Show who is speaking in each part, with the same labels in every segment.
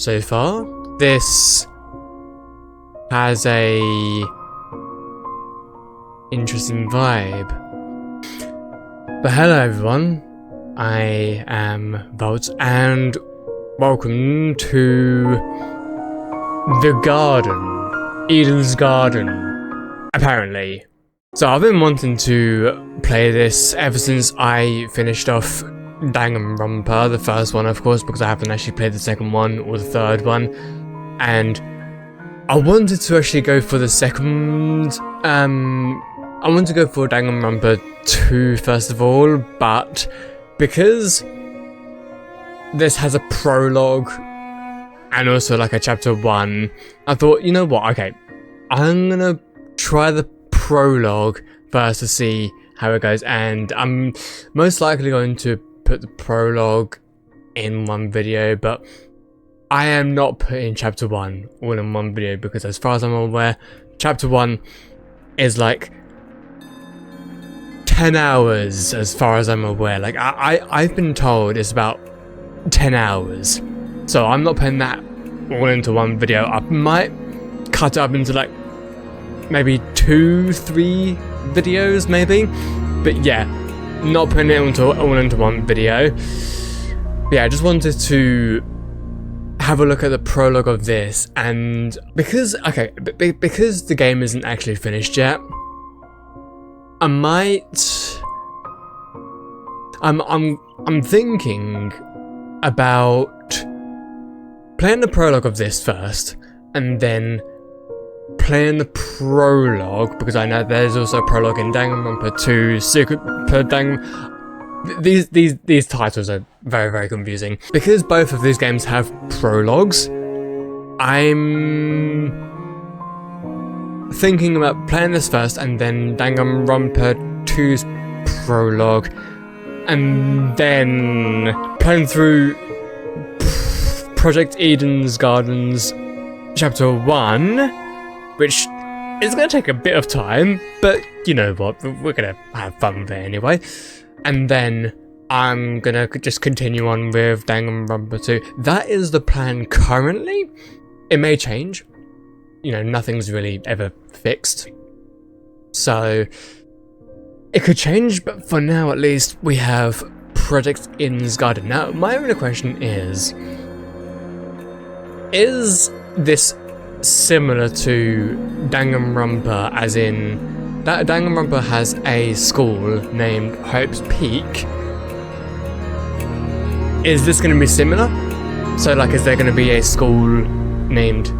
Speaker 1: so far. This has a interesting vibe. But hello everyone, I am Volt and welcome to the garden, Eden's Garden, apparently. So I've been wanting to play this ever since I finished off Danganronpa, the first one of course, because I haven't actually played the second one or the third one, and I wanted to actually go for the second, I wanted to go for Danganronpa 2 first of all, but because this has a prologue and also like a chapter 1, I thought, you know what, okay, I'm gonna try the prologue first to see how it goes, and I'm most likely going to put the prologue in one video, but I am not putting chapter 1 all in one video because as far as I'm aware, chapter 1 is like 10 hours as far as I'm aware. Like I've been told it's about 10 hours. So I'm not putting that all into one video. I might cut it up into like maybe 2-3 videos maybe. But yeah, not putting it all into one video. But yeah, I just wanted to have a look at the prologue of this, and because because the game isn't actually finished yet, I'm thinking about playing the prologue of this first, and then playing the prologue, because I know there's also a prologue in Danganronpa 2, Super Danganronpa. These titles are very, very confusing. Because both of these games have prologues, I'm thinking about playing this first and then Danganronpa 2's prologue, and then playing through Project Eden's Gardens chapter 1, which is going to take a bit of time, but you know what, we're going to have fun with it anyway. And then I'm gonna just continue on with Danganronpa 2. That is the plan currently. It may change. You know, nothing's really ever fixed. So it could change, but for now at least we have Project Eden's Garden. Now, my only question is this similar to Danganronpa, as in that Danganronpa has a school named Hope's Peak? Is this going to be similar? So like, is there going to be a school named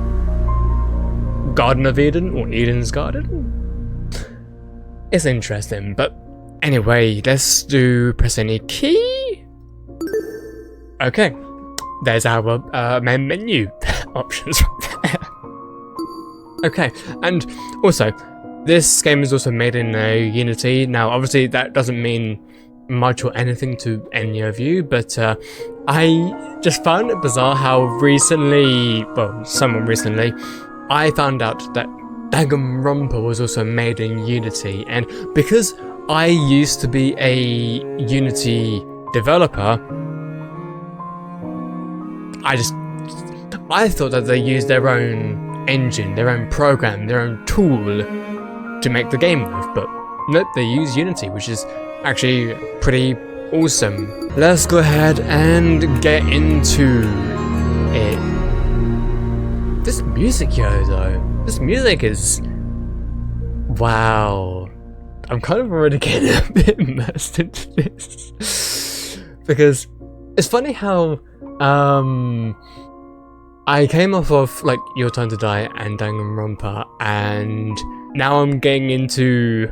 Speaker 1: Garden of Eden or Eden's Garden? It's interesting, but anyway, let's do press any key. Okay, there's our main menu options right there. Okay, and also, this game is also made in Unity. Now, obviously, that doesn't mean much or anything to any of you, but I just found it bizarre how recently, well, somewhat recently, I found out that Danganronpa was also made in Unity, and because I used to be a Unity developer, I thought that they used their own engine, their own program, their own tool to make the game with, but nope, they use Unity, which is actually pretty awesome. Let's go ahead and get into it. This music, though, this music is, wow. I'm kind of already getting a bit immersed into this because it's funny how I came off of like Your Time to Die and Danganronpa, and now I'm getting into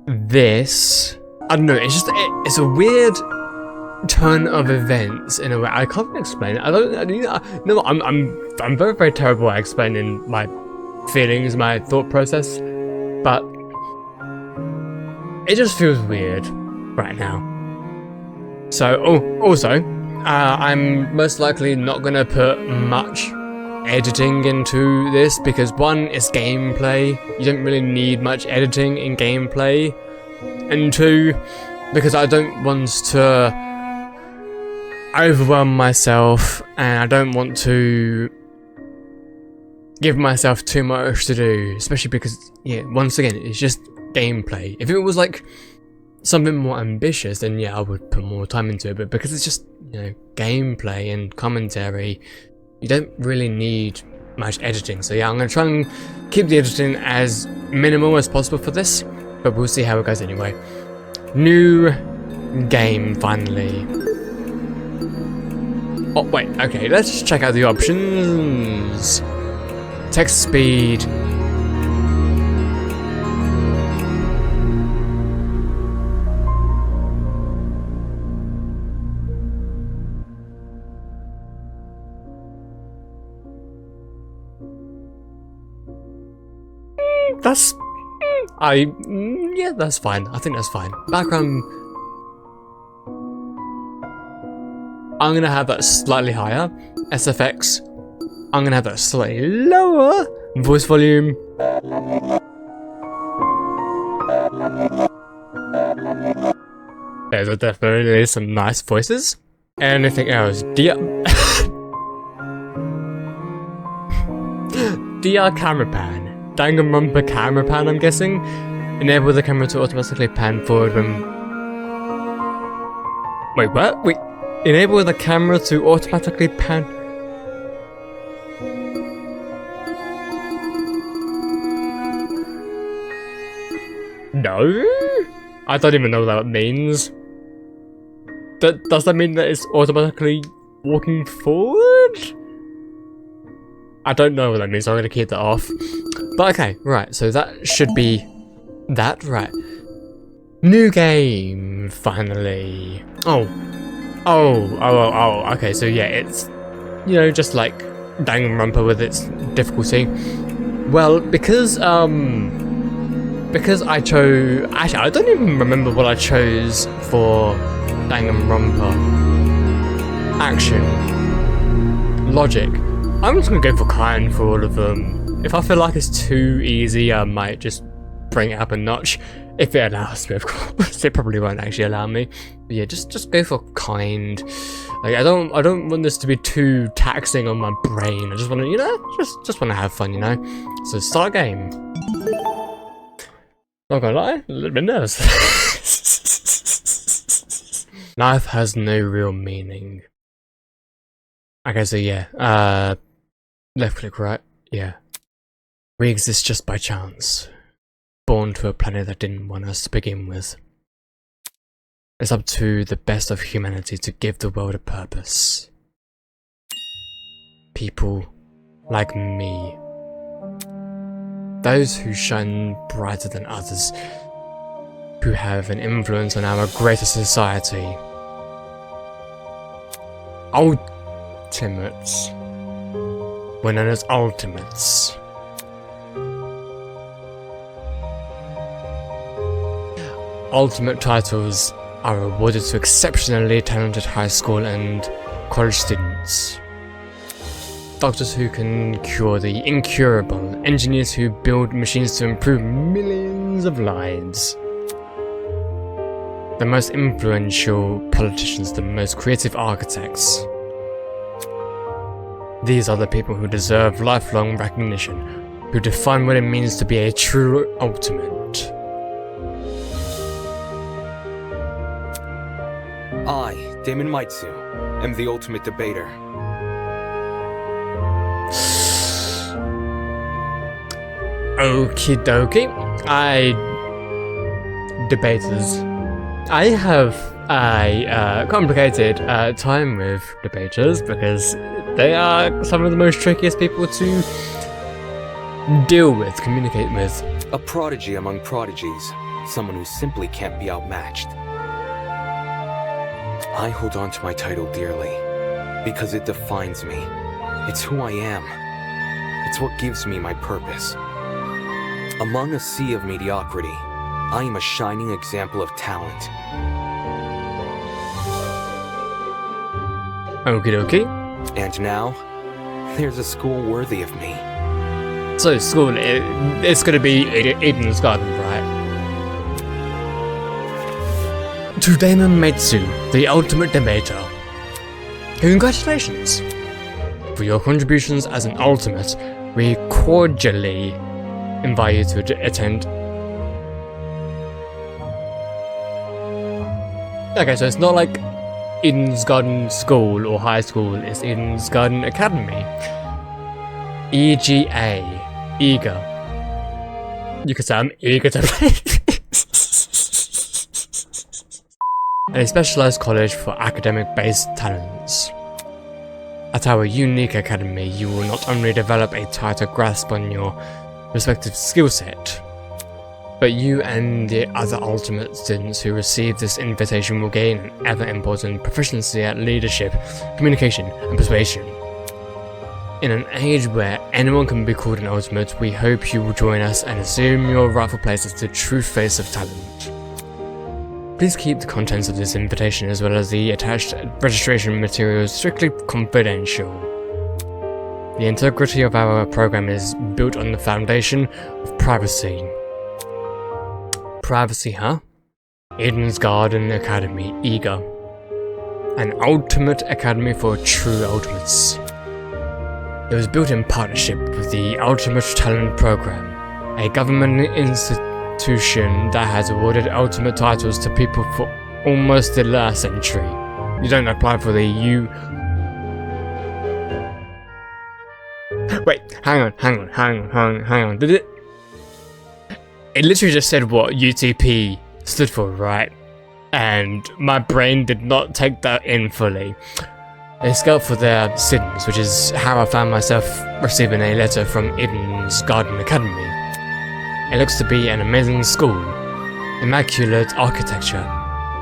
Speaker 1: this. I don't know, it's just, it's a weird turn of events in a way. I can't explain it. I'm very, very terrible at explaining my feelings, my thought process, but it just feels weird right now. So, also, I'm most likely not gonna put much editing into this because one, it's gameplay. You don't really need much editing in gameplay, and two, because I don't want to overwhelm myself, and I don't want to give myself too much to do, especially because, yeah, once again, it's just gameplay. If it was like something more ambitious, then yeah, I would put more time into it, but because it's just, you know, gameplay and commentary, you don't really need much editing. So yeah, I'm gonna try and keep the editing as minimal as possible for this, but we'll see how it goes anyway. New game, finally. Oh wait, okay, let's just check out the options. Text speed. That's... yeah, that's fine. I think that's fine. Background... I'm gonna have that slightly higher. SFX, I'm gonna have that slightly lower. Voice volume. There's definitely some nice voices. Anything else? DR camera pan. Danganronpa camera pan, I'm guessing. Enable the camera to automatically pan forward when... Wait, what? Wait. Enable the camera to automatically pan... No? I don't even know what that means. Does that mean that it's automatically walking forward? I don't know what that means, so I'm gonna keep that off. But okay, right, so that should be that, right. New game, finally. Oh, okay, so yeah, it's, you know, just like Danganronpa with its difficulty. Well, because I chose... Actually, I don't even remember what I chose for Danganronpa. Action. Logic. I'm just gonna go for kind for all of them. If I feel like it's too easy, I might just bring it up a notch. If it allows me, of course. It probably won't actually allow me. But yeah, just go for kind. Like I don't want this to be too taxing on my brain. I just want to, you know, just want to have fun, you know. So start game. Not gonna lie, a little bit nervous. Life has no real meaning. Okay, so yeah, left click, right? Yeah. We exist just by chance. Born to a planet that didn't want us to begin with. It's up to the best of humanity to give the world a purpose. People like me. Those who shine brighter than others. Who have an influence on our greater society. Ultimates. We're known as ultimates. Ultimate titles are awarded to exceptionally talented high school and college students. Doctors who can cure the incurable, engineers who build machines to improve millions of lives. The most influential politicians, the most creative architects. These are the people who deserve lifelong recognition, who define what it means to be a true ultimate.
Speaker 2: I, Damon Maitsu, am the ultimate debater.
Speaker 1: Okie dokie. Debaters. I have a complicated time with debaters because they are some of the most trickiest people to deal with, communicate with.
Speaker 2: A prodigy among prodigies, someone who simply can't be outmatched. I hold on to my title dearly, because it defines me. It's who I am. It's what gives me my purpose. Among a sea of mediocrity, I am a shining example of talent.
Speaker 1: Okie dokie.
Speaker 2: And now, there's a school worthy of me.
Speaker 1: So school, it's gonna be Eden's Garden, right? To Damon Maitsu, the ultimate debater. Congratulations! For your contributions as an ultimate, we cordially invite you to attend. Okay, so it's not like Eden's Garden School or High School, it's Eden's Garden Academy. EGA. Eager. You could say I'm eager to play this. A specialized college for academic-based talents. At our unique academy, you will not only develop a tighter grasp on your respective skill set, but you and the other ultimate students who receive this invitation will gain an ever-important proficiency at leadership, communication, and persuasion. In an age where anyone can be called an ultimate, we hope you will join us and assume your rightful place as the true face of talent. Please keep the contents of this invitation as well as the attached registration materials strictly confidential. The integrity of our program is built on the foundation of privacy. Privacy, huh? Eden's Garden Academy, EGA. An ultimate academy for true ultimates. It was built in partnership with the Ultimate Talent Program, a government institution that has awarded ultimate titles to people for almost the last century. You don't apply for the Wait, hang on. Did it? It literally just said what UTP stood for, right? And my brain did not take that in fully. They scout for their sins, which is how I found myself receiving a letter from Eden's Garden Academy. It looks to be an amazing school, immaculate architecture,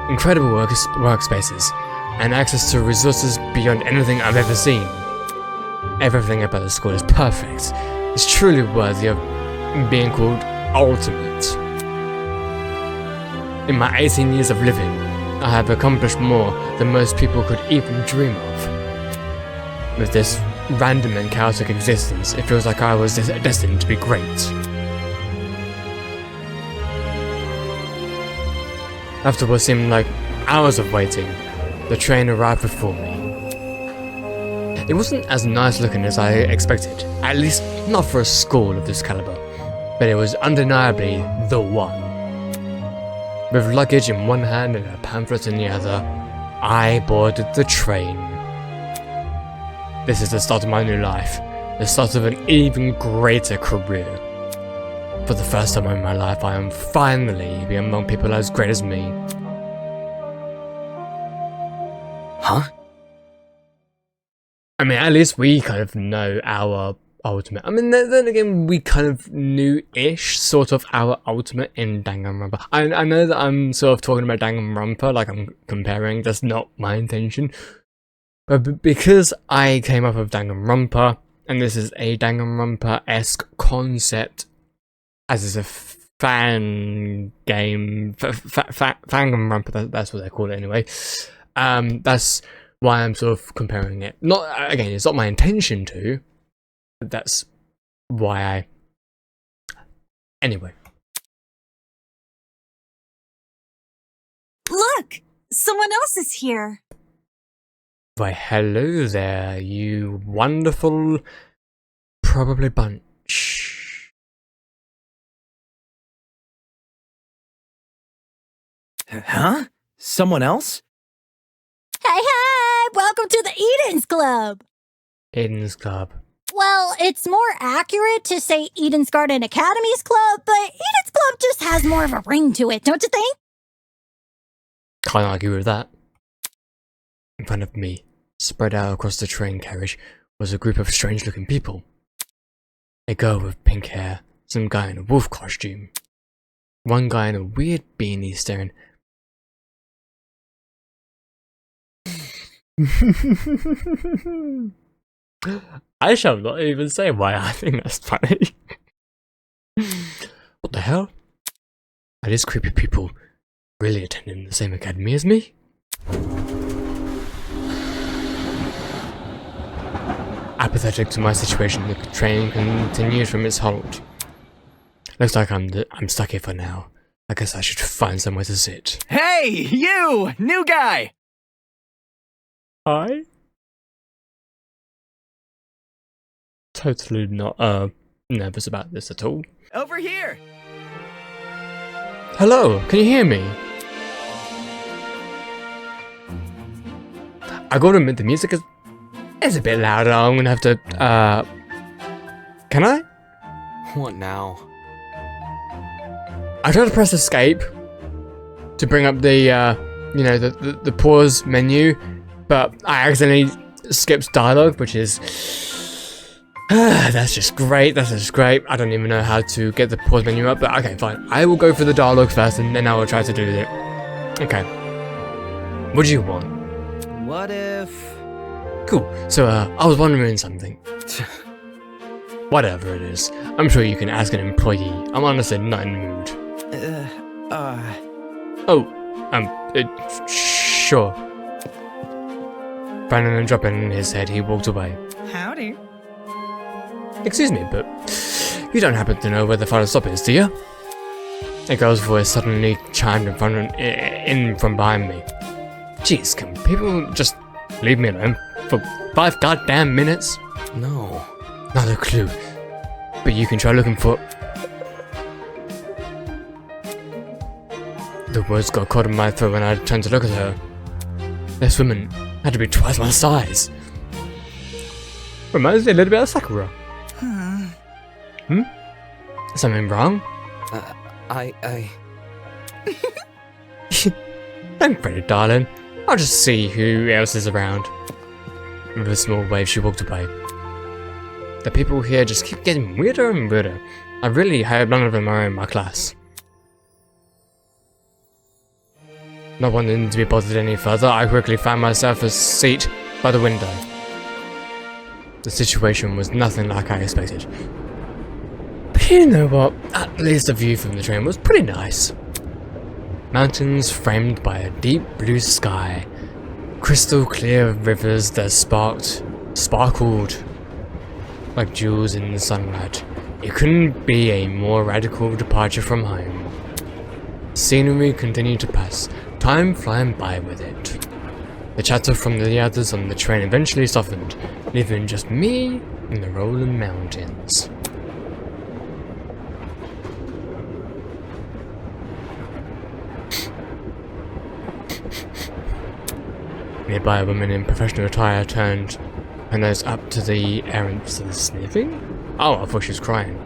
Speaker 1: incredible workspaces, and access to resources beyond anything I've ever seen. Everything about the school is perfect. It's truly worthy of being called ultimate. In my 18 years of living, I have accomplished more than most people could even dream of. With this random and chaotic existence, it feels like I was destined to be great. After what seemed like hours of waiting, the train arrived before me. It wasn't as nice looking as I expected, at least not for a school of this caliber, but it was undeniably the one. With luggage in one hand and a pamphlet in the other, I boarded the train. This is the start of my new life, the start of an even greater career. For the first time in my life, I am finally be among people as great as me.
Speaker 2: Huh?
Speaker 1: I mean, at least we kind of know our ultimate. I mean, then again, we kind of knew-ish, sort of, our ultimate in Danganronpa. I know that I'm sort of talking about Danganronpa, like I'm comparing, that's not my intention. But because I came up with Danganronpa, and this is a Danganronpa-esque concept, as is a fan game, Fanganronpa, that's what they call it anyway. That's why I'm sort of comparing it. Not, again, it's not my intention to, but that's why I... Anyway.
Speaker 3: Look! Someone else is here!
Speaker 1: Why, hello there, you wonderful, probably bunch.
Speaker 4: Huh? Someone else?
Speaker 3: Hey, welcome to the Eden's Club!
Speaker 1: Eden's Club.
Speaker 3: Well, it's more accurate to say Eden's Garden Academy's Club, but Eden's Club just has more of a ring to it, don't you think?
Speaker 1: Can't argue with that. In front of me, spread out across the train carriage, was a group of strange-looking people. A girl with pink hair, some guy in a wolf costume, one guy in a weird beanie staring. I shall not even say why I think that's funny. What the hell? Are these creepy people really attending the same academy as me? Apathetic to my situation, the train continued from its halt. Looks like I'm stuck here for now. I guess I should find somewhere to sit.
Speaker 4: Hey, you! New guy!
Speaker 1: Hi? totally not nervous about this at all.
Speaker 4: Over here!
Speaker 1: Hello, can you hear me? I gotta admit, the music is a bit louder. I'm gonna have to, can I?
Speaker 2: What now?
Speaker 1: I tried to press escape to bring up the, you know, the pause menu, but I accidentally skipped dialogue, which is, that's just great, I don't even know how to get the pause menu up, but okay, fine. I will go for the dialogue first, and then I will try to do it. Okay. What do you want?
Speaker 4: What if...
Speaker 1: Cool. So, I was wondering something. Whatever it is. I'm sure you can ask an employee. I'm honestly not in the mood. Sure. Finding and dropping his head, he walked away.
Speaker 4: Howdy.
Speaker 1: Excuse me, but you don't happen to know where the final stop is, do you? A girl's voice suddenly chimed in from behind me. Jeez, can people just leave me alone for 5 goddamn minutes?
Speaker 2: No.
Speaker 1: Not a clue. But you can try looking for... The words got caught in my throat when I turned to look at her. This woman had to be twice my size. Reminds me a little bit of Sakura. Hmm? Something wrong? Don't fret it, darling. I'll just see who else is around. With a small wave, she walked away. The people here just keep getting weirder and weirder. I really hope none of them are in my class. Not wanting to be bothered any further, I quickly found myself a seat by the window. The situation was nothing like I expected. But you know what? At least the view from the train was pretty nice. Mountains framed by a deep blue sky. Crystal clear rivers that sparkled like jewels in the sunlight. It couldn't be a more radical departure from home. Scenery continued to pass, time flying by with it. The chatter from the others on the train eventually softened, leaving just me and the rolling mountains. Nearby, a woman in professional attire turned her nose up to the errands and sniffing? Oh, I thought she was crying.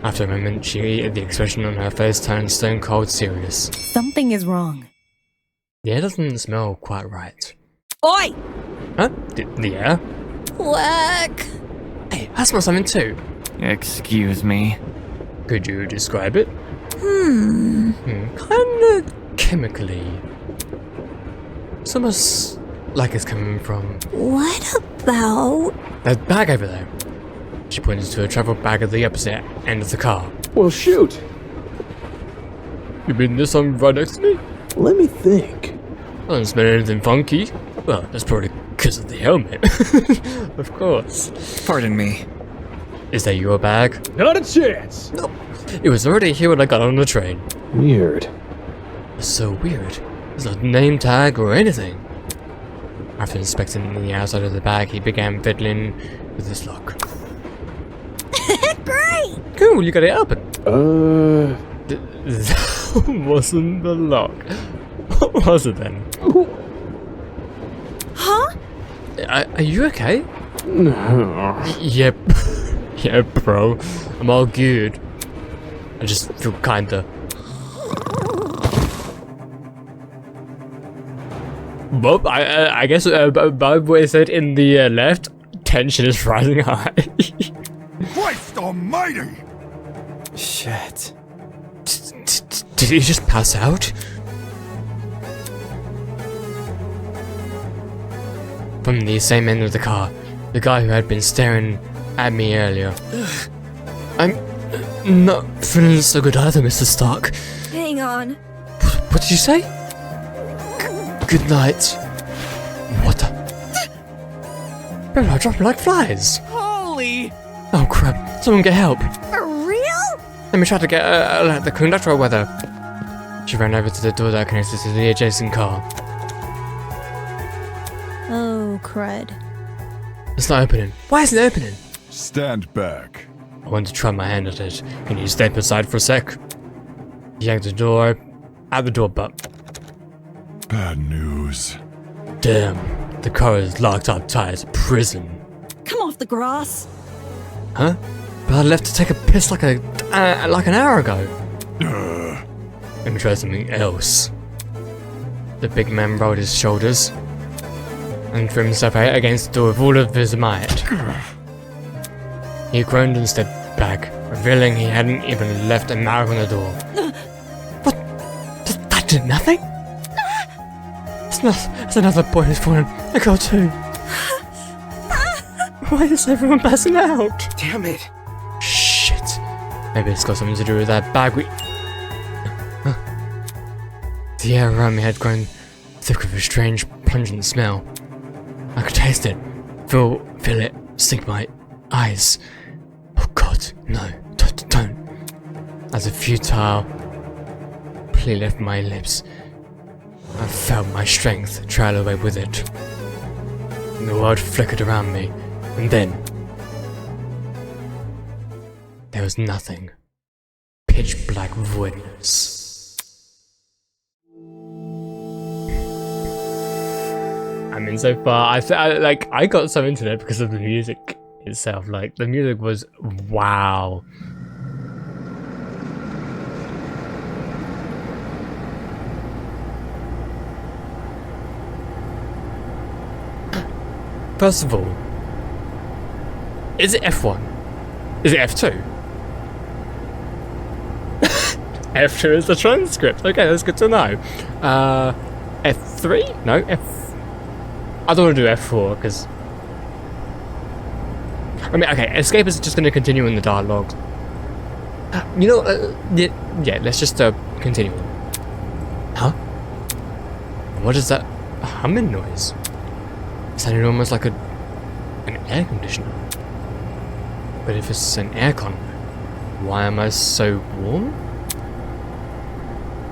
Speaker 1: After a moment, the expression on her face turned stone cold serious.
Speaker 3: Something is wrong.
Speaker 1: The air doesn't smell quite right.
Speaker 3: Oi!
Speaker 1: Huh? The air?
Speaker 3: Quack!
Speaker 1: Hey, I smell something too.
Speaker 5: Excuse me.
Speaker 1: Could you describe it? Kinda chemically. It's almost like it's coming from...
Speaker 3: What about...
Speaker 1: that bag over there. She pointed to a travel bag at the opposite end of the car.
Speaker 6: Well, shoot.
Speaker 1: You mean this one right next to me?
Speaker 6: Let me think.
Speaker 1: I don't smell anything funky. Well, that's probably because of the helmet. Of course.
Speaker 5: Pardon me.
Speaker 1: Is that your bag?
Speaker 6: Not a chance.
Speaker 1: No. It was already here when I got on the train.
Speaker 6: Weird.
Speaker 1: It's so weird. There's no name tag or anything. After inspecting the outside of the bag, he began fiddling with his lock.
Speaker 3: Great!
Speaker 1: Cool, you got it open. That wasn't the lock. What was it then?
Speaker 3: Huh?
Speaker 1: Are you okay?
Speaker 6: No.
Speaker 1: Yep. Yeah, bro. I'm all good. I just feel kinda... Well, I guess by what it said in the left, tension is rising high.
Speaker 7: Christ almighty!
Speaker 2: Shit.
Speaker 1: Did he just pass out? From the same end of the car, the guy who had been staring at me earlier. I'm not feeling so good either, Mr. Stark.
Speaker 3: Hang on.
Speaker 1: What did you say? Good night. What the? People are dropping like flies.
Speaker 4: Holy!
Speaker 1: Oh crap, someone get help.
Speaker 3: For real?
Speaker 1: Let me try to get the conductor or whether. She ran over to the door that connected to the adjacent car.
Speaker 3: Oh, crud.
Speaker 1: It's not opening. Why isn't it opening?
Speaker 7: Stand back.
Speaker 1: I wanted to try my hand at it. Can you step aside for a sec? He yanked the door out the door, but
Speaker 7: Bad news.
Speaker 1: damn, the car is locked up tight as a prison.
Speaker 3: Come off the grass.
Speaker 1: Huh? But I left to take a piss like an hour ago. Let me try something else. The big man rolled his shoulders and threw himself out against the door with all of his might. He groaned and stepped back, revealing he hadn't even left a mark on the door. What? That did nothing? It's another boy who's fallen. A girl too. Why is everyone passing out?
Speaker 2: Damn it.
Speaker 1: Shit. Maybe it's got something to do with that bag we... The air around me had grown thick with a strange, pungent smell. I could taste it, feel it sink my eyes. Oh God, no, don't. As a futile plea left my lips, I felt my strength trail away with it. The world flickered around me, and then there was nothing. Pitch black voidness. I mean, so far, I got so into it because of the music itself. Like, the music was wow. First of all, is it F1? Is it F2? F2 is the transcript. Okay, that's good to know. F3? No, I don't want to do F4 because... I mean, okay, escape is just going to continue in the dialogue. You know, yeah, let's just continue. Huh? What is that humming noise? It sounded almost like an air conditioner. But if it's an aircon, why am I so warm?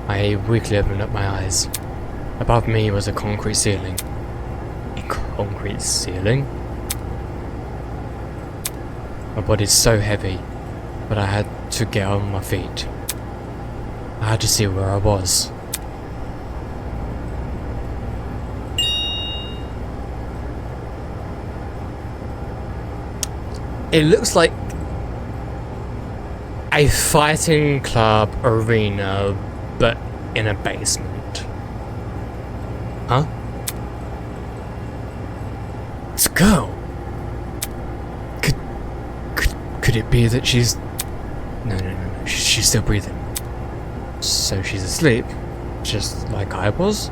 Speaker 1: I weakly opened up my eyes. Above me was a concrete ceiling. Concrete ceiling? My body's so heavy, but I had to get on my feet. I had to see where I was. It looks like a fighting club arena, but in a basement. Huh? It's a girl. Could it be that she's... No. She's still breathing. So she's asleep, just like I was?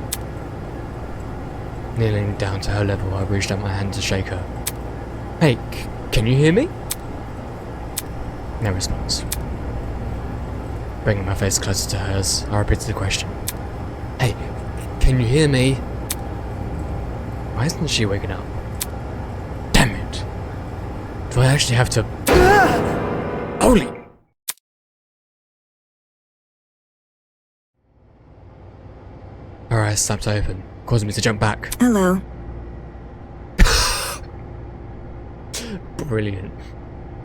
Speaker 1: Kneeling down to her level, I reached out my hand to shake her. Hey, can you hear me? No response. Bringing my face closer to hers, I repeated the question. Hey, can you hear me? Why isn't she waking up? Damn it! Do I actually have to... Holy... Her eyes snapped open, causing me to jump back.
Speaker 3: Hello.
Speaker 1: Brilliant.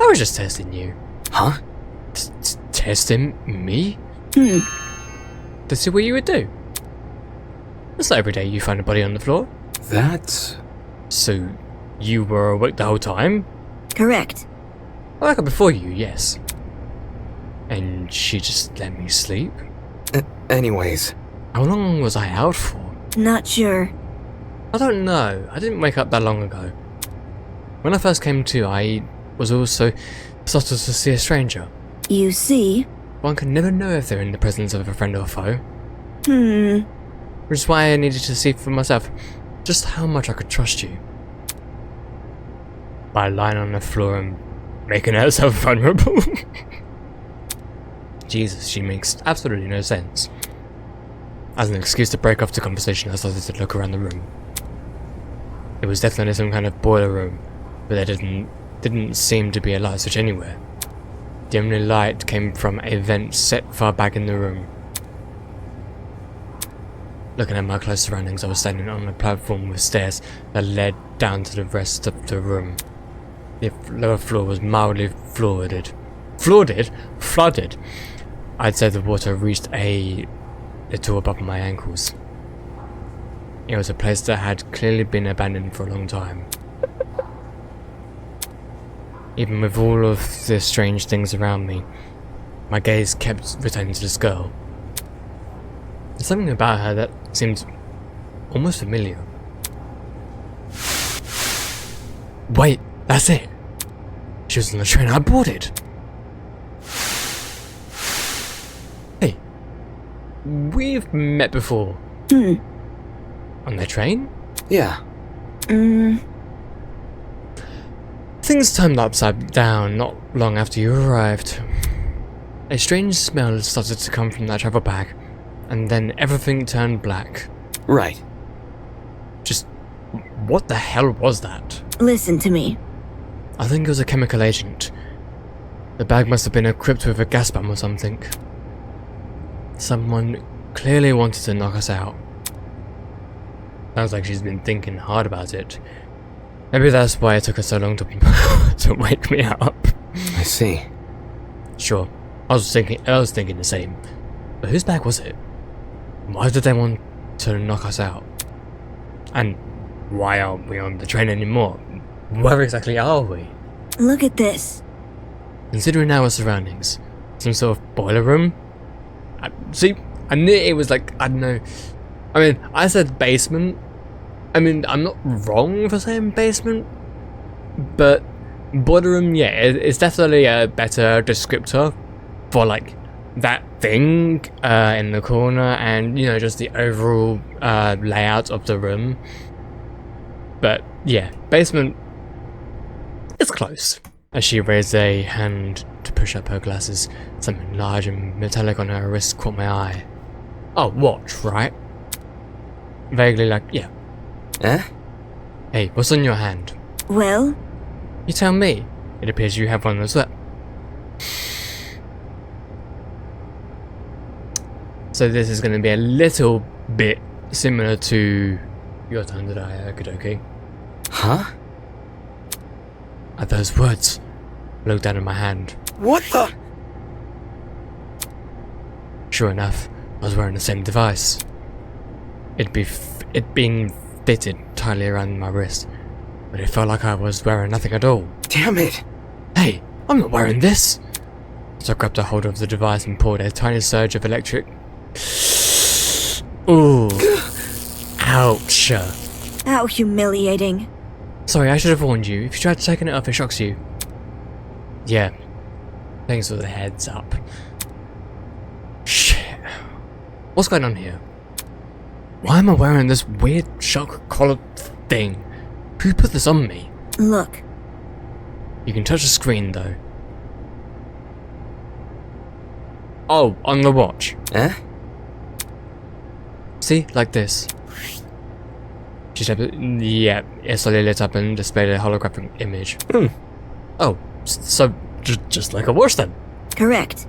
Speaker 1: I was just testing you.
Speaker 2: Huh?
Speaker 1: Testing me? To see what you would do. It's not every day you find a body on the floor.
Speaker 2: That's...
Speaker 1: So, you were awake the whole time?
Speaker 3: Correct.
Speaker 1: I woke up before you, yes. And she just let me sleep?
Speaker 2: Anyways.
Speaker 1: How long was I out for?
Speaker 3: Not sure.
Speaker 1: I don't know. I didn't wake up that long ago. When I first came to, I was also startled to see a stranger.
Speaker 3: You see?
Speaker 1: One can never know if they're in the presence of a friend or foe. Which is why I needed to see for myself just how much I could trust you. By lying on the floor and making herself vulnerable. Jesus, she makes absolutely no sense. As an excuse to break off the conversation, I started to look around the room. It was definitely some kind of boiler room, but there didn't seem to be a light switch anywhere. The only light came from a vent set far back in the room. Looking at my close surroundings, I was standing on a platform with stairs that led down to the rest of the room. The lower floor was mildly flooded. Flooded. I'd say the water reached a little above my ankles. It was a place that had clearly been abandoned for a long time. Even with all of the strange things around me, my gaze kept returning to this girl. There's something about her that seemed almost familiar. Wait, that's it! She was on the train I boarded! Hey, we've met before. On the train?
Speaker 2: Yeah.
Speaker 1: Things turned upside down not long after you arrived. A strange smell started to come from that travel bag, and then everything turned black.
Speaker 2: Right.
Speaker 1: Just, what the hell was that?
Speaker 8: Listen to me.
Speaker 1: I think it was a chemical agent. The bag must have been equipped with a gas bomb or something. Someone clearly wanted to knock us out. Sounds like she's been thinking hard about it. Maybe that's why it took her so long to to wake me up.
Speaker 2: I see.
Speaker 1: Sure, I was thinking the same. But whose bag was it? Why did they want to knock us out? And why aren't we on the train anymore? Where exactly are we?
Speaker 8: Look at this.
Speaker 1: Considering our surroundings, some sort of boiler room? I knew it was like, I don't know. I mean, I said basement. I mean, I'm not wrong for saying basement, but boiler room, yeah, it's definitely a better descriptor for like that thing in the corner, and you know, just the overall layout of the room. But yeah, basement is close. As she raised a hand to push up her glasses, something large and metallic on her wrist caught my eye. Oh, watch, right? Vaguely like, yeah.
Speaker 2: Eh?
Speaker 1: Hey, what's on your hand?
Speaker 8: Well,
Speaker 1: You tell me. It appears you have one as well. So this is going to be a little bit similar to your turn today, okay?
Speaker 2: Huh?
Speaker 1: At those words, I looked down at my hand.
Speaker 2: What the?
Speaker 1: Sure enough, I was wearing the same device. It'd been fitted tightly around my wrist, but it felt like I was wearing nothing at all.
Speaker 2: Damn it!
Speaker 1: Hey, I'm not wearing this! So I grabbed a hold of the device and poured a tiny surge of electric. Ooh. Ouch.
Speaker 8: how humiliating.
Speaker 1: Sorry, I should have warned you. If you try taking it off, it shocks you. Yeah. Thanks for the heads up. Shit. What's going on here? Why am I wearing this weird shock collar thing? Who put this on me?
Speaker 8: Look,
Speaker 1: You can touch the screen though. Oh, on the watch.
Speaker 2: Eh?
Speaker 1: See? Like this. She tapped it. Yeah, it slowly lit up and displayed a holographic image. Oh, so just like a watch then.
Speaker 8: correct.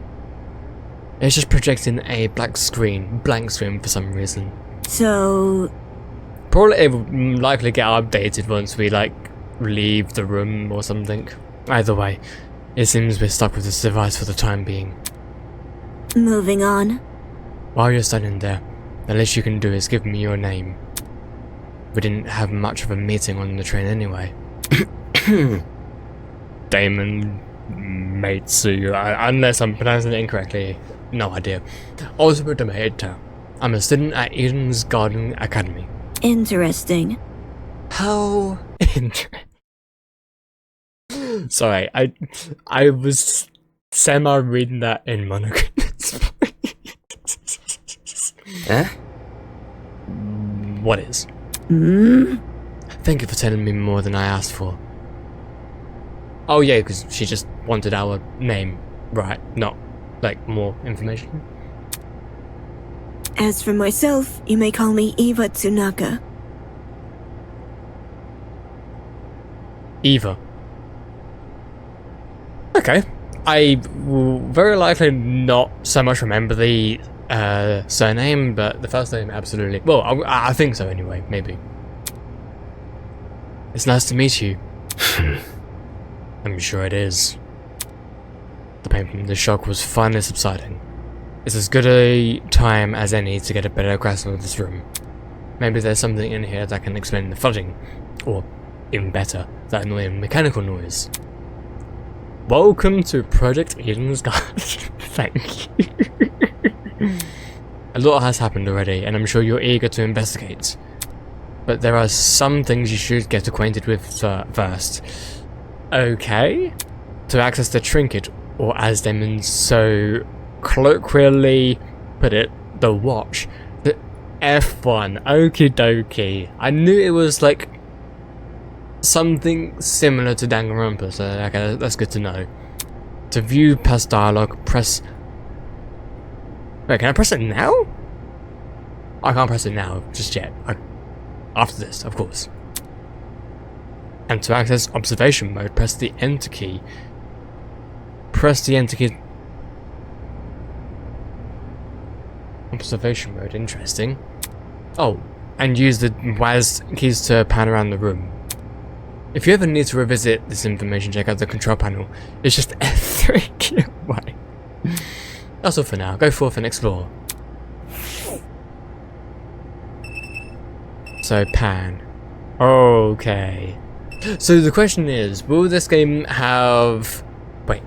Speaker 1: It's just projecting a blank screen for some reason.
Speaker 8: So,
Speaker 1: Probably it will likely get updated once we like leave the room or something. Either way, it seems we're stuck with this device for the time being.
Speaker 8: moving on.
Speaker 1: While you're standing there, the least you can do is give me your name. We didn't have much of a meeting on the train anyway. Damon Matsu, unless I'm pronouncing it incorrectly, no idea. Also a Tomato. I'm a student at Eden's Garden Academy.
Speaker 8: Interesting.
Speaker 1: How interesting. Sorry, I was semi-reading that in monographs.
Speaker 2: Eh?
Speaker 1: What is?
Speaker 8: Hmm?
Speaker 1: Thank you for telling me more than I asked for. Oh yeah, because she just wanted our name, right? Not, like, more information.
Speaker 8: As for myself, you may call me Eva Tsunaka.
Speaker 1: Eva. Okay. I will very likely not so much remember the surname, but the first name absolutely. Well, I think so anyway. Maybe. It's nice to meet you. I'm sure it is. The pain from the shock was finally subsiding. It's as good a time as any to get a better grasp of this room. Maybe there's something in here that can explain the thudding, or even better, that annoying mechanical noise. Welcome to Project Eden's Garden. Thank you. A lot has happened already, and I'm sure you're eager to investigate. But there are some things you should get acquainted with first. Okay? To access the trinket, or as Demon so colloquially put it, the watch. The F1. Okie dokie. I knew it was like something similar to Danganronpa, so okay, that's good to know. To view past dialogue, press... Wait, can I press it now? I can't press it now, just yet. After this, of course. And to access observation mode, press the enter key. Press the enter key. Observation mode, interesting. Oh, and use the WAS keys to pan around the room. If you ever need to revisit this information, check out the control panel. It's just F3 key away. That's all for now. Go forth and explore. So, pan. Okay. So the question is, will this game have... Wait.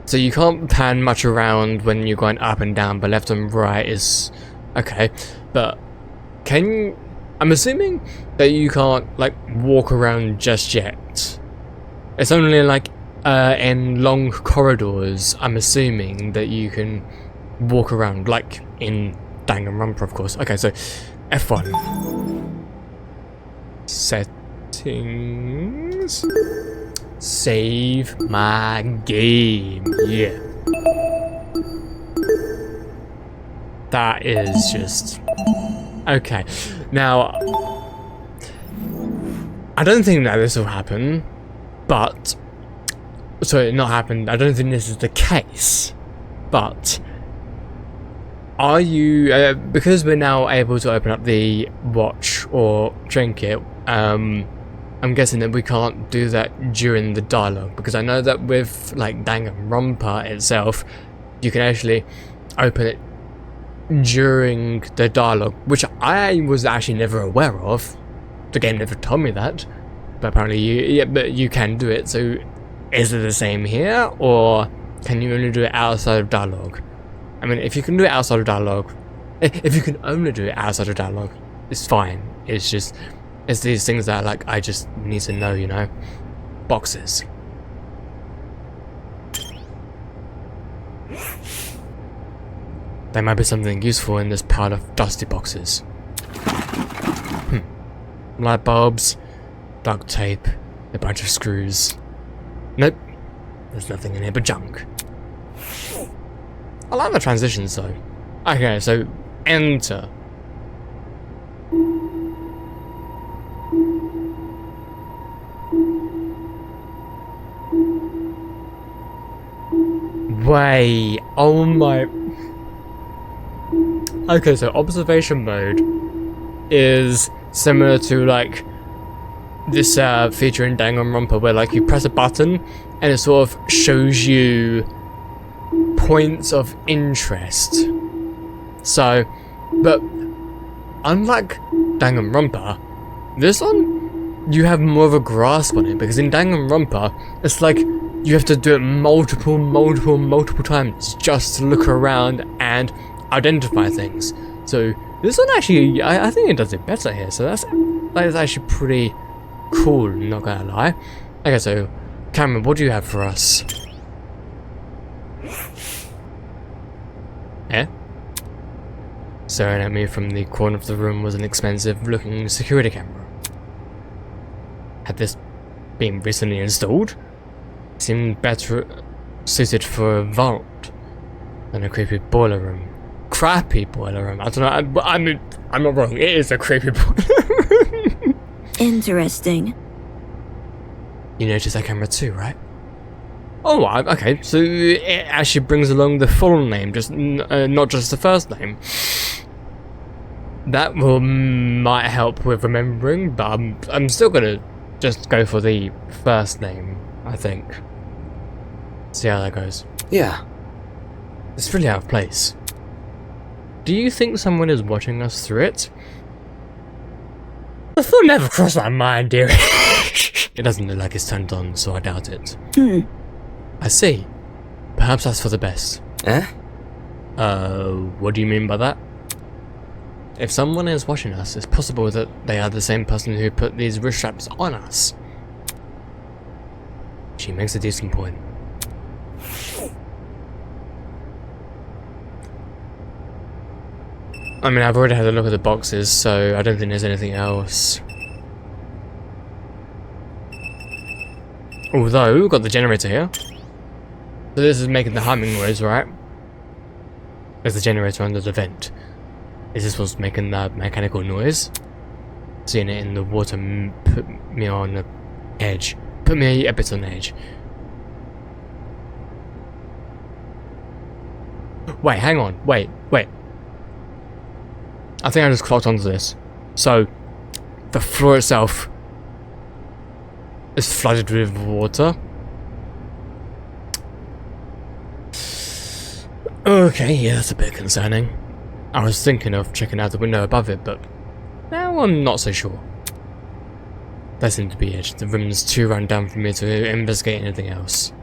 Speaker 1: So you can't pan much around when you're going up and down, but left and right is... Okay. But can... I'm assuming that you can't, like, walk around just yet. It's only, like, in long corridors, I'm assuming that you can walk around, like, in Danganronpa, of course. Okay, so, F1. Settings. Save my game. Yeah. That is just... Okay. Now, I don't think that this will happen, but... Sorry, not happen. I don't think this is the case, but... Are you... because we're now able to open up the watch or trinket, I'm guessing that we can't do that during the dialogue, because I know that with, like, Danganronpa itself, you can actually open it during the dialogue, which I was actually never aware of. The game never told me that, but apparently but you can do it. So is it the same here, or can you only do it outside of dialogue? I mean, if you can do it outside of dialogue, if you can only do it outside of dialogue, it's fine. It's just, it's these things that, like, I just need to know, you know. Boxes. There might be something useful in this pile of dusty boxes. Light bulbs, duct tape, a bunch of screws. Nope, there's nothing in here but junk. I like the transitions though. Okay, so enter. Wait, oh my... Okay, so observation mode is similar to, like, this feature in Danganronpa where, like, you press a button and it sort of shows you points of interest. So, but unlike Danganronpa, this one, you have more of a grasp on it, because in Danganronpa, it's like you have to do it multiple times just to look around and identify things. So this one actually, I think it does it better here. So that is actually pretty cool, not gonna lie. Okay, so Cameron, what do you have for us? Yeah? Staring at me from the corner of the room was an expensive looking security camera. Had this been recently installed? It seemed better suited for a vault than a creepy boiler room. Crappy boiler room. I don't know. I mean, I'm not wrong. It is a creepy boiler room.
Speaker 8: Interesting.
Speaker 1: You noticed that camera too, right? Oh, okay, so it actually brings along the full name, just not just the first name. That might help with remembering, but I'm still gonna just go for the first name, I think. See how that goes.
Speaker 2: Yeah.
Speaker 1: It's really out of place. Do you think someone is watching us through it? The thought never crossed my mind, dear. It doesn't look like it's turned on, so I doubt it. I see. Perhaps that's for the best.
Speaker 2: Eh?
Speaker 1: What do you mean by that? If someone is watching us, it's possible that they are the same person who put these wrist straps on us. She makes a decent point. I mean, I've already had a look at the boxes, so I don't think there's anything else. Although, we've got the generator here. So this is making the humming noise, right? There's the generator under the vent. Is this what's making that mechanical noise? Seeing it in the water put me on the edge. Put me a bit on edge. Wait, hang on. Wait. I think I just clocked onto this. So, the floor itself is flooded with water. Okay, yeah, that's a bit concerning. I was thinking of checking out the window above it, but now I'm not so sure. That seemed to be it. The room's too run down for me to investigate anything else.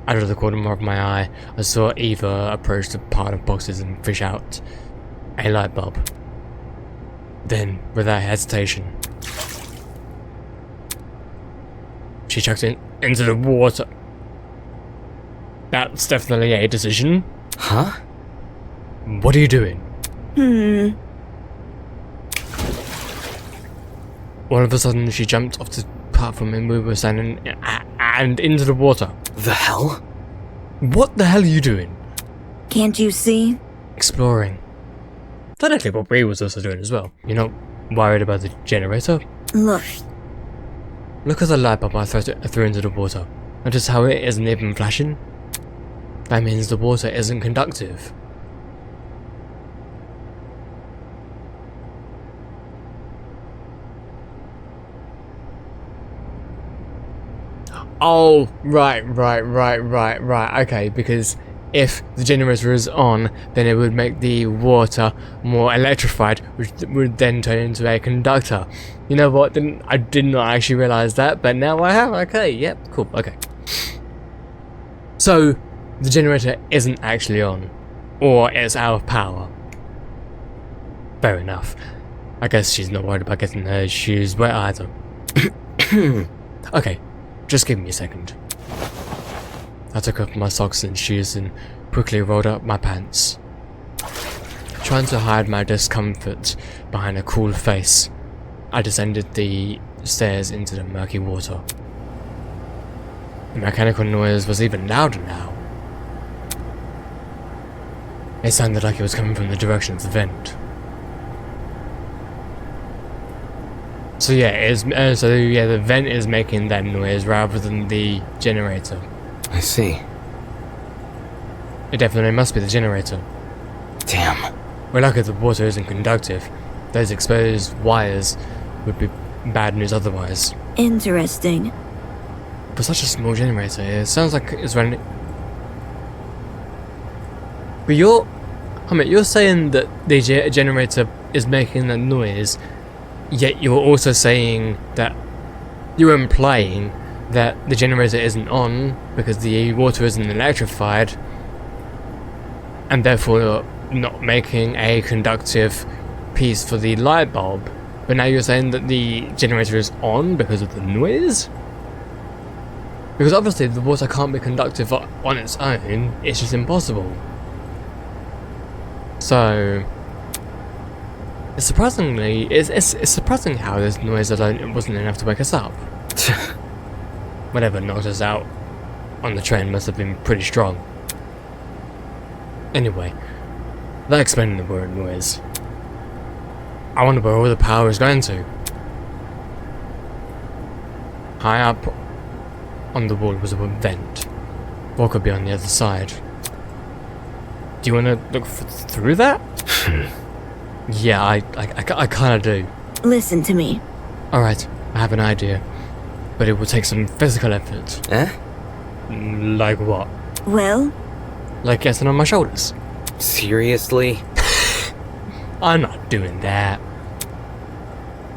Speaker 1: Out of the corner of my eye, I saw Eva approach the pile of boxes and fish out a light bulb. Then, without hesitation, she chucked it into the water. That's definitely a decision.
Speaker 2: Huh?
Speaker 1: What are you doing? All of a sudden, she jumped off the platform and we were standing and into the water.
Speaker 2: The hell?
Speaker 1: What the hell are you doing?
Speaker 8: Can't you see?
Speaker 1: Exploring. Technically, what Bree was also doing as well. You're not worried about the generator?
Speaker 8: Look,
Speaker 1: Look at the light bulb I threw into the water. Notice how it isn't even flashing? That means the water isn't conductive. Oh, right, okay, because if the generator is on, then it would make the water more electrified, which would then turn into a conductor. You know what, I did not actually realise that, but now I have, okay, yep, cool, okay. So, the generator isn't actually on, or it's out of power. Fair enough. I guess she's not worried about getting her shoes wet either. Okay. Just give me a second. I took off my socks and shoes and quickly rolled up my pants. Trying to hide my discomfort behind a cool face, I descended the stairs into the murky water. The mechanical noise was even louder now. It sounded like it was coming from the direction of the vent. So yeah, the vent is making that noise rather than the generator.
Speaker 2: I see.
Speaker 1: It definitely must be the generator.
Speaker 2: Damn.
Speaker 1: We're lucky the water isn't conductive. Those exposed wires would be bad news otherwise.
Speaker 8: interesting.
Speaker 1: For such a small generator, it sounds like it's running. But you're saying that the generator is making that noise, yet you're also saying that you're implying that the generator isn't on because the water isn't electrified, and therefore not making a conductive piece for the light bulb. But now you're saying that the generator is on because of the noise? Because obviously the water can't be conductive on its own, it's just impossible. So it's surprising how this noise alone wasn't enough to wake us up. Whatever knocked us out on the train must have been pretty strong. Anyway, that explains the word noise. I wonder where all the power is going to. High up on the wall was a vent. What could be on the other side? Do you want to look through that? Yeah, I kind of do.
Speaker 8: Listen to me.
Speaker 1: Alright, I have an idea. But it will take some physical effort.
Speaker 2: Eh?
Speaker 1: Like what?
Speaker 8: Well,
Speaker 1: Like getting on my shoulders?
Speaker 2: Seriously?
Speaker 1: I'm not doing that.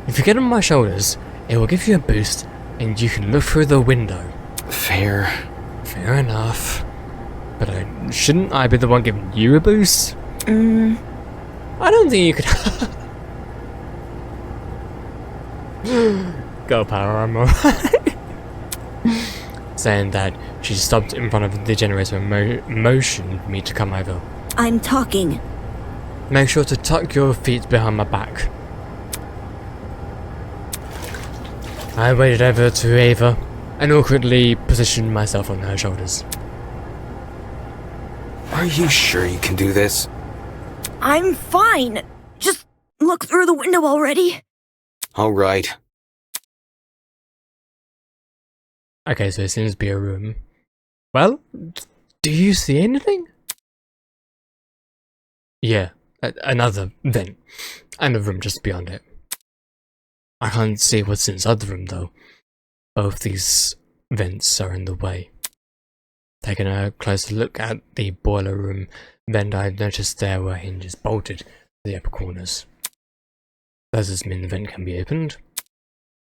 Speaker 1: If you get on my shoulders, it will give you a boost and you can look through the window.
Speaker 2: Fair.
Speaker 1: Fair enough. But shouldn't I be the one giving you a boost? I don't think you could. Go power armor. Saying that, she stopped in front of the generator and motioned me to come over.
Speaker 8: I'm talking.
Speaker 1: Make sure to tuck your feet behind my back. I waded over to Ava and awkwardly positioned myself on her shoulders.
Speaker 2: Are you sure you can do this?
Speaker 8: I'm fine. Just look through the window already.
Speaker 2: Alright.
Speaker 1: Okay, so it seems to be a room. Well, do you see anything? Yeah, another vent. And a room just beyond it. I can't see what's inside the room though. Both these vents are in the way. Taking a closer look at the boiler room vent, I noticed there were hinges bolted to the upper corners. Does this mean the vent can be opened?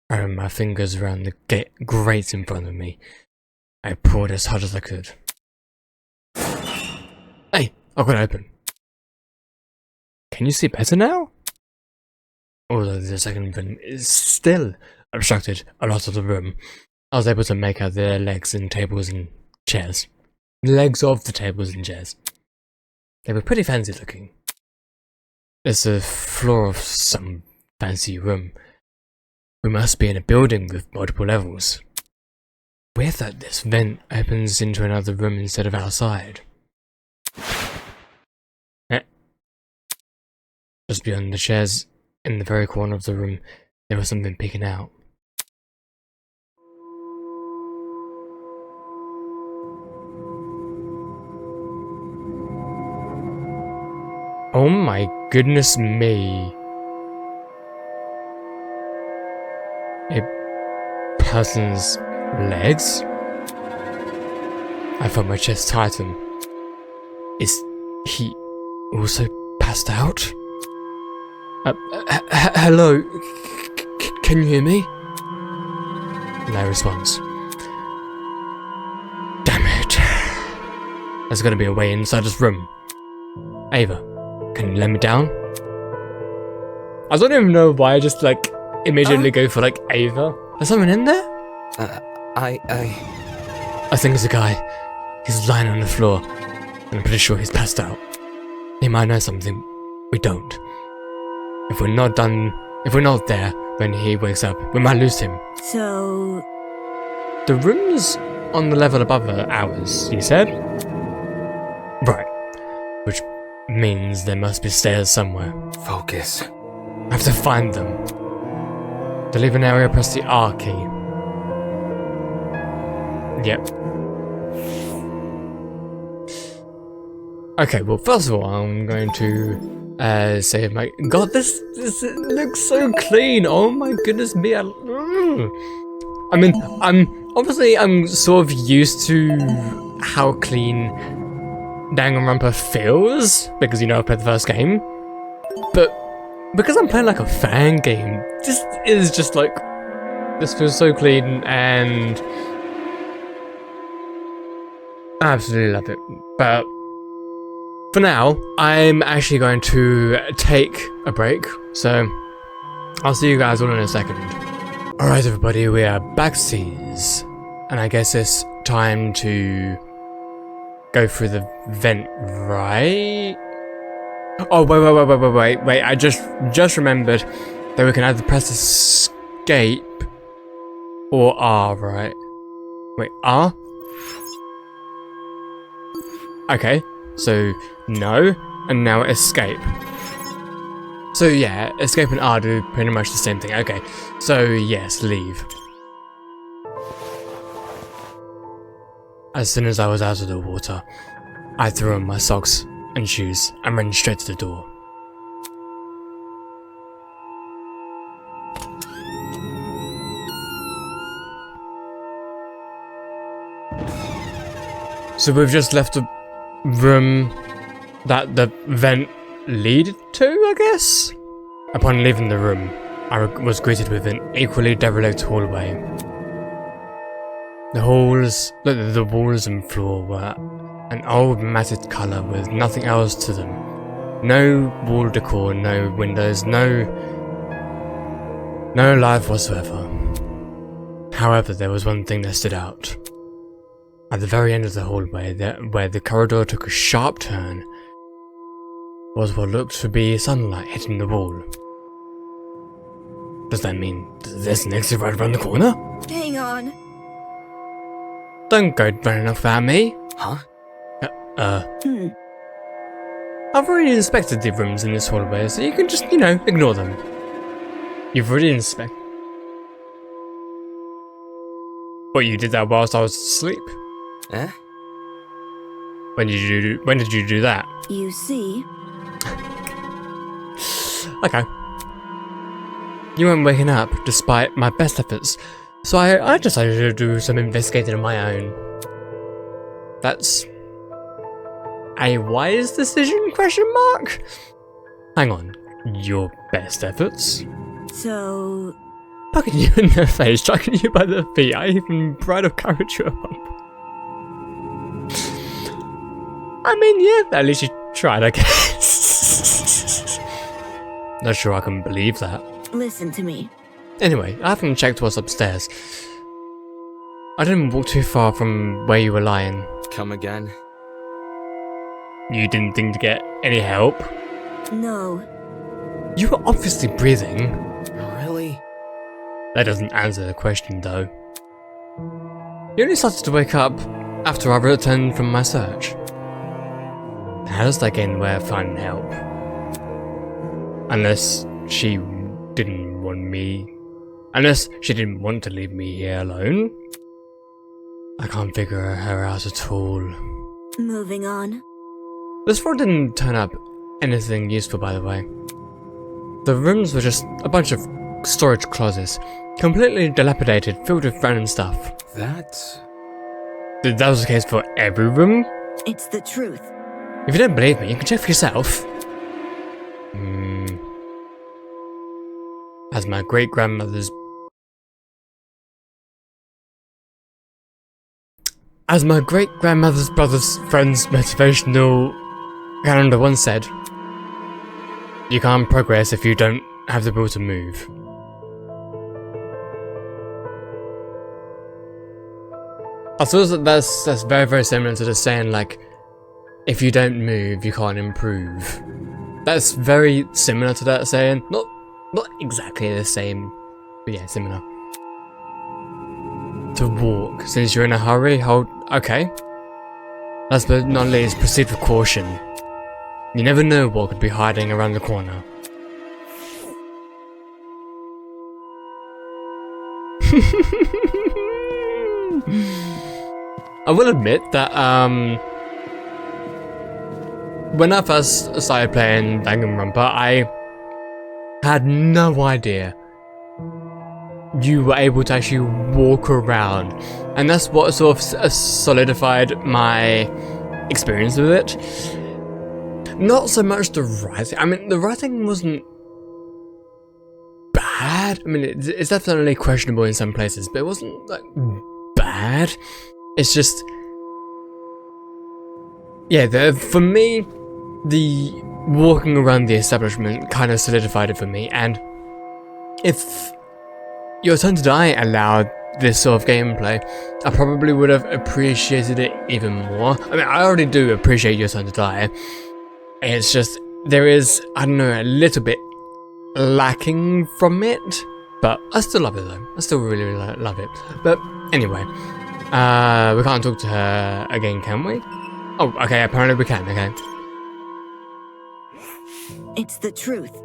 Speaker 1: I ran my fingers around the grate in front of me. I pulled as hard as I could. Hey, I got it open. Can you see better now? Although the second vent is still obstructed a lot of the room, I was able to make out the legs and tables and chairs. The legs of the tables and chairs. They were pretty fancy looking. It's the floor of some fancy room. We must be in a building with multiple levels. Weird that this vent opens into another room instead of outside. Just beyond the chairs, in the very corner of the room, there was something peeking out. Oh my goodness me. A person's legs? I felt my chest tighten. Is he also passed out? Hello? Can you hear me? No response. Damn it. There's gotta be a way inside this room. Ava, can you let me down? I don't even know why I just immediately go for Ava. There's someone in there?
Speaker 2: I
Speaker 1: think it's a guy. He's lying on the floor, and I'm pretty sure he's passed out. He might know something we don't. If we're not there when he wakes up, we might lose him.
Speaker 8: So,
Speaker 1: The room's on the level above ours, you said? Right. Which means there must be stairs somewhere.
Speaker 2: focus.
Speaker 1: I have to find them. To leave an area, press the R key. Yep. Okay, well, first of all, I'm going to save my. God, this looks so clean. Oh my goodness me! I mean, I'm sort of used to how clean Danganronpa feels because I played the first game, but because I'm playing a fan game, this is just this feels so clean and I absolutely love it. But for now, I'm actually going to take a break, so I'll see you guys all in a second. Alright everybody, we are backseas, and I guess it's time to go through the vent, right? Oh, wait, I just remembered that we can either press escape or R, right? Wait, R? Okay, so no, and now escape. So yeah, escape and R do pretty much the same thing. Okay, so yes, leave. As soon as I was out of the water, I threw on my socks and shoes and ran straight to the door. So we've just left a room that the vent leaded to, I guess? Upon leaving the room, I was greeted with an equally derelict hallway. The walls and floor were an old matted colour with nothing else to them. No wall decor, no windows, no life whatsoever. However, there was one thing that stood out. At the very end of the hallway, where the corridor took a sharp turn, was what looked to be sunlight hitting the wall. Does that mean there's an exit right around the corner?
Speaker 8: Hang on.
Speaker 1: Don't go running off at me.
Speaker 2: Huh?
Speaker 1: I've already inspected the rooms in this hallway, so you can just, ignore them. You've already inspected. What, you did that whilst I was asleep?
Speaker 2: Eh?
Speaker 1: When did you do that?
Speaker 8: You see?
Speaker 1: Okay. You weren't waking up, despite my best efforts, so I decided to do some investigating on my own. That's a wise decision, question mark? Hang on, your best efforts?
Speaker 8: So...
Speaker 1: Poking you in the face, dragging you by the feet, I even brought a carriage you up. I mean, yeah, at least you tried, I guess. Not sure I can believe that.
Speaker 8: Listen to me.
Speaker 1: Anyway, I haven't checked what's upstairs. I didn't walk too far from where you were lying.
Speaker 2: Come again?
Speaker 1: You didn't think to get any help?
Speaker 8: No.
Speaker 1: You were obviously breathing.
Speaker 2: Really?
Speaker 1: That doesn't answer the question, though. You only started to wake up after I returned from my search. How does that get in the way of finding help? Unless she didn't want to leave me here alone? I can't figure her out at all.
Speaker 8: Moving on.
Speaker 1: This floor didn't turn up anything useful, by the way. The rooms were just a bunch of storage closets, completely dilapidated, filled with random stuff.
Speaker 2: That
Speaker 1: was the case for every room?
Speaker 8: It's the truth.
Speaker 1: If you don't believe me, you can check for yourself. As my great-grandmother's brother's friend's motivational calendar once said, you can't progress if you don't have the will to move. I suppose that's very, very similar to the saying, like, if you don't move, you can't improve. That's very similar to that saying. Not exactly the same, but yeah, similar. To walk, since you're in a hurry, okay. Last but not least, proceed with caution. You never know what could be hiding around the corner. I will admit that, when I first started playing Danganronpa, I had no idea you were able to actually walk around, and that's what sort of solidified my experience with it. Not so much the writing. I mean, the writing wasn't bad. I mean, it's definitely questionable in some places, but it wasn't like bad. It's just, yeah. For me, the walking around the establishment kind of solidified it for me. And if Your Turn to Die allowed this sort of gameplay, I probably would have appreciated it even more. I mean, I already do appreciate Your Turn to Die. It's just, there is, I don't know, a little bit lacking from it, but I still love it though. I still really, really love it. But anyway, we can't talk to her again, can we? Oh, okay, apparently we can, okay.
Speaker 8: It's the truth.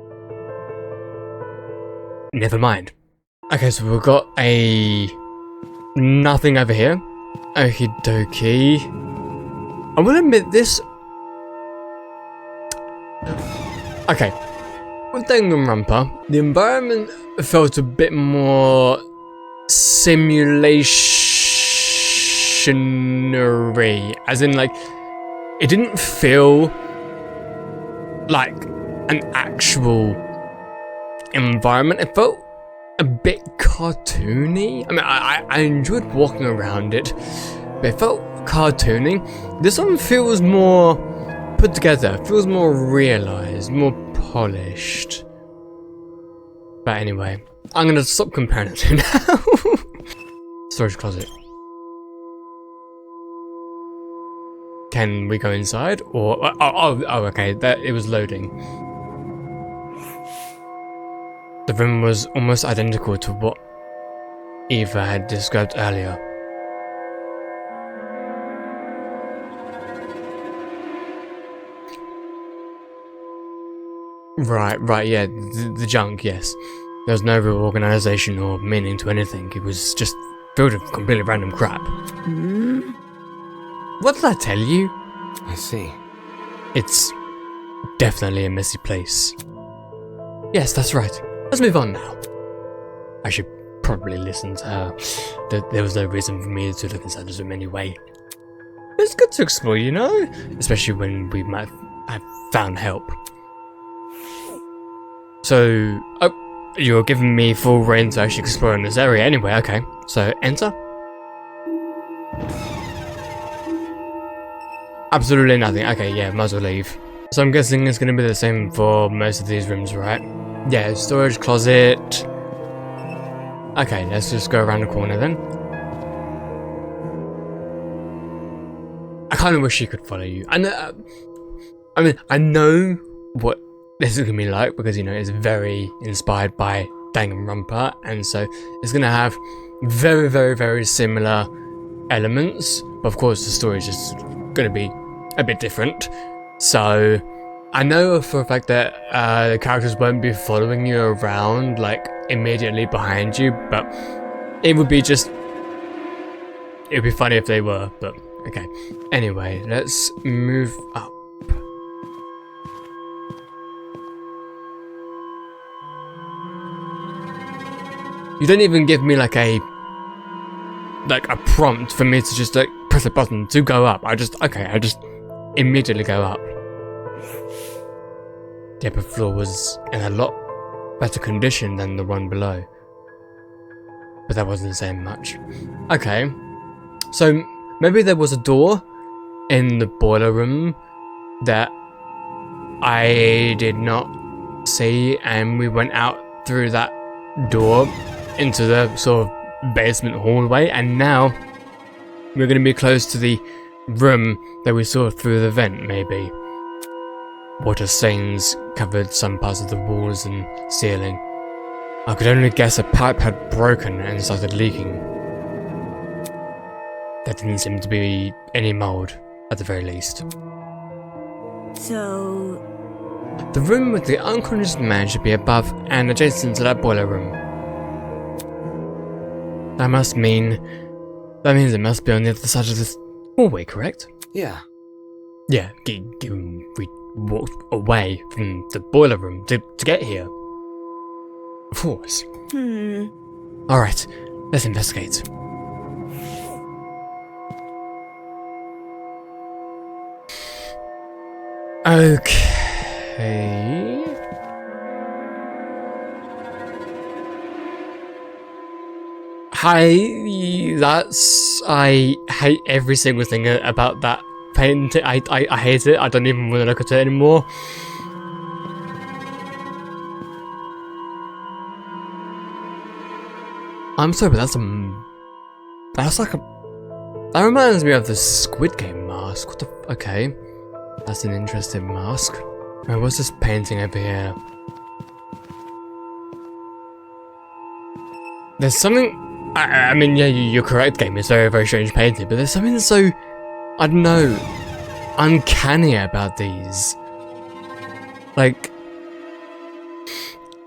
Speaker 1: Never mind. Okay, so we've got nothing over here. Okie dokie. I will admit this. Okay. With Danganronpa, the environment felt a bit more simulationary. As in, like, it didn't feel like an actual environment. It felt a bit cartoony. I mean, I enjoyed walking around it, but it felt cartoony. This one feels more put together, feels more realized, more polished. But anyway, I'm gonna stop comparing the two now. Storage closet. Can we go inside? Or oh, okay, that it was loading. The room was almost identical to what Eva had described earlier. Right, yeah, the junk, yes. There was no real organization or meaning to anything. It was just filled with completely random crap. What did I tell you?
Speaker 2: I see.
Speaker 1: It's definitely a messy place. Yes, that's right. Let's move on now. I should probably listen to her. There was no reason for me to look inside this room anyway. It's good to explore, you know? Especially when we might have found help. So, oh, you're giving me full reign to actually explore in this area anyway, okay. So, enter. Absolutely nothing. Okay, yeah, might as well leave. So I'm guessing it's going to be the same for most of these rooms, right? Yeah, storage closet. Okay, let's just go around the corner then. I kind of wish she could follow you. I mean, I know what this is going to be like because, you know, it's very inspired by Danganronpa, and so it's going to have very, very, very similar elements. But of course, the story is just going to be a bit different. So I know for a fact that the characters won't be following you around like immediately behind you, but it would be funny if they were, but okay. Anyway, let's move up. You don't even give me like a prompt for me to just like press a button to go up. I just immediately go up. The upper floor was in a lot better condition than the one below, but that wasn't saying much. Okay, so maybe there was a door in the boiler room that I did not see, and we went out through that door into the sort of basement hallway, and now we're going to be close to the room that we saw through the vent, maybe. Water stains covered some parts of the walls and ceiling. I could only guess a pipe had broken and started leaking. There didn't seem to be any mold, at the very least.
Speaker 8: So...
Speaker 1: The room with the unconscious man should be above and adjacent to that boiler room. That means it must be on the other side of this hallway, correct?
Speaker 2: Yeah.
Speaker 1: Yeah, given we walked away from the boiler room to get here. Of course. Alright, let's investigate. Okay. Hi, I hate every single thing about that painting. I hate it. I don't even want to look at it anymore. I'm sorry, but that reminds me of the Squid Game mask. What the okay. That's an interesting mask. Now, what's this painting over here? There's something... I mean, yeah, you're correct, game. It's a very, very strange painting, but there's something so... I don't know... uncanny about these. Like...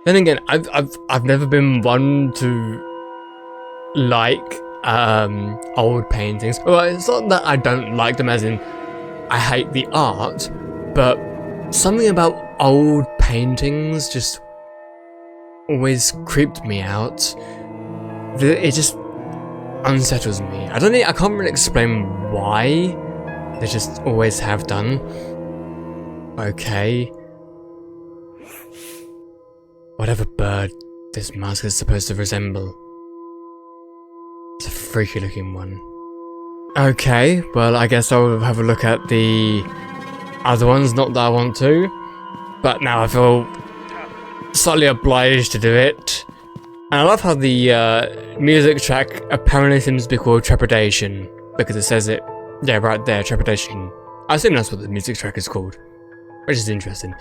Speaker 1: Then again, I've never been one to like old paintings. Well, it's not that I don't like them as in I hate the art, but something about old paintings just always creeped me out. It just unsettles me. I can't really explain why. They just always have done. Okay. Whatever bird this mask is supposed to resemble. It's a freaky looking one. Okay, well I guess I'll have a look at the other ones, not that I want to. But now I feel slightly obliged to do it. And I love how the music track apparently seems to be called Trepidation. Because it says it, yeah, right there, Trepidation. I assume that's what the music track is called. Which is interesting.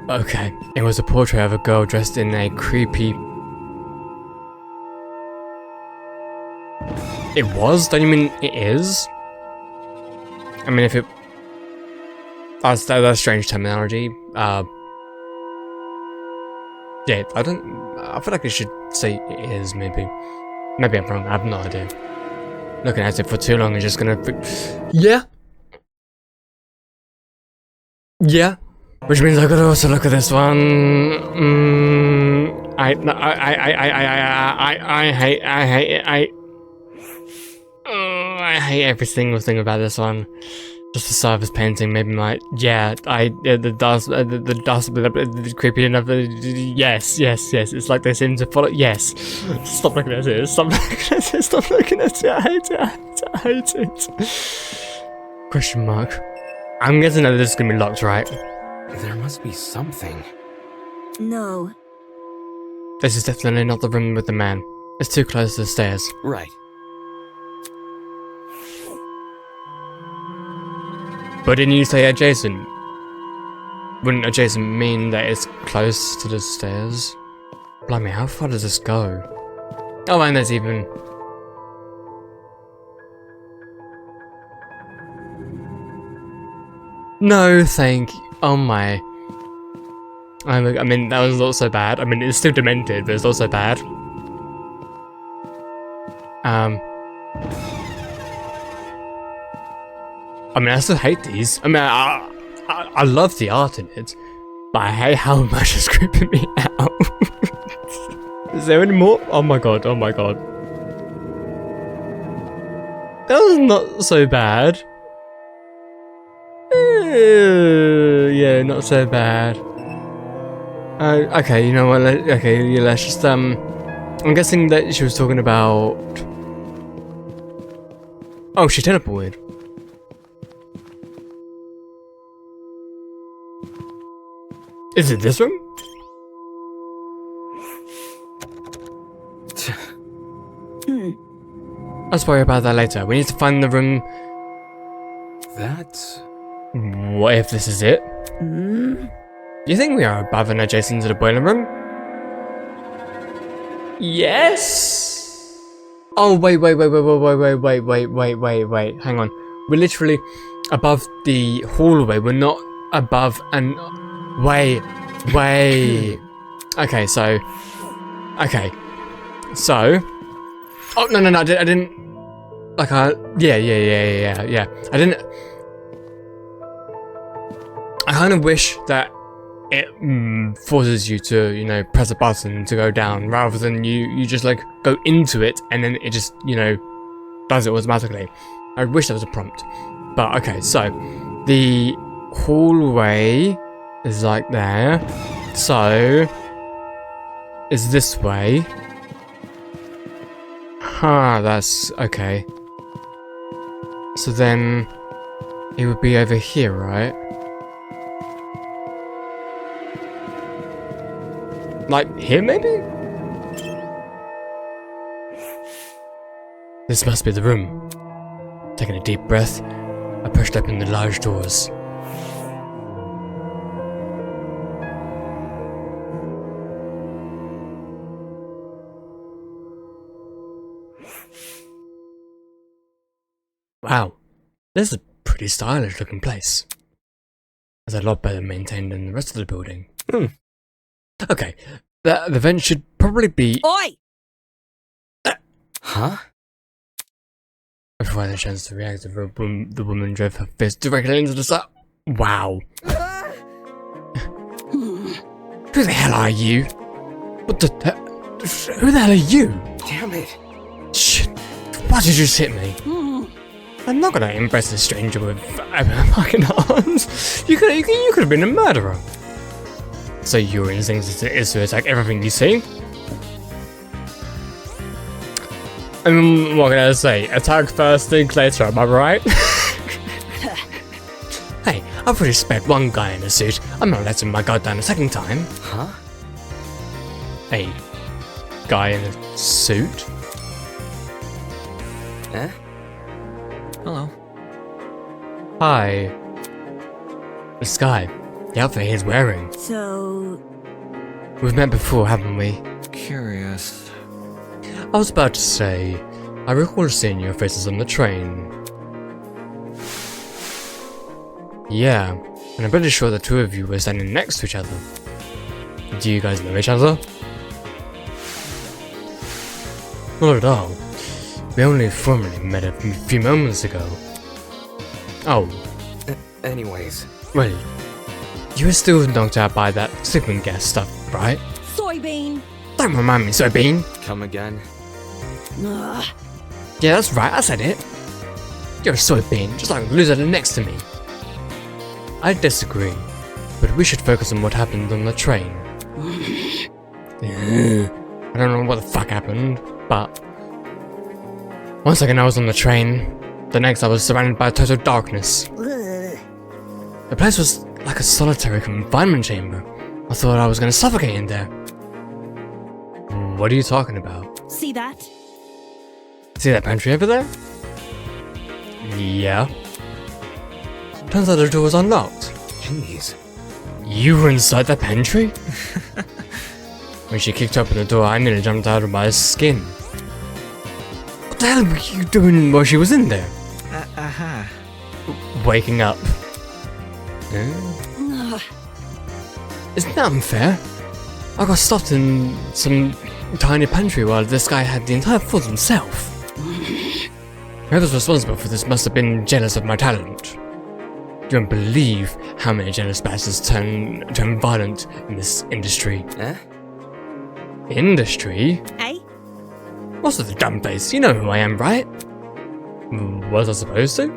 Speaker 1: Okay, it was a portrait of a girl dressed in a creepy... It was? Don't you mean it is? I mean, if it... That's strange terminology. Yeah, I feel like I should say it is, maybe. Maybe I'm wrong, I have no idea. Looking at it for too long is just gonna... Yeah! Yeah! Which means I gotta also look at this one. I hate every single thing about this one. Just the style of his painting made me like, yeah, the dust, creepy enough. Yes. It's like they seem to follow. Yes. Stop looking at it. Stop looking at it. I hate it. Question mark. I'm guessing that this is gonna be locked, right?
Speaker 2: There must be something.
Speaker 8: No.
Speaker 1: This is definitely not the room with the man. It's too close to the stairs.
Speaker 2: Right.
Speaker 1: But didn't you say adjacent? Wouldn't adjacent mean that it's close to the stairs? Blimey, how far does this go? Oh, and there's even... No, thank you. Oh my. I mean, that was not so bad. I mean, it's still demented, but it's not so bad. I mean, I still hate these. I mean, I love the art in it, but I hate how much it's creeping me out. Is there any more? Oh my god, oh my god. That was not so bad. Yeah, not so bad. Okay, you know what? Okay, yeah, let's just I'm guessing that she was talking about. Oh, she teleported. Is it this room? Let's worry about that later. We need to find the room.
Speaker 2: That's...
Speaker 1: What if this is it? Do you think we are above and adjacent to the boiler room? Yes. Oh wait. Hang on. We're literally above the hallway. We're not above and wait. Okay, so. Oh no! I didn't. Like yeah. I didn't. I kind of wish that it forces you to, you know, press a button to go down rather than you just like go into it and then it just, you know, does it automatically. I wish there was a prompt. But okay, so the hallway is like there. So is this way. That's okay. So then it would be over here, right? Like here, maybe? This must be the room. Taking a deep breath, I pushed open the large doors. Wow, this is a pretty stylish looking place. It's a lot better maintained than the rest of the building. Okay, the vent should probably be...
Speaker 8: Oi!
Speaker 2: Huh?
Speaker 1: before I had a chance to react, the woman drove her fist directly into the side. Wow. Who the hell are you? What the who the hell are you?
Speaker 2: Damn it.
Speaker 1: Shit. Why did you just hit me? I'm not gonna impress a stranger with fucking arms. You could have been a murderer. So your instinct is to attack everything you see? I mean, what can I say? Attack first, think later, am I right? Hey, I've already spared one guy in a suit. I'm not letting my guard down a second time.
Speaker 2: Huh?
Speaker 1: Hey, guy in a suit?
Speaker 2: Eh?
Speaker 5: Hello.
Speaker 1: Hi. This guy, the outfit he's wearing.
Speaker 8: So,
Speaker 1: We've met before, haven't we?
Speaker 5: Curious.
Speaker 1: I was about to say, I recall seeing your faces on the train. Yeah, and I'm pretty sure the two of you were standing next to each other. Do you guys know each other? Not at all. We only formally met a few moments ago. Oh,
Speaker 2: Anyways,
Speaker 1: well, you were still knocked out by that sleeping gas stuff, right?
Speaker 3: Soybean.
Speaker 1: Don't remind me, Soybean.
Speaker 2: come again?
Speaker 8: ugh.
Speaker 1: Yeah, that's right, I said it. You're a soybean, just like the loser next to me. I disagree, but we should focus on what happened on the train. I don't know what the fuck happened, but... One second I was on the train, the next I was surrounded by total darkness.
Speaker 8: Ugh.
Speaker 1: The place was like a solitary confinement chamber. I thought I was gonna suffocate in there. What are you talking about?
Speaker 3: See that?
Speaker 1: See that pantry over there? Yeah. Turns out the door was unlocked.
Speaker 2: Jeez.
Speaker 1: You were inside the pantry? When she kicked open the door, I nearly jumped out of my skin. What the hell were you doing while she was in there?
Speaker 5: Aha.
Speaker 1: Waking up.
Speaker 8: Ugh.
Speaker 1: Isn't that unfair? I got stopped in some tiny pantry while this guy had the entire floor to himself. Whoever's responsible for this must have been jealous of my talent. You won't believe how many jealous bastards turn violent in this industry.
Speaker 2: Eh?
Speaker 1: Industry?
Speaker 8: Hey?
Speaker 1: What's with the dumb face? You know who I am, right? Was I supposed to?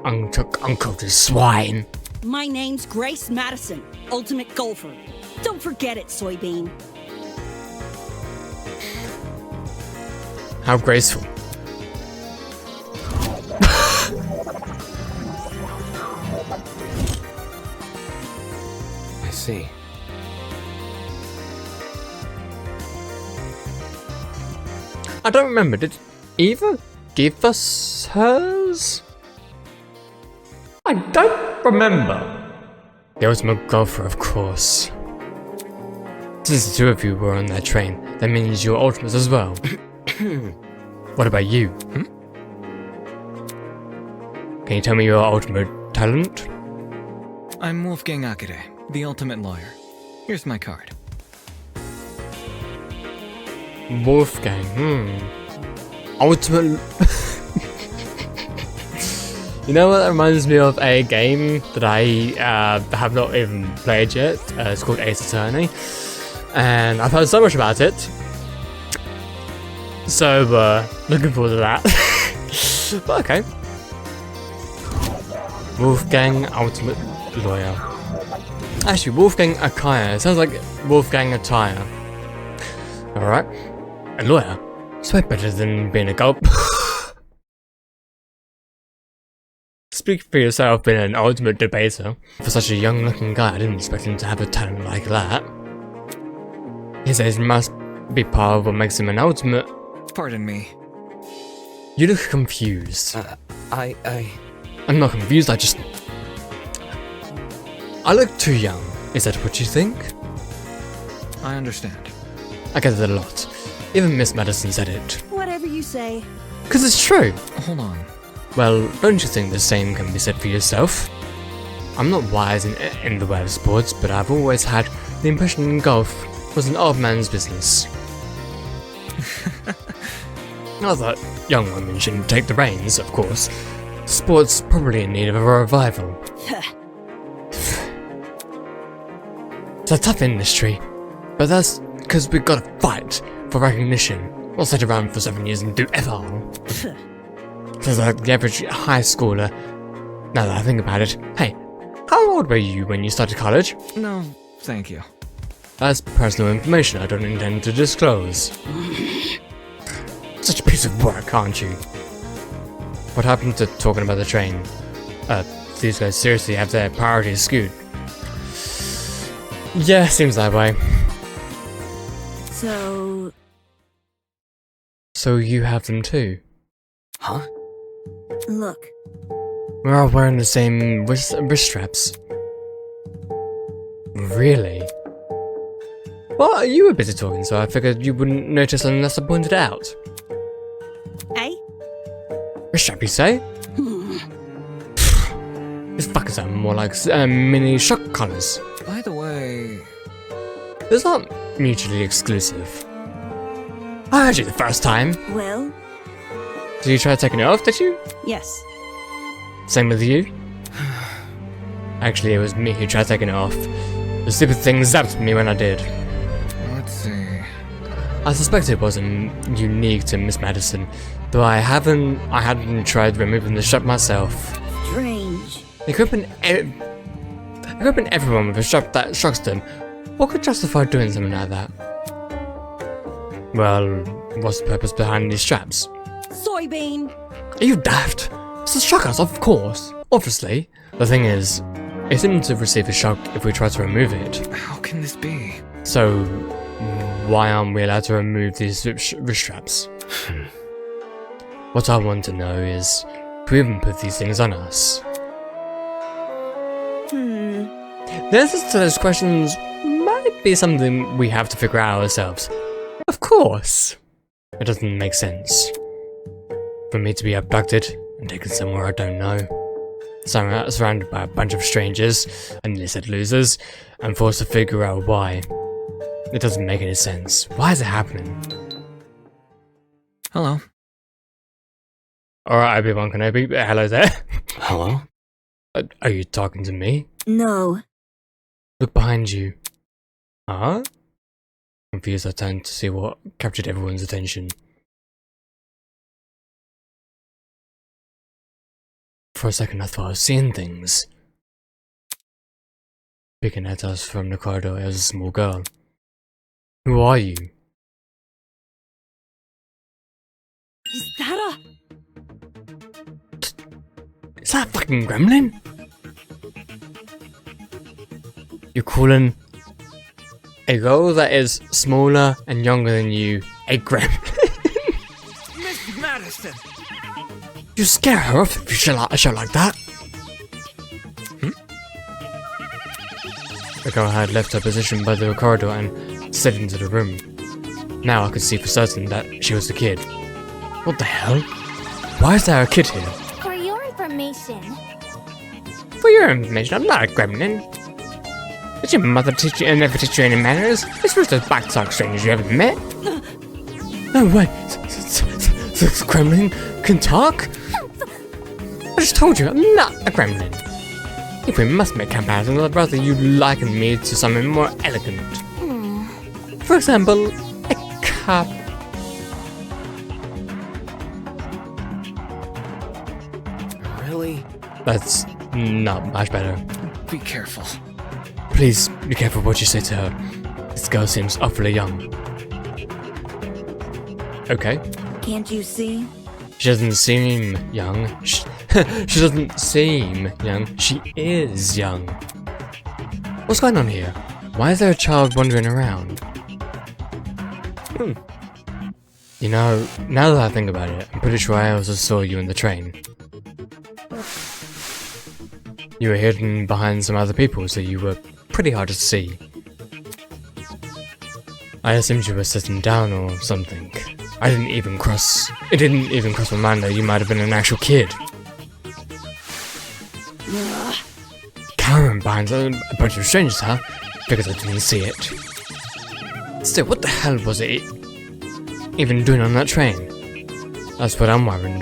Speaker 1: Uncultured swine.
Speaker 9: My name's Grace Madison, Ultimate Golfer. Don't forget it, Soybean.
Speaker 1: How graceful.
Speaker 2: I see.
Speaker 1: I don't remember, did Eva give us hers? I don't remember. The ultimate golfer, of course. Since the two of you were on that train, that means you're ultimates as well. What about you? Can you tell me your ultimate talent?
Speaker 5: I'm Wolfgang Akere, the ultimate lawyer. Here's my card.
Speaker 1: Wolfgang, Ultimate... You know what that reminds me of? A game that I have not even played yet. It's called Ace Attorney. And I've heard so much about it. So, looking forward to that. But okay. Wolfgang Ultimate Lawyer. Actually, Wolfgang Akaya. It sounds like Wolfgang Attire. Alright. A lawyer? It's way better than being a gulp. Speak for yourself, being an ultimate debater. For such a young looking guy, I didn't expect him to have a talent like that. His age must be part of what makes him an ultimate.
Speaker 5: Pardon me.
Speaker 1: You look confused. I'm not confused, I look too young. Is that what you think?
Speaker 5: I understand.
Speaker 1: I get it a lot. Even Miss Madison said it.
Speaker 9: Whatever you say.
Speaker 1: 'Cause it's true.
Speaker 5: Hold on.
Speaker 1: Well, don't you think the same can be said for yourself? I'm not wise in the way of sports, but I've always had the impression golf was an old man's business. Not that young women shouldn't take the reins, of course. Sport's probably in need of a revival. It's a tough industry, but that's because we've got to fight for recognition. Not sit around for 7 years and do F.R. Sounds like the average high schooler. Now that I think about it. Hey, how old were you when you started college?
Speaker 5: No, thank you.
Speaker 1: That's personal information I don't intend to disclose. Such a piece of work, aren't you? What happened to talking about the train? These guys seriously have their priorities skewed. Yeah, seems that way. So you have them too?
Speaker 2: Huh?
Speaker 8: Look,
Speaker 1: We're all wearing the same wrist straps. Really? Well, you were busy talking, so I figured you wouldn't notice unless I pointed it out.
Speaker 9: Eh?
Speaker 1: Wrist strap, you say? These fuckers are more like mini shock collars.
Speaker 5: By the way,
Speaker 1: Those aren't mutually exclusive. I heard you the first time.
Speaker 8: well,
Speaker 1: Did you try taking it off, did you?
Speaker 9: Yes.
Speaker 1: Same with you? Actually, it was me who tried taking it off. The stupid thing zapped me when I did.
Speaker 5: let's see.
Speaker 1: I suspect it wasn't unique to Miss Madison, though I hadn't tried removing the strap myself.
Speaker 8: strange.
Speaker 1: Equipping everyone with a strap that shocks them. What could justify doing something like that? Well, what's the purpose behind these straps?
Speaker 9: Soybean.
Speaker 1: Are you daft? It's to shock us, of course. Obviously. The thing is, it seems to receive a shock if we try to remove it.
Speaker 5: How can this be?
Speaker 1: So, why aren't we allowed to remove these wrist straps? What I want to know is, who even put these things on us? The answers to those questions might be something we have to figure out ourselves. Of course! It doesn't make sense for me to be abducted and taken somewhere I don't know, surrounded by a bunch of strangers and illicit losers, and forced to figure out why. It doesn't make any sense. Why is it happening?
Speaker 5: Hello.
Speaker 1: Alright, Obi-Wan Kenobi, hello there.
Speaker 2: Hello?
Speaker 1: Are you talking to me?
Speaker 8: No,
Speaker 1: Look behind you. Huh? Confused, I turned to see what captured everyone's attention. For a second I thought I was seeing things. Peeking at us from the corridor as a small girl. Who are you?
Speaker 9: Is that
Speaker 1: Is that a fucking gremlin? You're calling a girl that is smaller and younger than you a gremlin?
Speaker 5: Miss Madison!
Speaker 1: You scare her off if you show like that. The girl had left her position by the corridor and stepped into the room. Now I could see for certain that she was a kid. What the hell? Why is there a kid here?
Speaker 10: For your information.
Speaker 1: For your information, I'm not a gremlin. Did your mother teach you and never teach you any manners? This was the backtalk strangers you ever met. No way! This gremlin can talk? I just told you, I'm not a gremlin. If we must make comparisons, I'd rather you liken me to something more elegant. For example, a cup.
Speaker 2: Really?
Speaker 1: That's not much better.
Speaker 5: Be careful.
Speaker 1: Please be careful what you say to her. This girl seems awfully young. Okay.
Speaker 8: can't you see?
Speaker 1: She doesn't seem young. She doesn't seem young. She is young. What's going on here? Why is there a child wandering around? You know, now that I think about it, I'm pretty sure I also saw you in the train. You were hidden behind some other people, so you were pretty hard to see. I assumed you were sitting down or something. It didn't even cross my mind that you might have been an actual kid. Cowering behind a bunch of strangers, huh? Because I didn't see it. Still, what the hell was it even doing on that train? That's what I'm wondering.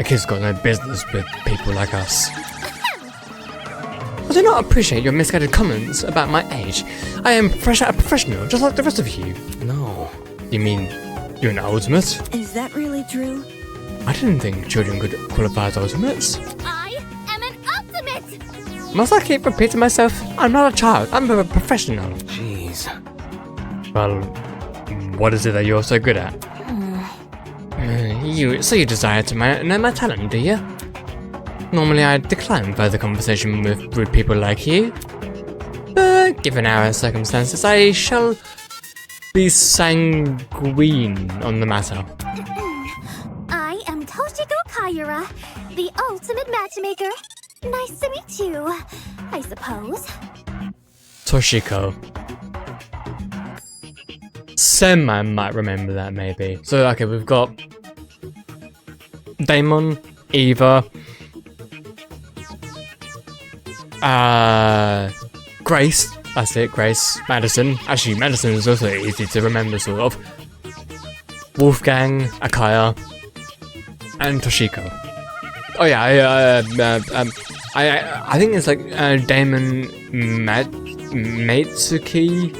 Speaker 1: A kid's got no business with people like us. I do not appreciate your misguided comments about my age. I am fresh out professional, just like the rest of you.
Speaker 2: No.
Speaker 1: You mean you're an ultimate?
Speaker 8: Is that really true?
Speaker 1: I didn't think children could qualify as ultimates.
Speaker 10: I am an ultimate!
Speaker 1: Must I keep repeating myself? I'm not a child, I'm a professional.
Speaker 2: Jeez.
Speaker 1: Well, what is it that you're so good at? So you desire to know my talent, do you? Normally I decline further conversation with people like you. But given our circumstances, I shall be sanguine on the matter.
Speaker 10: I am Toshiko Kaiyura, the ultimate matchmaker. Nice to meet you, I suppose.
Speaker 1: Toshiko. Semi might remember that, maybe. So, okay, we've got Damon, Eva, Grace. That's it, Grace. Madison. Actually, Madison is also easy to remember, sort of. Wolfgang, Akaya, and Toshiko. Oh yeah, I think it's like Damon Matsuki.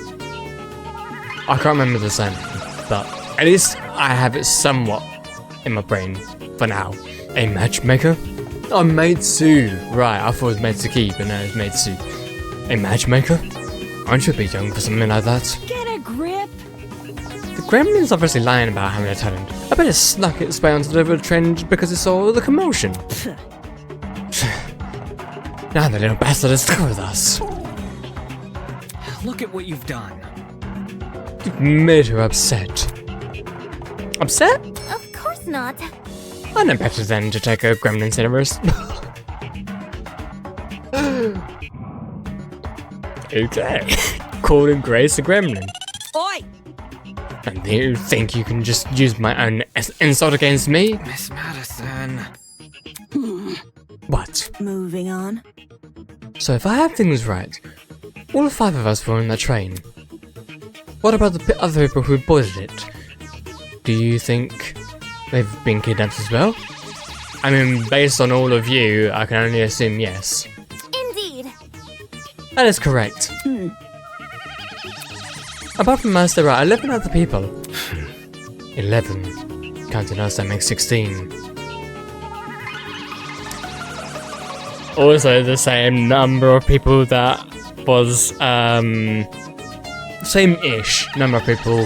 Speaker 1: I can't remember the surname, but at least I have it somewhat in my brain for now. A matchmaker? Oh, Maitsu. Right, I thought it was Matsuki, but no, it's Maitsu. A matchmaker? Aren't you a bit young for something like that?
Speaker 9: Get a grip!
Speaker 1: The Gremlin's obviously lying about having a talent. I bet it snuck its way onto the trend because it saw the commotion. Now the little bastard is stuck with us.
Speaker 5: Look at what you've done.
Speaker 1: You've made her upset. Upset?
Speaker 10: Of course not.
Speaker 1: I know better than to take a gremlin serious. Okay. Calling Grace a gremlin.
Speaker 9: Oi!
Speaker 1: And you think you can just use my own insult against me?
Speaker 5: Miss Madison.
Speaker 1: What?
Speaker 8: Moving on.
Speaker 1: So if I have things right, all 5 of us were on that train. What about the other people who boarded it? Do you think they've been kidnapped as well? I mean, based on all of you, I can only assume yes.
Speaker 10: Indeed.
Speaker 1: That is correct. Apart from us, there are 11 other people. 11. Counting us, that makes 16. Also, the same number of people that was, same-ish number of people,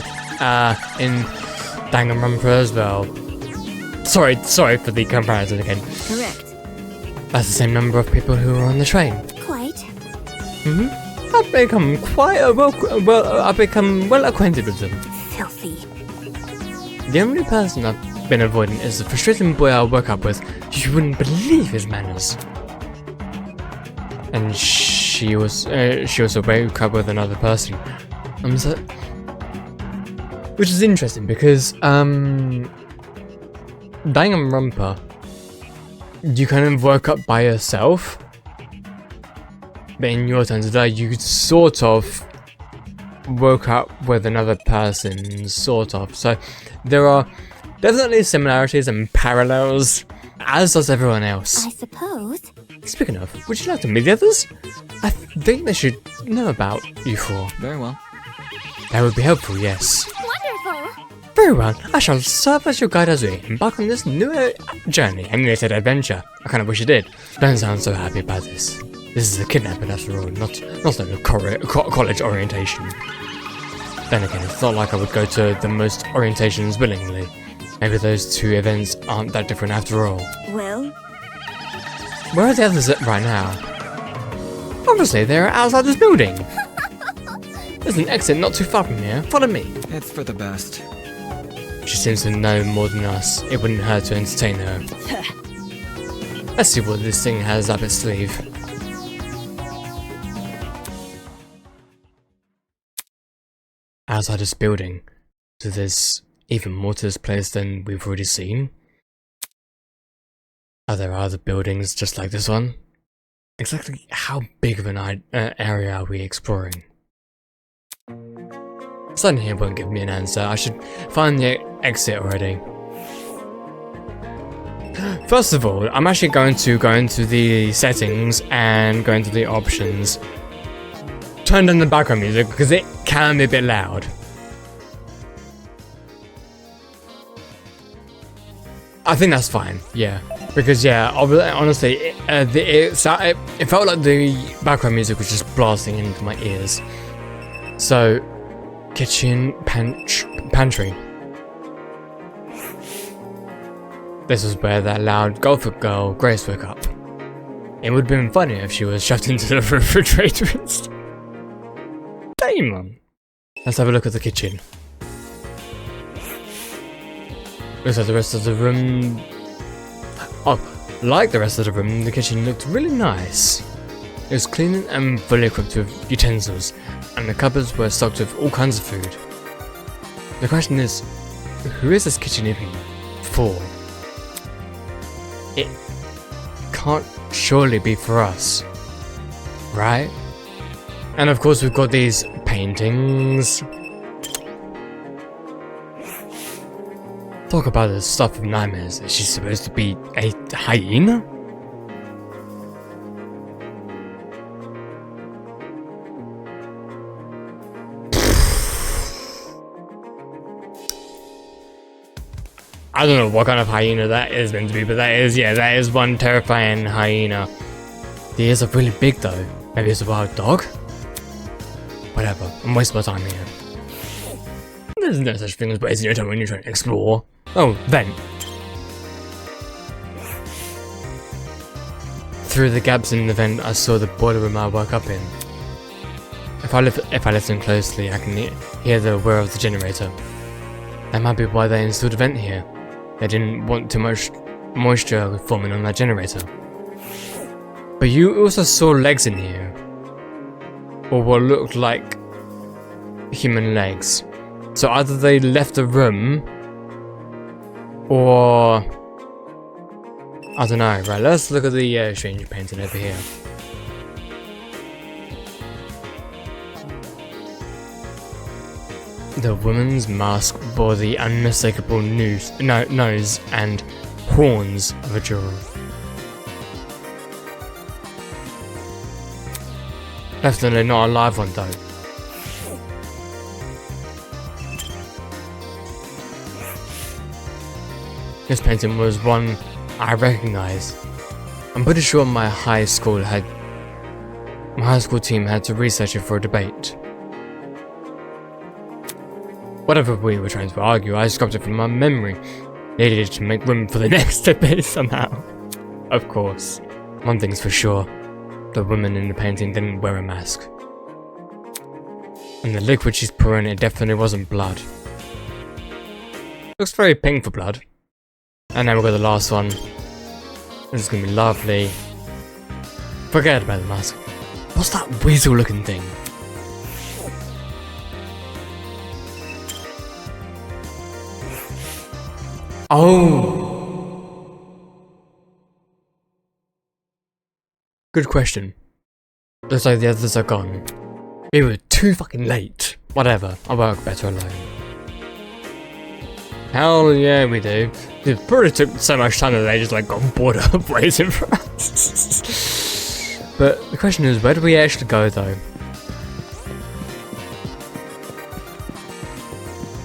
Speaker 1: in Danganronpa as well. Sorry for the comparison again.
Speaker 8: Correct.
Speaker 1: That's the same number of people who were on the train.
Speaker 10: Quite.
Speaker 1: I've become I've become well acquainted with them.
Speaker 10: Filthy.
Speaker 1: The only person I've been avoiding is the frustrating boy I woke up with. You wouldn't believe his manners. And she also woke up with another person. Which is interesting because Danganronpa, you kind of woke up by yourself. But in your turn today, you sort of woke up with another person, sort of. So there are definitely similarities and parallels, as does everyone else.
Speaker 10: I suppose.
Speaker 1: Speaking of, would you like to meet the others? I think they should know about you four.
Speaker 5: Very well.
Speaker 1: That would be helpful, yes.
Speaker 10: Wonderful.
Speaker 1: Very well, I shall serve as your guide as we embark on this new journey, emulated adventure. I kind of wish you did. Don't sound so happy about this. This is a kidnapping after all, not a college orientation. Then again, it's not like I would go to the most orientations willingly. Maybe those 2 events aren't that different after all.
Speaker 8: Well,
Speaker 1: Where are the others at right now? Obviously, they're outside this building. There's an exit not too far from here. Follow me.
Speaker 5: It's for the best.
Speaker 1: She seems to know more than us. It wouldn't hurt to entertain her. Let's see what this thing has up its sleeve. Outside this building, so there's even more to this place than we've already seen. Are there other buildings just like this one? Exactly how big of an area are we exploring? Something here won't give me an answer. I should find the exit already. First of all, I'm actually going to go into the settings and go into the options. Turn down the background music because it can be a bit loud. I think that's fine, yeah. Because yeah, honestly, it felt like the background music was just blasting into my ears. So, kitchen pantry. This was where that loud golfer girl, Grace, woke up. It would have been funny if she was shoved into the refrigerator instead. Damn. Let's have a look at the kitchen. Looks like the rest of the room... Oh, like the rest of the room, the kitchen looked really nice. It was clean and fully equipped with utensils, and the cupboards were stocked with all kinds of food. The question is, who is this kitchen even for? It can't surely be for us, right? And of course we've got these paintings. Talk about the stuff of nightmares. Is she supposed to be a hyena? I don't know what kind of hyena that is meant to be, but that is one terrifying hyena. The ears are really big though. Maybe it's a wild dog? Whatever, I'm wasting my time here. There's no such thing as wasting your time when you're trying to explore. Oh, vent. Through the gaps in the vent, I saw the boiler room I woke up in. If I listen closely, I can hear the whir of the generator. That might be why they installed a vent here. They didn't want too much moisture forming on that generator. But you also saw legs in here. Or what looked like human legs. So either they left the room, or... I don't know. Right, let's look at the strange painting over here. The woman's mask bore the unmistakable nose and horns of a giraffe. Definitely not a live one though. This painting was one I recognise. I'm pretty sure my high school team had to research it for a debate. Whatever we were trying to argue, I scrubbed it from my memory. Needed to make room for the next debate somehow. Of course. One thing's for sure. The woman in the painting didn't wear a mask. And the liquid she's pouring, it definitely wasn't blood. Looks very pink for blood. And now we've got the last one. This is gonna be lovely. Forget about the mask. What's that weasel looking thing? Oh! Good question. Looks like the others are gone. We were too fucking late. Whatever, I work better alone. Hell yeah, we do. It probably took so much time that they just like got bored up waiting for us. But the question is, where do we actually go though?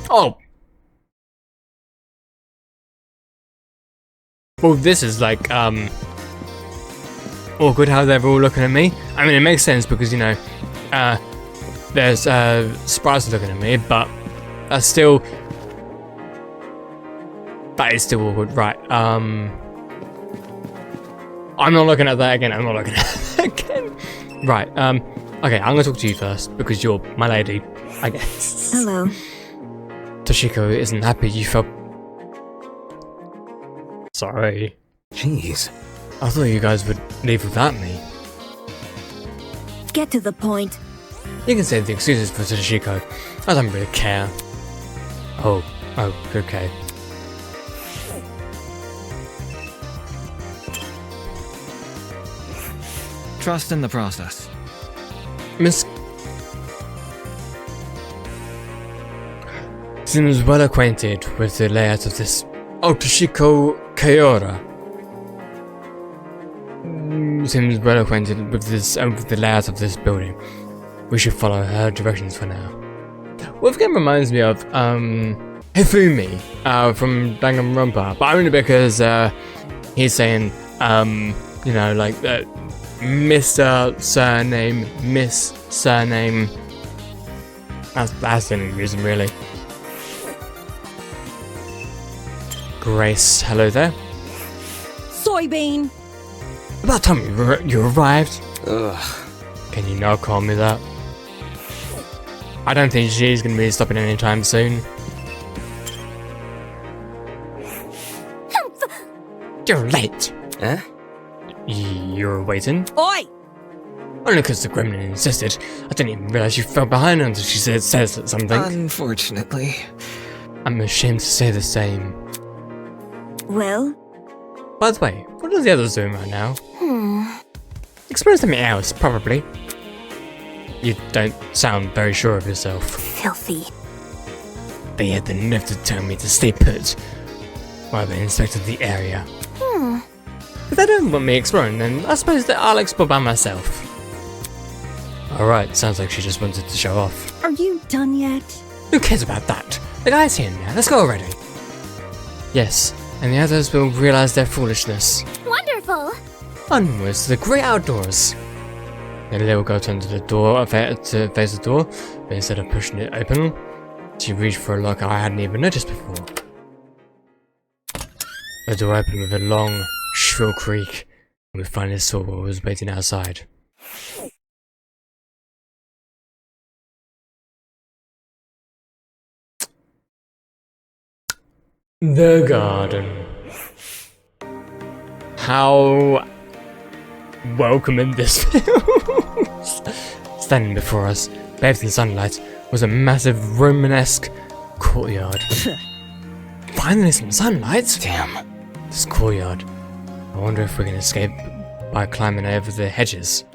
Speaker 1: Oh! Well, this is like, awkward how they're all looking at me. I mean, it makes sense because, you know, there's, sprites looking at me, but that's still... That is still awkward, right, I'm not looking at that again, I'm not looking at that again. Right, okay, I'm gonna talk to you first, because you're my lady, I guess.
Speaker 8: Hello.
Speaker 1: Toshiko isn't happy you felt... Sorry.
Speaker 2: Jeez.
Speaker 1: I thought you guys would leave without me.
Speaker 8: Get to the point.
Speaker 1: You can save the excuses for Toshiko. I don't really care. Oh, okay.
Speaker 5: Trust in the process.
Speaker 1: Miss seems well acquainted with the layout of this. Oh, Toshiko Kaora. seems well acquainted with this with the layout of this building. We should follow her directions for now. Wolfgang reminds me of Hifumi from Danganronpa, but only because he's saying you know, like Mr. Surname, Miss Surname. That's the only reason, really. Grace, hello there.
Speaker 9: Soybean.
Speaker 1: About time you arrived.
Speaker 2: Ugh.
Speaker 1: Can you not call me that? I don't think she's gonna be stopping anytime soon. You're late.
Speaker 2: Eh?
Speaker 1: You're waiting?
Speaker 9: Oi!
Speaker 1: Only because the gremlin insisted. I didn't even realize you fell behind until she says something.
Speaker 5: Unfortunately.
Speaker 1: I'm ashamed to say the same.
Speaker 8: Well?
Speaker 1: By the way, what are the others doing right now? Explain something else, probably. You don't sound very sure of yourself.
Speaker 8: Filthy.
Speaker 1: They had the nerve to tell me to stay put while they inspected the area. If they don't want me exploring, then I suppose that I'll explore by myself. Alright, sounds like she just wanted to show off.
Speaker 9: Are you done yet?
Speaker 1: Who cares about that? The guy's here now, let's go already. Yes, and the others will realize their foolishness.
Speaker 10: Wonderful!
Speaker 1: Onwards to the great outdoors. The little girl turned to the door to face the door, but instead of pushing it open, she reached for a lock I hadn't even noticed before. The door opened with a long, shrill creak, and we finally saw what was waiting outside. The garden. How welcoming this feels. Standing before us, bathed in sunlight, was a massive Romanesque courtyard. Finally some sunlight!
Speaker 2: Damn.
Speaker 1: This courtyard. I wonder if we can escape by climbing over the hedges.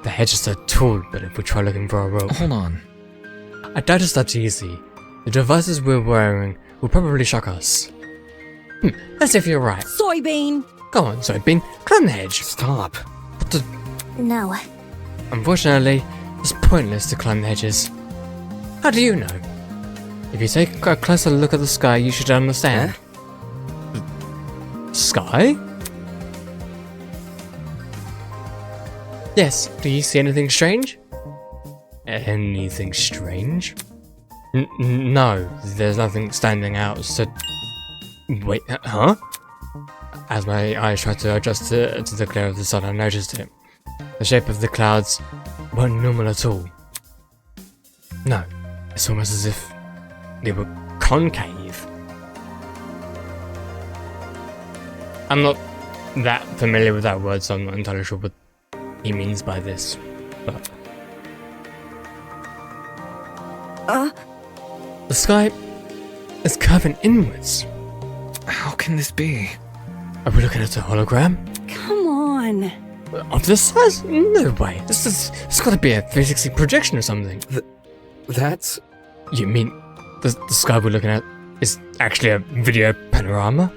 Speaker 1: The hedges are tall, but if we try looking for a rope...
Speaker 5: Hold on.
Speaker 1: I doubt it's that easy. The devices we're wearing will probably shock us. Let's see if you're right.
Speaker 9: Soybean.
Speaker 1: Go on, Soybean, climb the hedge.
Speaker 2: Stop.
Speaker 1: What the...
Speaker 10: No.
Speaker 1: Unfortunately, it's pointless to climb the hedges. How do you know? If you take a closer look at the sky, you should understand. The sky? Yes, do you see anything strange? Anything strange? No, there's nothing standing out, so... Wait, huh? As my eyes tried to adjust to the glare of the sun, I noticed it. The shape of the clouds weren't normal at all. No, it's almost as if they were concave. I'm not that familiar with that word, so I'm not entirely sure what he means by this, but... The sky is curving inwards.
Speaker 5: How can this be?
Speaker 1: Are we looking at a hologram?
Speaker 9: Come on.
Speaker 1: Of this size? No way. It's gotta be a 360 projection or something.
Speaker 2: That's...
Speaker 1: You mean the sky we're looking at is actually a video panorama?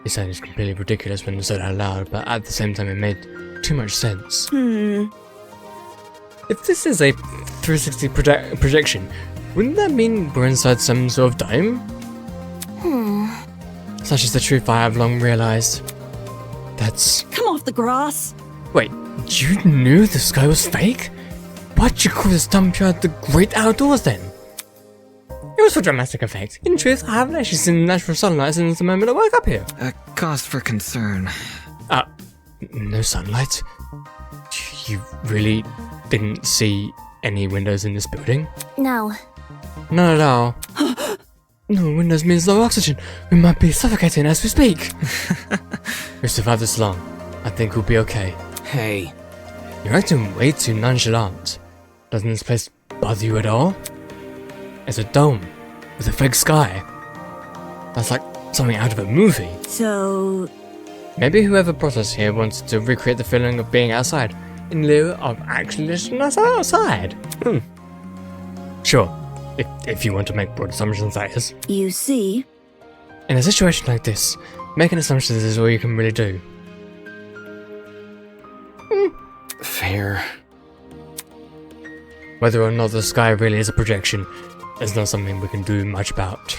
Speaker 1: It sounded completely ridiculous when it said out loud, but at the same time it made too much sense. If this is a 360 projection, wouldn't that mean we're inside some sort of dome? Such is the truth I have long realized. That's...
Speaker 9: Come off the grass.
Speaker 1: Wait, you knew the sky was fake? Why'd you call this dump yard the great outdoors then? It was for dramatic effect. In truth, I haven't actually seen natural sunlight since the moment I woke up here.
Speaker 5: A cause for concern.
Speaker 1: No sunlight? You really didn't see any windows in this building?
Speaker 10: No.
Speaker 1: Not at all. No windows means low oxygen. We might be suffocating as we speak. We survived this long. I think we'll be okay.
Speaker 2: Hey.
Speaker 1: You're acting way too nonchalant. Doesn't this place bother you at all? It's a dome with a fake sky. That's like something out of a movie.
Speaker 8: So...
Speaker 1: Maybe whoever brought us here wanted to recreate the feeling of being outside in lieu of actually letting us outside. Sure. If you want to make broad assumptions, that is.
Speaker 8: You see?
Speaker 1: In a situation like this, making assumptions is all you can really do. whether or not the sky really is a projection is not something we can do much about.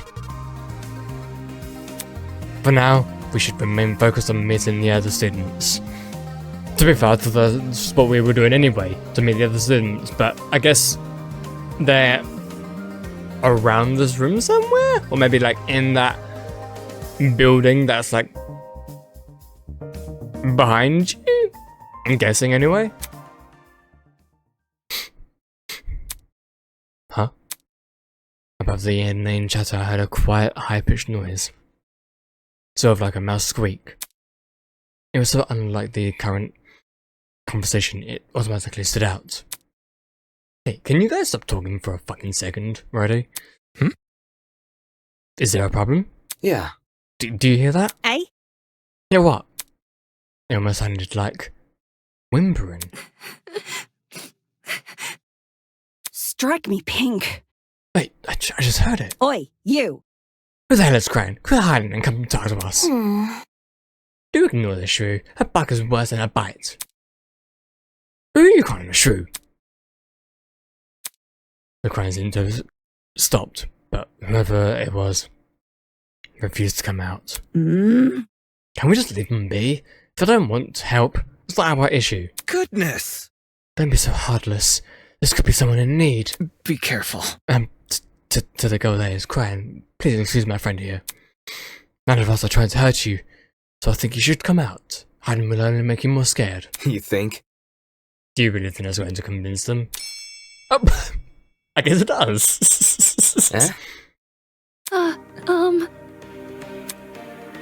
Speaker 1: For now, we should remain focused on meeting the other students. To be fair, that's what we were doing anyway, to meet the other students, but I guess they're around this room somewhere? Or maybe like in that building that's like behind you? I'm guessing anyway. Huh? Above the inane chatter, I heard a quiet, high-pitched noise. Sort of like a mouse squeak. It was so unlike the current conversation, it automatically stood out. Hey, can you guys stop talking for a fucking second, righty? Is there a problem?
Speaker 2: Yeah.
Speaker 1: Do you hear that?
Speaker 9: Eh?
Speaker 1: Hear what? It almost sounded like whimpering.
Speaker 9: Strike me pink.
Speaker 1: Wait, I just heard it.
Speaker 9: Oi, you.
Speaker 1: Who the hell is crying? Quit hiding and come talk to us. Do ignore the shrew. Her bark is worse than her bite. Who are you calling a shrew? The crying seemed to have stopped, but whoever it was refused to come out. Can we just leave them be? If they don't want help, it's not our issue.
Speaker 5: Goodness!
Speaker 1: Don't be so heartless. This could be someone in need.
Speaker 5: Be careful.
Speaker 1: To the girl that is crying, please excuse my friend here. None of us are trying to hurt you, so I think you should come out. Hiding will only make you more scared.
Speaker 2: You think?
Speaker 1: Do you really think that's going to convince them? Oh, I guess it does.
Speaker 2: Eh?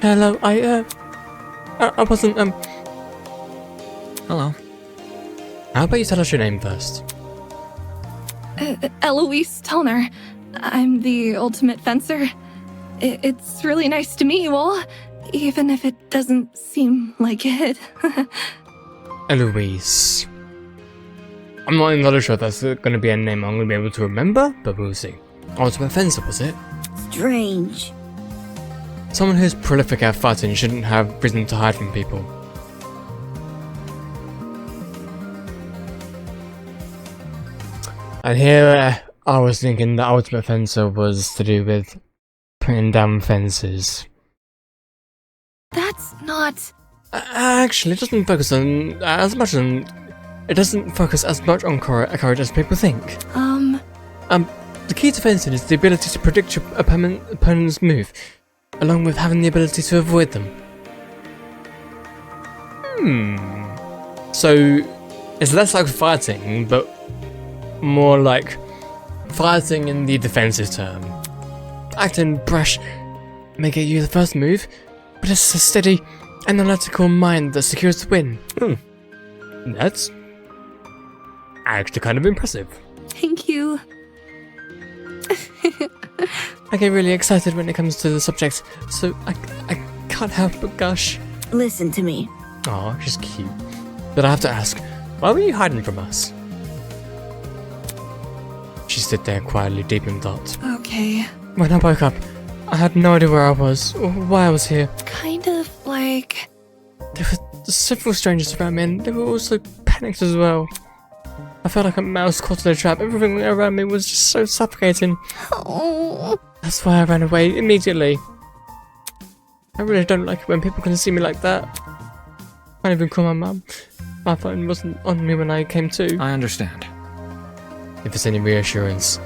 Speaker 1: Hello, I wasn't,
Speaker 5: Hello.
Speaker 1: How about you tell us your name first?
Speaker 11: Eloise Tellner. I'm the ultimate fencer. It's really nice to meet you all, even if it doesn't seem like it.
Speaker 1: Eloise. I'm not entirely sure that's going to be a name I'm going to be able to remember, but we'll see. Ultimate Fencer, was it?
Speaker 8: Strange.
Speaker 1: Someone who's prolific at fighting shouldn't have reason to hide from people. And here I was thinking the Ultimate Fencer was to do with putting down fences.
Speaker 11: That's not...
Speaker 1: Actually, it doesn't focus on as much on... It doesn't focus as much on courage as people think. The key to fencing is the ability to predict your opponent's move, along with having the ability to avoid them. So, it's less like fighting, but more like fighting in the defensive term. Acting brash may get you the first move, but it's a steady, analytical mind that secures the win. That's actually kind of impressive.
Speaker 11: Thank you.
Speaker 1: I get really excited when it comes to the subject, so I can't help but gush.
Speaker 8: Listen to me.
Speaker 1: Aw, she's cute. But I have to ask, why were you hiding from us? She stood there quietly, deep in thought.
Speaker 11: Okay.
Speaker 1: When I woke up, I had no idea where I was, or why I was here.
Speaker 11: Kind of like...
Speaker 1: There were several strangers around me, and they were also panicked as well. I felt like a mouse caught in a trap. Everything around me was just so suffocating.
Speaker 11: Oh.
Speaker 1: That's why I ran away immediately. I really don't like it when people can see me like that. I can't even call my mum. My phone wasn't on me when I came to.
Speaker 5: I understand.
Speaker 1: If it's any reassurance,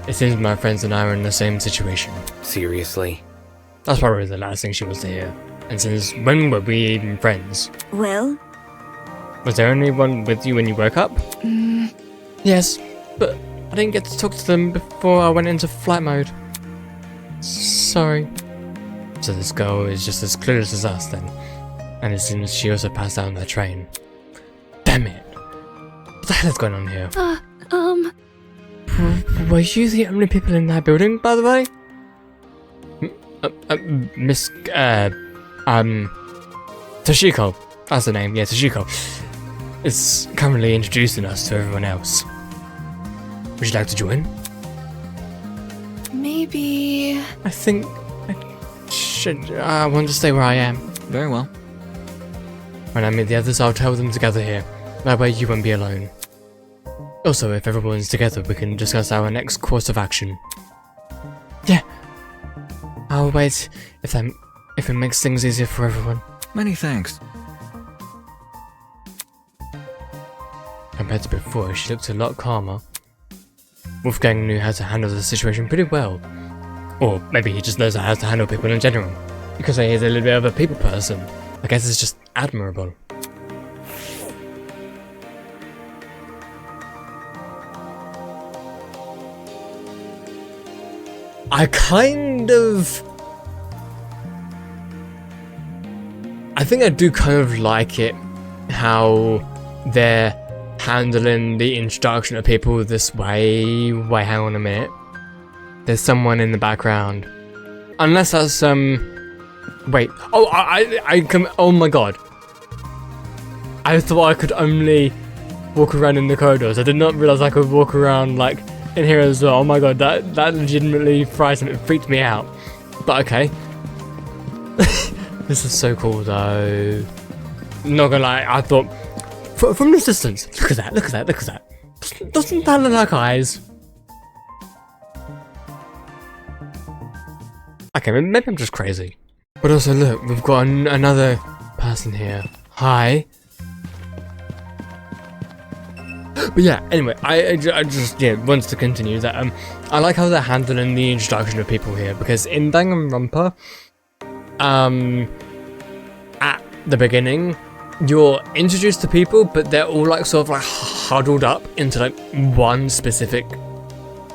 Speaker 1: it seems my friends and I are in the same situation.
Speaker 2: Seriously?
Speaker 1: That's probably the last thing she wants to hear. And since when were we even friends?
Speaker 8: Well?
Speaker 1: Was there anyone with you when you woke up? Yes, but I didn't get to talk to them before I went into flight mode. Sorry. So this girl is just as clueless as us then. And it seems she also passed out on the train. Damn it. What the hell is going on here? Were you the only people in that building, by the way? Miss, Toshiko. That's the name, yeah, Toshiko. Is currently introducing us to everyone else. Would you like to join?
Speaker 11: Maybe...
Speaker 1: I think I want to stay where I am.
Speaker 5: Very well.
Speaker 1: When I meet the others, I'll tell them to gather here. That way you won't be alone. Also, if everyone's together, we can discuss our next course of action. Yeah. I'll wait if it makes things easier for everyone.
Speaker 5: Many thanks.
Speaker 1: Compared to before, she looked a lot calmer. Wolfgang knew how to handle the situation pretty well. Or maybe he just knows how to handle people in general. You could say he's a little bit of a people person. I guess it's just admirable. I think I do kind of like it how they're handling the introduction of people this way. Wait, hang on a minute. There's someone in the background. Unless that's wait. Oh, I can. Oh my god. I thought I could only walk around in the corridors. I did not realize I could walk around like in here as well. Oh my god, that legitimately freaked me out. But okay. This is so cool though. Not gonna lie, I thought from this distance. Look at that! Look at that! Look at that! Doesn't that look like eyes? Okay, maybe I'm just crazy. But also look, we've got another person here. Hi. But yeah, anyway, I just wanted to continue that. I like how they're handling the introduction of people here, because in Danganronpa, at the beginning, you're introduced to people, but they're all like sort of like huddled up into like one specific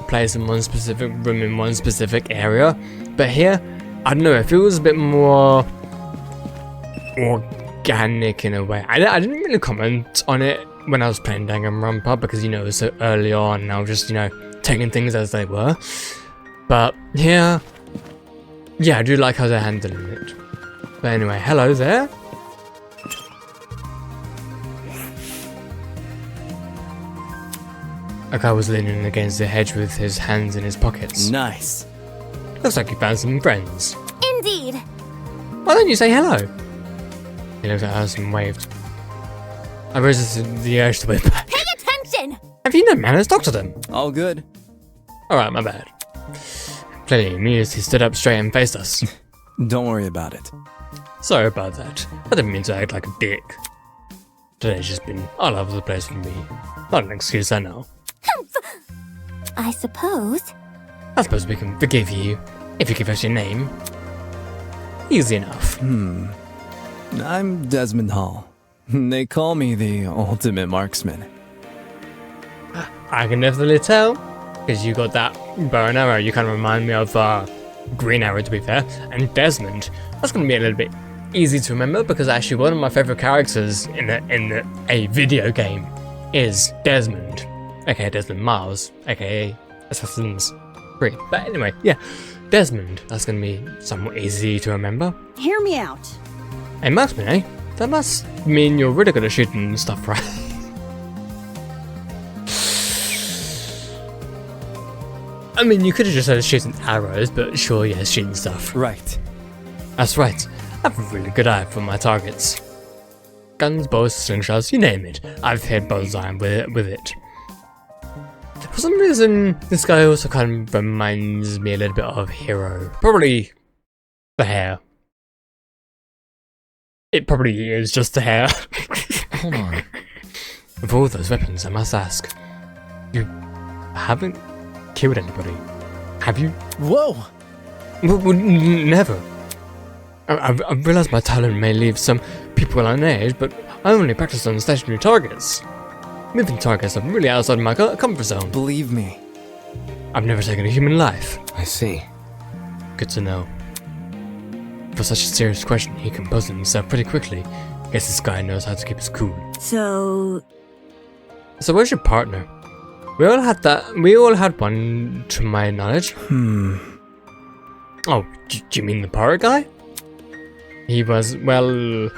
Speaker 1: place in one specific room in one specific area. But here, I don't know, it feels a bit more organic in a way. I didn't really comment on it when I was playing Danganronpa because, you know, it was so early on and I was just, you know, taking things as they were. But here, yeah, I do like how they're handling it. But anyway, hello there. A guy was leaning against the hedge with his hands in his pockets.
Speaker 4: Nice.
Speaker 1: Looks like you found some friends.
Speaker 10: Indeed.
Speaker 1: Why don't you say hello? He looked at us and waved. I resisted the urge to wave back.
Speaker 10: Pay attention!
Speaker 1: Have you no manners? Talk to them.
Speaker 4: All good.
Speaker 1: Alright, my bad. Clearly amused, he stood up straight and faced us.
Speaker 4: Don't worry about it.
Speaker 1: Sorry about that. I didn't mean to act like a dick. Today's just been all over the place for me. Not an excuse, I know.
Speaker 10: I suppose.
Speaker 1: I suppose we can forgive you, if you give us your name. Easy enough.
Speaker 4: I'm Desmond Hall. They call me the ultimate marksman.
Speaker 1: I can definitely tell, because you got that bow and arrow. You kind of remind me of Green Arrow, to be fair, and Desmond. That's going to be a little bit easy to remember, because actually one of my favourite characters in a video game is Desmond, aka Desmond Miles, aka Assassin's Creed. But anyway, yeah, Desmond. That's going to be somewhat easy to remember.
Speaker 9: Hear me out.
Speaker 1: Hey, marksman, eh? That must mean you're really good at shooting stuff, right? I mean, you could have just said shooting arrows, but sure, yeah, shooting stuff.
Speaker 4: Right.
Speaker 1: That's right. I have a really good eye for my targets. Guns, bows, slingshots, you name it. I've hit bullseye with it. For some reason, this guy also kind of reminds me a little bit of Hero. Probably the hair. It probably is just the hair.
Speaker 5: Hold on.
Speaker 1: With all those weapons, I must ask, you haven't killed anybody, have you?
Speaker 4: Whoa!
Speaker 1: Well, never. I realize my talent may leave some people unaged, but I only practice on stationary targets. Moving targets are really outside my comfort zone.
Speaker 4: Believe me.
Speaker 1: I've never taken a human life.
Speaker 2: I see.
Speaker 1: Good to know. For such a serious question, he composed himself pretty quickly. Guess this guy knows how to keep his cool.
Speaker 9: So
Speaker 1: where's your partner? We all had one, to my knowledge. Oh, do you mean the pirate guy? He was, well...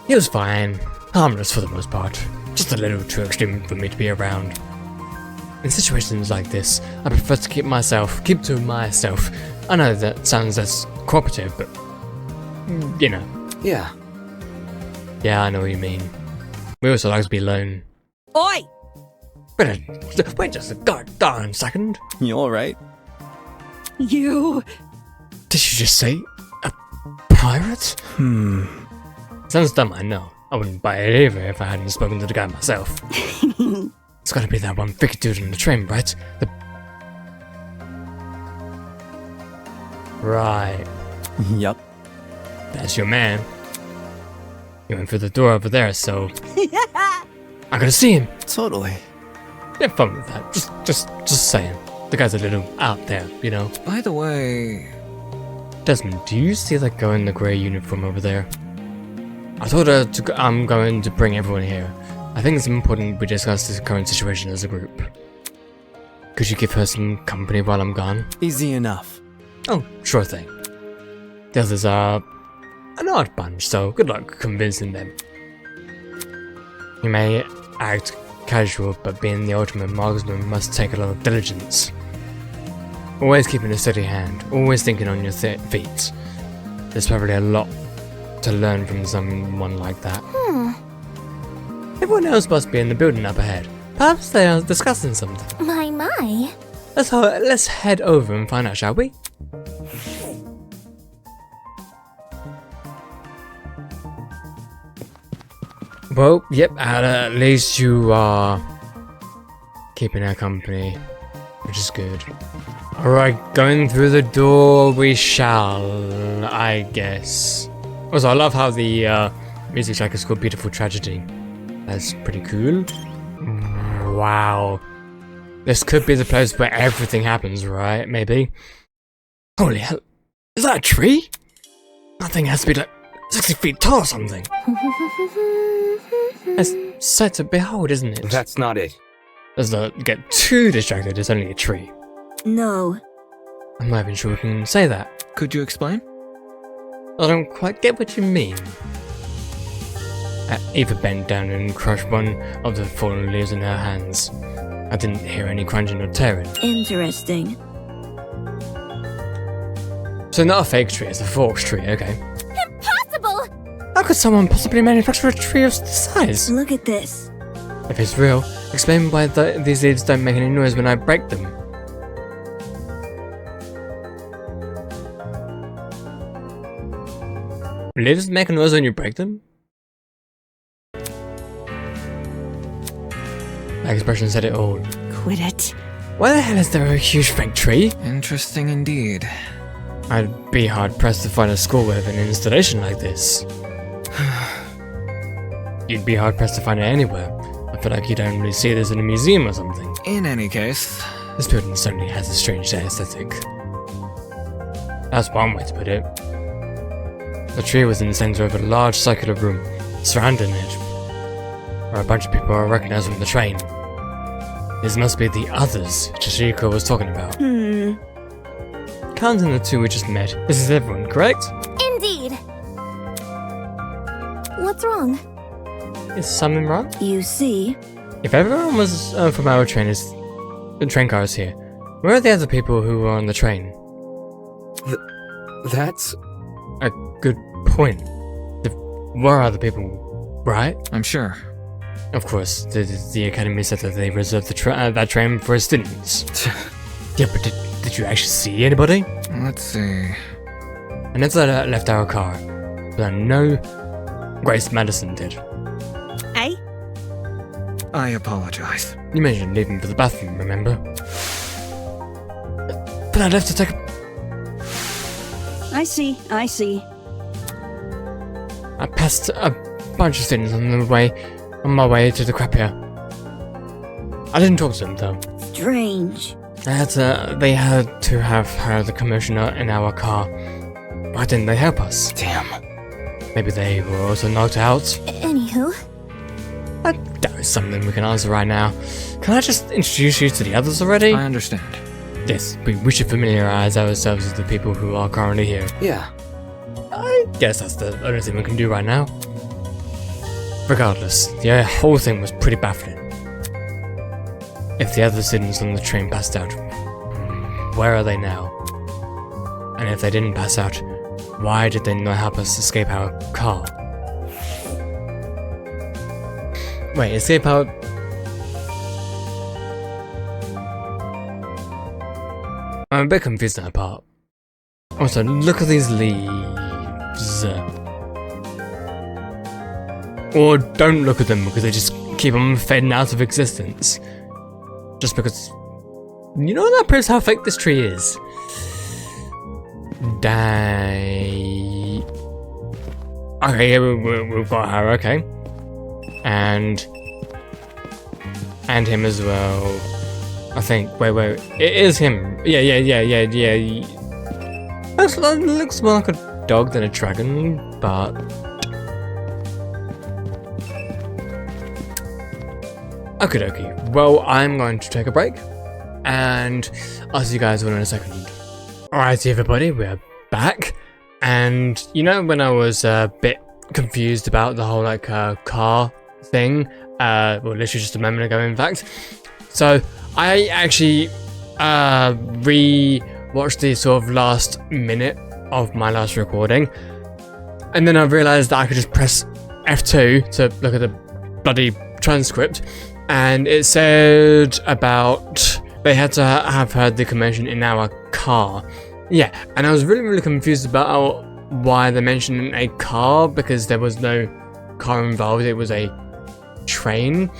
Speaker 1: he was fine. Harmless for the most part. Just a little too extreme for me to be around. In situations like this, I prefer to keep to myself. I know that sounds less cooperative, but... you know.
Speaker 2: Yeah.
Speaker 1: Yeah, I know what you mean. We also like to be alone.
Speaker 9: Oi!
Speaker 1: Wait just a darn second.
Speaker 4: You alright?
Speaker 9: You.
Speaker 1: Did you just say a pirate? Sounds dumb, I know. I wouldn't buy it either if I hadn't spoken to the guy myself. It's gotta be that one big dude on the train, right? Right.
Speaker 4: Yup.
Speaker 1: That's your man. He went through the door over there, so I gotta see him.
Speaker 4: Totally.
Speaker 1: Have fun with that. Just saying. The guy's a little out there, you know.
Speaker 5: By the way,
Speaker 1: Desmond, do you see that guy in the grey uniform over there? I told her I'm going to bring everyone here. I think it's important we discuss the current situation as a group. Could you give her some company while I'm gone?
Speaker 4: Easy enough.
Speaker 1: Oh, sure thing. The others are an odd bunch, so good luck convincing them. You may act casual, but being the ultimate marksman must take a lot of diligence. Always keeping a steady hand, always thinking on your feet. There's probably a lot to learn from someone like that. Everyone else must be in the building up ahead. Perhaps they are discussing something.
Speaker 10: My.
Speaker 1: Let's head over and find out, shall we? Well, yep, at least you are keeping our company, which is good. Alright, going through the door we shall, I guess. Also, I love how the music track is called Beautiful Tragedy. That's pretty cool. Wow. This could be the place where everything happens, right? Maybe. Holy hell. Is that a tree? That thing has to be like 60 feet tall or something. It's sight to behold, isn't it?
Speaker 2: That's not it.
Speaker 1: Let's not get too distracted, it's only a tree.
Speaker 8: No.
Speaker 1: I'm not even sure we can say that.
Speaker 5: could you explain?
Speaker 1: I don't quite get what you mean. Eva bent down and crushed one of the fallen leaves in her hands. I didn't hear any crunching or tearing.
Speaker 8: Interesting.
Speaker 1: So not a fake tree, it's a forked tree, okay.
Speaker 10: Impossible!
Speaker 1: How could someone possibly manufacture a tree of this size?
Speaker 8: Look at this.
Speaker 1: If it's real, explain why these leaves don't make any noise when I break them. Leaves make a noise when you break them? That expression said it all.
Speaker 9: Quit it.
Speaker 1: Why the hell is there a huge fake tree?
Speaker 5: Interesting indeed.
Speaker 1: I'd be hard pressed to find a school with an installation like this. You'd be hard pressed to find it anywhere. I feel like you don't really see this in a museum or something.
Speaker 5: In any case,
Speaker 1: This building certainly has a strange aesthetic. That's one way to put it. The tree was in the center of a large circular room. Surrounding it were a bunch of people I recognize from the train. This must be the others Chishiko was talking about. Counting the two we just met, this is everyone, correct?
Speaker 10: Indeed. What's wrong?
Speaker 1: Is something wrong?
Speaker 8: You see,
Speaker 1: If everyone was from our train cars here, where are the other people who were on the train?
Speaker 2: That's...
Speaker 1: A good point. Where are the people, right?
Speaker 5: I'm sure.
Speaker 1: Of course, the academy said that they reserved that train for students. Yeah, but did you actually see anybody?
Speaker 5: Let's see.
Speaker 1: Anetta left our car, but I know Grace Madison did.
Speaker 9: Eh?
Speaker 5: I apologize.
Speaker 1: You mentioned leaving for the bathroom, remember? But I left to take a...
Speaker 9: I see.
Speaker 1: I passed a bunch of students on my way to the crap here. I didn't talk to them though.
Speaker 8: strange.
Speaker 1: They had to have heard the commotion in our car. Why didn't they help us?
Speaker 2: Damn.
Speaker 1: Maybe they were also knocked out.
Speaker 10: Anywho.
Speaker 1: I doubt it's something we can answer right now. Can I just introduce you to the others already?
Speaker 5: I understand.
Speaker 1: Yes, we should familiarize ourselves with the people who are currently here.
Speaker 2: Yeah.
Speaker 1: I guess that's the only thing we can do right now. Regardless, the whole thing was pretty baffling. If the other students on the train passed out, where are they now? And if they didn't pass out, why did they not help us escape our car? Wait, escape our... I'm a bit confused on that part. Also, look at these leaves. Or don't look at them because they just keep on fading out of existence. Just because... You know, that proves how fake this tree is. Die. Okay, yeah, we've got her, okay. And him as well. I think. Wait. It is him. Yeah. Looks more like a dog than a dragon, but... Okay. Well, I'm going to take a break. And I'll see you guys all in a second. Alright, everybody, we're back. And, you know, when I was a bit confused about the whole, like, car thing, well, literally just a moment ago, in fact. So, I actually, re-watched the sort of last minute of my last recording. And then I realised that I could just press F2 to look at the bloody transcript. And it said about they had to have heard the commotion in our car. Yeah, and I was really confused about why they mentioned a car, because there was no car involved, it was a train.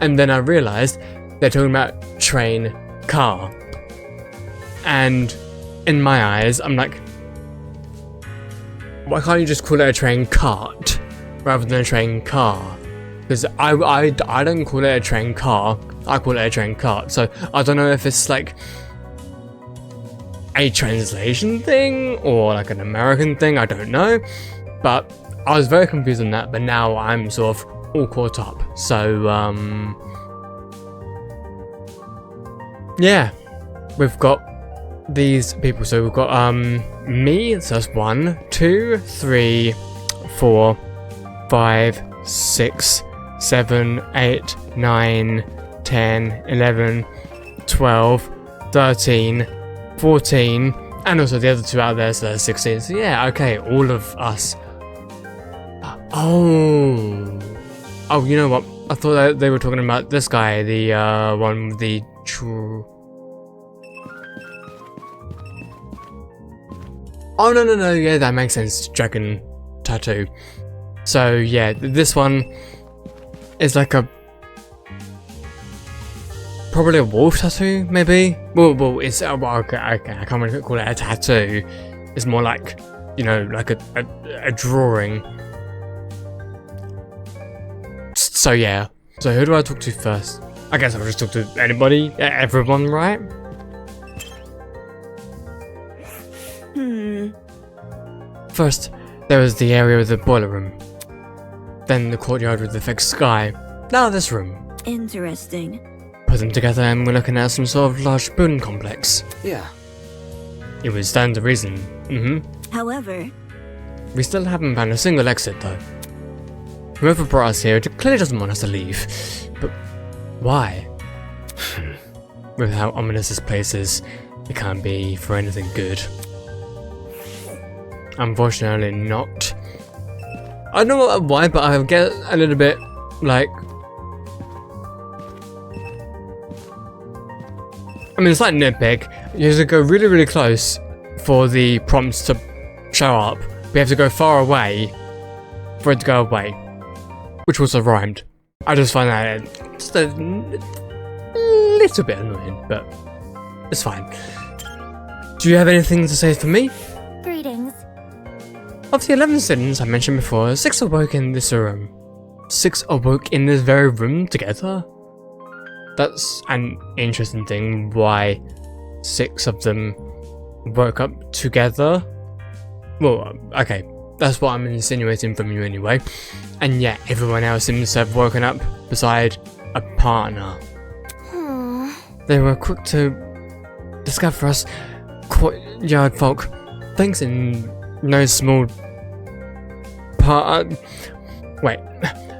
Speaker 1: And then I realised they're talking about train car. And in my eyes, I'm like, why can't you just call it a train cart rather than a train car? Because I don't call it a train car, I call it a train cart. So I don't know if it's like a translation thing or like an American thing, I don't know. But I was very confused on that, but now I'm sort of all caught up. So yeah, we've got these people. So we've got me, so that's 1, 2, 3, 4, 5, 6, 7, 8, 9, 10, 11, 12, 13, 14, and also the other 2 out there, so there's 16. So yeah, okay, all of us. Oh, you know what? I thought that they were talking about this guy, the one with the Oh no, yeah, that makes sense. Dragon tattoo. So yeah, this one is like a probably a wolf tattoo, maybe. Well, it's okay, I can't really call it a tattoo. It's more like, you know, like a drawing. So yeah. So who do I talk to first? I guess I'll just talk to anybody, everyone, right? First, there was the area of the boiler room. Then the courtyard with the fixed sky. Now this room.
Speaker 8: Interesting.
Speaker 1: Put them together and we're looking at some sort of large building complex.
Speaker 2: Yeah.
Speaker 1: It would stand to reason.
Speaker 8: However,
Speaker 1: we still haven't found a single exit though. Whoever brought us here clearly doesn't want us to leave. But why? With how ominous this place is, it can't be for anything good. Unfortunately not. I don't know why, but I get a little bit like... I mean, it's like nitpick. You have to go really close for the prompts to show up. We have to go far away for it to go away. Which also rhymed. I just find that just a little bit annoying, but it's fine. Do you have anything to say for me?
Speaker 10: Greetings.
Speaker 1: Of the 11 students I mentioned before, 6 awoke in this room. 6 awoke in this very room together? That's an interesting thing, why 6 of them woke up together. Well, okay, that's what I'm insinuating from you anyway. And yet, everyone else seems to have woken up beside a partner. They were quick to discover us courtyard folk, thanks in no small part. Wait,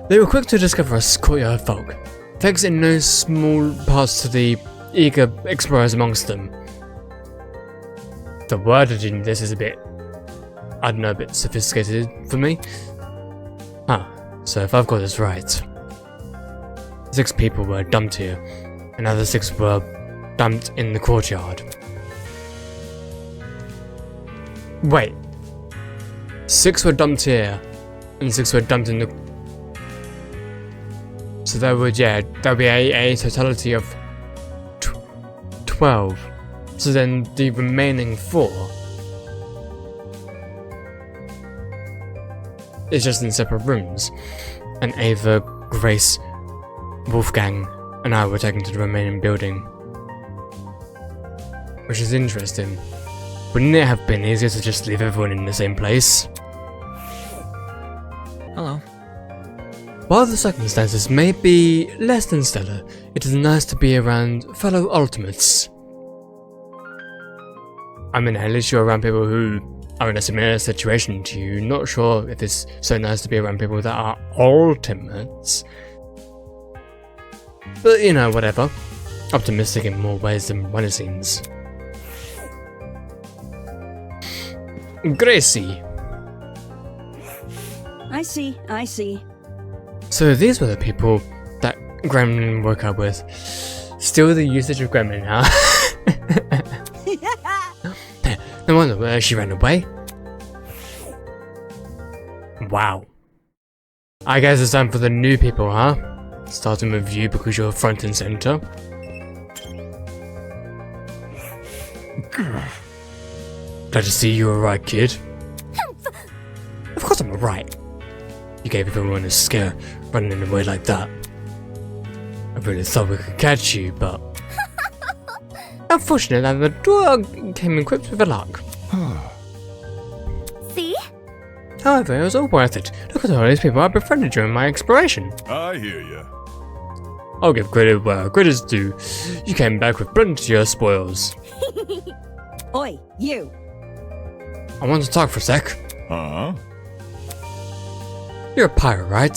Speaker 1: they were quick to discover us courtyard folk, thanks in no small parts to the eager explorers amongst them. The wording in this is a bit, I don't know, a bit sophisticated for me. So if I've got this right, 6 people were dumped here, and other 6 were dumped in the courtyard. Wait. 6 were dumped here, and 6 were dumped in the... So that would, yeah, that would be a totality of 12. So then the remaining 4 is just in separate rooms. And Ava, Grace, Wolfgang, and I were taken to the remaining building. Which is interesting. Wouldn't it have been easier to just leave everyone in the same place?
Speaker 5: Hello.
Speaker 1: While the circumstances may be less than stellar, it is nice to be around fellow Ultimates. I mean, at least you're around people who are in a similar situation to you. Not sure if it's so nice to be around people that are Ultimates. But, you know, whatever. Optimistic in more ways than one, it seems. Gracie.
Speaker 9: I see.
Speaker 1: So these were the people that Gremlin woke up with. Still the usage of Gremlin, huh? No wonder she ran away. Wow. I guess it's time for the new people, huh? Starting with you because you're front and center. Glad to see you're alright, kid. Of course I'm alright. You gave everyone a scare running away like that. I really thought we could catch you, but... Unfortunately, the door came equipped with a lock.
Speaker 10: See?
Speaker 1: However, it was all worth it. Look at all these people I befriended during my exploration.
Speaker 7: I hear ya.
Speaker 1: I'll give credit where credit's due. You came back with plenty of spoils.
Speaker 9: Oi, you!
Speaker 1: I want to talk for a sec.
Speaker 7: Huh?
Speaker 1: You're a pirate, right?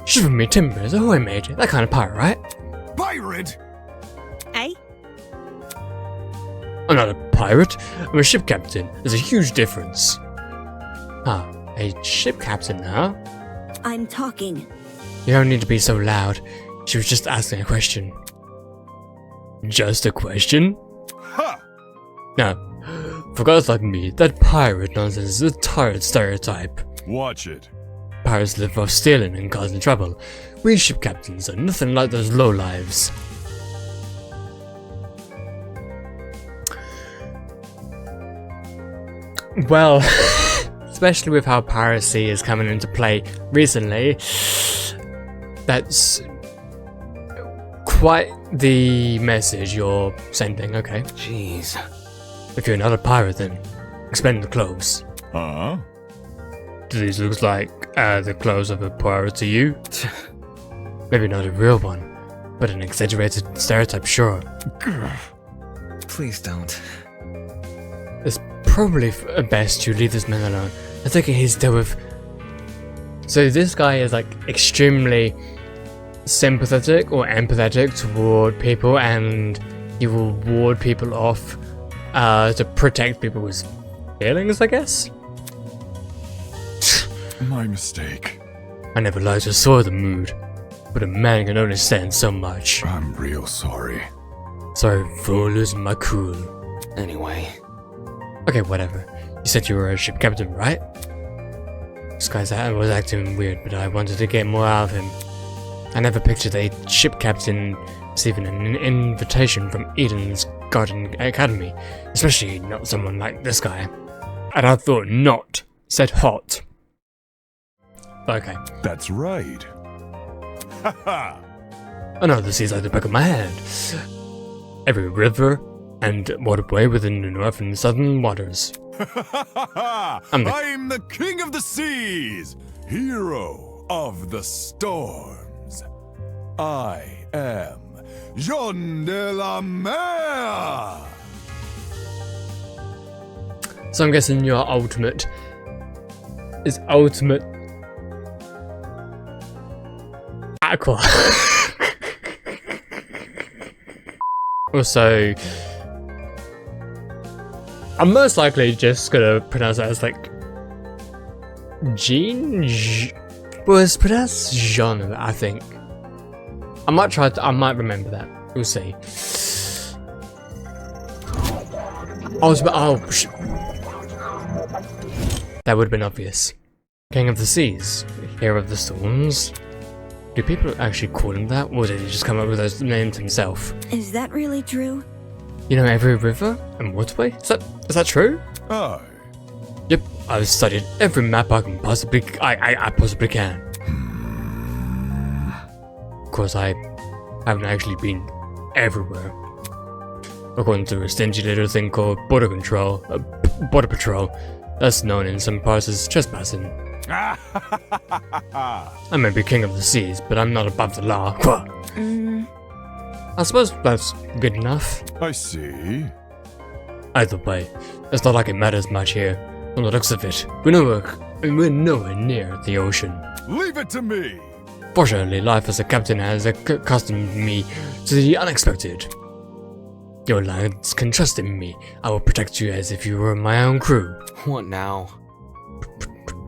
Speaker 1: Shiver me timbers, ahoy mate. That kind of pirate, right?
Speaker 7: Pirate?
Speaker 9: Eh?
Speaker 1: I'm not a pirate. I'm a ship captain. There's a huge difference. Ah, a ship captain, huh?
Speaker 8: I'm talking.
Speaker 1: You don't need to be so loud. She was just asking a question. Just a question?
Speaker 7: Ha!
Speaker 1: No. For guys like me, that pirate nonsense is a tired stereotype.
Speaker 7: Watch it.
Speaker 1: Pirates live off stealing and causing trouble. We ship captains are nothing like those lowlives. Well, especially with how piracy is coming into play recently, that's quite the message you're sending, okay?
Speaker 2: Jeez.
Speaker 1: If you're not a pirate, then explain the clothes.
Speaker 7: Huh?
Speaker 1: Do these look like the clothes of a pirate to you? Maybe not a real one, but an exaggerated stereotype, sure.
Speaker 5: Please don't.
Speaker 1: It's probably best you leave this man alone. I think he's dealt with... So this guy is like extremely sympathetic or empathetic toward people, and he will ward people off to protect people's feelings, I guess?
Speaker 7: My mistake.
Speaker 1: I never lied to soil the mood, but a man can only stand so much.
Speaker 7: I'm real sorry.
Speaker 1: Sorry for losing my cool.
Speaker 2: Anyway.
Speaker 1: Okay, whatever. You said you were a ship captain, right? This guy was acting weird, but I wanted to get more out of him. I never pictured a ship captain receiving an invitation from Eden's Garden Academy, especially not someone like this guy. And I thought not said hot. Okay.
Speaker 7: That's right. Haha!
Speaker 1: I know the sea's like the back of my hand. Every river and waterway within the north and southern waters.
Speaker 7: I'm the king of the seas, hero of the storms. I am Jean de la Mer.
Speaker 1: So I'm guessing your ultimate is ultimate aqua. Also, I'm most likely just gonna pronounce that as like Jean. Well, it's pronounced Jean, I think. I might try. I might remember that. We'll see. Ultimate. Oh, that would have been obvious. King of the Seas, Hero of the Storms. Do people actually call him that, or did he just come up with those names himself?
Speaker 8: Is that really true?
Speaker 1: You know every river and waterway? Is that true?
Speaker 7: Aye.
Speaker 1: Yep, I've studied every map I can possibly can. Of course, I haven't actually been everywhere. According to a stingy little thing called border patrol, that's known in some parts as trespassing. I may be king of the seas, but I'm not above the law. I suppose that's good enough.
Speaker 7: I see.
Speaker 1: Either way, it's not like it matters much here. From the looks of it, we're nowhere near the ocean.
Speaker 7: Leave it to me!
Speaker 1: Fortunately, life as a captain has accustomed me to the unexpected. Your lads can trust in me. I will protect you as if you were my own crew.
Speaker 2: What now?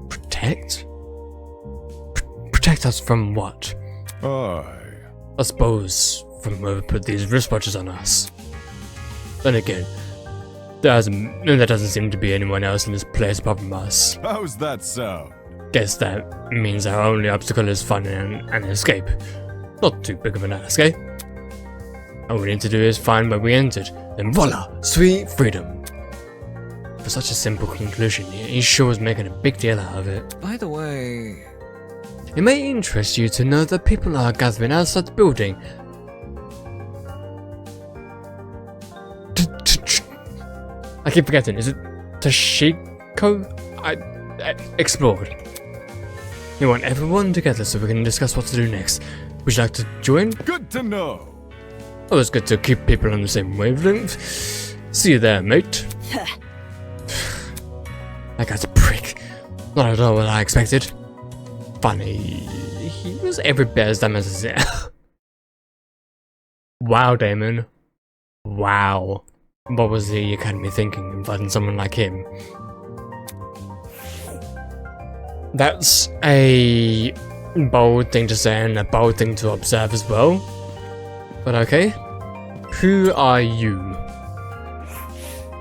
Speaker 1: Protect? Protect us from what?
Speaker 7: Aye.
Speaker 1: I suppose from whoever put these wristwatches on us. Then again, there doesn't seem to be anyone else in this place apart from us.
Speaker 7: How's that sound?
Speaker 1: Guess that means our only obstacle is finding an escape. Not too big of an escape. All we need to do is find where we entered, and voila! Sweet freedom! For such a simple conclusion, he sure was making a big deal out of it.
Speaker 5: By the way...
Speaker 1: It may interest you to know that people are gathering outside the building. I keep forgetting, is it Tashiko? I explored. We want everyone together so we can discuss what to do next. Would you like to join?
Speaker 7: Good to know!
Speaker 1: Always good to keep people on the same wavelength. See you there, mate. That guy's a prick. Not at all what I expected. Funny, he was every bit as dumb as it. Wow, Damon. Wow. What was the Academy thinking, inviting someone like him? That's a bold thing to say and a bold thing to observe as well. But okay. Who are you?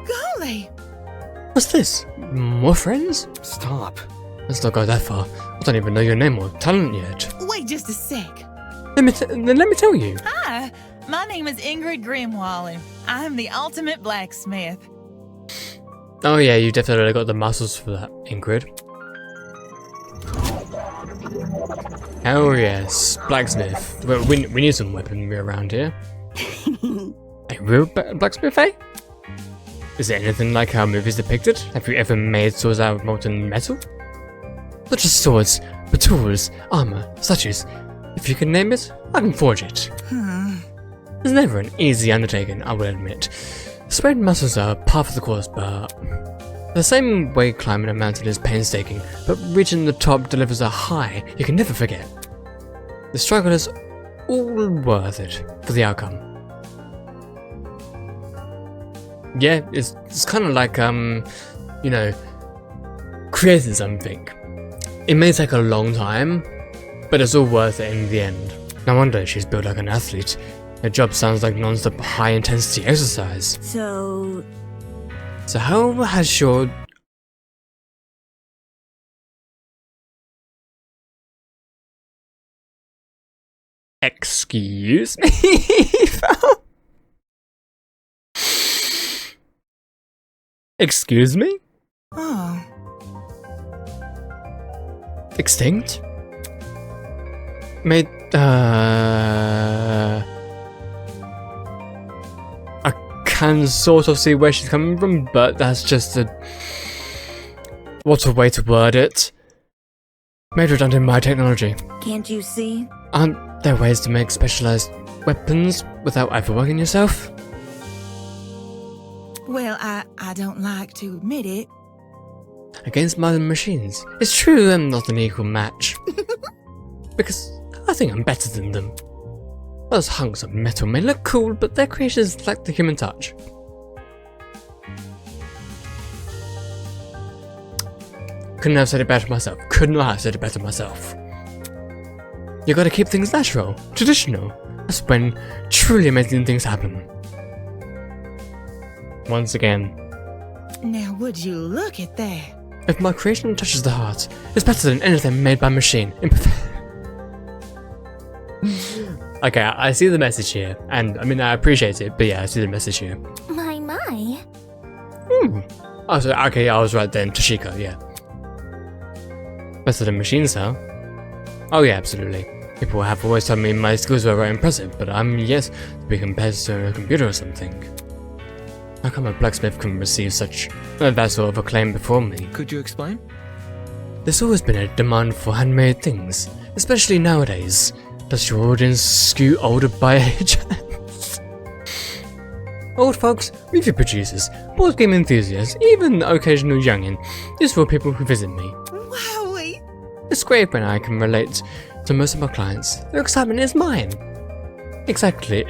Speaker 12: Golly!
Speaker 1: What's this? More friends?
Speaker 2: Stop.
Speaker 1: Let's not go that far. I don't even know your name or talent yet.
Speaker 12: Wait just a sec.
Speaker 1: Let me tell you.
Speaker 12: Hi, my name is Ingrid Grimwall, and I'm the ultimate blacksmith.
Speaker 1: Oh yeah, you definitely got the muscles for that, Ingrid. Oh yes, blacksmith. Well, we need some weaponry around here. A real blacksmith, eh? Is it anything like how movies depicted? Have you ever made swords out of molten metal? Not just swords, but tools, armor, such as. If you can name it, I can forge it. It's never an easy undertaking, I will admit. Sprained muscles are part of the course, but the same way climbing a mountain is painstaking, but reaching the top delivers a high you can never forget. The struggle is all worth it for the outcome. Yeah, it's kind of like, you know, creating something. It may take a long time, but it's all worth it in the end. No wonder she's built like an athlete. Her job sounds like non-stop high-intensity exercise.
Speaker 8: So
Speaker 1: how has your... Excuse me? Excuse me?
Speaker 12: Oh.
Speaker 1: Extinct? Made, I can sort of see where she's coming from, but that's just a... What a way to word it. Made redundant by technology.
Speaker 8: can't you see?
Speaker 1: Aren't there ways to make specialized weapons without overworking yourself?
Speaker 12: Well, I don't like to admit it.
Speaker 1: Against modern machines. It's true I'm not an equal match. Because I think I'm better than them. Those hunks of metal may look cool, but their creations lack the human touch. Couldn't have said it better myself. Could not have said it better myself. You gotta keep things natural, traditional. That's when truly amazing things happen. Once again.
Speaker 12: Now, would you look at that?
Speaker 1: If my creation touches the heart, it's better than anything made by machine. Okay, I see the message here, and I mean I appreciate it, but yeah, I see the message here.
Speaker 10: My.
Speaker 1: Oh, so, okay, I was right then. Toshiko, yeah. Better than machines, huh? Oh yeah, absolutely. People have always told me my skills were very impressive, but I'm yet to be compared to a computer or something. How come a blacksmith can receive such that sort of acclaim before me?
Speaker 5: Could you explain?
Speaker 1: There's always been a demand for handmade things, especially nowadays. Does your audience skew older by age? Old folks, movie producers, board game enthusiasts, even the occasional youngin'. These are all people who visit me.
Speaker 12: Wowie!
Speaker 1: It's great when I can relate to most of my clients. Their excitement is mine. Exactly.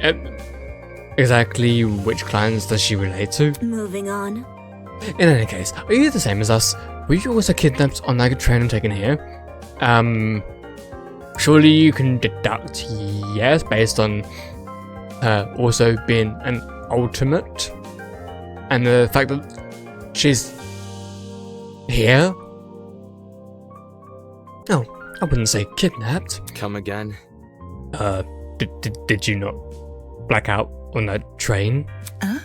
Speaker 1: Exactly which clients does she relate to?
Speaker 8: Moving on.
Speaker 1: In any case, are you the same as us? Were you also kidnapped on that train and taken here? Surely you can deduct yes, based on her also being an ultimate, and the fact that she's here. No, I wouldn't say kidnapped.
Speaker 2: Come again?
Speaker 1: Did you not black out on that train?
Speaker 12: Huh?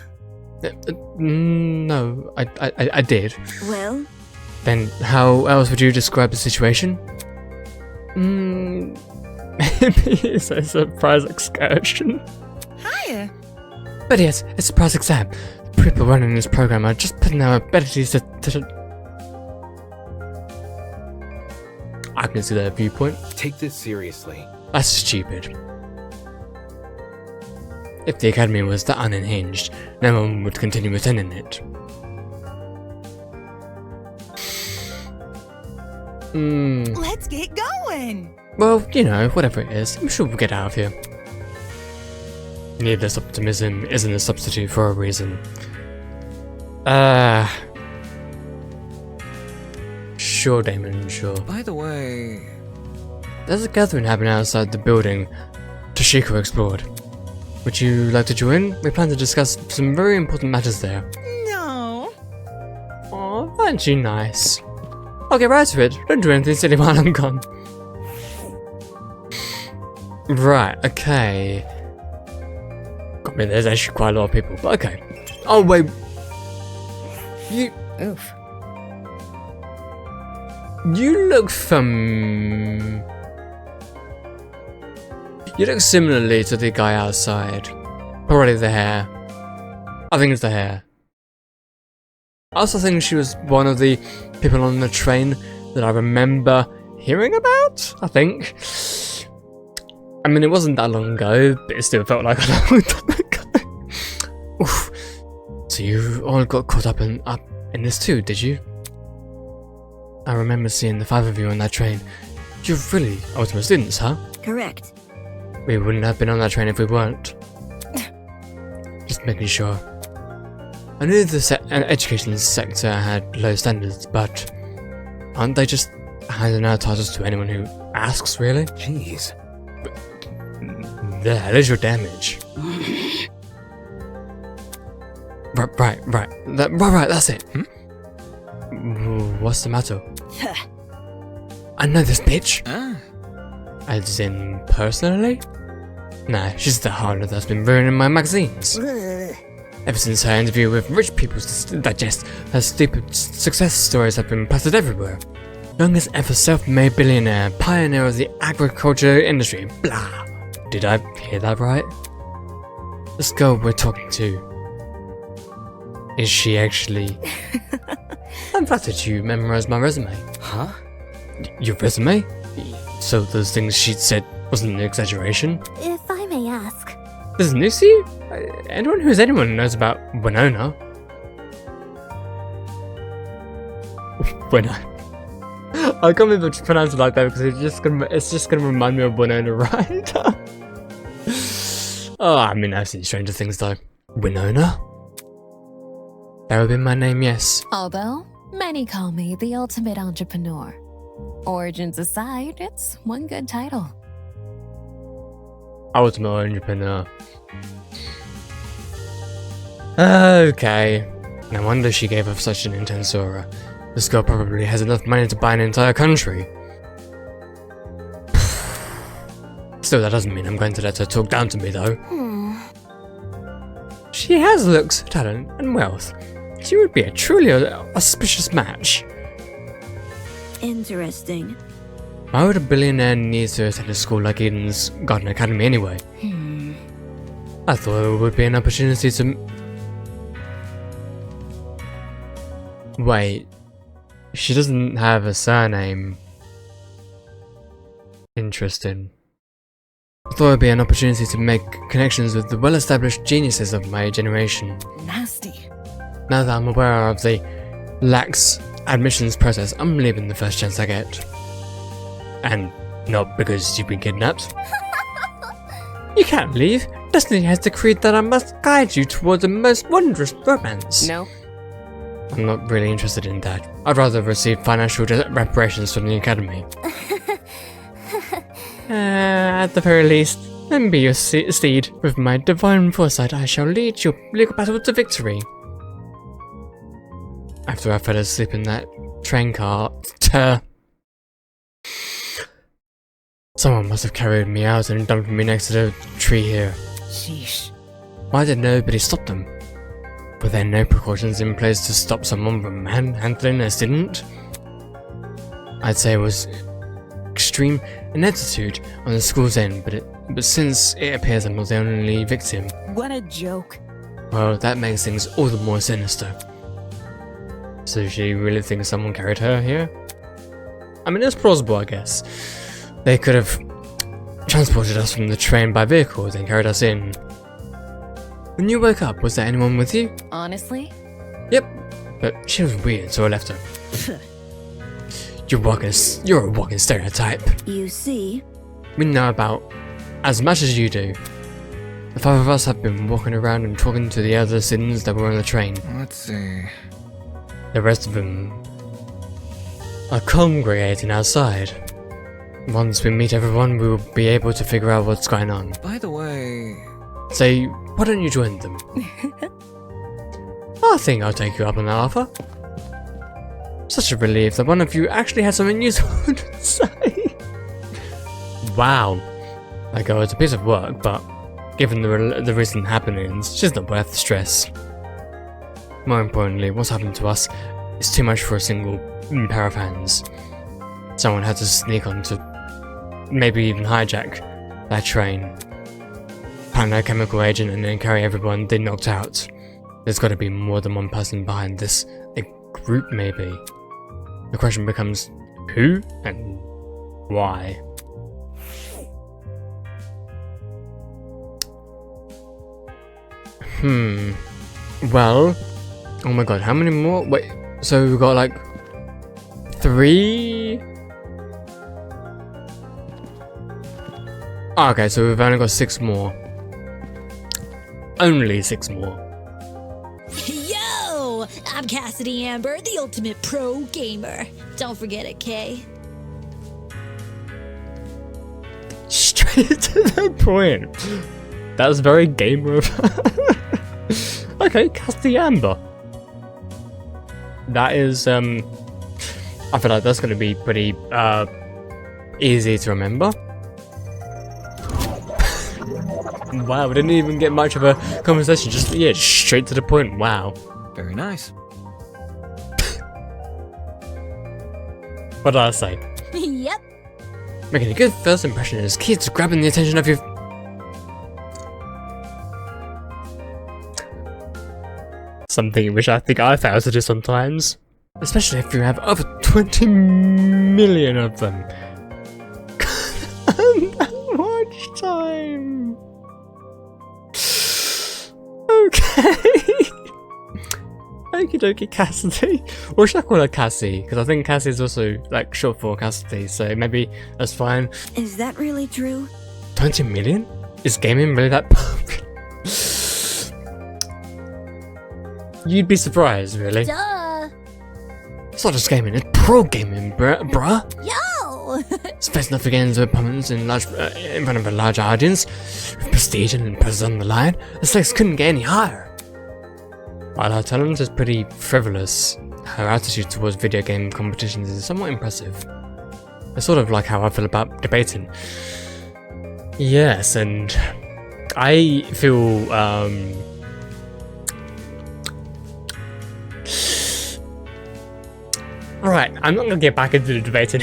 Speaker 1: No, I did.
Speaker 8: Well?
Speaker 1: Then how else would you describe the situation? Maybe it's a surprise excursion.
Speaker 12: Hiya!
Speaker 1: But yes, it's a surprise exam. The people running this program are just putting our abilities to I can see that viewpoint.
Speaker 2: Take this seriously.
Speaker 1: That's stupid. If the academy was that unhinged, no one would continue attending it.
Speaker 12: Let's get going!
Speaker 1: Well, you know, whatever it is, I'm sure we'll get out of here. Needless optimism isn't a substitute for a reason. Sure, Damon, sure.
Speaker 5: By the way...
Speaker 1: There's a gathering happening outside the building Toshiko explored. Would you like to join? We plan to discuss some very important matters there.
Speaker 12: No.
Speaker 1: Aw, aren't you nice? I'll get right to it. Don't do anything silly while I'm gone. Right, okay. I mean, there's actually quite a lot of people, but okay. Oh, wait. You...
Speaker 12: Oof.
Speaker 1: You look You look similarly to the guy outside. Probably the hair. I think it's the hair. I also think she was one of the people on the train that I remember hearing about, I think. I mean, it wasn't that long ago, but it still felt like a long time ago. Oof. So you all got caught up in this too, did you? I remember seeing the 5 of you on that train. You're really ultimate students, huh?
Speaker 8: Correct.
Speaker 1: We wouldn't have been on that train if we weren't. Just making sure. I knew the education sector had low standards, but aren't they just handing out titles to anyone who asks, really?
Speaker 2: Jeez.
Speaker 1: The hell is your damage? Right, that's it. What's the matter? I know this bitch. As in, personally? Nah, she's the harlot that's been ruining my magazines. Ever since her interview with rich people to digest, her stupid success stories have been plastered everywhere. Youngest ever self-made billionaire, pioneer of the agriculture industry, blah. Did I hear that right? This girl we're talking to, is she actually... I'm flattered you memorized my resume.
Speaker 2: Huh?
Speaker 1: Your resume? So those things she'd said wasn't an exaggeration?
Speaker 10: If I may ask.
Speaker 1: Does Lucy? Anyone who's anyone knows about Winona. Winona. I can't even pronounce it like that because it's just gonna remind me of Winona Ryder. Oh, I mean, I've seen stranger things though. Winona? That would be my name, yes.
Speaker 11: Although, many call me the ultimate entrepreneur. Origins aside, it's one good title.
Speaker 1: Ultimate entrepreneur. Okay. No wonder she gave off such an intense aura. This girl probably has enough money to buy an entire country. Still, that doesn't mean I'm going to let her talk down to me, though. She has looks, talent, and wealth. She would be a truly auspicious match.
Speaker 8: Interesting.
Speaker 1: Why would a billionaire need to attend a school like Eden's Garden Academy anyway? I thought it would be an opportunity to... Wait, she doesn't have a surname. Interesting. I thought it would be an opportunity to make connections with the well-established geniuses of my generation.
Speaker 12: Nasty.
Speaker 1: Now that I'm aware of the lax admissions process, I'm leaving the first chance I get. And not because you've been kidnapped. You can't leave. Destiny has decreed that I must guide you towards the most wondrous romance.
Speaker 12: No.
Speaker 1: I'm not really interested in that. I'd rather receive financial reparations from the academy. At the very least, let me be your steed. With my divine foresight, I shall lead your legal battle to victory. After I fell asleep in that train car, someone must have carried me out and dumped me next to the tree here.
Speaker 12: Sheesh.
Speaker 1: Why did nobody stop them? Were there no precautions in place to stop someone from manhandling a student? I'd say it was extreme ineptitude on the school's end, but since it appears I'm not the only victim...
Speaker 12: What a joke.
Speaker 1: Well, that makes things all the more sinister. So she really thinks someone carried her here? I mean, it's plausible, I guess. They could have transported us from the train by vehicle, then carried us in. When you woke up, was there anyone with you?
Speaker 12: Honestly?
Speaker 1: Yep, but she was weird, so I left her. You're a walking stereotype.
Speaker 8: You see?
Speaker 1: We know about as much as you do. The five of us have been walking around and talking to the other students that were on the train.
Speaker 5: Let's see.
Speaker 1: The rest of them are congregating outside. Once we meet everyone, we will be able to figure out what's going on.
Speaker 5: By the way...
Speaker 1: Say, why don't you join them? I think I'll take you up on that offer. Such a relief that one of you actually had something useful to say. Wow. That girl is a piece of work, but given the recent happenings, she's not worth the stress. More importantly, what's happened to us is too much for a single pair of hands. Someone had to sneak onto, maybe even hijack that train, plant a chemical agent, and then carry everyone they knocked out. There's got to be more than one person behind this. A group, maybe. The question becomes, who and why? Well, oh my god, how many more? Wait, so we've got like 3? Oh, okay, so we've only got 6 more. Only 6 more.
Speaker 3: Yo! I'm Cassidy Amber, the ultimate pro gamer. Don't forget it, Kay.
Speaker 1: Straight to the point. That was very gamer of her. Okay, Cassidy Amber. That is, I feel like that's going to be pretty, easy to remember. Wow, we didn't even get much of a conversation, just, yeah, straight to the point, wow.
Speaker 5: Very nice.
Speaker 1: What did I say?
Speaker 3: Yep.
Speaker 1: Making a good first impression is key to grabbing the attention of your... Something which I think I fail to do sometimes. Especially if you have over 20 million of them. That much time. Okay. Okie dokie, Cassidy. Or should I call her Cassie? Because I think Cassie is also like short for Cassidy, so maybe that's fine.
Speaker 8: Is that really true?
Speaker 1: 20 million? Is gaming really that popular? You'd be surprised, really.
Speaker 3: Duh.
Speaker 1: It's not just gaming, it's pro gaming, bruh.
Speaker 3: Yo!
Speaker 1: Space enough to get into opponents in front of a large audience, with prestige and presence on the line. The stakes couldn't get any higher. While our talent is pretty frivolous, her attitude towards video game competitions is somewhat impressive. It's sort of like how I feel about debating. Yes, and I feel right, I'm not gonna get back into the debating.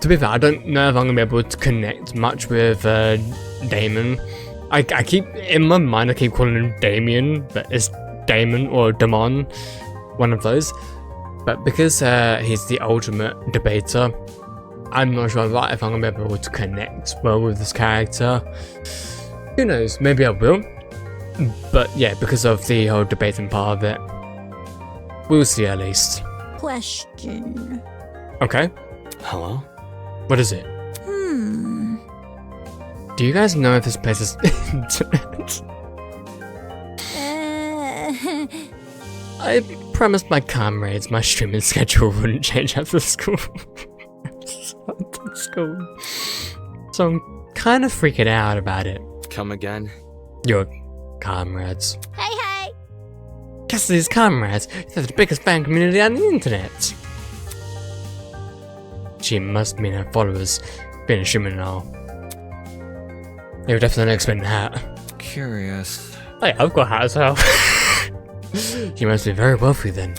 Speaker 1: To be fair, I don't know if I'm gonna be able to connect much with Damon. I keep, in my mind, I keep calling him Damien, but it's Damon or Damon, one of those. But because he's the ultimate debater, I'm not sure if I'm gonna be able to connect well with this character. Who knows, maybe I will. But yeah, because of the whole debating part of it, we'll see at least.
Speaker 3: Question.
Speaker 1: Okay.
Speaker 2: Hello?
Speaker 1: What is it? Do you guys know if this place is internet? I promised my comrades my streaming schedule wouldn't change after school. So I'm kind of freaking out about it.
Speaker 2: Come again?
Speaker 1: Your comrades.
Speaker 3: Hey!
Speaker 1: Guess these comrades, they're the biggest fan community on the internet. She must mean her followers, being a streamer and all. They would definitely explain that.
Speaker 5: Curious.
Speaker 1: Hey, I've got a hat as well. You must be very wealthy then.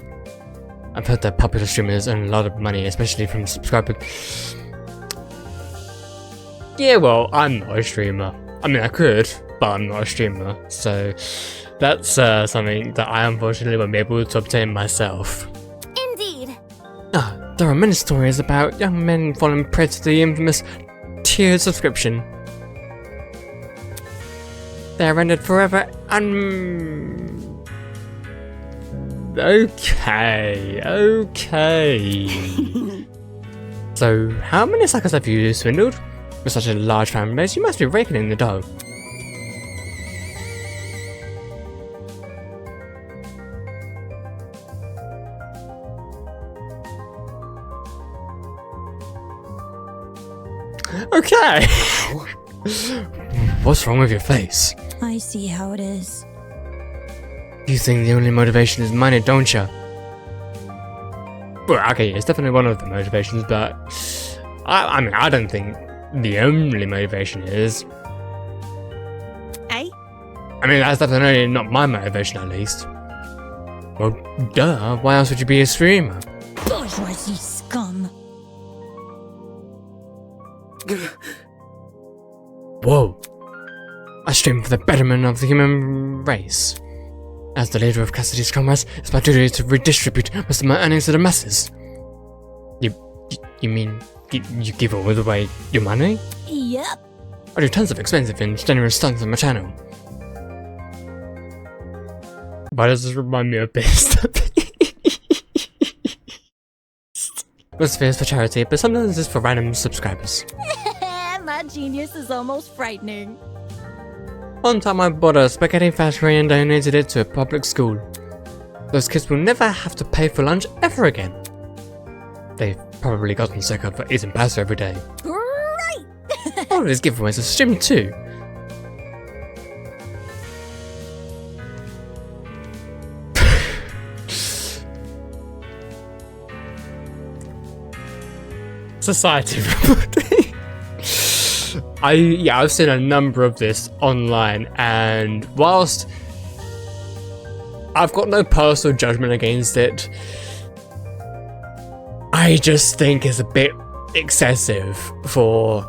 Speaker 1: I've heard that popular streamers earn a lot of money, especially from subscribers. Yeah, well, I'm not a streamer. I mean, I could, but I'm not a streamer. So that's something that I unfortunately won't be able to obtain myself.
Speaker 10: Indeed.
Speaker 1: There are many stories about young men falling prey to the infamous tiered subscription. They are rendered forever Okay. So, how many suckers have you swindled? With such a large fan base, you must be raking in the dough. Okay. What's wrong with your face?
Speaker 3: I see how it is.
Speaker 1: You think the only motivation is money, don't you? Well, okay, it's definitely one of the motivations, but I mean, I don't think the only motivation is.
Speaker 12: Hey?
Speaker 1: I mean, that's definitely not my motivation, at least. Well, duh, why else would you be a streamer?
Speaker 3: Bourgeoisie scum.
Speaker 1: Whoa. I stream for the betterment of the human race. As the leader of Cassidy's comrades, it's my duty to redistribute most of my earnings to the masses. You mean you give all away your money?
Speaker 3: Yep.
Speaker 1: I do tons of expensive and generous stunts on my channel. Why does this remind me of this? Most is for charity, but sometimes it's for random subscribers.
Speaker 3: My genius is almost frightening.
Speaker 1: One time I bought a spaghetti factory and donated it to a public school. Those kids will never have to pay for lunch ever again. They've probably gotten sick of eating pasta every day.
Speaker 3: Right!
Speaker 1: All of these giveaways are streamed too. Society reporting. I've seen a number of this online, and whilst I've got no personal judgment against it, I just think it's a bit excessive for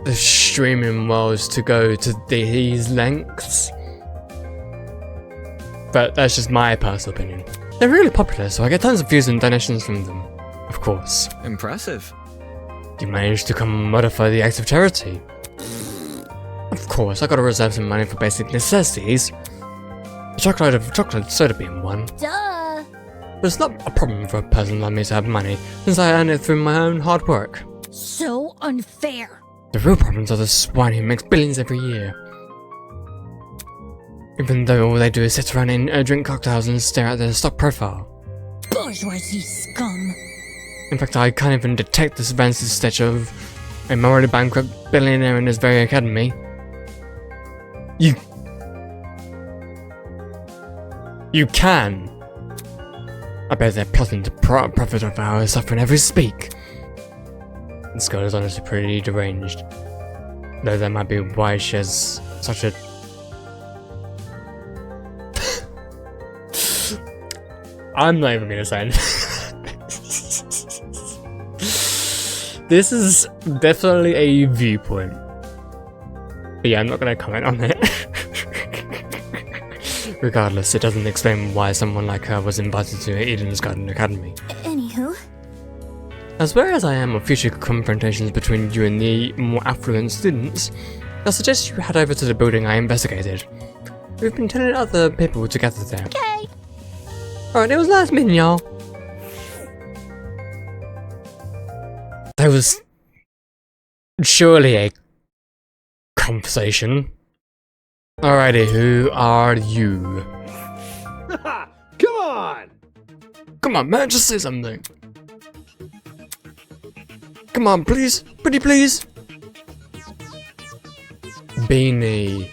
Speaker 1: the streaming worlds to go to these lengths. But that's just my personal opinion. They're really popular, so I get tons of views and donations from them, of course.
Speaker 5: Impressive.
Speaker 1: You managed to commodify the act of charity. Of course, I gotta reserve some money for basic necessities. Chocolate soda being one.
Speaker 3: Duh!
Speaker 1: But it's not a problem for a person like me to have money, since I earn it through my own hard work.
Speaker 3: So unfair.
Speaker 1: The real problems are the swine who makes billions every year. Even though all they do is sit around and drink cocktails and stare at their stock profile.
Speaker 3: Bourgeoisie scum.
Speaker 1: In fact, I can't even detect this rancid stench of a morally bankrupt billionaire in his very academy. You can. I bet they're plotting to profit off our suffering as we speak. This girl is honestly pretty deranged. Though that might be why she has such a... I'm not even gonna say anything. This is definitely a viewpoint. But yeah, I'm not gonna comment on it. Regardless, it doesn't explain why someone like her was invited to Eden's Garden Academy.
Speaker 8: Anywho.
Speaker 1: As wary as I am of future confrontations between you and the more affluent students, I suggest you head over to the building I investigated. We've been telling other people to gather there.
Speaker 3: Okay.
Speaker 1: Alright, it was nice meeting y'all. There was surely a conversation. Alrighty, who are you?
Speaker 6: Come on!
Speaker 1: Come on, man, just say something. Come on, please. Pretty please. Beanie.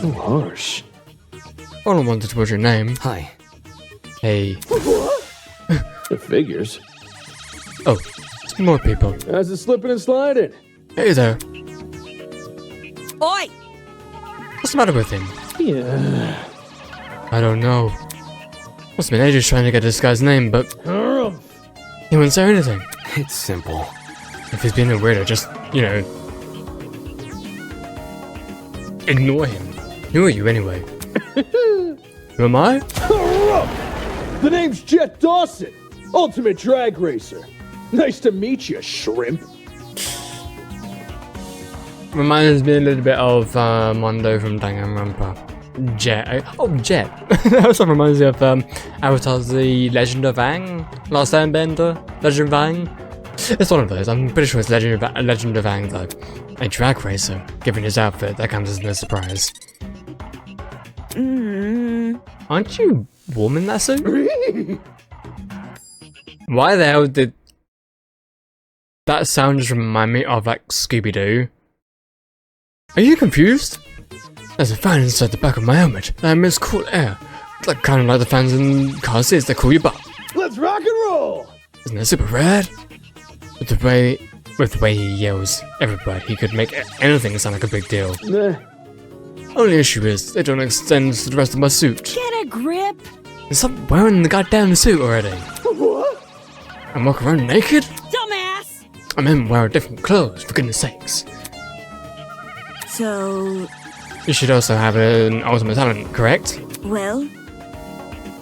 Speaker 6: So harsh.
Speaker 1: All I wanted was your name.
Speaker 2: Hi.
Speaker 1: Hey.
Speaker 6: What? It figures.
Speaker 1: Oh, it's more people.
Speaker 6: How's it slipping and sliding?
Speaker 1: Hey there.
Speaker 9: Oi!
Speaker 1: What's the matter with him?
Speaker 6: Yeah.
Speaker 1: I don't know. Must have been ages trying to get this guy's name, but he wouldn't say anything.
Speaker 2: It's simple.
Speaker 1: If he's being a weirdo, just, you know, ignore him. Who are you anyway? Who am I?
Speaker 6: The name's Jet Dawson, Ultimate Drag Racer. Nice to meet you, shrimp.
Speaker 1: Reminds me a little bit of Mondo from Danganronpa. Jet. Oh, Jet. That also reminds me of Avatar's The Legend of Aang. Last Airbender. Legend of Aang. It's one of those. I'm pretty sure it's Legend of Aang though. A drag racer. Given his outfit, that comes as no surprise. Aren't you warm in that suit? Why the hell did that sound just remind me of like Scooby-Doo? Are you confused? There's a fan inside the back of my helmet that emits cool air. Like kind of like the fans in car seats that cool you up.
Speaker 6: Let's rock and roll!
Speaker 1: Isn't that super rad? With the way he yells everybody, he could make anything sound like a big deal.
Speaker 6: Nah.
Speaker 1: Only issue is they don't extend to the rest of my suit.
Speaker 9: Get a grip!
Speaker 1: Stop wearing the goddamn suit already.
Speaker 6: What?
Speaker 1: And walk around naked?
Speaker 9: Dumbass!
Speaker 1: I meant wear different clothes, for goodness sakes.
Speaker 8: So,
Speaker 1: You should also have an ultimate talent, correct?
Speaker 8: well,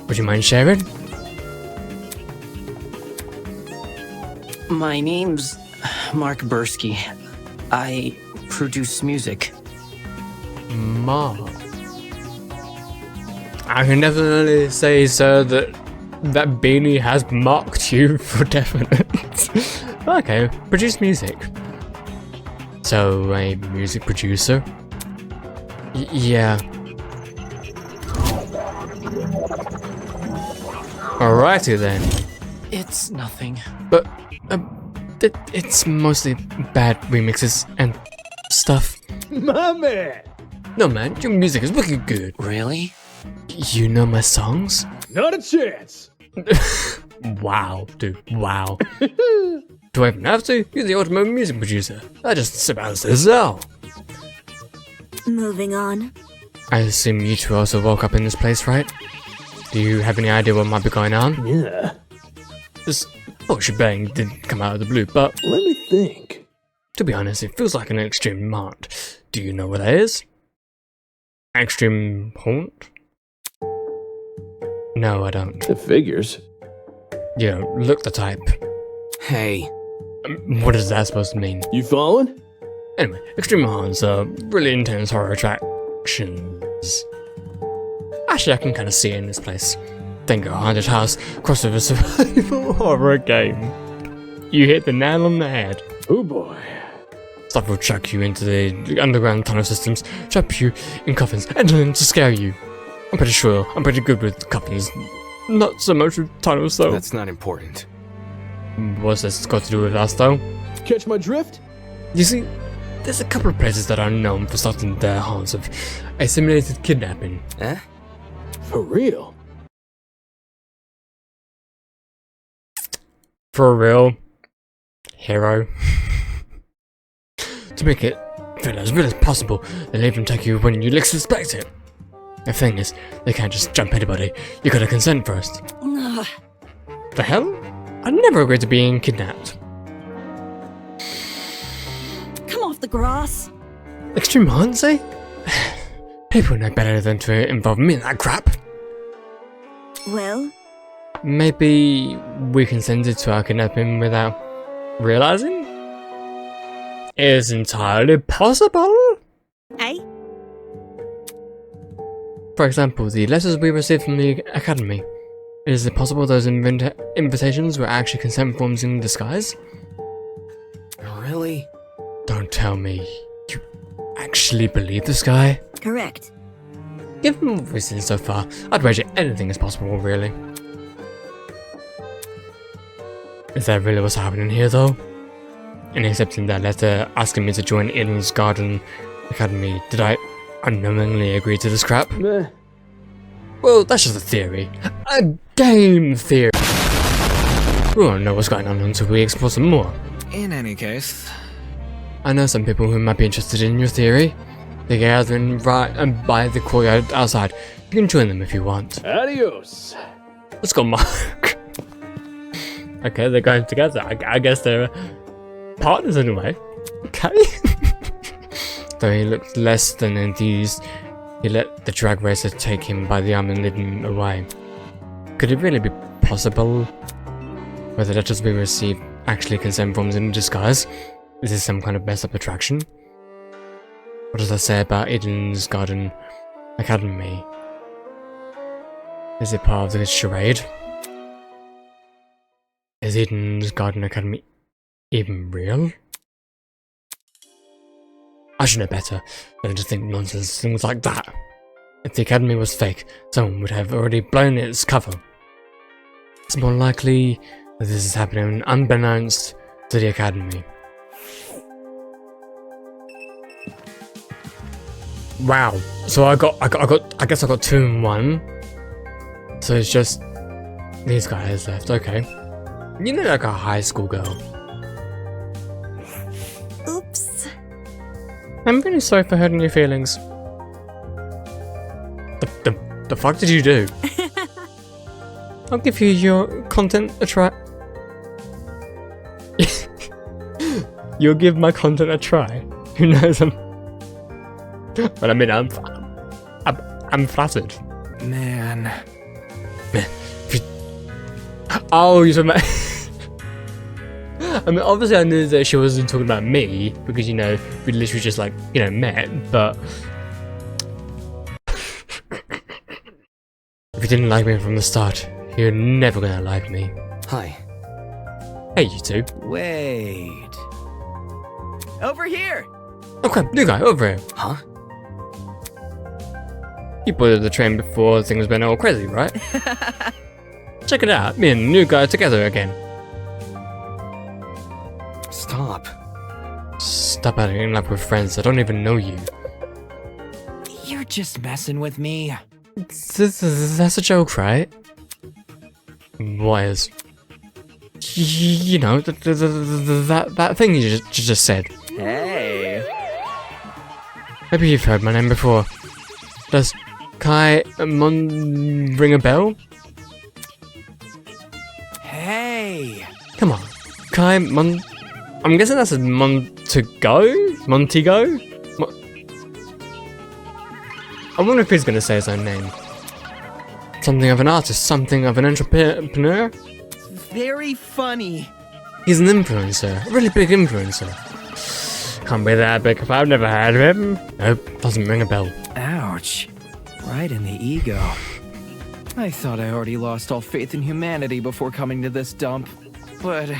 Speaker 1: Would you mind sharing?
Speaker 13: My name's Mark Bursky. I produce music.
Speaker 1: Mark. I can definitely say, sir, that beanie has marked you for definite. Okay, produce music. So, a music producer? Yeah. Alrighty then.
Speaker 13: It's nothing.
Speaker 1: But, it's mostly bad remixes and stuff.
Speaker 6: My man!
Speaker 1: No man, your music is wicked good.
Speaker 13: Really?
Speaker 1: You know my songs?
Speaker 6: Not a chance!
Speaker 1: Wow, dude, wow. Do I even have to? You're the ultimate music producer. I just about says so.
Speaker 8: moving on.
Speaker 1: I assume you two also woke up in this place, right? Do you have any idea what might be going on?
Speaker 6: Yeah.
Speaker 1: This whole shebang didn't come out of the blue, but
Speaker 6: let me think.
Speaker 1: To be honest, it feels like an extreme haunt. Do you know what that is? Extreme haunt? No, I don't.
Speaker 6: It figures.
Speaker 1: You don't look the type.
Speaker 2: Hey.
Speaker 1: What is that supposed to mean?
Speaker 6: You following?
Speaker 1: Anyway, extreme haunts are really intense horror attractions. Actually, I can kind of see it in this place. Think a haunted house crossed with a survival horror game. You hit the nail on the head.
Speaker 6: Oh boy.
Speaker 1: Stuff will chuck you into the underground tunnel systems, trap you in coffins, and then to scare you. I'm pretty good with coffins. Not so much with tunnels, though.
Speaker 2: That's not important.
Speaker 1: What's this got to do with us, though?
Speaker 6: Catch my drift?
Speaker 1: You see, there's a couple of places that are known for starting their haunts of a simulated kidnapping.
Speaker 2: Eh?
Speaker 6: For real?
Speaker 1: For real. Hero. To make it feel as real as possible, they'll even take you when you least suspect it. The thing is, they can't just jump anybody. You gotta consent first.
Speaker 9: Ugh.
Speaker 1: The hell? I never agreed to being kidnapped.
Speaker 9: Come off the grass.
Speaker 1: Extreme hunts, eh? People know better than to involve me in that crap.
Speaker 8: Well,
Speaker 1: Maybe we consented to our kidnapping without realizing? It is entirely possible.
Speaker 9: Eh?
Speaker 1: For example, the letters we received from the Academy. Is it possible those invitations were actually consent forms in disguise?
Speaker 2: Really?
Speaker 1: Don't tell me. You actually believe this guy?
Speaker 8: correct.
Speaker 1: Given what we've seen so far, I'd wager anything is possible, really. Is that really what's happening here, though? In accepting that letter asking me to join Eden's Garden Academy, did I unknowingly agree to this crap?
Speaker 6: Meh.
Speaker 1: Well, that's just a theory. A game theory! We won't know what's going on until we explore some more.
Speaker 5: In any case,
Speaker 1: I know some people who might be interested in your theory. They're gathering right by the courtyard outside. You can join them if you want.
Speaker 6: Adios.
Speaker 1: Let's go, Mark. Okay, they're going together. I guess they're partners in a way. Okay. Though he looked less than enthused, he let the drag racer take him by the arm and lead him away. Could it really be possible? Were the letters we received actually consent forms in disguise? Is this some kind of messed up attraction? What does that say about Eden's Garden Academy? Is it part of the charade? Is Eden's Garden Academy even real? I should know better than to think nonsense things like that. If the Academy was fake, someone would have already blown its cover. It's more likely that this is happening unbeknownst to the Academy. Wow. So I guess I got 2 in 1. So it's just these guys left. Okay. You know, like a high school girl.
Speaker 8: Oops.
Speaker 1: I'm really sorry for hurting your feelings. The fuck did you do? I'll give you your content a try. You'll give my content a try. Who knows? But I mean, I'm flattered.
Speaker 5: man.
Speaker 1: Oh, you're talking about... I mean, obviously I knew that she wasn't talking about me, because, you know, we literally just, like, you know, met, but... If you didn't like me from the start, you're never gonna like me.
Speaker 2: Hi.
Speaker 1: Hey, you two.
Speaker 13: Wait. Over here!
Speaker 1: Okay, new guy, over here.
Speaker 2: Huh?
Speaker 1: You boarded the train before things went all crazy, right? Check it out, me and the new guy together again.
Speaker 2: Stop.
Speaker 1: Stop acting like we're friends, I don't even know you.
Speaker 13: You're just messing with me.
Speaker 1: That's a joke, right? What is? You know, that thing you just said.
Speaker 13: Hey.
Speaker 1: Maybe you've heard my name before. Does Kai Mon ring a bell?
Speaker 13: Hey.
Speaker 1: Come on. Kai Mon... I'm guessing that's a Montego? I wonder if he's gonna say his own name. Something of an artist, something of an entrepreneur?
Speaker 13: Very funny.
Speaker 1: He's an influencer, a really big influencer. Can't be that big if I've never heard of him. Nope, doesn't ring a bell.
Speaker 13: Ouch. Right in the ego. I thought I already lost all faith in humanity before coming to this dump, but...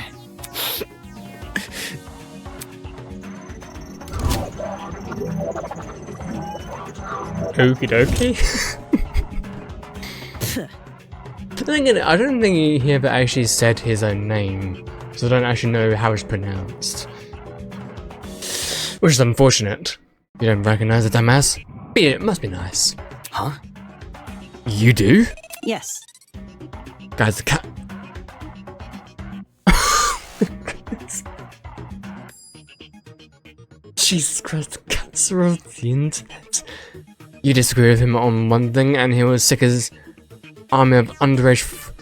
Speaker 1: Okie dokie. I don't think he ever actually said his own name, so I don't actually know how it's pronounced. Which is unfortunate. You don't recognize the dumbass? But yeah, it must be nice.
Speaker 2: Huh?
Speaker 1: You do?
Speaker 9: Yes.
Speaker 1: Guys, the cat. Jesus Christ, the cats are of the internet. You disagree with him on one thing, and he was sick as army of underage.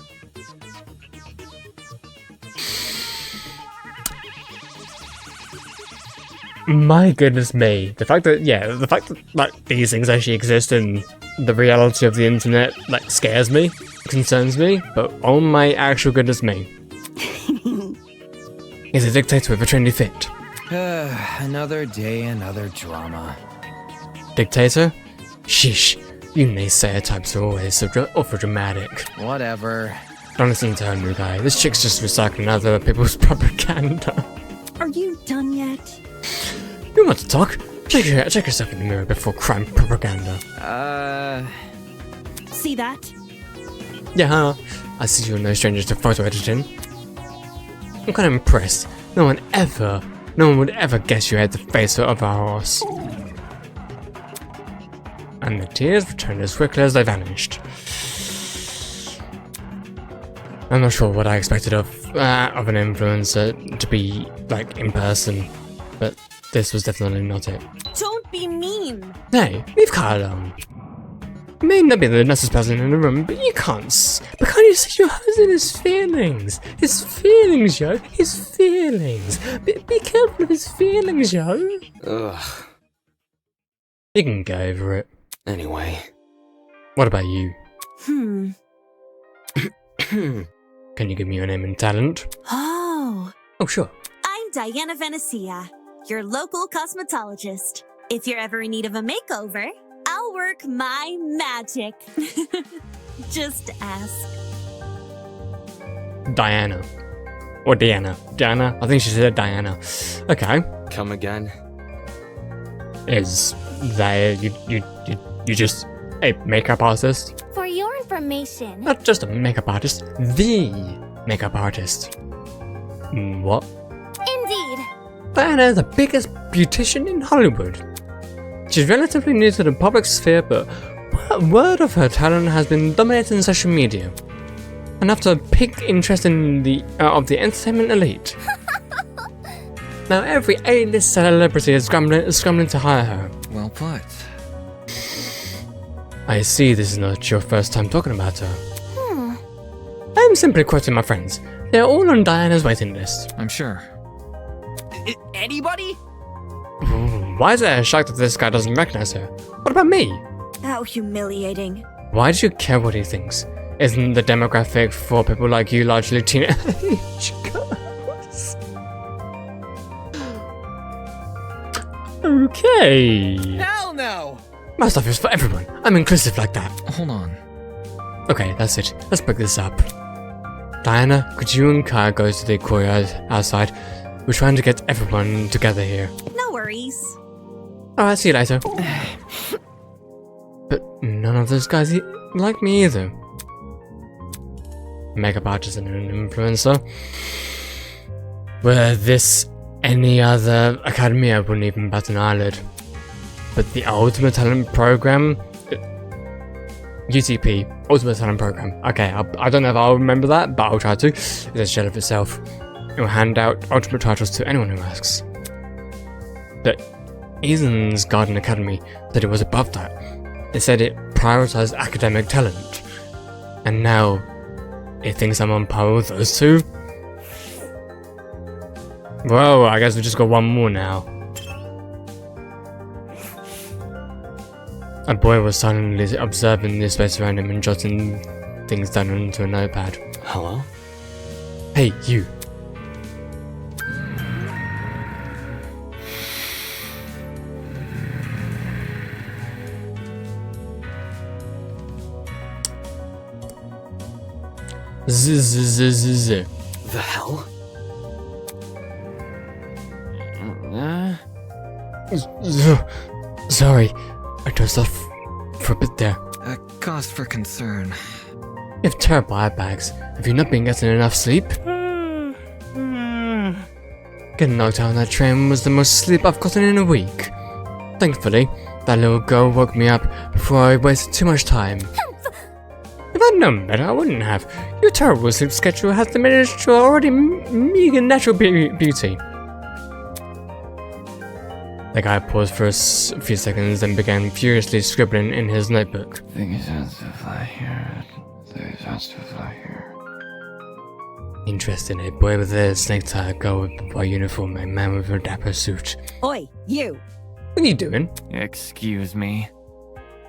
Speaker 1: My goodness me. The fact that like these things actually exist in the reality of the internet like scares me, concerns me, but oh my actual goodness me. He's a dictator with a trendy fit.
Speaker 13: Another day, another drama.
Speaker 1: Dictator? Sheesh. You naysayer types are always so awful dramatic.
Speaker 13: Whatever.
Speaker 1: Don't listen to her, new guy. This chick's just recycling other people's propaganda.
Speaker 9: Are you done yet?
Speaker 1: You want to talk? Check yourself in the mirror before crime propaganda.
Speaker 9: See that?
Speaker 1: Yeah, huh? I see you're no stranger to photo editing. I'm kind of impressed. No one would ever guess you had the face of a horse. And the tears returned as quickly as they vanished. I'm not sure what I expected of an influencer to be like in person, but this was definitely not it.
Speaker 9: Don't be mean.
Speaker 1: Hey, leave Kyle alone. You may not be the nicest person in the room, but you can't. But can't you see your husband his feelings? His feelings, yo. His feelings. Be careful of his feelings, yo.
Speaker 2: Ugh.
Speaker 1: You can go over it.
Speaker 2: Anyway.
Speaker 1: What about you?
Speaker 2: Can
Speaker 1: you give me your name and talent?
Speaker 14: Oh.
Speaker 1: Oh, sure.
Speaker 14: I'm Diana Venecia, your local cosmetologist. If you're ever in need of a makeover, I'll work my magic. Just ask.
Speaker 1: Diana. Or Diana. Diana? I think she said Diana. Okay.
Speaker 2: Come again?
Speaker 1: Is that you just a makeup artist?
Speaker 10: For your information...
Speaker 1: Not just a makeup artist, the makeup artist. What?
Speaker 10: Indeed.
Speaker 1: Diana is the biggest beautician in Hollywood. She's relatively new to the public sphere, but word of her talent has been dominating social media, enough to pique interest in the entertainment elite. Now every A-list celebrity is scrambling to hire her.
Speaker 5: Well put.
Speaker 1: I see this is not your first time talking about her. I'm simply quoting my friends. They're all on Diana's waiting list.
Speaker 5: I'm sure.
Speaker 13: Anybody?
Speaker 1: Why is there a shock that this guy doesn't recognize her? What about me?
Speaker 8: How humiliating.
Speaker 1: Why do you care what he thinks? Isn't the demographic for people like you largely teenage girls? Okay.
Speaker 13: Hell no!
Speaker 1: My stuff is for everyone. I'm inclusive like that.
Speaker 5: Hold on.
Speaker 1: Okay, that's it. Let's break this up. Diana, could you and Kyle go to the courtyard outside? We're trying to get everyone together here.
Speaker 14: No worries.
Speaker 1: Alright, see you later. But none of those guys like me either. Makeup artist and an influencer. Were this any other academy, I wouldn't even bat an eyelid. But the Ultimate Talent Program? UTP, Ultimate Talent Program. Okay, I don't know if I'll remember that, but I'll try to. It's a shell of itself. It will hand out ultimate titles to anyone who asks. But Ethan's Garden Academy said it was above that. It said it prioritized academic talent. And now, it thinks I'm on par with those two? Well, I guess we just got one more now. A boy was silently observing the space around him and jotting things down onto a notepad.
Speaker 2: Hello?
Speaker 1: Hey, you.
Speaker 2: The hell?
Speaker 1: Sorry, I dozed off for a bit there.
Speaker 5: A cause for concern.
Speaker 1: You have terrible eye bags. Have you not been getting enough sleep? Getting knocked out on that train was the most sleep I've gotten in a week. Thankfully, that little girl woke me up before I wasted too much time. If I'd known better, I wouldn't have. Your terrible sleep schedule has diminished your already meager natural beauty. The guy paused for a few seconds, then began furiously scribbling in his notebook.
Speaker 15: Things has to fly here. Things has to fly here.
Speaker 1: Interesting, a boy with a snake tie, a girl with a white uniform, a man with a dapper suit.
Speaker 9: Oi, you!
Speaker 1: What are you doing?
Speaker 13: Excuse me.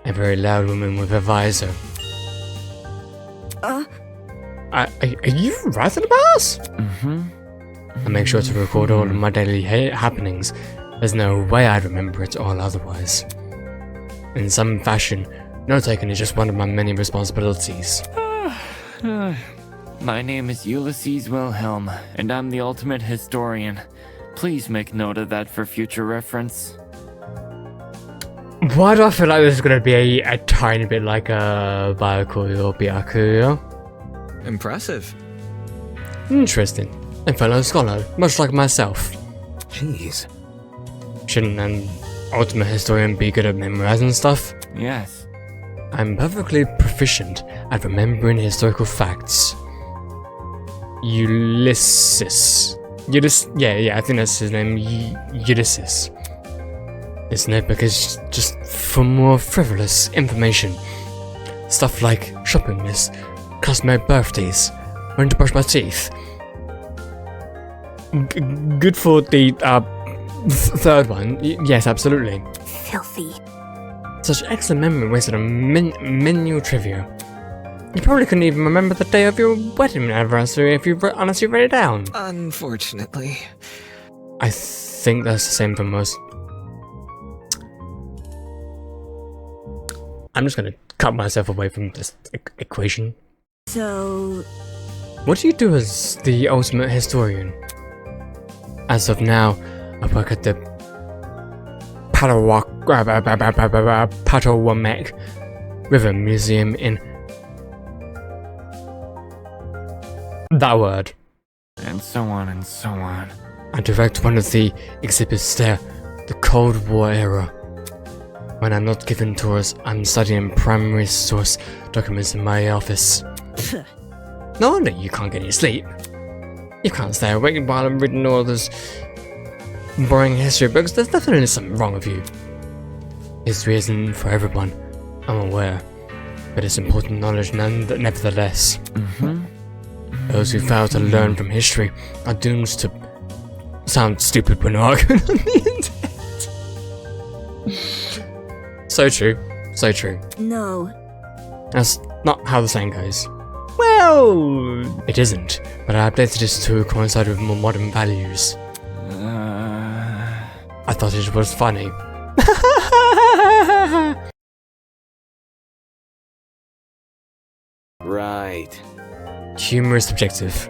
Speaker 1: A very loud woman with a visor. Are you writing about us?
Speaker 13: Mm-hmm.
Speaker 1: I make sure to record all of my daily happenings. There's no way I'd remember it all otherwise. In some fashion, note-taking is just one of my many responsibilities.
Speaker 13: My name is Ulysses Wilhelm, and I'm the ultimate historian. Please make note of that for future reference.
Speaker 1: Why do I feel like this is going to be a tiny bit like a Byakuya or Byakuya?
Speaker 5: Impressive.
Speaker 1: Interesting. A fellow scholar, much like myself.
Speaker 2: Jeez.
Speaker 1: Shouldn't an ultimate historian be good at memorizing stuff?
Speaker 13: Yes.
Speaker 1: I'm perfectly proficient at remembering historical facts. Ulysses. Yeah, I think that's his name. Ulysses. This notebook is just for more frivolous information. Stuff like shopping lists, customary birthdays, when to brush my teeth. Good for the third one. Yes, absolutely.
Speaker 8: Filthy.
Speaker 1: Such excellent memory wasted on menial trivia. You probably couldn't even remember the day of your wedding anniversary if you honestly wrote it down.
Speaker 5: Unfortunately.
Speaker 1: I think that's the same for most. I'm just gonna cut myself away from this equation.
Speaker 8: So...
Speaker 1: What do you do as the ultimate historian? As of now, I work at the Patawamek River Museum in... that word.
Speaker 13: And so on and so on.
Speaker 1: I direct one of the exhibits there, the Cold War era. When I'm not given tours, I'm studying primary source documents in my office. No wonder you can't get any sleep. You can't stay awake while I'm reading all those boring history books. There's definitely something wrong with you. History isn't for everyone, I'm aware, but it's important knowledge nevertheless. Those who fail to learn from history are doomed to sound stupid when arguing on the internet. So true, so true.
Speaker 8: No.
Speaker 1: That's not how the saying goes. Well, it isn't, but I updated it to coincide with more modern values. I thought it was funny.
Speaker 2: Right.
Speaker 1: Humor is subjective.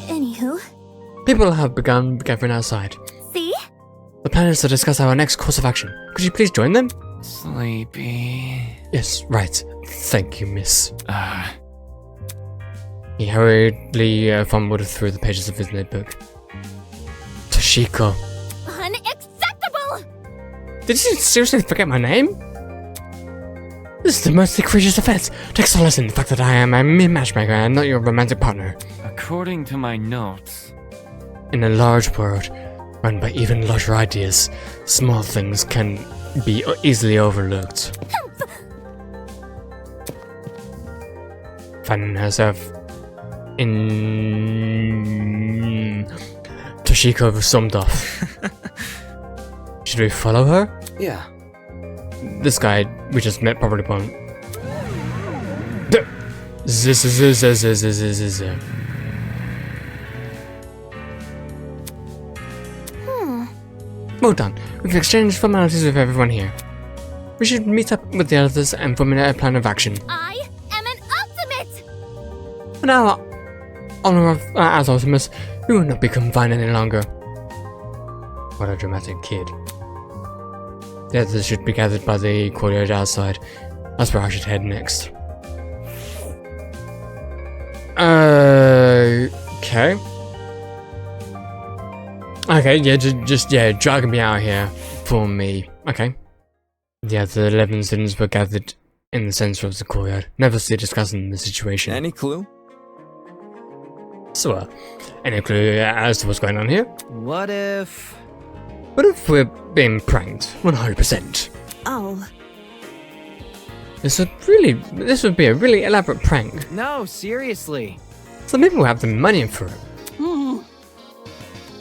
Speaker 10: Anywho.
Speaker 1: People have begun gathering outside.
Speaker 10: See?
Speaker 1: The plan is to discuss our next course of action. Could you please join them?
Speaker 13: Sleepy.
Speaker 1: Yes, right. Thank you, miss. He hurriedly fumbled through the pages of his notebook. Toshiko.
Speaker 10: Unacceptable!
Speaker 1: Did you seriously forget my name? This is the most egregious offense. Take solace in the fact that I am a mere matchmaker and not your romantic partner.
Speaker 13: According to my notes.
Speaker 1: In a large world, run by even larger ideas, small things can be easily overlooked. Finding herself in... Toshiko stormed off. Should we follow her?
Speaker 2: Yeah.
Speaker 1: This guy we just met probably won't. Well done. We've exchanged formalities with everyone here. We should meet up with the others and formulate a plan of action.
Speaker 10: I am an ultimate!
Speaker 1: In our honor of as Ultimates, we will not be confined any longer. What a dramatic kid. The others should be gathered by the courtyard outside. That's where I should head next. Okay. Okay, yeah, just dragging me out here for me. Okay. Yeah, the 11 students were gathered in the center of the courtyard, nervously discussing the situation.
Speaker 4: Any clue?
Speaker 1: So, any clue as to what's going on here?
Speaker 13: What if...
Speaker 1: What if we're being pranked? 100%.
Speaker 14: Oh.
Speaker 1: This would be a really elaborate prank.
Speaker 13: No, seriously.
Speaker 1: Some people have the money for it.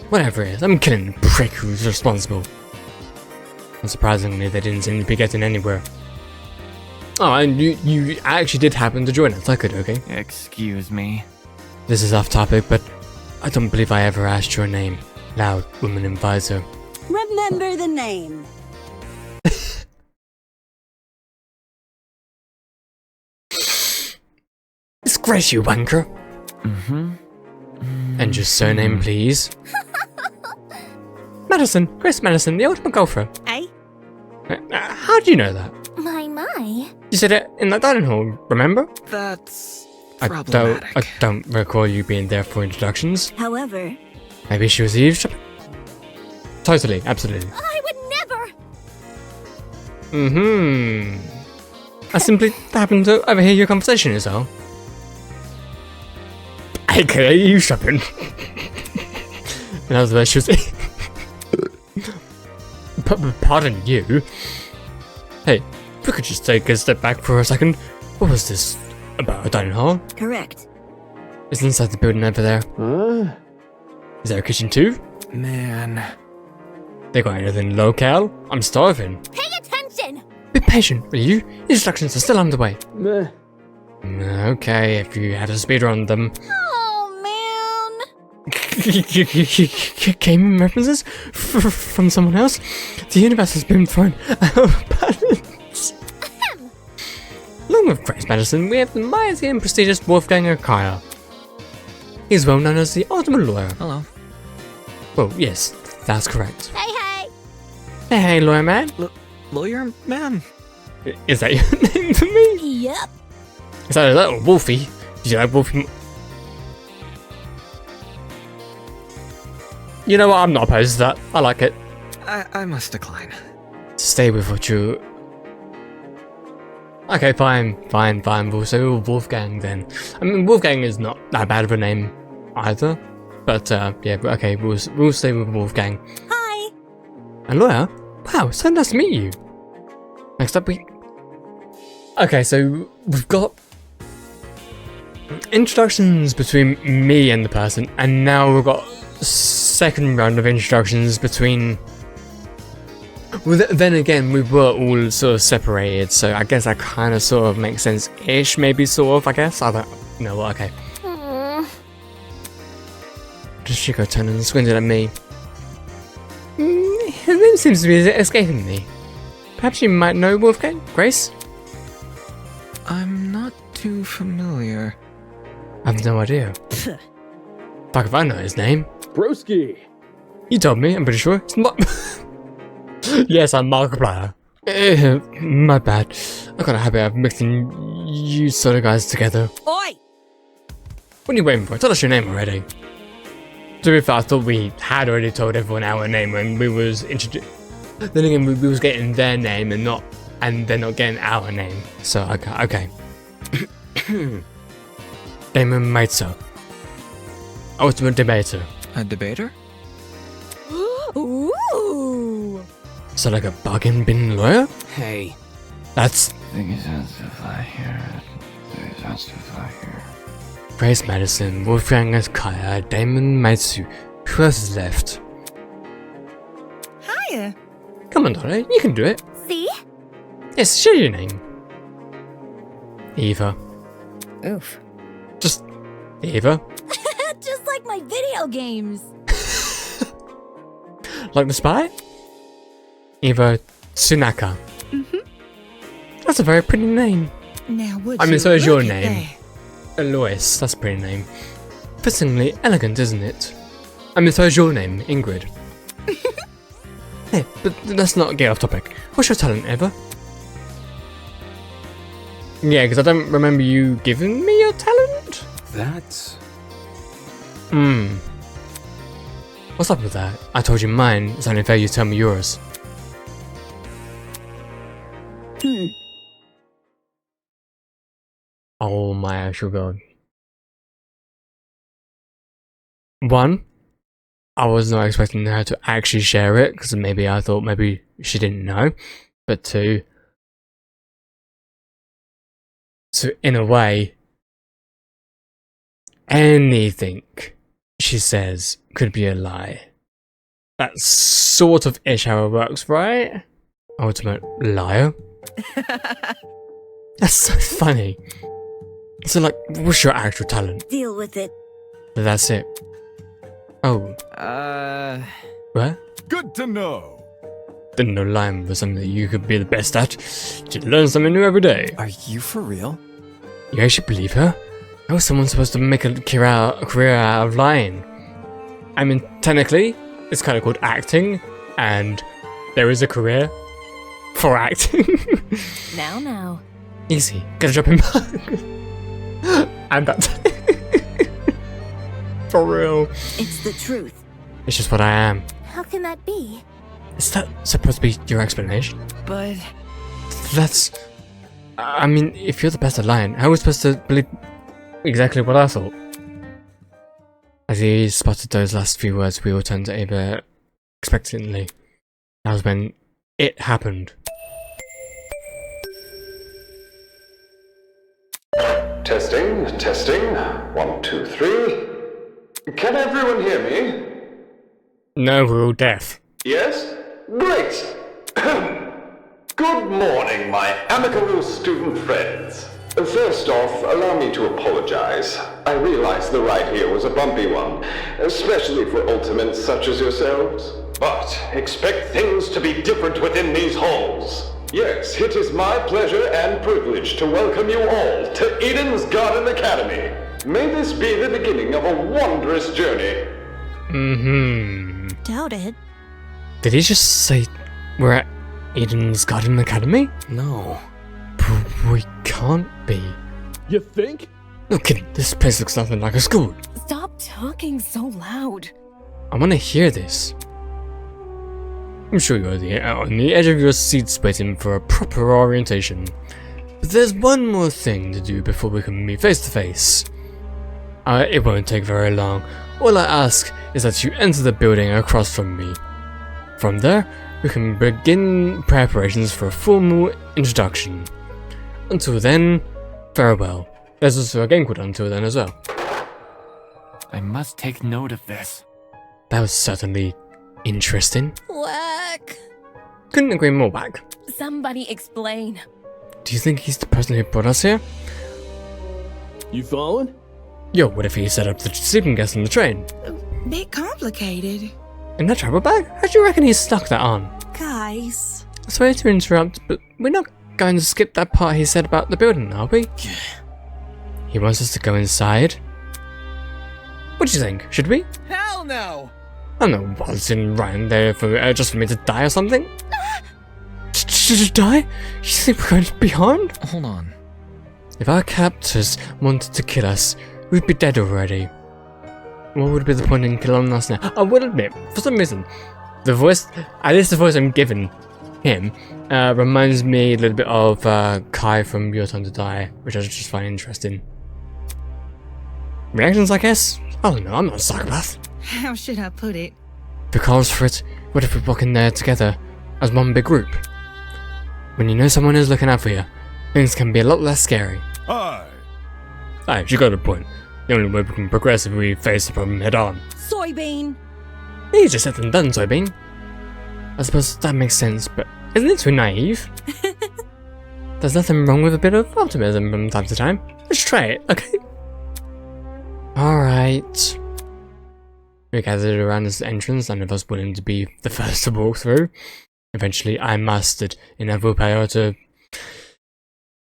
Speaker 1: Whatever it is, I'm killing the prick who's responsible. Unsurprisingly, they didn't seem to be getting anywhere. Oh, and you actually did happen to join us. I could, okay?
Speaker 13: Excuse me.
Speaker 1: This is off topic, but I don't believe I ever asked your name. Loud woman advisor.
Speaker 9: Remember the name.
Speaker 1: Disgrace, you wanker. And your surname, please. Madison, Grace Madison, the ultimate golfer.
Speaker 14: Hey?
Speaker 1: How do you know that?
Speaker 10: My.
Speaker 1: You said it in the dining hall, remember?
Speaker 13: That's
Speaker 1: I
Speaker 13: problematic.
Speaker 1: don't recall you being there for introductions.
Speaker 14: However...
Speaker 1: Maybe she was eavesdropping? Totally, absolutely.
Speaker 10: I would never.
Speaker 1: I simply happened to overhear your conversation is all. AKA eavesdropping. In other words, she was... Pardon you. Hey, if we could just take a step back for a second. What was this about a dining hall?
Speaker 14: Correct.
Speaker 1: It's inside the building over there. Is there a kitchen too?
Speaker 13: Man.
Speaker 1: They got anything locale? I'm starving.
Speaker 10: Pay attention.
Speaker 1: Be patient, will you? Instructions are still underway.
Speaker 6: Meh.
Speaker 1: Okay, if you had a speeder on them.
Speaker 10: Oh man.
Speaker 1: Gaming references from someone else? The universe has been thrown out of balance. Along with Grace Madison, we have the mighty and prestigious Wolfgang Akaya. He's well known as the ultimate lawyer.
Speaker 5: Hello.
Speaker 1: Well, yes, that's correct.
Speaker 10: Hey, hey.
Speaker 1: Hey, lawyer man.
Speaker 5: Lawyer man?
Speaker 1: Is that your name for me?
Speaker 10: Yep.
Speaker 1: Is that Wolfie? Did you like Wolfie? You know what? I'm not opposed to that. I like it.
Speaker 5: I must decline.
Speaker 1: Stay with what you... Okay, fine. We'll say Wolfgang then. I mean, Wolfgang is not that bad of a name either. But, yeah, okay, we'll stay with Wolfgang.
Speaker 14: Hi!
Speaker 1: And lawyer? Wow, so nice to meet you. Next up, Okay, so we've got introductions between me and the person, and now we've got second round of introductions between... Well, then again, we were all sort of separated, so I guess that kind of sort of makes sense-ish, maybe sort of, I guess. I don't know, okay. Just Chico turned and squinted at me. His name seems to be escaping me. Perhaps you might know Wolfgang? Grace?
Speaker 5: I'm not too familiar.
Speaker 1: I have no idea. Fuck if I know his name.
Speaker 6: Broski!
Speaker 1: You told me, I'm pretty sure. It's not... Yes, I'm Markiplier. My bad. I got a habit of mixing you sort of guys together.
Speaker 9: Oi!
Speaker 1: What are you waiting for? Tell us your name already. To be fair, I thought we had already told everyone our name when we was introduced. Then again, we was getting their name and they're not getting our name. So, okay. Damon Maitso. Ultimate debater.
Speaker 5: A debater?
Speaker 9: Ooh!
Speaker 1: So like a bargain bin lawyer?
Speaker 2: Hey.
Speaker 1: That's...
Speaker 15: Things justify here. They justify here.
Speaker 1: Grace Madison, Wolfgang Akaya, Damon Maitsu. Who else is left?
Speaker 12: Hiya.
Speaker 1: Come on, Dolly, you can do it.
Speaker 10: See?
Speaker 1: Yes, share your name. Eva.
Speaker 3: Oof.
Speaker 1: Just... Eva?
Speaker 3: Just like my video games.
Speaker 1: Like the spy? Eva Tsunaka. That's a very pretty name.
Speaker 12: Now would
Speaker 1: I mean,
Speaker 12: you
Speaker 1: so is your
Speaker 12: look at
Speaker 1: name. Alois, that's a pretty name. Fittingly elegant, isn't it? I mean, so is your name, Ingrid. Hey, but let's not get off topic. What's your talent, Eva? Yeah, because I don't remember you giving me your talent.
Speaker 2: That's...
Speaker 1: What's up with that? I told you mine, it's only fair you tell me yours. Oh my actual god. One, I was not expecting her to actually share it, because maybe I thought maybe she didn't know. But two, so in a way, anything she says could be a lie. That's sort of ish how it works, right? Ultimate liar. That's so funny. So like, what's your actual talent?
Speaker 8: Deal with it.
Speaker 1: But that's it. Oh. What?
Speaker 7: Good to know.
Speaker 1: Didn't know lying was something that you could be the best at. You learn something new every day.
Speaker 4: Are you for real?
Speaker 1: You actually believe her? How was someone supposed to make a career out of lying? I mean, technically, it's kind of called acting, and there is a career for acting.
Speaker 8: Now.
Speaker 1: Easy. Gotta drop him back. And that's for real.
Speaker 8: It's the truth.
Speaker 1: It's just what I am.
Speaker 10: How can that be?
Speaker 1: Is that supposed to be your explanation?
Speaker 8: But
Speaker 1: That's... I mean, if you're the best at lying, how are we supposed to believe exactly what I thought? As he spotted those last few words, we all turned to Ava expectantly. That was when it happened.
Speaker 16: Testing. 1, 2, 3. Can everyone hear me?
Speaker 1: No, we're all deaf.
Speaker 16: Yes? Great! Good morning, my amicable student friends. First off, allow me to apologize. I realize the ride here was a bumpy one, especially for ultimates such as yourselves. But expect things to be different within these halls. Yes, it is my pleasure and privilege to welcome you all to Eden's Garden Academy. May this be the beginning of a wondrous journey.
Speaker 3: Doubt it.
Speaker 1: Did he just say we're at Eden's Garden Academy?
Speaker 2: No.
Speaker 1: But we can't be.
Speaker 6: You think?
Speaker 1: No kidding, this place looks nothing like a school.
Speaker 8: Stop talking so loud.
Speaker 1: I want to hear this. I'm sure you're on the edge of your seats waiting for a proper orientation. But there's one more thing to do before we can meet face to face. It won't take very long. All I ask is that you enter the building across from me. From there, we can begin preparations for a formal introduction. Until then, farewell. There's also a game called Until Then as well.
Speaker 15: I must take note of this.
Speaker 1: That was certainly interesting.
Speaker 3: Whack.
Speaker 1: Couldn't agree more, Whack.
Speaker 8: Somebody explain.
Speaker 1: Do you think he's the person who brought us here?
Speaker 6: You following?
Speaker 1: Yo, what if he set up the sleeping guest on the train?
Speaker 12: Bit complicated.
Speaker 1: In that travel bag? How do you reckon he stuck that on?
Speaker 9: Guys.
Speaker 1: Sorry to interrupt, but we're not going to skip that part he said about the building, are we? He wants us to go inside. What do you think? Should we?
Speaker 12: Hell no!
Speaker 1: I'm not waltzing right there for just for me to die or something. Should die? You think we're going to be harmed?
Speaker 5: Hold on.
Speaker 1: If our captors wanted to kill us, we'd be dead already. What would be the point in killing us now? I will admit, for some reason, the voice, at least the voice I'm giving him, reminds me a little bit of Kai from Your Time to Die, which I just find interesting. Reactions, I guess? I don't know, I'm not a psychopath.
Speaker 12: How should I put it?
Speaker 1: Because for it, what if we walk in there together, as one big group? When you know someone is looking out for you, things can be a lot less scary.
Speaker 7: Aye.
Speaker 1: Aye, you got a point. The only way we can progress if we face the problem head on.
Speaker 9: Soybean.
Speaker 1: Easier said than done, Soybean. I suppose that makes sense, but isn't it too naive? There's nothing wrong with a bit of optimism from time to time. Let's try it, okay? Alright. We gathered around this entrance, none of us willing to be the first to walk through. Eventually, I mastered enough willpower to...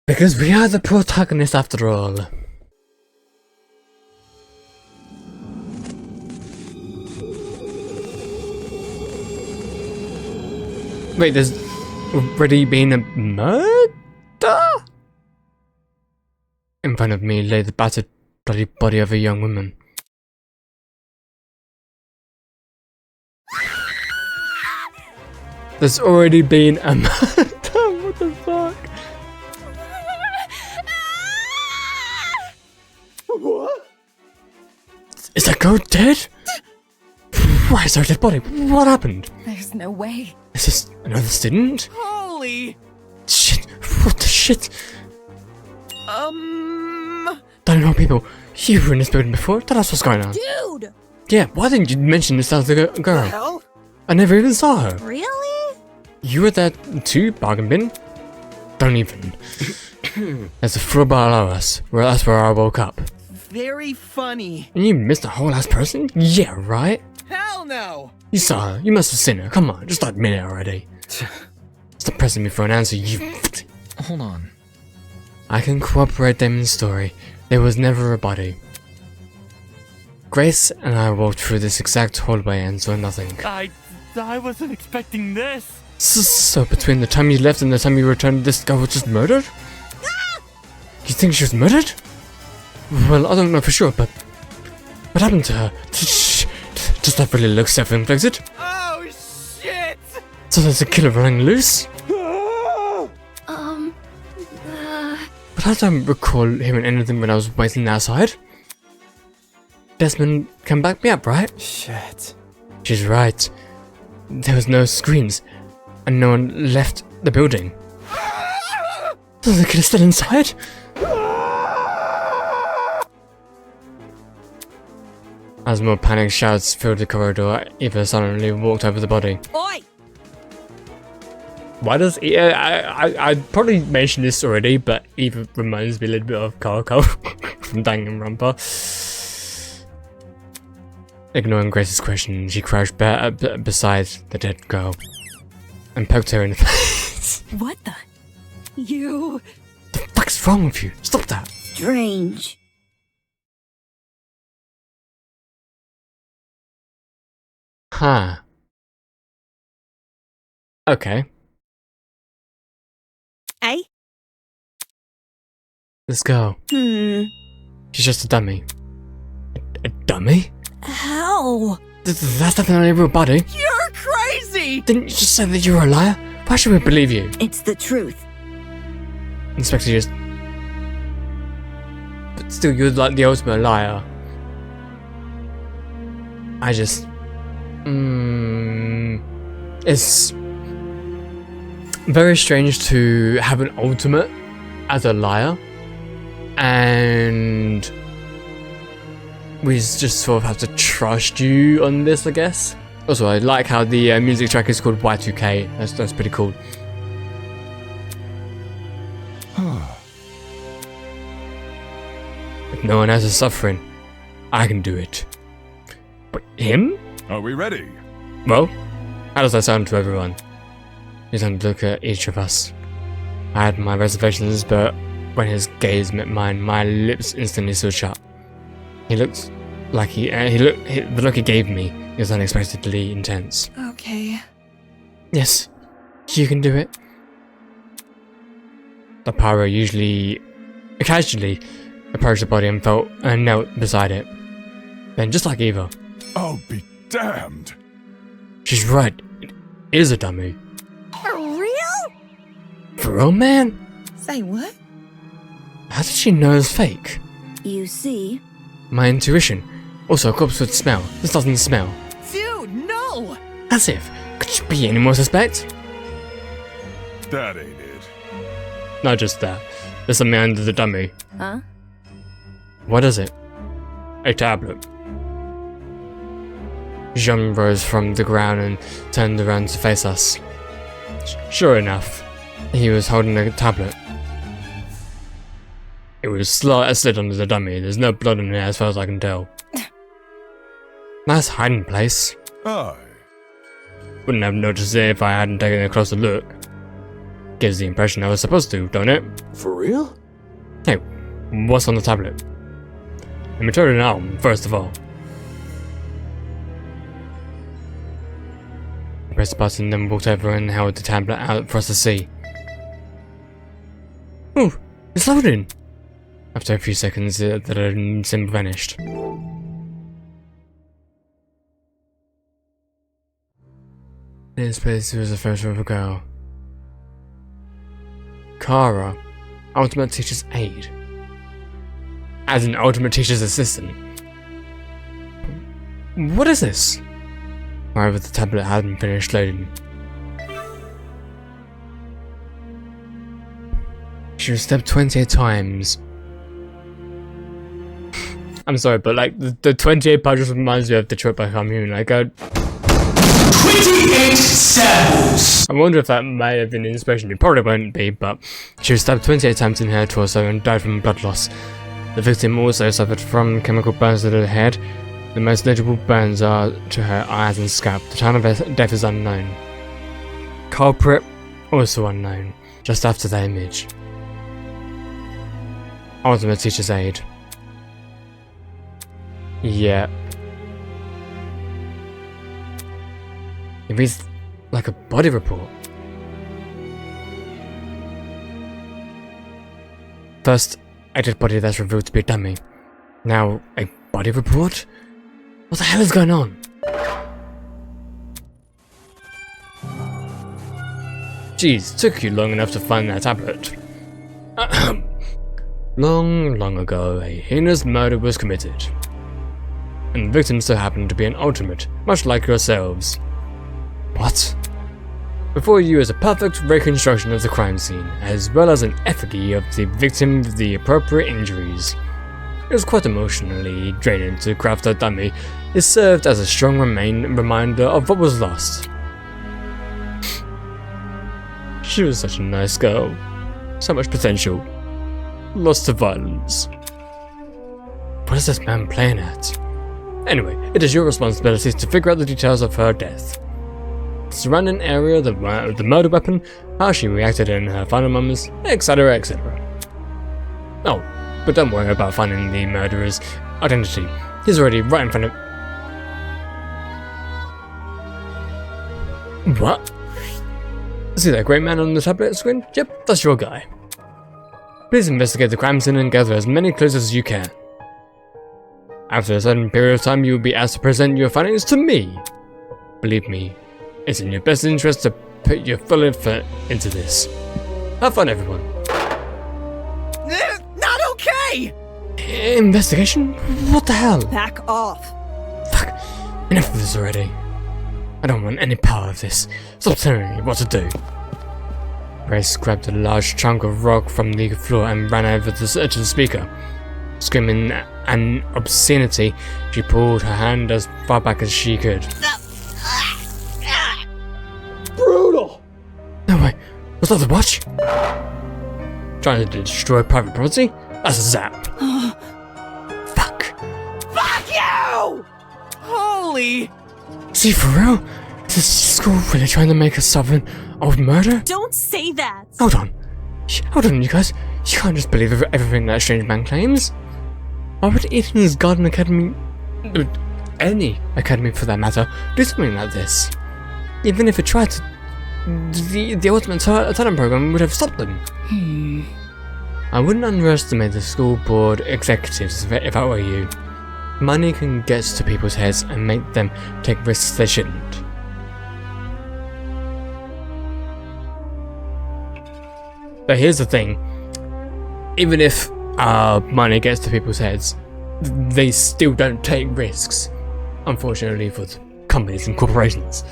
Speaker 1: Because we are the protagonist after all. Wait, there's already been a murder? In front of me lay the battered, bloody body of a young woman. There's already been a murder? What the fuck? Is that girl dead? Why is there a dead body? What happened?
Speaker 11: There's no way.
Speaker 1: Is this another student?
Speaker 12: Holy!
Speaker 1: Shit, what the shit? Don't know people. You were in this building before? Tell us what's going on.
Speaker 3: Dude!
Speaker 1: Yeah, why didn't you mention this other girl?
Speaker 12: Hell?
Speaker 1: I never even saw her.
Speaker 3: Really?
Speaker 1: You were there too, bargain bin? Don't even. There's a floor below us. Well, that's where I woke up.
Speaker 12: Very funny.
Speaker 1: And you missed a whole ass person? Yeah, right?
Speaker 12: Hell no!
Speaker 1: You saw her. You must have seen her. Come on, just admit it already. Stop pressing me for an answer, you...
Speaker 5: Hold on.
Speaker 1: I can corroborate Damon's story. There was never a body. Grace and I walked through this exact hallway and saw nothing.
Speaker 17: I wasn't expecting this.
Speaker 1: So between the time you left and the time you returned, this girl was just murdered? You think she was murdered? Well, I don't know for sure, but... What happened to her? Does that really look self-inflicted?
Speaker 12: Oh, shit!
Speaker 1: So there's a killer running loose? But I don't recall hearing anything when I was waiting outside. Desmond can back me up, right?
Speaker 4: Shit.
Speaker 1: She's right. There was no screams, and no one left the building. So the kid is still inside? As more panicked shouts filled the corridor, Eva suddenly walked over the body.
Speaker 9: Oi!
Speaker 1: Why does I probably mentioned this already, but Eva reminds me a little bit of Coco from Danganronpa. Ignoring Grace's question, she crouched beside the dead girl and poked her in the face.
Speaker 9: What the? You...
Speaker 1: The fuck's wrong with you? Stop that.
Speaker 8: Strange.
Speaker 1: Huh. Okay.
Speaker 9: Eh?
Speaker 1: Let's go. She's just a dummy. A dummy?
Speaker 9: How?
Speaker 1: That's definitely a real body.
Speaker 12: You're crazy!
Speaker 1: Didn't you just say that you were a liar? Why should we believe you?
Speaker 8: It's the truth.
Speaker 1: Inspector just... But still, you're like the ultimate liar. I just... It's... very strange to have an ultimate as a liar. And... we just sort of have to trust you on this, I guess. Also, I like how the music track is called Y2K. That's pretty cool. If no one else is suffering, I can do it. But him?
Speaker 7: Are we ready?
Speaker 1: Well, how does that sound to everyone? He turned to look at each of us. I had my reservations, but when his gaze met mine, my lips instantly stood shut. He looked like the look he gave me was unexpectedly intense.
Speaker 11: Okay.
Speaker 1: Yes, you can do it. The pyro casually approached the body and knelt beside it. Then, just like Eva.
Speaker 7: Oh, be damned.
Speaker 1: She's right. It is a dummy.
Speaker 3: For real?
Speaker 1: For real, man?
Speaker 12: Say what?
Speaker 1: How did she know it's fake?
Speaker 8: You see?
Speaker 1: My intuition. Also, a corpse would smell. This doesn't smell.
Speaker 12: Dude, no!
Speaker 1: As if. Could she be any more suspect?
Speaker 7: That ain't it.
Speaker 1: Not just that. There's something under the dummy.
Speaker 8: Huh?
Speaker 1: What is it? A tablet. Jean rose from the ground and turned around to face us. Sure enough, he was holding a tablet. It was slid under the dummy. There's no blood in it as far as I can tell. Nice hiding place.
Speaker 7: Aye.
Speaker 1: Wouldn't have noticed it if I hadn't taken a closer look. Gives the impression I was supposed to, don't it?
Speaker 6: For real?
Speaker 1: Hey, what's on the tablet? Let me turn it on, first of all. I pressed the button, then walked over and held the tablet out for us to see. Ooh, it's loading! After a few seconds, the symbol vanished. In this place, there was a photo of a girl. Kara, Ultimate Teacher's Aide. As an Ultimate Teacher's Assistant. What is this? However, the tablet hadn't finished loading. She was stabbed 28 times. I'm sorry, but like the 28 part just reminds me of Detroit Become Human. Like 28 samples! I wonder if that may have been the inspiration. It probably won't be, but she was stabbed 28 times in her torso and died from blood loss. The victim also suffered from chemical burns to the head. The most notable burns are to her eyes and scalp. The time of her death is unknown. Culprit, also unknown. Just after the image. Ultimate teacher's aid. Yeah. It reads like a body report. First, a dead body that's revealed to be a dummy. Now, a body report? What the hell is going on? Jeez, took you long enough to find that tablet. Long ago, a heinous murder was committed. And the victim so happened to be an ultimate, much like yourselves. What? Before you is a perfect reconstruction of the crime scene, as well as an effigy of the victim with the appropriate injuries. It was quite emotionally draining to craft a dummy. It served as a strong reminder of what was lost. She was such a nice girl. So much potential. Lost to violence. What is this man playing at? Anyway, it is your responsibility to figure out the details of her death. The surrounding area, the murder weapon, how she reacted in her final moments, etc, etc. Oh, but don't worry about finding the murderer's identity. He's already right in front of... What? See that great man on the tablet screen? Yep, that's your guy. Please investigate the crime scene and gather as many clues as you can. After a certain period of time, you will be asked to present your findings to me. Believe me, it's in your best interest to put your full effort into this. Have fun, everyone.
Speaker 12: Not okay!
Speaker 1: Investigation? What the hell?
Speaker 12: Back off.
Speaker 1: Fuck. Enough of this already. I don't want any power of this. Stop telling me what to do. Grace grabbed a large chunk of rock from the floor and ran over to the speaker. Screaming an obscenity, she pulled her hand as far back as she could.
Speaker 6: Brutal!
Speaker 1: No way, was that the watch? Trying to destroy private property? That's a zap. Fuck.
Speaker 12: Fuck you! Holy...
Speaker 1: See, for real? Is this school really trying to make us solve old murder?
Speaker 14: Don't say that!
Speaker 1: Hold on, you guys. You can't just believe everything that strange man claims. Why would Eden's Garden Academy, any academy for that matter, do something like this? Even if it tried to, the ultimate talent program would have stopped them. I wouldn't underestimate the school board executives if I were you. Money can get to people's heads and make them take risks they shouldn't. But here's the thing. Even if money gets to people's heads, they still don't take risks. Unfortunately for the companies and corporations.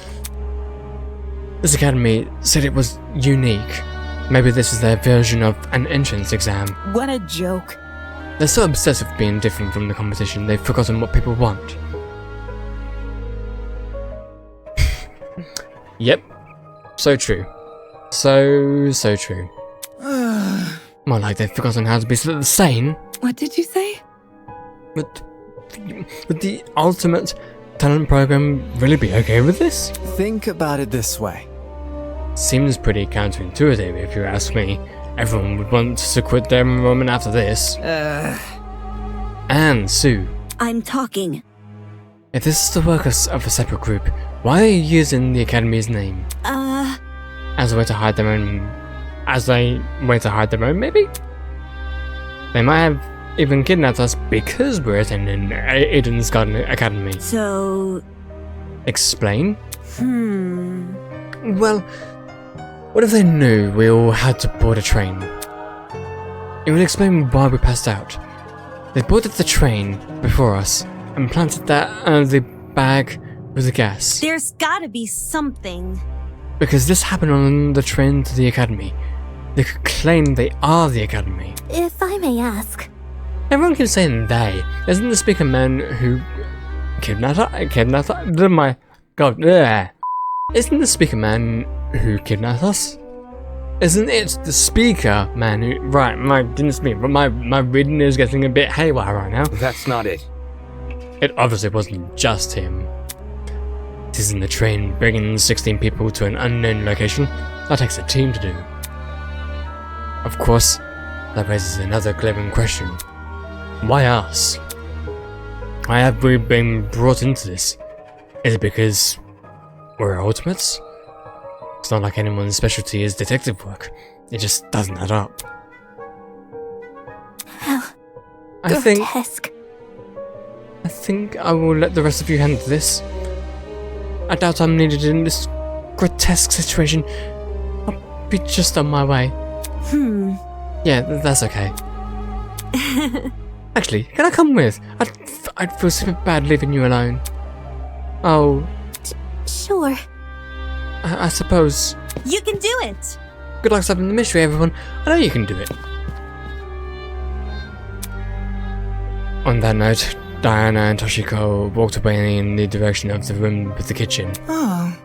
Speaker 1: This academy said it was unique. Maybe this is their version of an entrance exam.
Speaker 12: What a joke.
Speaker 1: They're so obsessed with being different from the competition, they've forgotten what people want. Yep. So true. So true. More like they've forgotten how to be sane.
Speaker 11: What did you say?
Speaker 1: Would the ultimate talent program really be okay with this?
Speaker 4: Think about it this way.
Speaker 1: Seems pretty counterintuitive if you ask me. Everyone would want to quit their enrollment after this. And Sue.
Speaker 8: I'm talking.
Speaker 1: If this is the work of a separate group, why are you using the academy's name? As a way to hide their own... maybe? They might have even kidnapped us because we're attending Eden's Garden Academy.
Speaker 8: So...
Speaker 1: Explain? Well, what if they knew we all had to board a train? It would explain why we passed out. They boarded the train before us and planted the bag with the gas.
Speaker 14: There's gotta be something.
Speaker 1: Because this happened on the train to the academy. They could claim they are the academy.
Speaker 10: If I may ask.
Speaker 1: Everyone keeps saying they. Isn't the speaker man who kidnapped my god, yeah. Isn't the speaker man who kidnapped us? Isn't it the speaker man who... Right, my goodness me, but my reading is getting a bit haywire right now.
Speaker 2: That's not it.
Speaker 1: It obviously wasn't just him. This isn't the train bringing 16 people to an unknown location. That takes a team to do. Of course, that raises another glaring question. Why us? Why have we been brought into this? Is it because we're ultimates? It's not like anyone's specialty is detective work. It just doesn't add up. I think I will let the rest of you handle this. I doubt I'm needed in this grotesque situation. I'll be just on my way. Yeah, that's okay. Actually, can I come with? I'd feel so bad leaving you alone. Oh.
Speaker 10: Sure.
Speaker 1: I suppose.
Speaker 14: You can do it!
Speaker 1: Good luck solving the mystery, everyone. I know you can do it. On that note, Diana and Toshiko walked away in the direction of the room with the kitchen.
Speaker 13: Oh.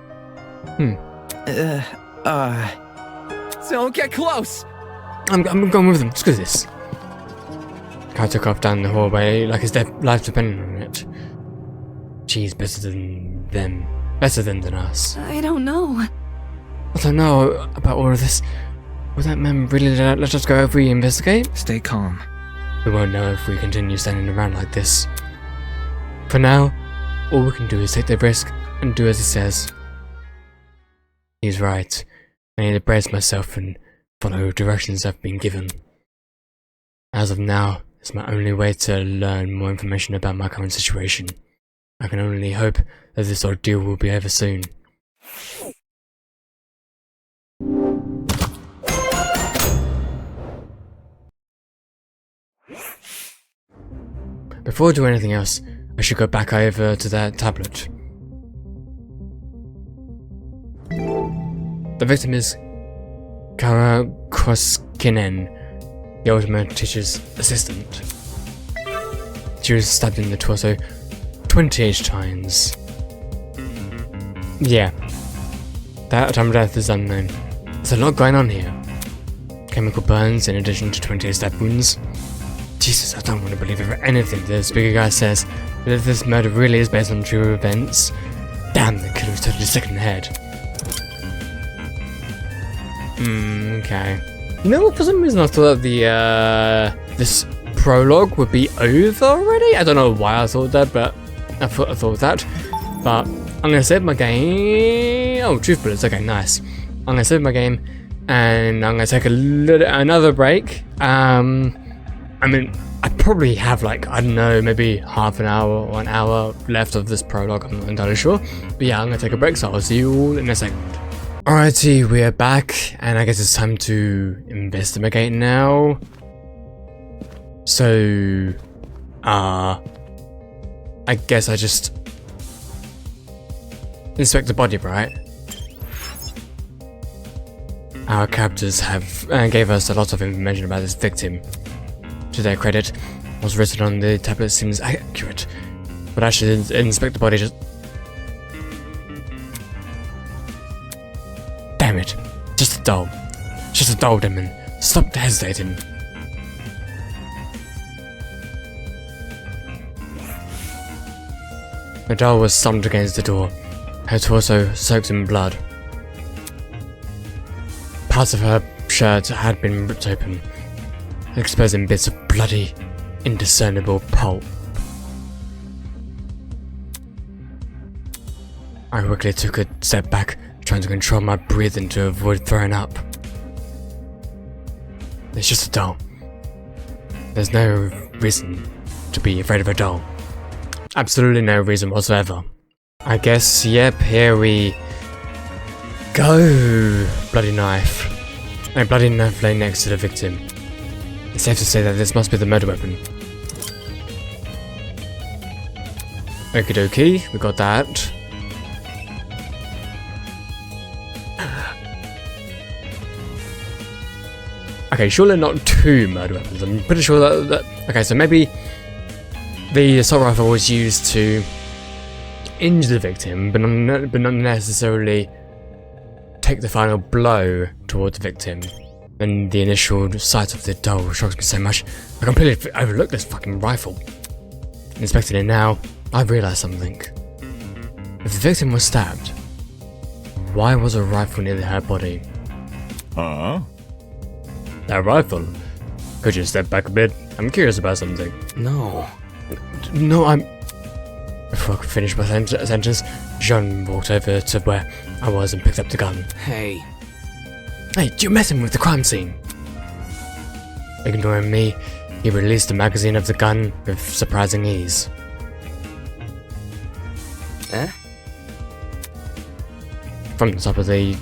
Speaker 13: Don't get close!
Speaker 1: I'm going with them. Screw this. Kai took off down the hallway like his life depended on it. She's better than them. Better than us.
Speaker 11: I don't know.
Speaker 1: I don't know about all of this. Will that man really let us go if we investigate?
Speaker 5: Stay calm.
Speaker 1: We won't know if we continue standing around like this. For now, all we can do is take the risk and do as he says. He's right. I need to brace myself and follow directions I've been given. As of now, it's my only way to learn more information about my current situation. I can only hope that this ordeal will be over soon. Before I do anything else, I should go back over to that tablet. The victim is Kara Koskinen, the ultimate teacher's assistant. She was stabbed in the torso 28 times. Yeah, that time of death is unknown. There's a lot going on here. Chemical burns in addition to 28 stab wounds. Jesus, I don't want to believe anything this bigger guy says, but if this murder really is based on true events, damn, the killer was totally sick in the head. Okay. You know what, for some reason I thought that this prologue would be over already? I don't know why I thought that, but I thought that. But I'm gonna save my game. Oh, truth bullets, okay, nice. I'm gonna save my game, and I'm gonna take another break. I mean, I probably have like, I don't know, maybe half an hour or an hour left of this prologue, I'm not entirely sure. But yeah, I'm gonna take a break, so I'll see you all in a second. Alrighty, we are back, and I guess it's time to investigate now. So, I guess I just inspect the body, right? Our captors have gave us a lot of information about this victim. To their credit, what's written on the tablet seems accurate, but I should inspect the body just... Damn it, just a doll. Just a doll, demon. Stop hesitating. The doll was slumped against the door, her torso soaked in blood. Parts of her shirt had been ripped open, exposing bits of bloody, indiscernible pulp. I quickly took a step back, trying to control my breathing to avoid throwing up. It's just a doll. There's no reason to be afraid of a doll. Absolutely no reason whatsoever. I guess, yep, here we go. Bloody knife. A bloody knife lay next to the victim. It's safe to say that this must be the murder weapon. Okie dokie, we got that. Okay, surely not 2 murder weapons. I'm pretty sure that okay, so maybe the assault rifle was used to injure the victim, but not necessarily take the final blow towards the victim. And the initial sight of the doll shocks me so much. I completely overlooked this fucking rifle. Inspecting it now, I've realised something. If the victim was stabbed, why was a rifle near her body?
Speaker 7: Huh?
Speaker 1: That rifle? Could you step back a bit? I'm curious about something.
Speaker 2: No.
Speaker 1: No, I'm... Before I could finish my sentence, Jean walked over to where I was and picked up the gun.
Speaker 2: Hey.
Speaker 1: Hey, you're messing with the crime scene! Ignoring me, he released the magazine of the gun with surprising ease.
Speaker 2: Eh?
Speaker 1: From the top of the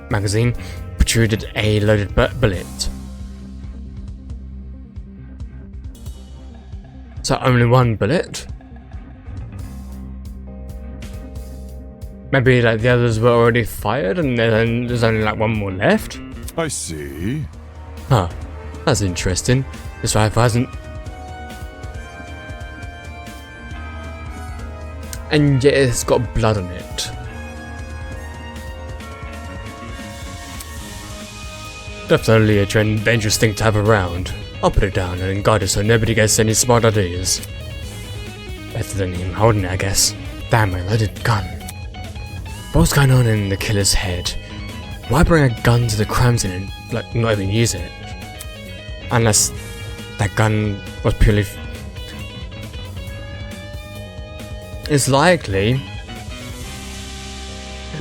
Speaker 1: magazine protruded a loaded bullet. So only 1 bullet? Maybe like the others were already fired and then there's only like 1 more left?
Speaker 7: I see.
Speaker 1: Huh, that's interesting. This rifle hasn't... And yet it's got blood on it. Definitely a dangerous thing to have around. I'll put it down and guard it so nobody gets any smart ideas. Better than him holding it, I guess. Damn, a loaded gun. What's going on in the killer's head? Why bring a gun to the crime scene and, like, not even use it? Unless that gun was purely... It's likely.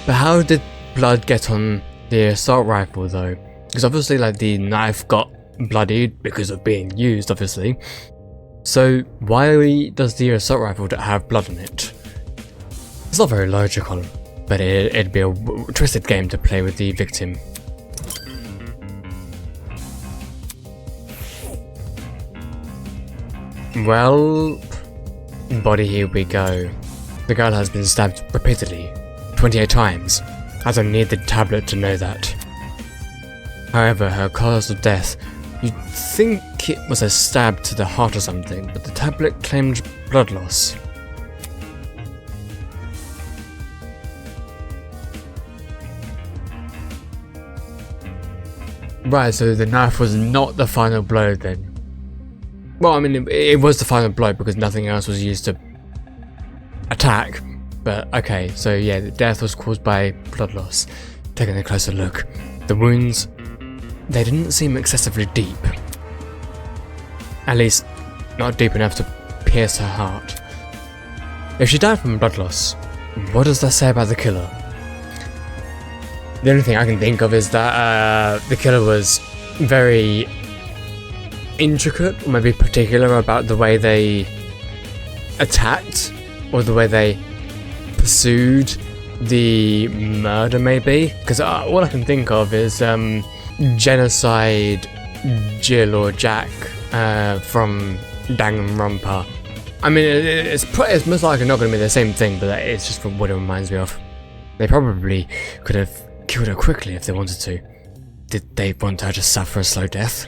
Speaker 1: But how did blood get on the assault rifle though? Because obviously like the knife got bloodied because of being used, obviously. So why does the assault rifle have blood on it? It's not very logical, but it'd be a twisted game to play with the victim. Well, body, here we go. The girl has been stabbed repeatedly, 28 times. I don't need the tablet to know that. However, her cause of death, you'd think it was a stab to the heart or something, but the tablet claimed blood loss. Right, so the knife was not the final blow then. Well, I mean, it was the final blow because nothing else was used to attack. But okay, so yeah, the death was caused by blood loss. Taking a closer look, the wounds, they didn't seem excessively deep. At least, not deep enough to pierce her heart. If she died from blood loss, what does that say about the killer? The only thing I can think of is that the killer was very intricate, or maybe particular about the way they attacked, or the way they pursued the murder, maybe. Because all I can think of is Genocide Jill or Jack from Danganronpa. I mean, it's most likely not going to be the same thing, but it's just what it reminds me of. They probably could have killed her quickly if they wanted to. Did they want her to suffer a slow death?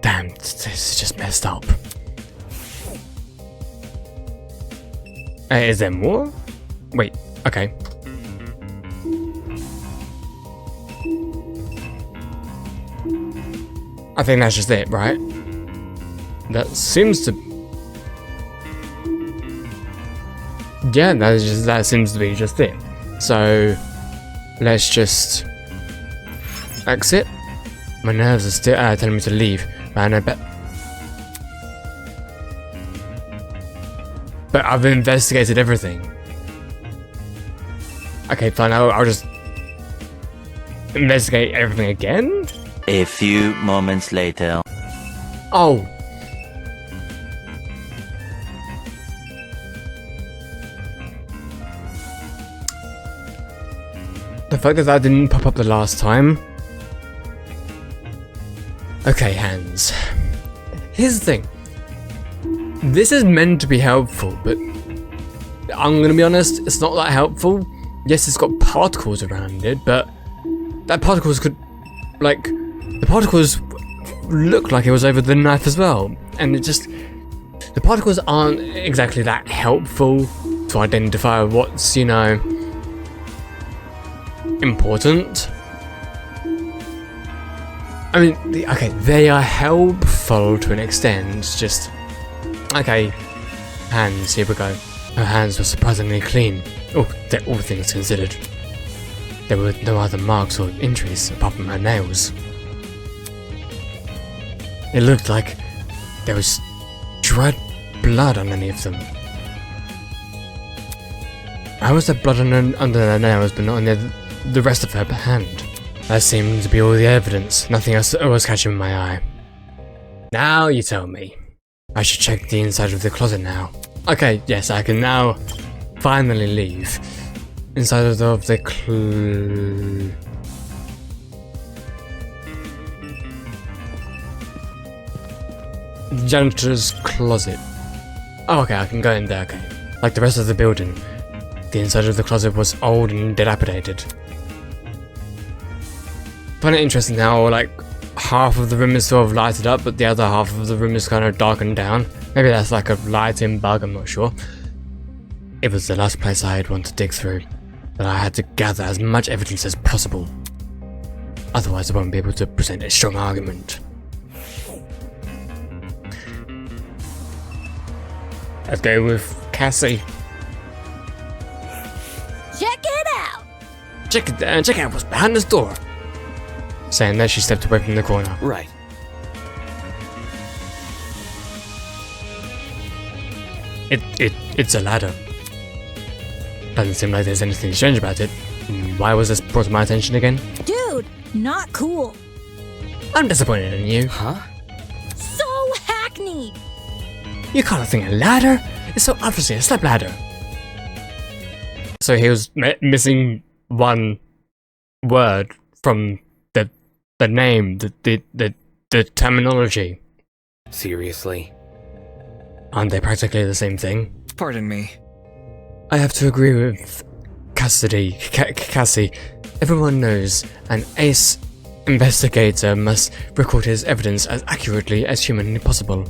Speaker 1: Damn, this is just messed up. Is there more? Wait, okay. I think that's just it, right? That seems to... Yeah, that seems to be just it. So, let's just exit. My nerves are still telling me to leave, man. I bet. But I've investigated everything. Okay, fine. I'll just investigate everything again.
Speaker 18: A few moments later.
Speaker 1: Oh. The fact that didn't pop up the last time. Okay, Hans. Here's the thing. this is meant to be helpful, but I'm gonna be honest, it's not that helpful. Yes, it's got particles around it, but that particles could, like, the particles look like it was over the knife as well, and it just, the particles aren't exactly that helpful to identify what's, you know, important. I mean, okay, they are helpful to an extent, just, okay, hands, here we go. Her hands were surprisingly clean, all things considered. There were no other marks or injuries apart from her nails. It looked like there was dried blood underneath them. How was there blood under her nails but not on the rest of her hand? That seemed to be all the evidence. Nothing else was catching my eye. Now you tell me. I should check the inside of the closet now. Okay, yes, I can now finally leave. Inside of the janitor's closet. Oh, okay, I can go in there, okay. Like the rest of the building, the inside of the closet was old and dilapidated. Find it interesting how, like, half of the room is sort of lighted up, but the other half of the room is kind of darkened down. Maybe that's like a lighting bug, I'm not sure. It was the last place I had wanted to dig through, but I had to gather as much evidence as possible. Otherwise I won't be able to present a strong argument. Let's go with Cassie.
Speaker 3: Check it out!
Speaker 1: Check out what's behind this door. Saying that, she stepped away from the corner.
Speaker 2: Right.
Speaker 1: It's a ladder. Doesn't seem like there's anything strange about it. Why was this brought to my attention again?
Speaker 3: Dude, not cool.
Speaker 1: I'm disappointed in you.
Speaker 2: Huh?
Speaker 3: So hackneyed.
Speaker 1: You call a thing a ladder? It's so obviously a step ladder. So he was missing one word from the name, the terminology.
Speaker 2: Seriously?
Speaker 1: Aren't they practically the same thing?
Speaker 5: Pardon me.
Speaker 1: I have to agree with Cassie. Everyone knows an ace investigator must record his evidence as accurately as humanly possible.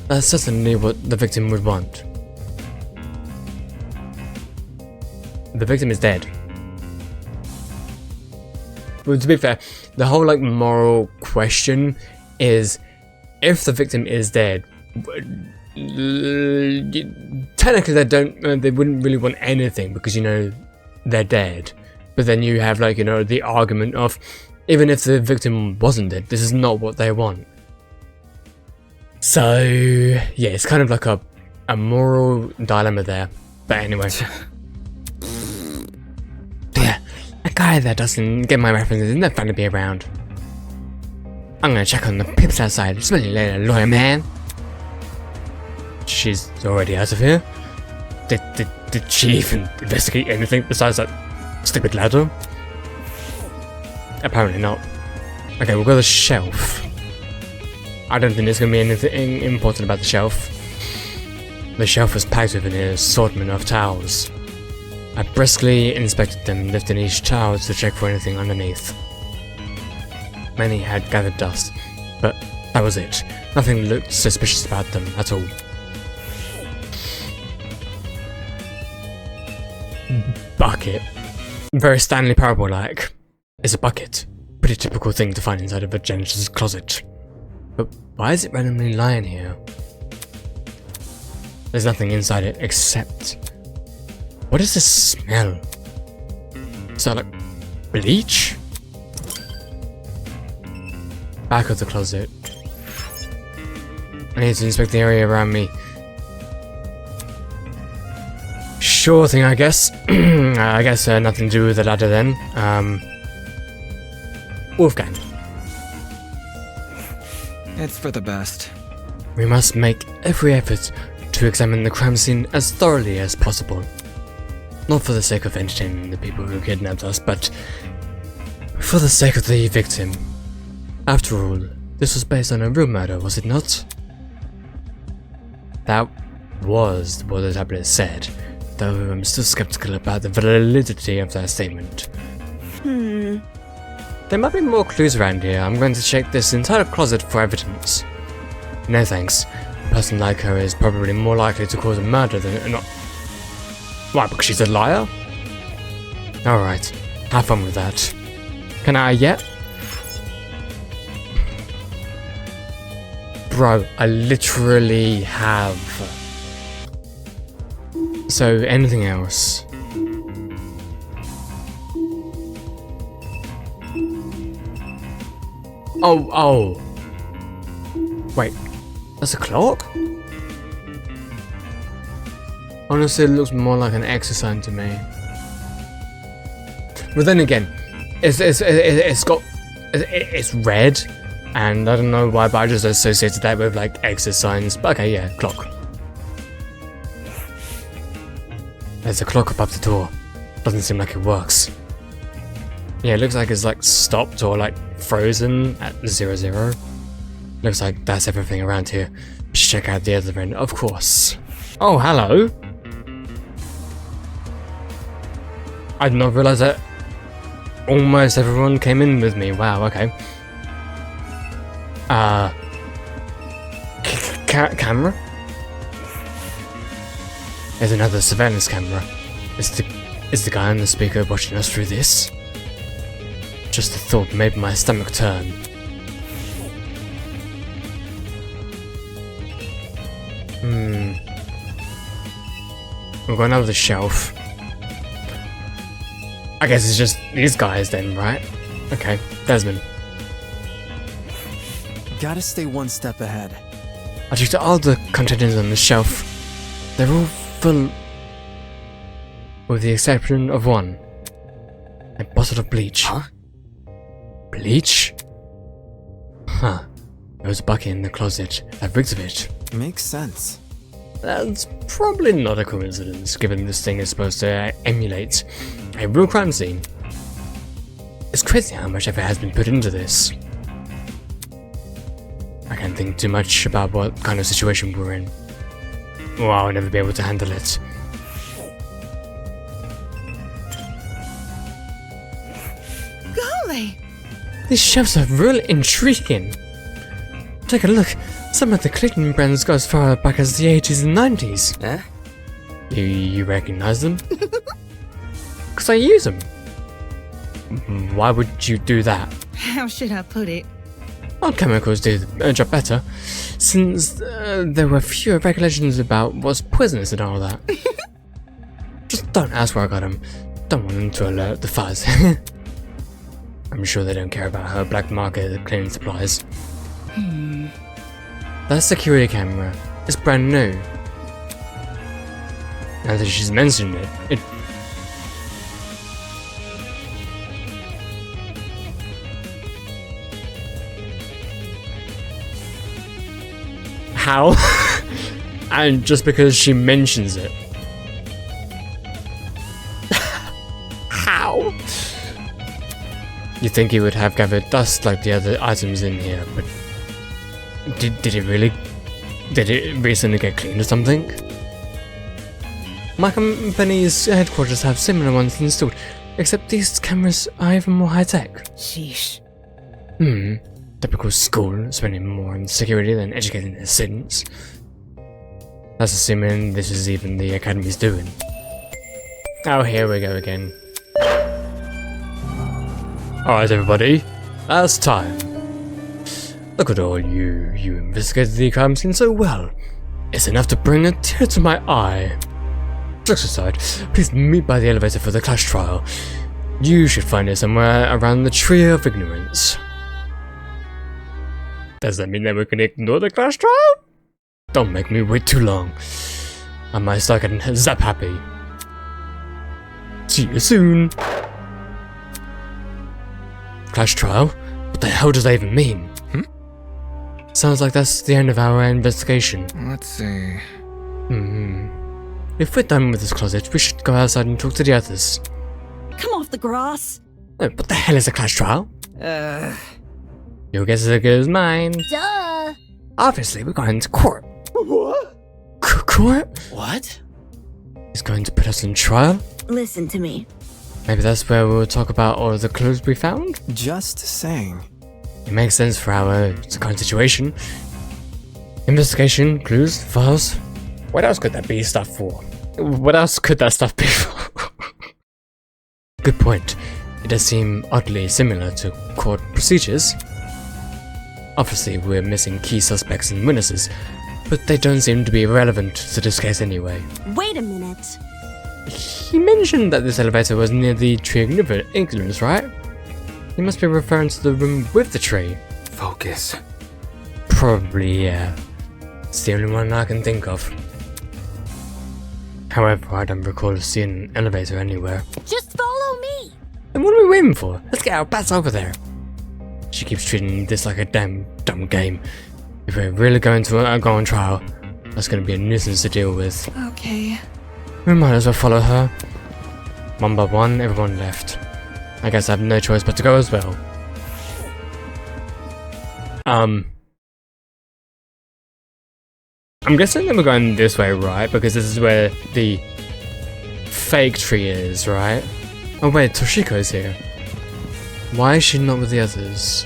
Speaker 1: That's certainly what the victim would want. The victim is dead. Well, to be fair, the whole like moral question is, if the victim is dead, technically they wouldn't really want anything because, you know, they're dead. But then you have, like, you know, the argument of, even if the victim wasn't dead, this is not what they want. So yeah, it's kind of like a moral dilemma there. But anyway. Yeah, a guy that doesn't get my references is not fun to be around. I'm gonna check on the pips outside. Smell you later, lawyer man. She's already out of here. Did she even investigate anything besides that stupid ladder? Apparently not. Okay, we'll go to the shelf. I don't think there's going to be anything important about the shelf. The shelf was packed with an assortment of towels. I briskly inspected them, lifting each towel to check for anything underneath. Many had gathered dust, but that was it. Nothing looked suspicious about them at all. Bucket. Very Stanley Parable-like. It's a bucket. Pretty typical thing to find inside of a janitor's closet. But why is it randomly lying here? There's nothing inside it except... What is this smell? Is that like bleach? Back of the closet. I need to inspect the area around me. Sure thing, I guess. I guess nothing to do with the ladder then. Wolfgang.
Speaker 5: It's for the best.
Speaker 1: We must make every effort to examine the crime scene as thoroughly as possible. Not for the sake of entertaining the people who kidnapped us, but for the sake of the victim. After all, this was based on a real murder, was it not? That was what the tablet said, though I'm still skeptical about the validity of that statement. There might be more clues around here. I'm going to check this entire closet for evidence. No thanks. A person like her is probably more likely to cause a murder than not. Why, because she's a liar? Alright, have fun with that. Can I yet? Bro, I literally have. So, anything else? Oh. Wait, that's a clock? Honestly, it looks more like an X sign to me. But then again, it's red, and I don't know why, but I just associated that with like X signs. But okay, yeah, clock. There's a clock above the door. Doesn't seem like it works. Yeah, it looks like it's like stopped or like frozen at 00. Looks like that's everything around here. Just check out the other end, of course. Oh, hello. I did not realize that almost everyone came in with me. Wow, okay. Camera? There's another surveillance camera. Is the guy on the speaker watching us through this? Just the thought made my stomach turn. We've got another shelf. I guess it's just these guys then, right? Okay, Desmond.
Speaker 4: Gotta stay one step ahead.
Speaker 1: I checked all the containers on the shelf. They're all full, with the exception of one. A bottle of bleach. Huh? Bleach? Huh. There was a bucket in the closet that reeks of it.
Speaker 4: Makes sense.
Speaker 1: That's probably not a coincidence, given this thing is supposed to emulate a real crime scene. It's crazy how much effort has been put into this. I can't think too much about what kind of situation we're in. Well, I'll never be able to handle it.
Speaker 12: Golly!
Speaker 1: These shelves are really intriguing. Take a look. Some of the Clayton brands go as far back as the 80s and 90s.
Speaker 2: Eh?
Speaker 1: You recognize them? Because I use them. Why would you do that?
Speaker 12: How should I put it?
Speaker 1: Old chemicals do a job better, since there were fewer regulations about what's poisonous and all that. Just don't ask where I got them. Don't want them to alert the fuzz. I'm sure they don't care about her black market cleaning supplies. That security camera is brand new. Now that she's mentioned it, How? And just because she mentions it. How? You think he would have gathered dust like the other items in here, but did it really? Did it recently get cleaned or something? My company's headquarters have similar ones installed, except these cameras are even more high-tech.
Speaker 12: Sheesh.
Speaker 1: Typical school, spending more on security than educating their students. That's assuming this is even the academy's doing. Oh, here we go again. Alright everybody, last time. Look at all you investigated the crime scene so well. It's enough to bring a tear to my eye. Jokes aside, please meet by the elevator for the clash trial. You should find it somewhere around the Tree of Ignorance. Does that mean that we can ignore the clash trial? Don't make me wait too long. I might start getting zap happy. See you soon. Clash trial? What the hell does that even mean? Sounds like that's the end of our investigation.
Speaker 5: Let's see.
Speaker 1: If we're done with this closet, we should go outside and talk to the others.
Speaker 9: Come off the grass.
Speaker 1: Oh, what the hell is a clash trial? Your guess is as good as mine.
Speaker 3: Duh.
Speaker 1: Obviously, we're going to court.
Speaker 6: What?
Speaker 1: court?
Speaker 13: What?
Speaker 1: He's going to put us in trial?
Speaker 8: Listen to me.
Speaker 1: Maybe that's where we'll talk about all of the clues we found?
Speaker 4: Just saying.
Speaker 1: It makes sense for our current situation. Investigation, clues, files. What else could that be stuff for? What else could that stuff be for? Good point. It does seem oddly similar to court procedures. Obviously, we're missing key suspects and witnesses, but they don't seem to be relevant to this case anyway.
Speaker 14: Wait a minute.
Speaker 1: He mentioned that this elevator was near the Tree of Ignorance, right? He must be referring to the room with the tree.
Speaker 2: Focus.
Speaker 1: Probably, yeah. It's the only one I can think of. However, I don't recall seeing an elevator anywhere.
Speaker 3: Just follow me.
Speaker 1: Then what are we waiting for? Let's get our bats over there. She keeps treating this like a damn dumb game. If we're really going to go on trial, that's going to be a nuisance to deal with.
Speaker 11: Okay.
Speaker 1: We might as well follow her. One by one, everyone left. I guess I have no choice but to go as well. I'm guessing that we're going this way, right? Because this is where the fake tree is, right? Oh wait, Toshiko's here. Why is she not with the others?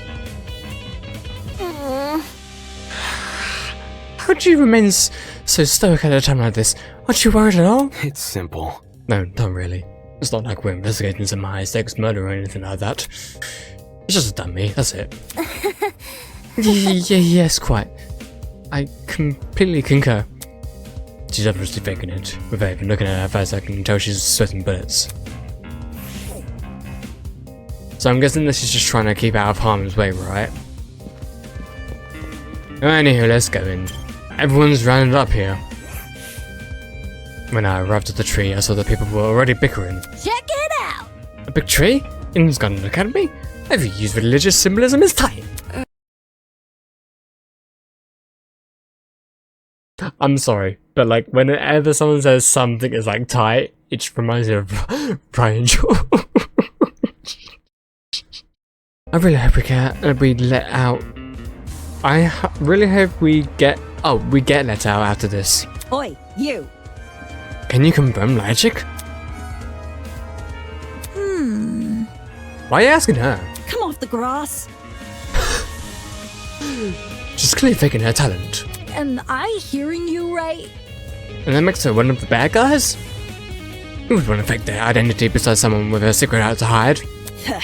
Speaker 1: How do you remain so stoic at a time like this? Aren't you worried at all?
Speaker 2: It's simple.
Speaker 1: No, not really. It's not like we're investigating some high-stakes murder or anything like that. It's just a dummy, that's it. Yes, quite. I completely concur. She's obviously faking it. Without even looking at her face, I can tell she's sweating bullets. So I'm guessing this is just trying to keep out of harm's way, right? Anywho, let's go in. Everyone's rounded up here. When I arrived at the tree, I saw that people were already bickering.
Speaker 3: Check it out.
Speaker 1: A big tree? In Garden Academy? Have you used religious symbolism? It's tight. I'm sorry, but like whenever someone says something is like tight, it just reminds me of Brian George. I really hope we let out. Really hope we get let out after this.
Speaker 9: Oi, you.
Speaker 1: Can you confirm logic? Why are you asking her?
Speaker 9: Come off the grass.
Speaker 1: She's clearly faking her talent.
Speaker 3: Am I hearing you right?
Speaker 1: And that makes her one of the bad guys? Who would want to fake their identity besides someone with a secret out to hide? I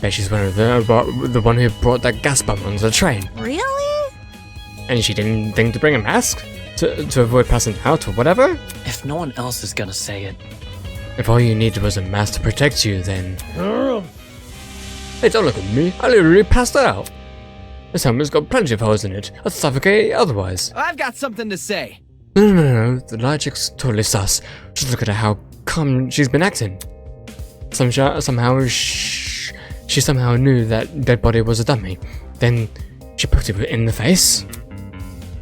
Speaker 1: bet she's one of the one who brought that gas bomb onto the train.
Speaker 3: Really?
Speaker 1: And she didn't think to bring a mask? To avoid passing out or whatever?
Speaker 13: If no one else is gonna say it.
Speaker 1: If all you needed was a mask to protect you, then... Hey, don't look at me. I literally passed out. This helmet's got plenty of holes in it. I'd suffocate otherwise.
Speaker 13: I've got something to say.
Speaker 1: No. The logic's totally sus. Just look at how calm she's been acting. Somehow she somehow knew that dead body was a dummy. Then she poked it in the face.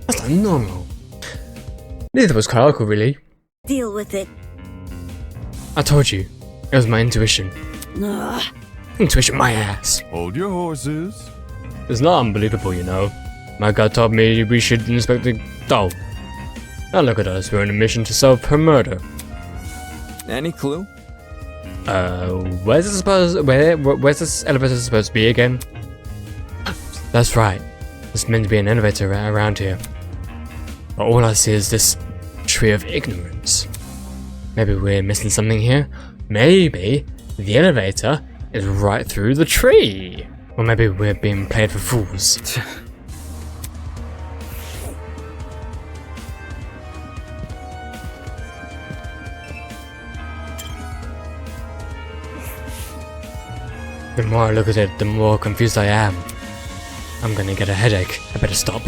Speaker 1: That's not normal. Neither was Kayako, really.
Speaker 8: Deal with it.
Speaker 1: I told you. It was my intuition.
Speaker 8: Ugh.
Speaker 1: Intuition my ass.
Speaker 7: Hold your horses.
Speaker 1: It's not unbelievable, you know. My gut told me we should inspect the doll. Now look at us, we're on a mission to solve her murder.
Speaker 4: Any clue?
Speaker 1: Where's this elevator supposed to be again? That's right. There's meant to be an elevator around here. But all I see is this Tree of Ignorance. Maybe we're missing something here? Maybe the elevator is right through the tree. Or maybe we're being played for fools. The more I look at it, the more confused I am. I'm gonna get a headache. I better stop.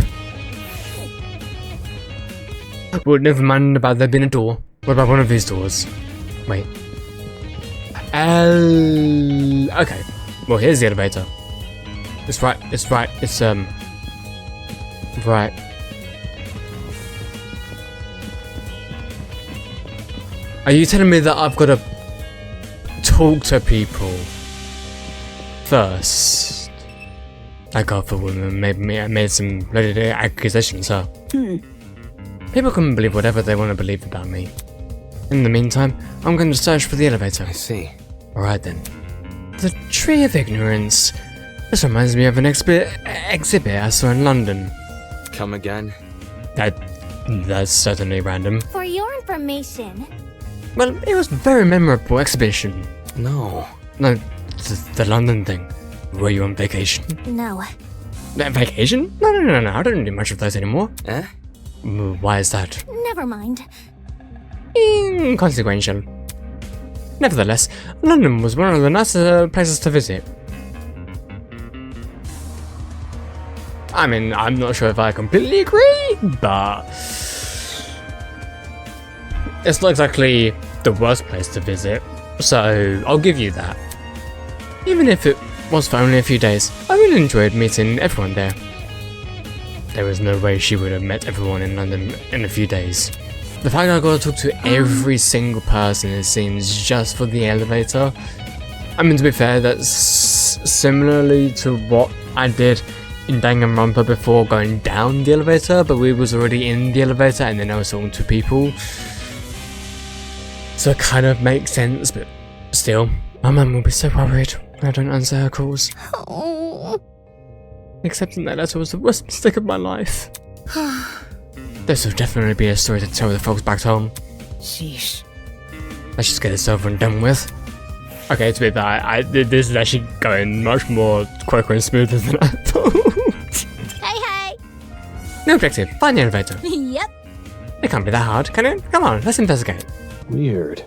Speaker 1: Well, never mind about there being a door. What about one of these doors? Wait. Okay. Well, here's the elevator. It's right. Right. Are you telling me that I've got to talk to people first? I got for women, made some bloody accusations, huh? People can believe whatever they want to believe about me. In the meantime, I'm going to search for the elevator.
Speaker 2: I see.
Speaker 1: Alright then. The Tree of Ignorance. This reminds me of an exhibit I saw in London.
Speaker 2: Come again?
Speaker 1: That's certainly random.
Speaker 10: For your information.
Speaker 1: Well, it was a very memorable exhibition.
Speaker 2: No.
Speaker 1: No, the London thing. Were you on vacation?
Speaker 10: No.
Speaker 1: Vacation? No, I don't do much of those anymore.
Speaker 2: Eh?
Speaker 1: Why is that?
Speaker 10: Never mind.
Speaker 1: Inconsequential. Nevertheless, London was one of the nicer places to visit. I mean, I'm not sure if I completely agree, but it's not exactly the worst place to visit, so I'll give you that. Even if it was for only a few days, I really enjoyed meeting everyone there. There was no way she would have met everyone in London in a few days. The fact I got to talk to every single person, it seems, just for the elevator. I mean, to be fair, that's similarly to what I did in Danganronpa before going down the elevator, but we was already in the elevator and then I was talking to people. So it kind of makes sense, but still, my mum will be so worried when I don't answer her calls.
Speaker 10: Oh.
Speaker 1: Accepting that letter was the worst mistake of my life. This will definitely be a story to tell the folks back home.
Speaker 12: Sheesh.
Speaker 1: Let's just get this over and done with. Okay, to be fair, this is actually going much more quicker and smoother than I thought.
Speaker 10: Hey!
Speaker 1: No objective, find the elevator.
Speaker 3: Yep.
Speaker 1: It can't be that hard, can it? Come on, let's investigate.
Speaker 6: Weird.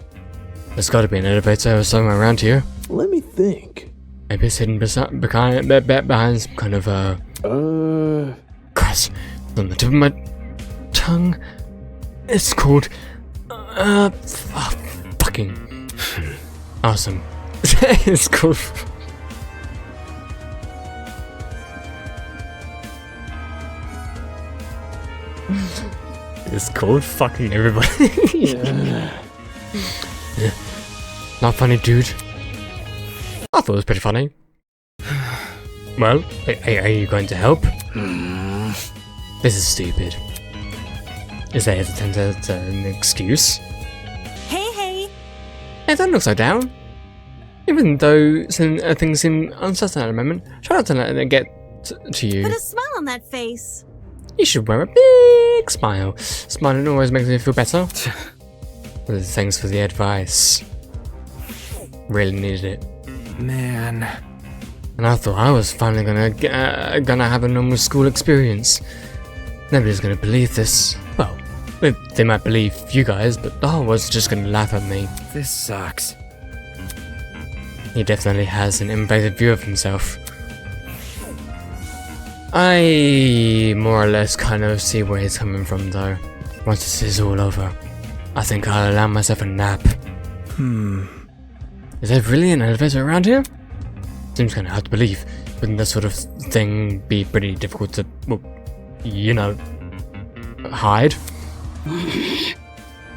Speaker 1: There's gotta be an elevator somewhere around here.
Speaker 6: Let me think.
Speaker 1: Maybe it's hidden behind some kind of, Christ, on the tip of my tongue. It's called, fucking awesome. It's called. It's called fucking everybody.
Speaker 6: Yeah.
Speaker 1: Not funny, dude. I thought it was pretty funny. Well, are you going to help? This is stupid. Is there an excuse?
Speaker 14: Hey!
Speaker 1: Hey, don't look so down. Even though things seem uncertain at the moment, try not to let it get to you.
Speaker 14: Put a smile on that face.
Speaker 1: You should wear a big smile. Smiling always makes me feel better. Well, thanks for the advice. Really needed it.
Speaker 13: Man.
Speaker 1: And I thought I was finally gonna have a normal school experience. Nobody's gonna believe this. Well, they might believe you guys, but the whole world's just gonna laugh at me.
Speaker 13: This sucks.
Speaker 1: He definitely has an inflated view of himself. I more or less kind of see where he's coming from though. Once this is all over, I think I'll allow myself a nap. Is there really an elevator around here? Seems kinda hard to believe. Wouldn't that sort of thing be pretty difficult to, well, you know, hide?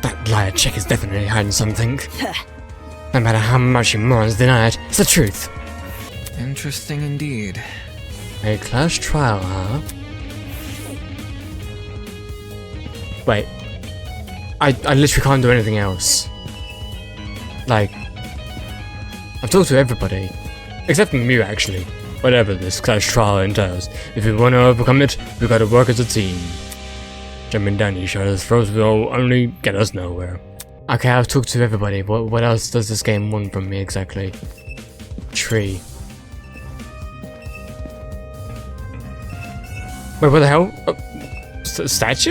Speaker 1: That liar chick is definitely hiding something. No matter how much you morons deny it, it's the truth.
Speaker 5: Interesting indeed.
Speaker 1: A class trial, huh? Wait. I literally can't do anything else. Like, I've talked to everybody. Except for Mew, actually. Whatever this class trial entails. If we want to overcome it, we gotta work as a team. Jumping down each other's throats will only get us nowhere. Okay, I've talked to everybody. What else does this game want from me exactly? Tree. Wait, what the hell? Statue?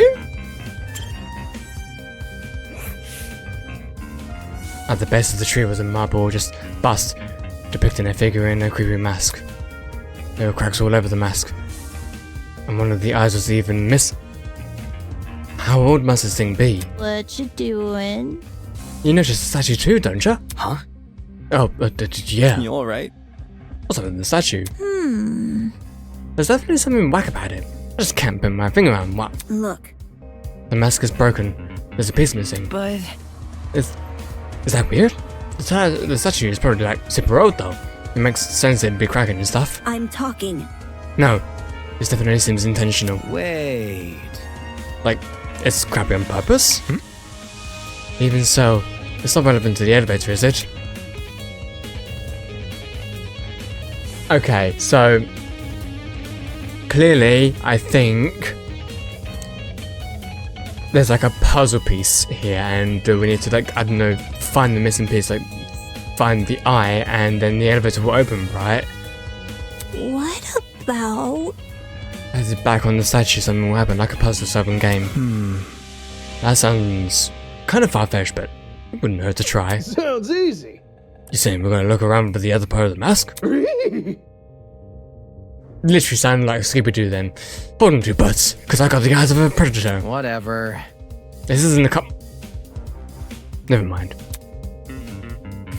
Speaker 1: At the base of the tree was a marble just bust, depicting a figure in a creepy mask. There were cracks all over the mask, and one of the eyes was even missing. How old must this thing be?
Speaker 3: What you doing?
Speaker 1: You noticed the statue too, don't you?
Speaker 2: Huh?
Speaker 1: Oh, yeah.
Speaker 4: You alright?
Speaker 1: What's up with the statue? There's definitely something whack about it. I just can't put my finger on what.
Speaker 8: Look.
Speaker 1: The mask is broken. There's a piece missing.
Speaker 8: But...
Speaker 1: Is that weird? The statue is probably like super old though. It makes sense it'd be cracking and stuff.
Speaker 8: I'm talking.
Speaker 1: No. This definitely seems intentional.
Speaker 13: Wait.
Speaker 1: Like, it's crappy on purpose? Even so, it's not relevant to the elevator, is it? Okay, so clearly, I think there's like a puzzle piece here, and we need to, like, I don't know, find the missing piece, like find the eye, and then the elevator will open, right?
Speaker 3: What about...
Speaker 1: As it back on the statue, something will happen, like a puzzle solving game. That sounds kind of far-fetched, but it wouldn't hurt to try.
Speaker 6: Sounds easy.
Speaker 1: You saying we're gonna look around for the other part of the mask? Literally sounded like Scooby-Doo then. Holding two butts, because I got the eyes of a predator.
Speaker 13: Whatever.
Speaker 1: This isn't a cup. Never mind.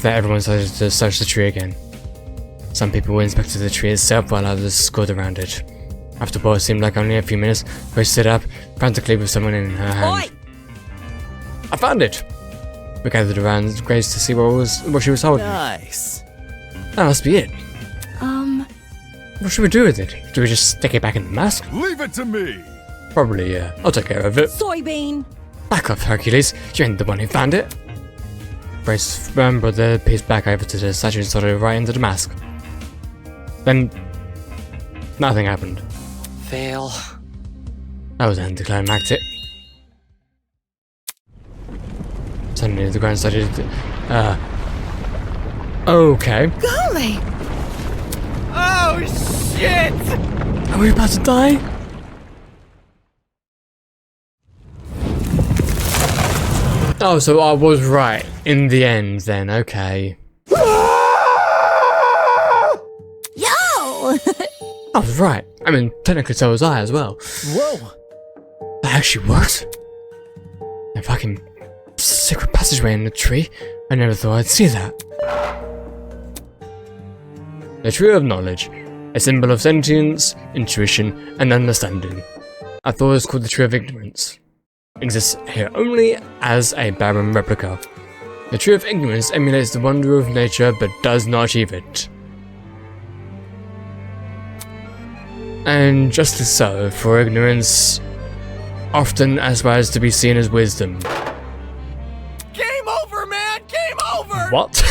Speaker 1: That everyone started to search the tree again. Some people inspected the tree itself while others scored around it. After what seemed like only a few minutes, Grace stood up, frantically with someone in her hand.
Speaker 9: Oi!
Speaker 1: I found it! We gathered around Grace to see what she was holding.
Speaker 4: Nice.
Speaker 1: That must be it. What should we do with it? Do we just stick it back in the mask?
Speaker 7: Leave it to me!
Speaker 1: Probably, yeah. I'll take care of it.
Speaker 9: Soybean!
Speaker 1: Back off, Hercules. You ain't the one who found it. Grace brought the piece back over to the statue and started right into the mask. Then, nothing happened.
Speaker 13: Fail.
Speaker 1: That was anticlimactic. Suddenly the ground started... okay.
Speaker 12: Golly!
Speaker 13: Oh, shit!
Speaker 1: Are we about to die? Oh, so I was right in the end then, okay.
Speaker 3: Yo!
Speaker 1: I was right. I mean, technically so was I as well.
Speaker 4: Whoa!
Speaker 1: That actually worked. A fucking secret passageway in the tree. I never thought I'd see that. The Tree of Knowledge, a symbol of sentience, intuition, and understanding. I thought it was called the Tree of Ignorance. Exists here only as a barren replica. The Tree of Ignorance emulates the wonder of nature but does not achieve it. And justly so, for ignorance often aspires to be seen as wisdom.
Speaker 13: Game over, man! Game over!
Speaker 1: What?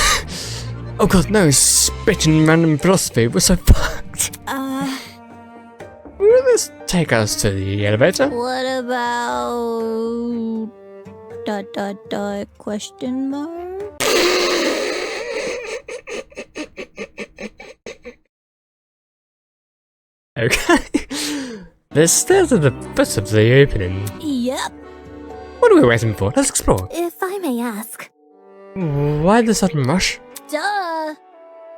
Speaker 1: Oh god, no, spitting random philosophy, we're so fucked. Will this take us to the elevator?
Speaker 3: What about... ... question mark?
Speaker 1: Okay. The stairs at the foot of the opening.
Speaker 3: Yep.
Speaker 1: What are we waiting for? Let's explore.
Speaker 10: If I may ask.
Speaker 1: Why the sudden rush?
Speaker 3: Duh.
Speaker 1: I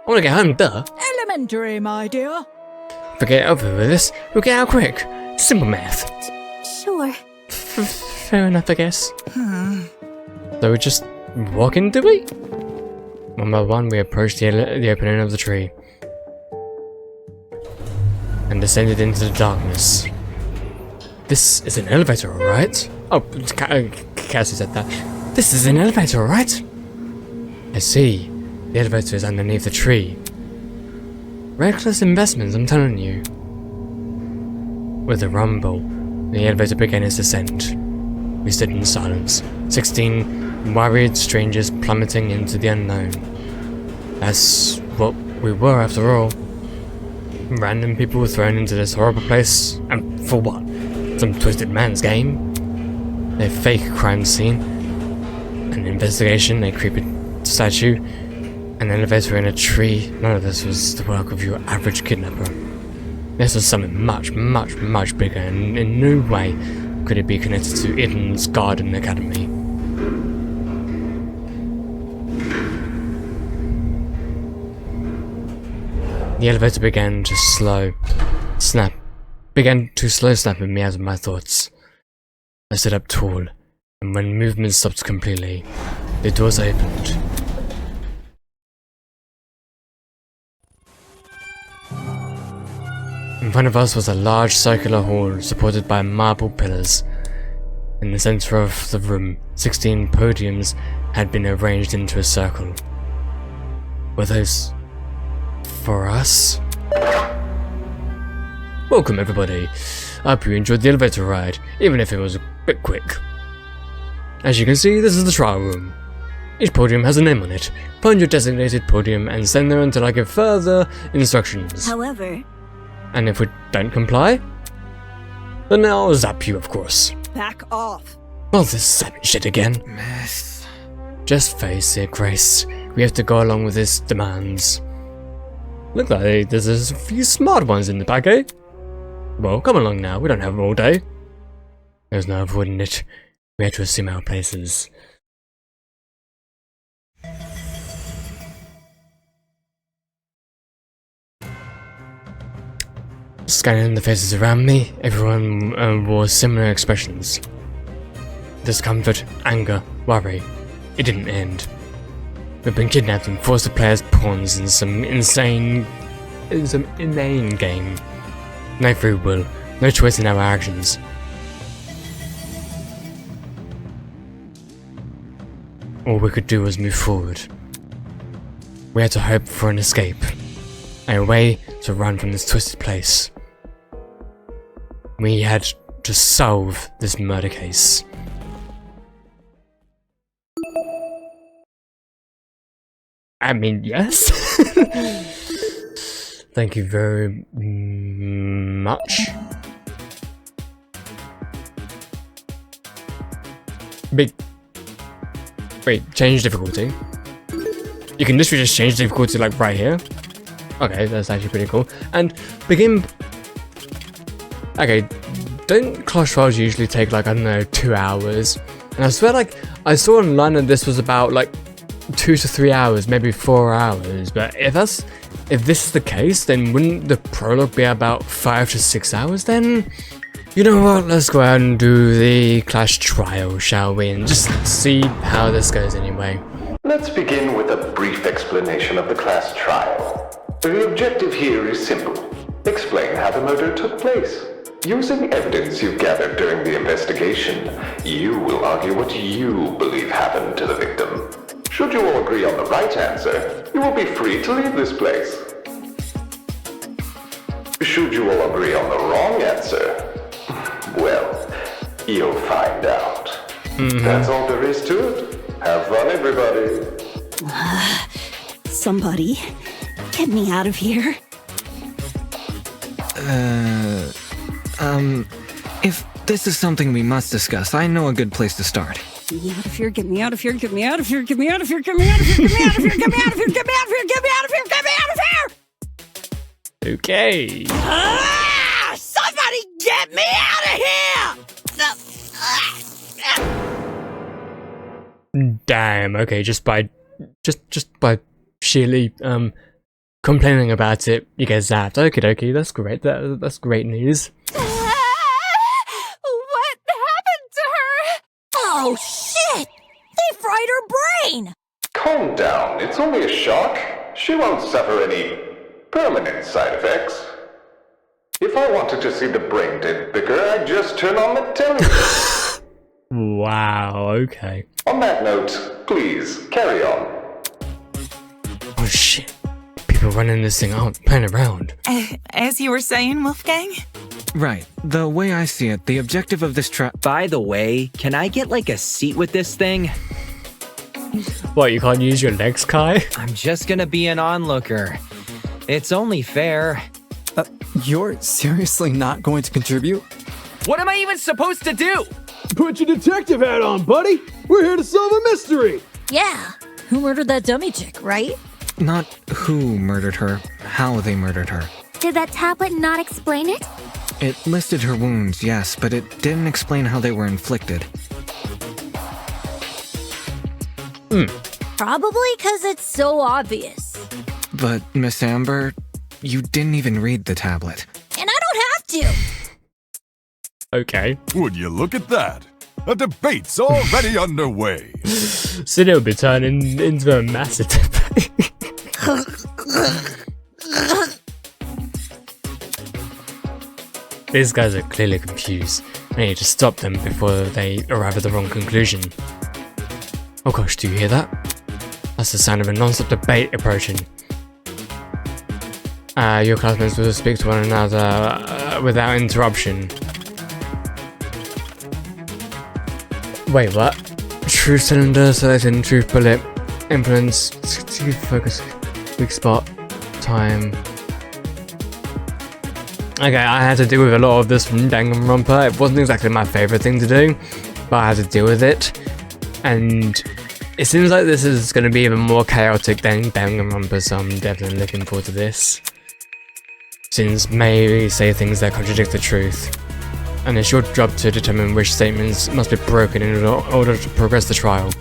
Speaker 1: wanna get home, duh.
Speaker 12: Elementary, my dear.
Speaker 1: Forget over with this. We'll get out quick. Simple math.
Speaker 10: Sure.
Speaker 1: Fair enough, I guess. So we just walk in, do we? One by one, we approached the opening of the tree. And descended into the darkness. This is an elevator, alright? Oh, Cassie said that. This is an elevator, alright? I see. The elevator is underneath the tree. Reckless investments, I'm telling you. With a rumble, the elevator began its descent. We stood in silence, 16 worried strangers plummeting into the unknown. That's what we were after all. Random people were thrown into this horrible place, and for what? Some twisted man's game? A fake crime scene? An investigation? A creepy statue? An elevator in a tree? None of this was the work of your average kidnapper. This was something much, much, much bigger, and in no way could it be connected to Eden's Garden Academy. The elevator began to slow snap at me out of my thoughts. I stood up tall, and when movement stopped completely, the doors opened. In front of us was a large circular hall supported by marble pillars. In the center of the room, 16 podiums had been arranged into a circle. Were those for us? Welcome everybody. I hope you enjoyed the elevator ride, even if it was bit quick. As you can see, this is the trial room. Each podium has a name on it. Find your designated podium and stand there until I give further instructions.
Speaker 14: However...
Speaker 1: And if we don't comply, then I'll zap you, of course.
Speaker 9: Back off.
Speaker 1: Well, this savage shit again.
Speaker 5: Miss...
Speaker 1: Just face it, Grace. We have to go along with his demands. Look like there's a few smart ones in the pack, eh? Well, come along now. We don't have all day. There's no avoiding it. We have to assume our places. Scanning the faces around me, everyone wore similar expressions. Discomfort, anger, worry. It didn't end. We've been kidnapped and forced to play as pawns in some inane game. No free will, no choice in our actions. All we could do was move forward. We had to hope for an escape, a way to run from this twisted place. We had to solve this murder case. I mean, yes. Thank you very much. Wait, change difficulty. You can literally just change difficulty like right here. Okay, that's actually pretty cool. And begin... Okay, don't Clash Trials usually take like, I don't know, 2 hours? And I swear like, I saw online that this was about like 2 to 3 hours, maybe 4 hours. But if this is the case, then wouldn't the prologue be about 5 to 6 hours then? You know what, let's go out and do the Clash Trial, shall we? And just see how this goes anyway.
Speaker 16: Let's begin with a brief explanation of the class trial. The objective here is simple. Explain how the murder took place. Using evidence you've gathered during the investigation, you will argue what you believe happened to the victim. Should you all agree on the right answer, you will be free to leave this place. Should you all agree on the wrong answer, well, you'll find out. That's all there is to it. Have fun, everybody.
Speaker 9: Somebody, get me out of here.
Speaker 5: If this is something we must discuss, I know a good place to start.
Speaker 9: Get me out of here, get me out of here, get me out of here, get me out of here, get me out of here, get me out of here, get me out of here, get me out of here, get me out of here, get me out of here!
Speaker 1: Okay.
Speaker 9: Somebody get me out of here!
Speaker 1: Damn, okay, just by sheerly complaining about it, you get zapped. Okie dokie, that's great. That's great news.
Speaker 11: What happened to her?
Speaker 3: Oh shit! They fried her brain!
Speaker 16: Calm down, it's only a shock. She won't suffer any permanent side effects. If I wanted to see the brain dead bigger, I'd just turn on the television.
Speaker 1: Wow, okay.
Speaker 16: On that note, please, carry on.
Speaker 1: Oh shit. People running this thing aren't playing around.
Speaker 12: As you were saying, Wolfgang?
Speaker 13: Right. The way I see it, the objective of this By the way, can I get like a seat with this thing?
Speaker 1: What, you can't use your legs, Kai?
Speaker 13: I'm just gonna be an onlooker. It's only fair.
Speaker 4: You're seriously not going to contribute?
Speaker 13: What am I even supposed to do?
Speaker 6: Put your detective hat on, buddy! We're here to solve a mystery!
Speaker 3: Yeah, who murdered that dummy chick, right?
Speaker 5: Not who murdered her, how they murdered her.
Speaker 10: Did that tablet not explain it?
Speaker 5: It listed her wounds, yes, but it didn't explain how they were inflicted.
Speaker 3: Probably because it's so obvious.
Speaker 5: But, Miss Amber, you didn't even read the tablet.
Speaker 3: And I don't have to!
Speaker 1: Okay.
Speaker 7: Would you look at that? A debate's already underway.
Speaker 1: So it'll be turning into a massive debate. These guys are clearly confused. I need to stop them before they arrive at the wrong conclusion. Oh gosh, do you hear that? That's the sound of a non-stop debate approaching. Your classmates will speak to one another without interruption. Wait, what? True cylinder, selecting truth bullet, influence, focus, weak spot, time. Okay, I had to deal with a lot of this from Danganronpa. It wasn't exactly my favourite thing to do, but I had to deal with it. And it seems like this is going to be even more chaotic than Danganronpa, so I'm definitely looking forward to this. Since maybe say things that contradict the truth. And it's your job to determine which statements must be broken in order to progress the trial.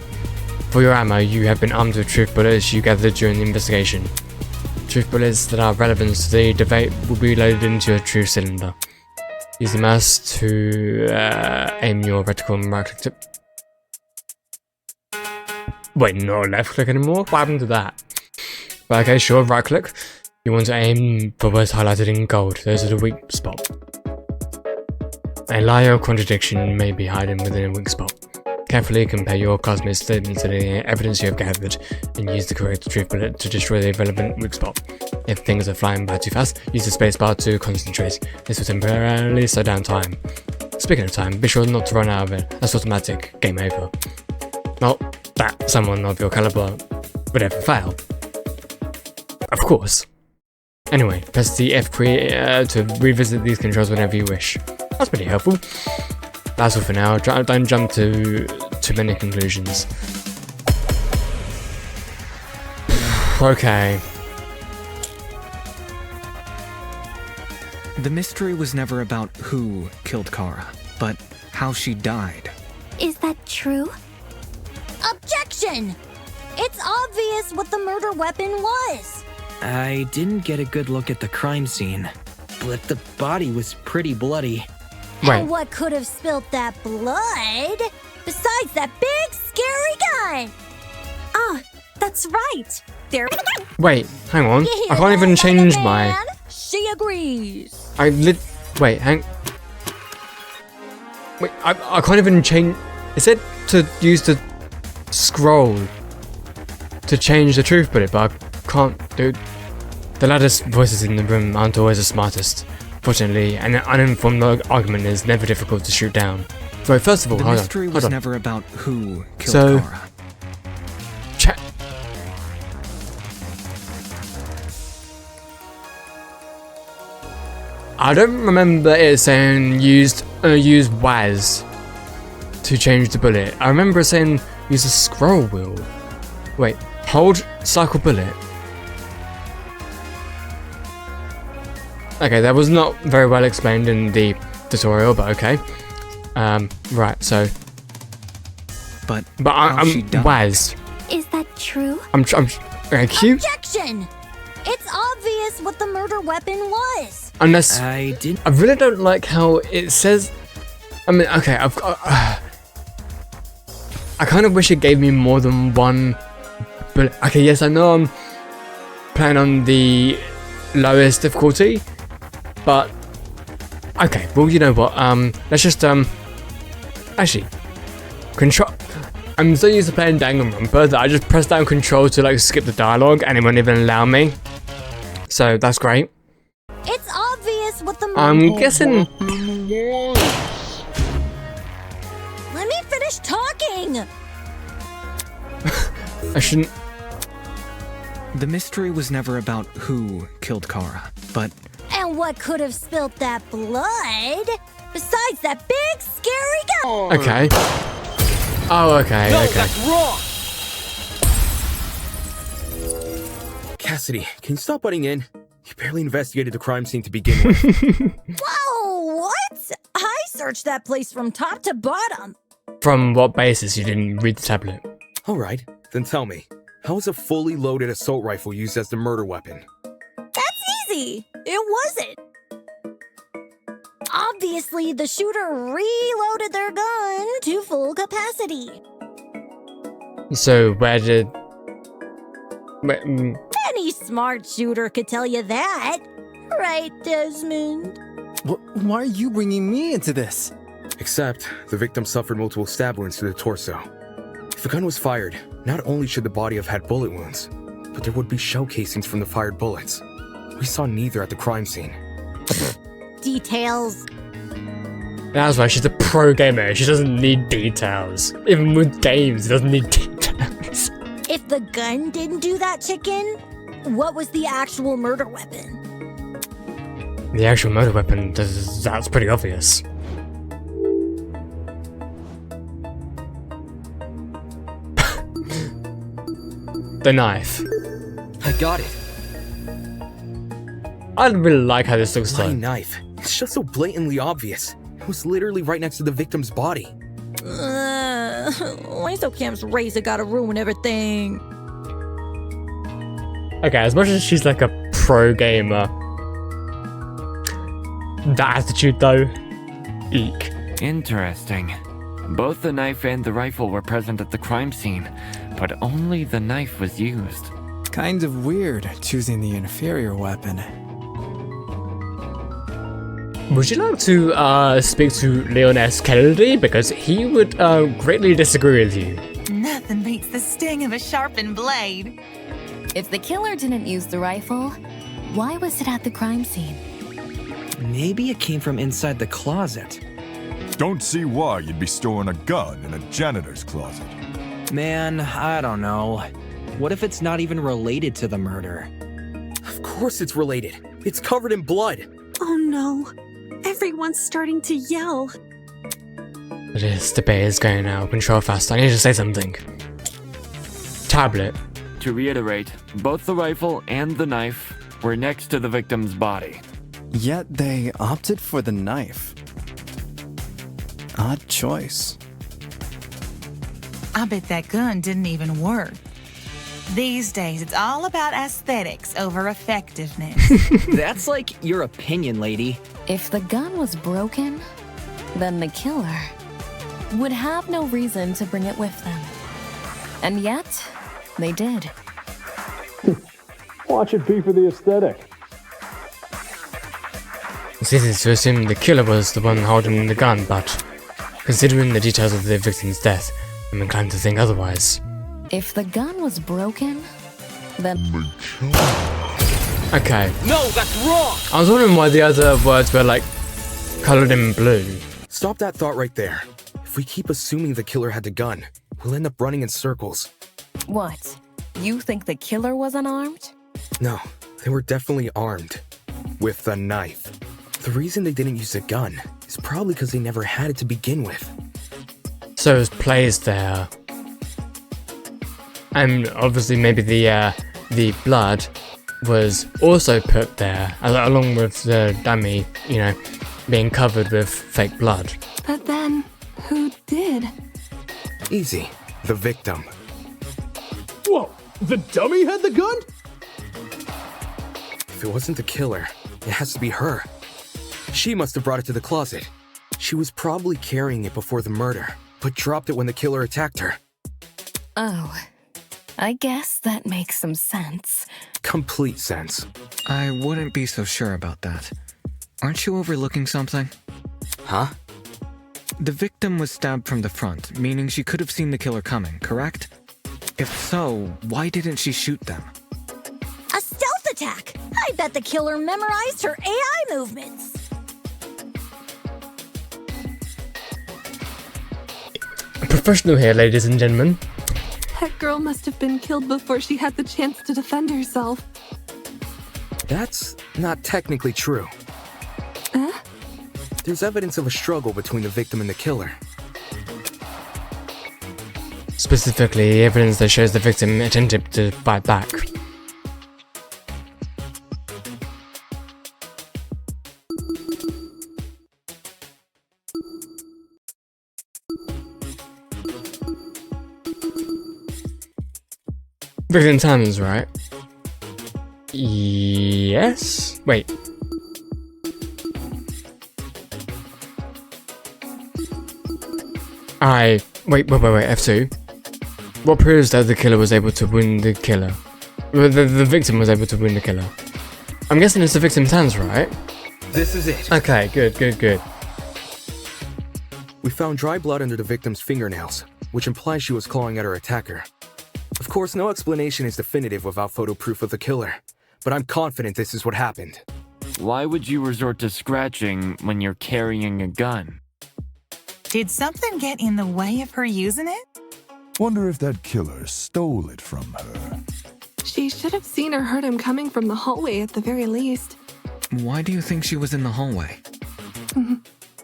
Speaker 1: For your ammo, you have been armed with truth bullets you gathered during the investigation. Truth bullets that are relevant to the debate will be loaded into your truth cylinder. Use the mouse to aim your reticle and right click tip. Wait, no left click anymore? What happened to that? But okay, sure, right click. You want to aim for words highlighted in gold. Those are the weak spot. A lie or contradiction may be hidden within a weak spot. Carefully compare your classmates' statements to the evidence you have gathered and use the correct truth bullet to destroy the relevant weak spot. If things are flying by too fast, use the spacebar to concentrate. This will temporarily slow down time. Speaking of time, be sure not to run out of it. That's automatic. Game over. Not that someone of your caliber would ever fail. Of course. Anyway, press the F key to revisit these controls whenever you wish. That's pretty helpful. That's all for now. Don't jump to too many conclusions. Okay.
Speaker 5: The mystery was never about who killed Kara, but how she died.
Speaker 10: Is that true?
Speaker 3: Objection! It's obvious what the murder weapon was.
Speaker 13: I didn't get a good look at the crime scene, but the body was pretty bloody.
Speaker 3: And what could have spilt that blood besides that big scary gun?
Speaker 14: Ah, that's right. There.
Speaker 1: Wait, hang on. I can't even change my.
Speaker 3: She agrees.
Speaker 1: Wait, Wait, I can't even change. It said to use the scroll to change the truth bullet, but I can't, dude. The loudest voices in the room aren't always the smartest. Fortunately, an uninformed argument is never difficult to shoot down. So first of all,
Speaker 5: the
Speaker 1: hold
Speaker 5: mystery
Speaker 1: on.
Speaker 5: was never about who killed Kara.
Speaker 1: I don't remember it saying use WAS to change the bullet. I remember it saying use a scroll wheel. Wait, hold cycle bullet. Okay, that was not very well explained in the tutorial, but okay. Right, so.
Speaker 5: But
Speaker 1: I'm WAS.
Speaker 10: Is that true?
Speaker 1: I'm cute.
Speaker 3: Objection! It's obvious what the murder weapon was.
Speaker 1: Unless
Speaker 13: I
Speaker 1: really don't like how it says. I mean, okay, I kind of wish it gave me more than one. But okay, yes, I know I'm playing on the lowest difficulty, but okay. Well, you know what? Let's just actually control. I'm so used to playing Danganronpa that I just pressed down control to like skip the dialogue, and it won't even allow me. So that's great.
Speaker 3: It's obvious what the.
Speaker 1: I'm guessing.
Speaker 3: Let me finish talking.
Speaker 1: I shouldn't.
Speaker 5: The mystery was never about who killed Kara, but.
Speaker 3: And what could have spilt that blood besides that big scary gun?
Speaker 1: Okay. Oh, okay.
Speaker 2: No,
Speaker 1: okay.
Speaker 2: that's wrong. Cassidy, can you stop butting in? You barely investigated the crime scene to begin with.
Speaker 3: Whoa, what? I searched that place from top to bottom.
Speaker 1: From what basis you didn't read the tablet?
Speaker 2: Alright, then tell me, how was a fully loaded assault rifle used as the murder weapon?
Speaker 3: That's easy. It wasn't. Obviously, the shooter reloaded their gun to full capacity.
Speaker 1: So where did...
Speaker 3: Any smart shooter could tell you that. Right, Desmond?
Speaker 4: Why are you bringing me into this?
Speaker 2: Except, the victim suffered multiple stab wounds to the torso. If a gun was fired, not only should the body have had bullet wounds, but there would be shell casings from the fired bullets. We saw neither at the crime scene.
Speaker 3: Details.
Speaker 1: That's why she's a pro gamer. She doesn't need details. Even with games, she doesn't need details.
Speaker 3: If the gun didn't do that, chicken, what was the actual murder weapon?
Speaker 1: The actual murder weapon, that's pretty obvious. The knife.
Speaker 2: I got it.
Speaker 1: I really like how this looks
Speaker 2: My
Speaker 1: like.
Speaker 2: knife. It's just so blatantly obvious. It was literally right next to the victim's body.
Speaker 3: Why so Cam's razor gotta ruin everything?
Speaker 1: Okay, as much as she's like a pro gamer, that attitude though, eek.
Speaker 15: Interesting. Both the knife and the rifle were present at the crime scene, but only the knife was used.
Speaker 4: Kind of weird choosing the inferior weapon.
Speaker 1: Would you like to speak to Leon S. Kennedy? Because he would greatly disagree with you.
Speaker 12: Nothing beats the sting of a sharpened blade.
Speaker 19: If the killer didn't use the rifle, why was it at the crime scene?
Speaker 13: Maybe it came from inside the closet.
Speaker 7: Don't see why you'd be storing a gun in a janitor's closet.
Speaker 13: Man, I don't know. What if it's not even related to the murder?
Speaker 2: Of course it's related. It's covered in blood.
Speaker 14: Oh no. Everyone's starting to yell.
Speaker 1: This debate is going out of control fast. I need to say something. Tablet.
Speaker 15: To reiterate, both the rifle and the knife were next to the victim's body.
Speaker 4: Yet they opted for the knife. Odd choice.
Speaker 12: I bet that gun didn't even work. These days, it's all about aesthetics over effectiveness.
Speaker 13: That's like your opinion, lady.
Speaker 19: If the gun was broken, then the killer would have no reason to bring it with them. And yet, they did.
Speaker 6: Watch it be for the aesthetic.
Speaker 1: It's easy to assume the killer was the one holding the gun, but considering the details of the victim's death, I'm inclined to think otherwise.
Speaker 19: If the gun was broken, then...
Speaker 1: Okay.
Speaker 2: No, that's wrong!
Speaker 1: I was wondering why the other words were like colored in blue.
Speaker 2: Stop that thought right there. If we keep assuming the killer had the gun, we'll end up running in circles.
Speaker 19: What? You think the killer was unarmed?
Speaker 2: No, they were definitely armed. With a knife. The reason they didn't use a gun is probably because they never had it to begin with.
Speaker 1: So it was placed there. And obviously maybe the blood was also put there, along with the dummy, you know, being covered with fake blood.
Speaker 11: But then, who did?
Speaker 2: Easy. The victim.
Speaker 6: Whoa, the dummy had the gun?
Speaker 2: If it wasn't the killer, it has to be her. She must have brought it to the closet. She was probably carrying it before the murder, but dropped it when the killer attacked her.
Speaker 19: Oh, I guess that makes some sense.
Speaker 2: Complete sense.
Speaker 5: I wouldn't be so sure about that. Aren't you overlooking something?
Speaker 2: Huh?
Speaker 5: The victim was stabbed from the front, meaning she could have seen the killer coming, correct? If so, why didn't she shoot them?
Speaker 3: A stealth attack! I bet the killer memorized her AI movements.
Speaker 1: Professional here, ladies and gentlemen.
Speaker 11: That girl must have been killed before she had the chance to defend herself.
Speaker 2: That's not technically true.
Speaker 11: Huh?
Speaker 2: There's evidence of a struggle between the victim and the killer.
Speaker 1: Specifically, evidence that shows the victim attempted to fight back. Victim Tans, right? Yes? Wait. Wait, F2. What proves that the killer was able to win the killer? The victim was able to win the killer. I'm guessing it's the victim's hands, right?
Speaker 2: This is it.
Speaker 1: Okay, good.
Speaker 2: We found dry blood under the victim's fingernails, which implies she was clawing at her attacker. Of course, no explanation is definitive without photo proof of the killer, but I'm confident this is what happened.
Speaker 15: Why would you resort to scratching when you're carrying a gun?
Speaker 12: Did something get in the way of her using it?
Speaker 7: Wonder if that killer stole it from her.
Speaker 11: She should have seen or heard him coming from the hallway at the very least.
Speaker 5: Why do you think she was in the hallway?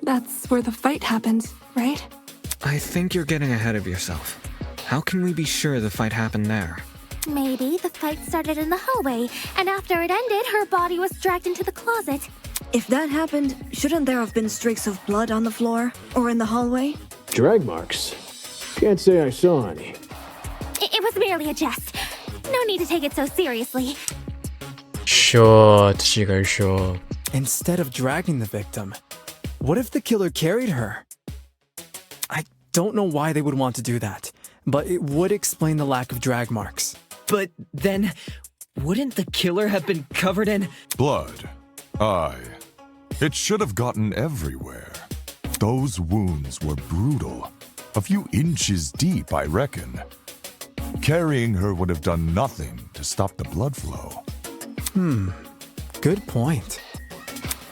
Speaker 11: That's where the fight happened, right?
Speaker 5: I think you're getting ahead of yourself. How can we be sure the fight happened there?
Speaker 10: Maybe the fight started in the hallway, and after it ended, her body was dragged into the closet.
Speaker 8: If that happened, shouldn't there have been streaks of blood on the floor or in the hallway?
Speaker 6: Drag marks? Can't say I saw any.
Speaker 10: It was merely a jest. No need to take it so seriously.
Speaker 1: Sure, Tashiko, sure.
Speaker 4: Instead of dragging the victim, what if the killer carried her? I don't know why they would want to do that, but it would explain the lack of drag marks.
Speaker 13: But then, wouldn't the killer have been covered in
Speaker 7: blood? Aye. It should have gotten everywhere. Those wounds were brutal. A few inches deep, I reckon. Carrying her would have done nothing to stop the blood flow.
Speaker 4: Good point.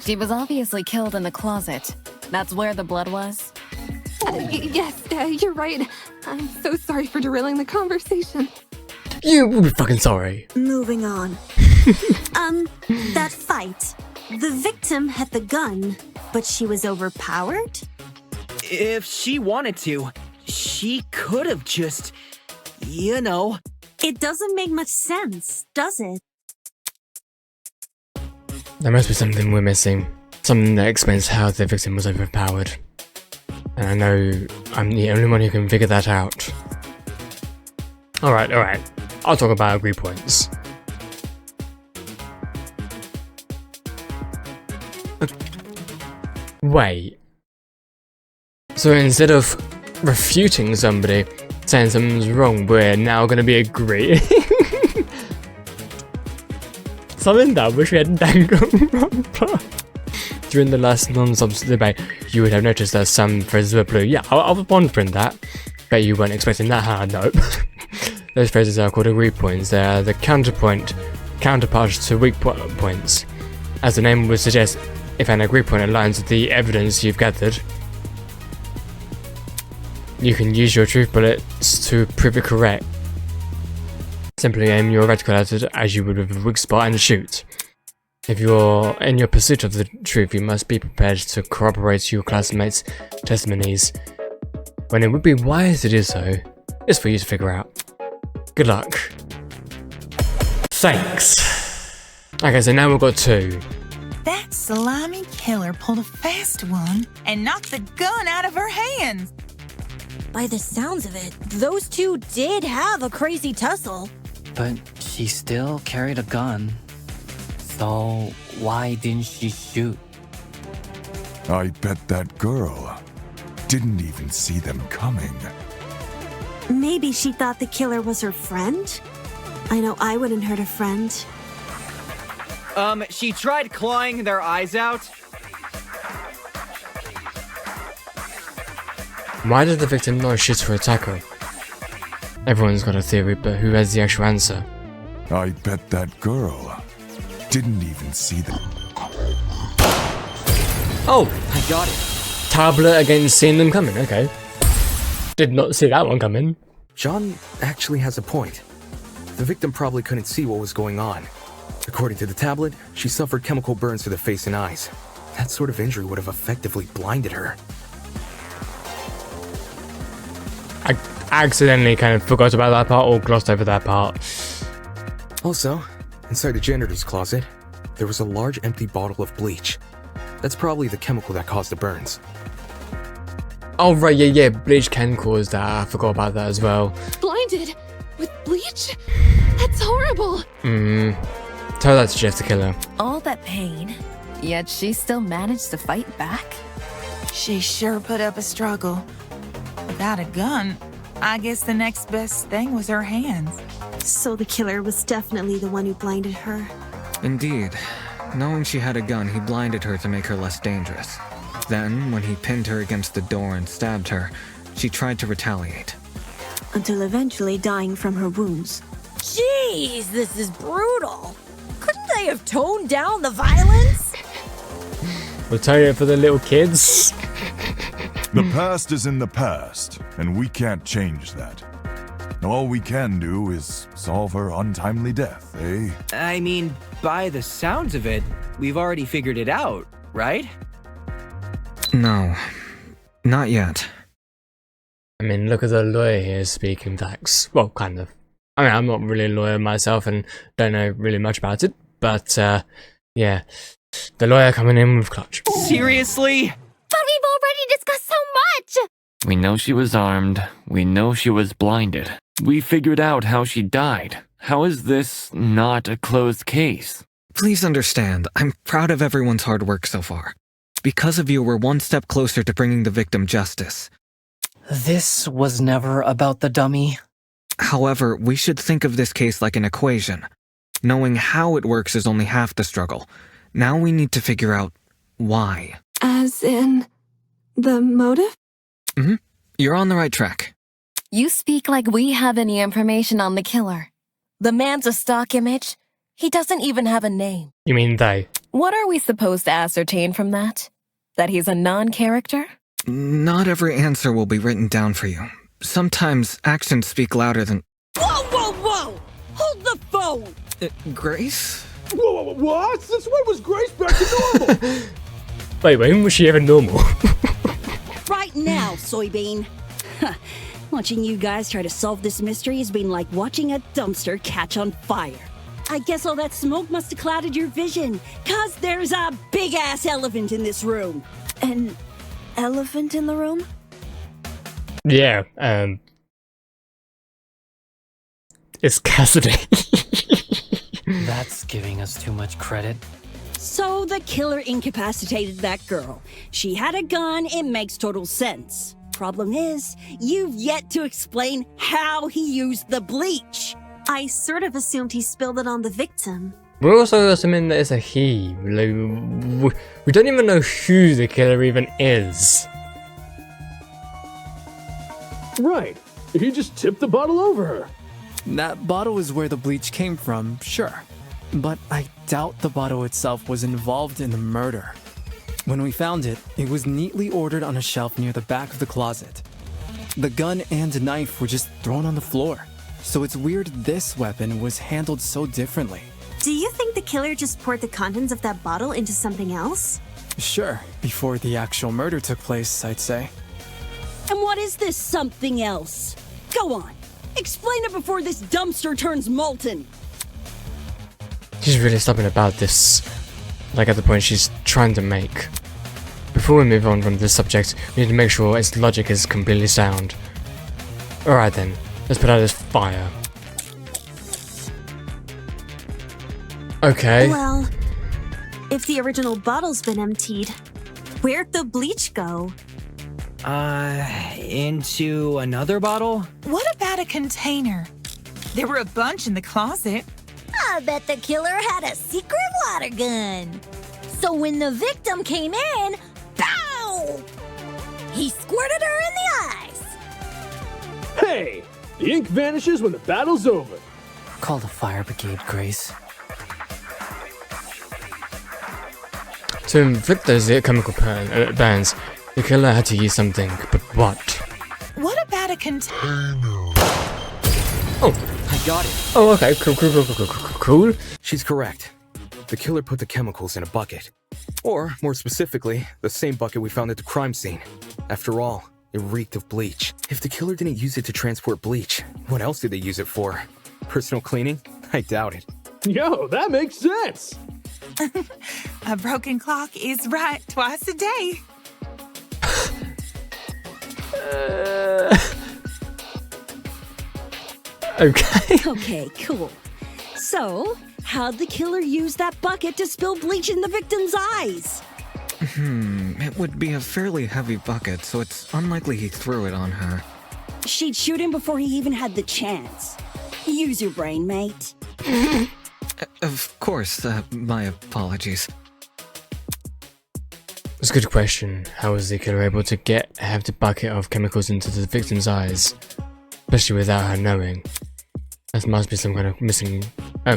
Speaker 19: She was obviously killed in the closet. That's where the blood was?
Speaker 11: Yes, you're right. I'm so sorry for derailing the conversation.
Speaker 1: You will be fucking sorry.
Speaker 8: Moving on.
Speaker 14: That fight. The victim had the gun, but she was overpowered?
Speaker 13: If she wanted to, she could have just, you know.
Speaker 14: It doesn't make much sense, does it?
Speaker 1: There must be something we're missing. Something that explains how the victim was overpowered. And I know I'm the only one who can figure that out. Alright. I'll talk about agree points. Wait. So instead of refuting somebody, saying something's wrong, we're now going to be agreeing? Something that I wish we had Danganronpa. During the last non-substance debate, you would have noticed that some phrases were blue. Yeah, I was wondering that. Bet you weren't expecting that, huh? Nope. Those phrases are called agree points. They are the counterparts to weak points. As the name would suggest, if an agree point aligns with the evidence you've gathered, you can use your truth bullets to prove it correct. Simply aim your reticle at it as you would with a weak spot and shoot. If you're in your pursuit of the truth, you must be prepared to corroborate your classmates' testimonies. When it would be wise to do so, it's for you to figure out. Good luck. Thanks. Okay, so now we've got 2.
Speaker 12: That slimy killer pulled a fast one and knocked the gun out of her hands.
Speaker 3: By the sounds of it, those two did have a crazy tussle.
Speaker 13: But she still carried a gun. So why didn't she shoot?
Speaker 7: I bet that girl didn't even see them coming.
Speaker 14: Maybe she thought the killer was her friend? I know I wouldn't hurt a friend.
Speaker 13: She tried clawing their eyes out.
Speaker 1: Why did the victim not shoot her attacker? Everyone's got a theory, but who has the actual answer?
Speaker 7: I bet that girl didn't even see them.
Speaker 1: Oh!
Speaker 13: I got it.
Speaker 1: Tablet against seeing them coming, okay. Did not see that one coming.
Speaker 2: John actually has a point. The victim probably couldn't see what was going on. According to the tablet, she suffered chemical burns to the face and eyes. That sort of injury would have effectively blinded her.
Speaker 1: I accidentally kind of forgot about that part or glossed over that part.
Speaker 2: Also, inside the janitor's closet, there was a large empty bottle of bleach. That's probably the chemical that caused the burns.
Speaker 1: Oh right, yeah, bleach can cause that. I forgot about that as well.
Speaker 11: Blinded? With bleach? That's horrible!
Speaker 1: Tell that to Jeff the killer.
Speaker 19: All that pain, yet she still managed to fight back?
Speaker 12: She sure put up a struggle. Without a gun, I guess the next best thing was her hands.
Speaker 14: So the killer was definitely the one who blinded her.
Speaker 5: Indeed. Knowing she had a gun, he blinded her to make her less dangerous. Then, when he pinned her against the door and stabbed her, she tried to retaliate.
Speaker 8: Until eventually dying from her wounds.
Speaker 3: Jeez, this is brutal. Couldn't they have toned down the violence?
Speaker 1: We'll tell you for the little kids.
Speaker 7: The past is in the past, and we can't change that. All we can do is solve her untimely death, eh?
Speaker 13: I mean, by the sounds of it, we've already figured it out, right?
Speaker 5: No, not yet.
Speaker 1: I mean, look at the lawyer here speaking facts. Well, kind of. I mean, I'm not really a lawyer myself and don't know really much about it, but, yeah. The lawyer coming in with clutch.
Speaker 13: Seriously?
Speaker 10: But we've already discussed so much!
Speaker 15: We know she was armed. We know she was blinded. We figured out how she died. How is this not a closed case?
Speaker 5: Please understand, I'm proud of everyone's hard work so far. Because of you, we're one step closer to bringing the victim justice.
Speaker 13: This was never about the dummy.
Speaker 5: However, we should think of this case like an equation. Knowing how it works is only half the struggle. Now we need to figure out why.
Speaker 11: As in, the motive?
Speaker 5: Mm-hmm. You're on the right track.
Speaker 19: You speak like we have any information on the killer. The man's a stock image. He doesn't even have a name.
Speaker 1: You mean they?
Speaker 19: What are we supposed to ascertain from that? That he's a non-character?
Speaker 5: Not every answer will be written down for you. Sometimes actions speak louder than...
Speaker 9: Whoa, whoa, whoa! Hold the phone!
Speaker 5: Grace?
Speaker 6: Whoa, what? Since when was Grace back to normal?
Speaker 1: Wait, when was she ever normal?
Speaker 9: Right now, soybean. Watching you guys try to solve this mystery has been like watching a dumpster catch on fire. I guess all that smoke must have clouded your vision, 'cause there's a big-ass elephant in this room.
Speaker 8: An elephant in the room?
Speaker 1: Yeah, it's Cassidy.
Speaker 13: That's giving us too much credit.
Speaker 9: So the killer incapacitated that girl. She had a gun, it makes total sense. Problem is, you've yet to explain how he used the bleach.
Speaker 14: I sort of assumed he spilled it on the victim.
Speaker 1: We're also assuming that it's a he. Like, we don't even know who the killer even is.
Speaker 6: Right. He just tipped the bottle over her.
Speaker 4: That bottle is where the bleach came from, sure. But I doubt the bottle itself was involved in the murder. When we found it, it was neatly ordered on a shelf near the back of the closet. The gun and knife were just thrown on the floor. So it's weird this weapon was handled so differently.
Speaker 14: Do you think the killer just poured the contents of that bottle into something else?
Speaker 4: Sure, before the actual murder took place, I'd say.
Speaker 9: And what is this something else? Go on, explain it before this dumpster turns molten.
Speaker 1: She's really stubborn about this. Like at the point she's trying to make. Before we move on from this subject, we need to make sure its logic is completely sound. Alright then, let's put out this fire. Okay.
Speaker 14: Well, if the original bottle's been emptied, where'd the bleach go?
Speaker 13: Into another bottle?
Speaker 12: What about a container? There were a bunch in the closet.
Speaker 3: I bet the killer had a secret water gun. So when the victim came in, pow! He squirted her in the eyes.
Speaker 6: Hey! The ink vanishes when the battle's over.
Speaker 13: Call the fire brigade, Grace.
Speaker 1: To inflict those chemical burns, the killer had to use something, but what?
Speaker 12: What about a container?
Speaker 1: Oh,
Speaker 13: I got it.
Speaker 1: Oh, okay, cool.
Speaker 2: She's correct. The killer put the chemicals in a bucket. Or, more specifically, the same bucket we found at the crime scene. After all, it reeked of bleach. If the killer didn't use it to transport bleach, what else did they use it for? Personal cleaning? I doubt it.
Speaker 6: Yo, that makes sense!
Speaker 12: A broken clock is right twice a day.
Speaker 1: Okay.
Speaker 9: Okay, cool. So, how'd the killer use that bucket to spill bleach in the victim's eyes?
Speaker 5: It would be a fairly heavy bucket, so it's unlikely he threw it on her.
Speaker 9: She'd shoot him before he even had the chance. Use your brain, mate.
Speaker 5: Of course, my apologies.
Speaker 1: It's a good question. How was the killer able to have the bucket of chemicals into the victim's eyes? Especially without her knowing. There must be some kind of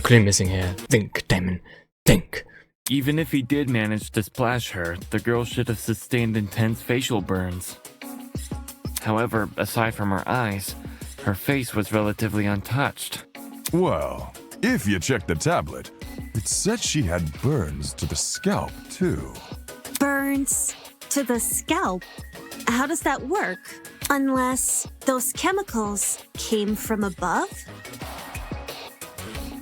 Speaker 1: clue missing here. Think, Damon. Think.
Speaker 15: Even if he did manage to splash her, the girl should have sustained intense facial burns. However, aside from her eyes, her face was relatively untouched.
Speaker 7: Well, if you check the tablet, it said she had burns to the scalp, too.
Speaker 14: Burns to the scalp? How does that work? Unless those chemicals came from above?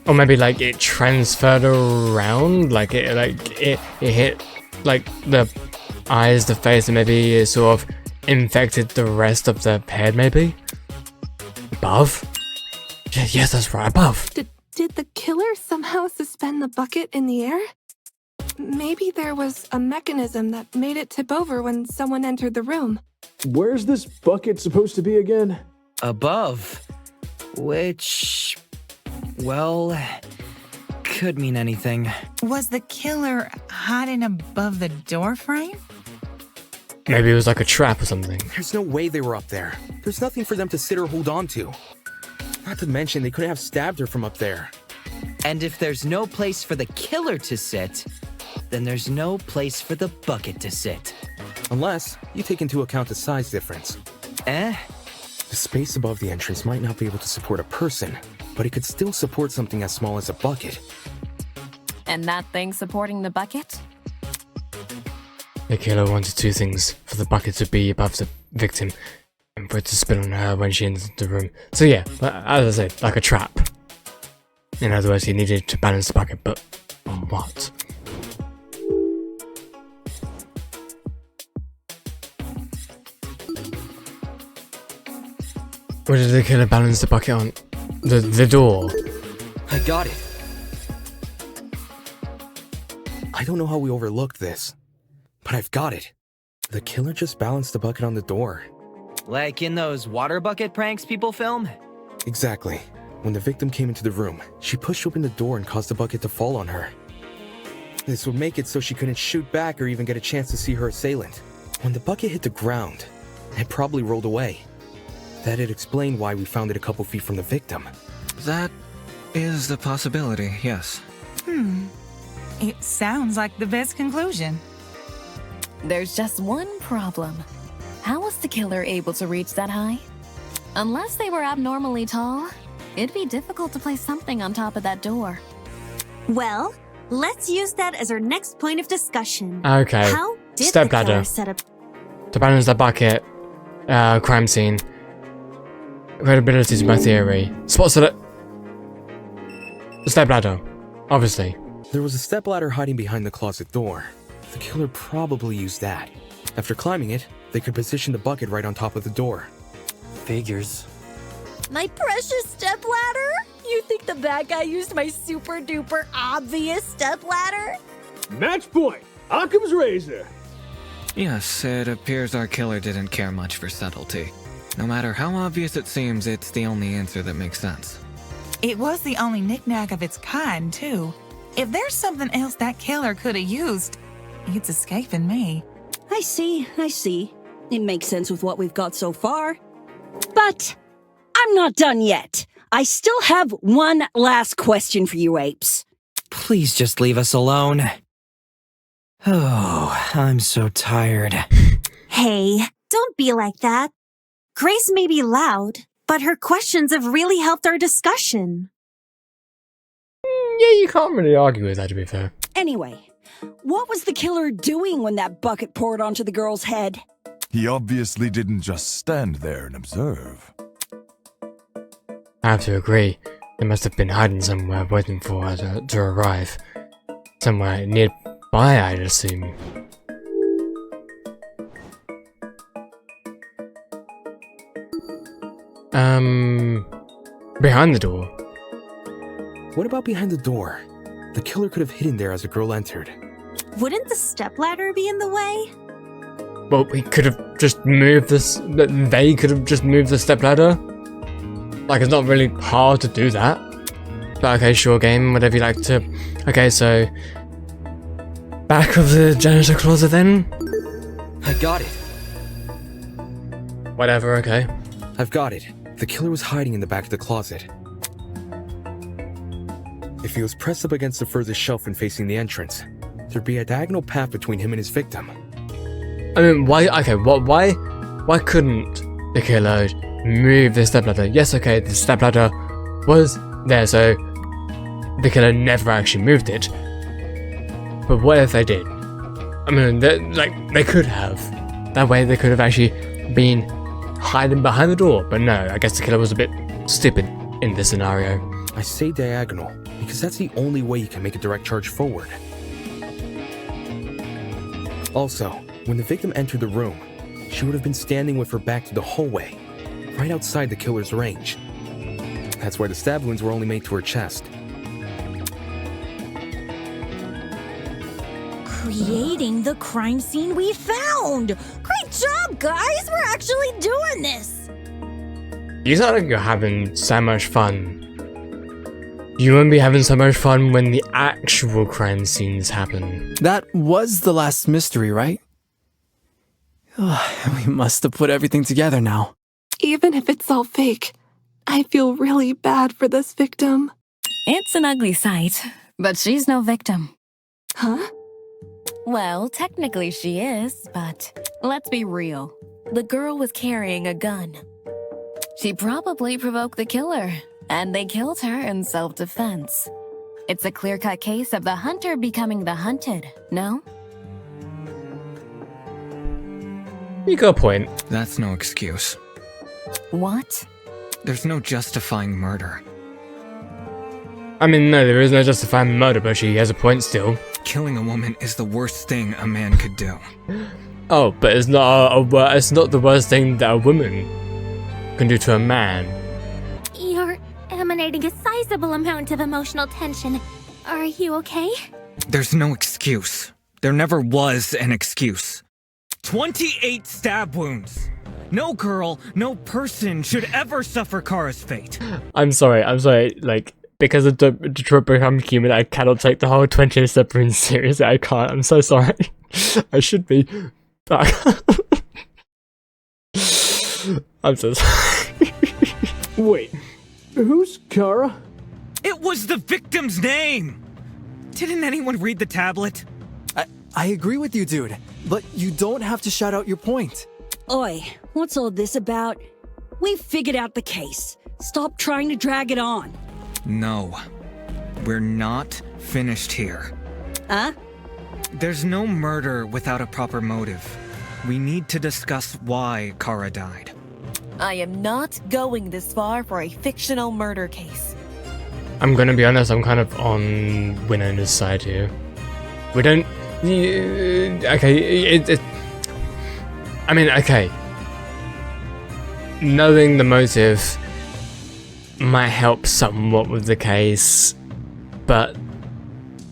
Speaker 1: Or maybe like it transferred around, like it hit like the eyes, the face, and maybe it sort of infected the rest of the head, maybe? Above? Yes, that's right, above.
Speaker 11: Did the killer somehow suspend the bucket in the air? Maybe there was a mechanism that made it tip over when someone entered the room.
Speaker 6: Where's this bucket supposed to be again?
Speaker 13: Above. Which, well, could mean anything.
Speaker 12: Was the killer hiding above the door frame?
Speaker 1: Maybe it was like a trap or something.
Speaker 2: There's no way they were up there. There's nothing for them to sit or hold on to. Not to mention, they couldn't have stabbed her from up there.
Speaker 13: And if there's no place for the killer to sit, then there's no place for the bucket to sit.
Speaker 2: Unless you take into account the size difference.
Speaker 13: Eh?
Speaker 2: The space above the entrance might not be able to support a person, but it could still support something as small as a bucket.
Speaker 19: And that thing supporting the bucket?
Speaker 1: The killer wanted two things: for the bucket to be above the victim, and for it to spin on her when she entered the room. So yeah, as I said, like a trap. In other words, he needed to balance the bucket, but on what? What did the killer balance the bucket on? The door.
Speaker 2: I got it. I don't know how we overlooked this, but I've got it. The killer just balanced the bucket on the door.
Speaker 13: Like in those water bucket pranks people film?
Speaker 2: Exactly. When the victim came into the room, she pushed open the door and caused the bucket to fall on her. This would make it so she couldn't shoot back or even get a chance to see her assailant. When the bucket hit the ground, it probably rolled away. That'd explain why we found it a couple feet from the victim.
Speaker 5: That is the possibility, yes.
Speaker 12: It sounds like the best conclusion.
Speaker 19: There's just one problem. How was the killer able to reach that high? Unless they were abnormally tall, it'd be difficult to place something on top of that door.
Speaker 14: Well, let's use that as our next point of discussion.
Speaker 1: Okay.
Speaker 14: How did the
Speaker 1: Stepladder.
Speaker 14: killer set up?
Speaker 1: To balance the bucket, crime scene. Credibility to my theory. Spots it. The stepladder, obviously.
Speaker 2: There was a stepladder hiding behind the closet door. The killer probably used that. After climbing it, they could position the bucket right on top of the door.
Speaker 13: Figures.
Speaker 3: My precious stepladder? You think the bad guy used my super duper obvious stepladder?
Speaker 6: Match point! Occam's razor!
Speaker 5: Yes, it appears our killer didn't care much for subtlety. No matter how obvious it seems, it's the only answer that makes sense.
Speaker 12: It was the only knickknack of its kind, too. If there's something else that killer could have used, it's escaping me.
Speaker 9: I see. It makes sense with what we've got so far. But I'm not done yet. I still have one last question for you apes.
Speaker 13: Please just leave us alone. Oh, I'm so tired.
Speaker 14: Hey, don't be like that. Grace may be loud, but her questions have really helped our discussion.
Speaker 1: Yeah, you can't really argue with that, to be fair.
Speaker 9: Anyway, what was the killer doing when that bucket poured onto the girl's head?
Speaker 7: He obviously didn't just stand there and observe.
Speaker 1: I have to agree. They must have been hiding somewhere, waiting for her to arrive. Somewhere nearby, I'd assume. Behind the door.
Speaker 2: What about behind the door? The killer could have hidden there as the girl entered.
Speaker 14: Wouldn't the stepladder be in the way?
Speaker 1: Well, he could have just moved this. They could have just moved the stepladder. Like, it's not really hard to do that. But okay, sure, game, whatever you like to. Okay, so back of the janitor closet then.
Speaker 2: I got it.
Speaker 1: Whatever. Okay.
Speaker 2: I've got it. The killer was hiding in the back of the closet. If he was pressed up against the furthest shelf and facing the entrance, there'd be a diagonal path between him and his victim.
Speaker 1: I mean, why? Okay, why couldn't the killer moved the stepladder. Yes, okay, the stepladder was there, so the killer never actually moved it. But what if they did? I mean, they could have. That way they could have actually been hiding behind the door. But no, I guess the killer was a bit stupid in this scenario.
Speaker 2: I say diagonal because that's the only way you can make a direct charge forward. Also, when the victim entered the room, she would have been standing with her back to the hallway, right outside the killer's range. That's why the stab wounds were only made to her chest.
Speaker 3: Creating the crime scene we found! Great job, guys! We're actually doing this!
Speaker 1: You sound like you're having so much fun. You won't be having so much fun when the actual crime scenes happen.
Speaker 4: That was the last mystery, right? We must have put everything together now.
Speaker 11: Even if it's all fake, I feel really bad for this victim.
Speaker 19: It's an ugly sight, but she's no victim.
Speaker 11: Huh?
Speaker 19: Well, technically she is, but let's be real. The girl was carrying a gun. She probably provoked the killer, and they killed her in self-defense. It's a clear-cut case of the hunter becoming the hunted, no?
Speaker 1: You got a point.
Speaker 5: That's no excuse.
Speaker 19: What?
Speaker 5: There's no justifying murder.
Speaker 1: I mean, no, there is no justifying murder, but she has a point still.
Speaker 5: Killing a woman is the worst thing a man could do.
Speaker 1: Oh, but it's not it's not the worst thing that a woman can do to a man.
Speaker 10: You're emanating a sizable amount of emotional tension. Are you okay?
Speaker 5: There's no excuse. There never was an excuse. 28 stab wounds. No girl, no person should ever suffer Kara's fate.
Speaker 1: I'm sorry, like, because of Detroit Become Human, I cannot take the whole 20th step wounds seriously. I can't, I'm so sorry. I should be, but I'm so sorry.
Speaker 6: Wait, who's Kara?
Speaker 5: It was the victim's name! Didn't anyone read the tablet?
Speaker 4: I agree with you, dude, but you don't have to shout out your point.
Speaker 9: Oi, what's all this about? We figured out the case. Stop trying to drag it on.
Speaker 5: No. We're not finished here.
Speaker 9: Huh?
Speaker 5: There's no murder without a proper motive. We need to discuss why Kara died.
Speaker 19: I am not going this far for a fictional murder case.
Speaker 1: I'm gonna be honest, I'm kind of on Winona's side here. We don't... okay, I mean, okay. Knowing the motive might help somewhat with the case, but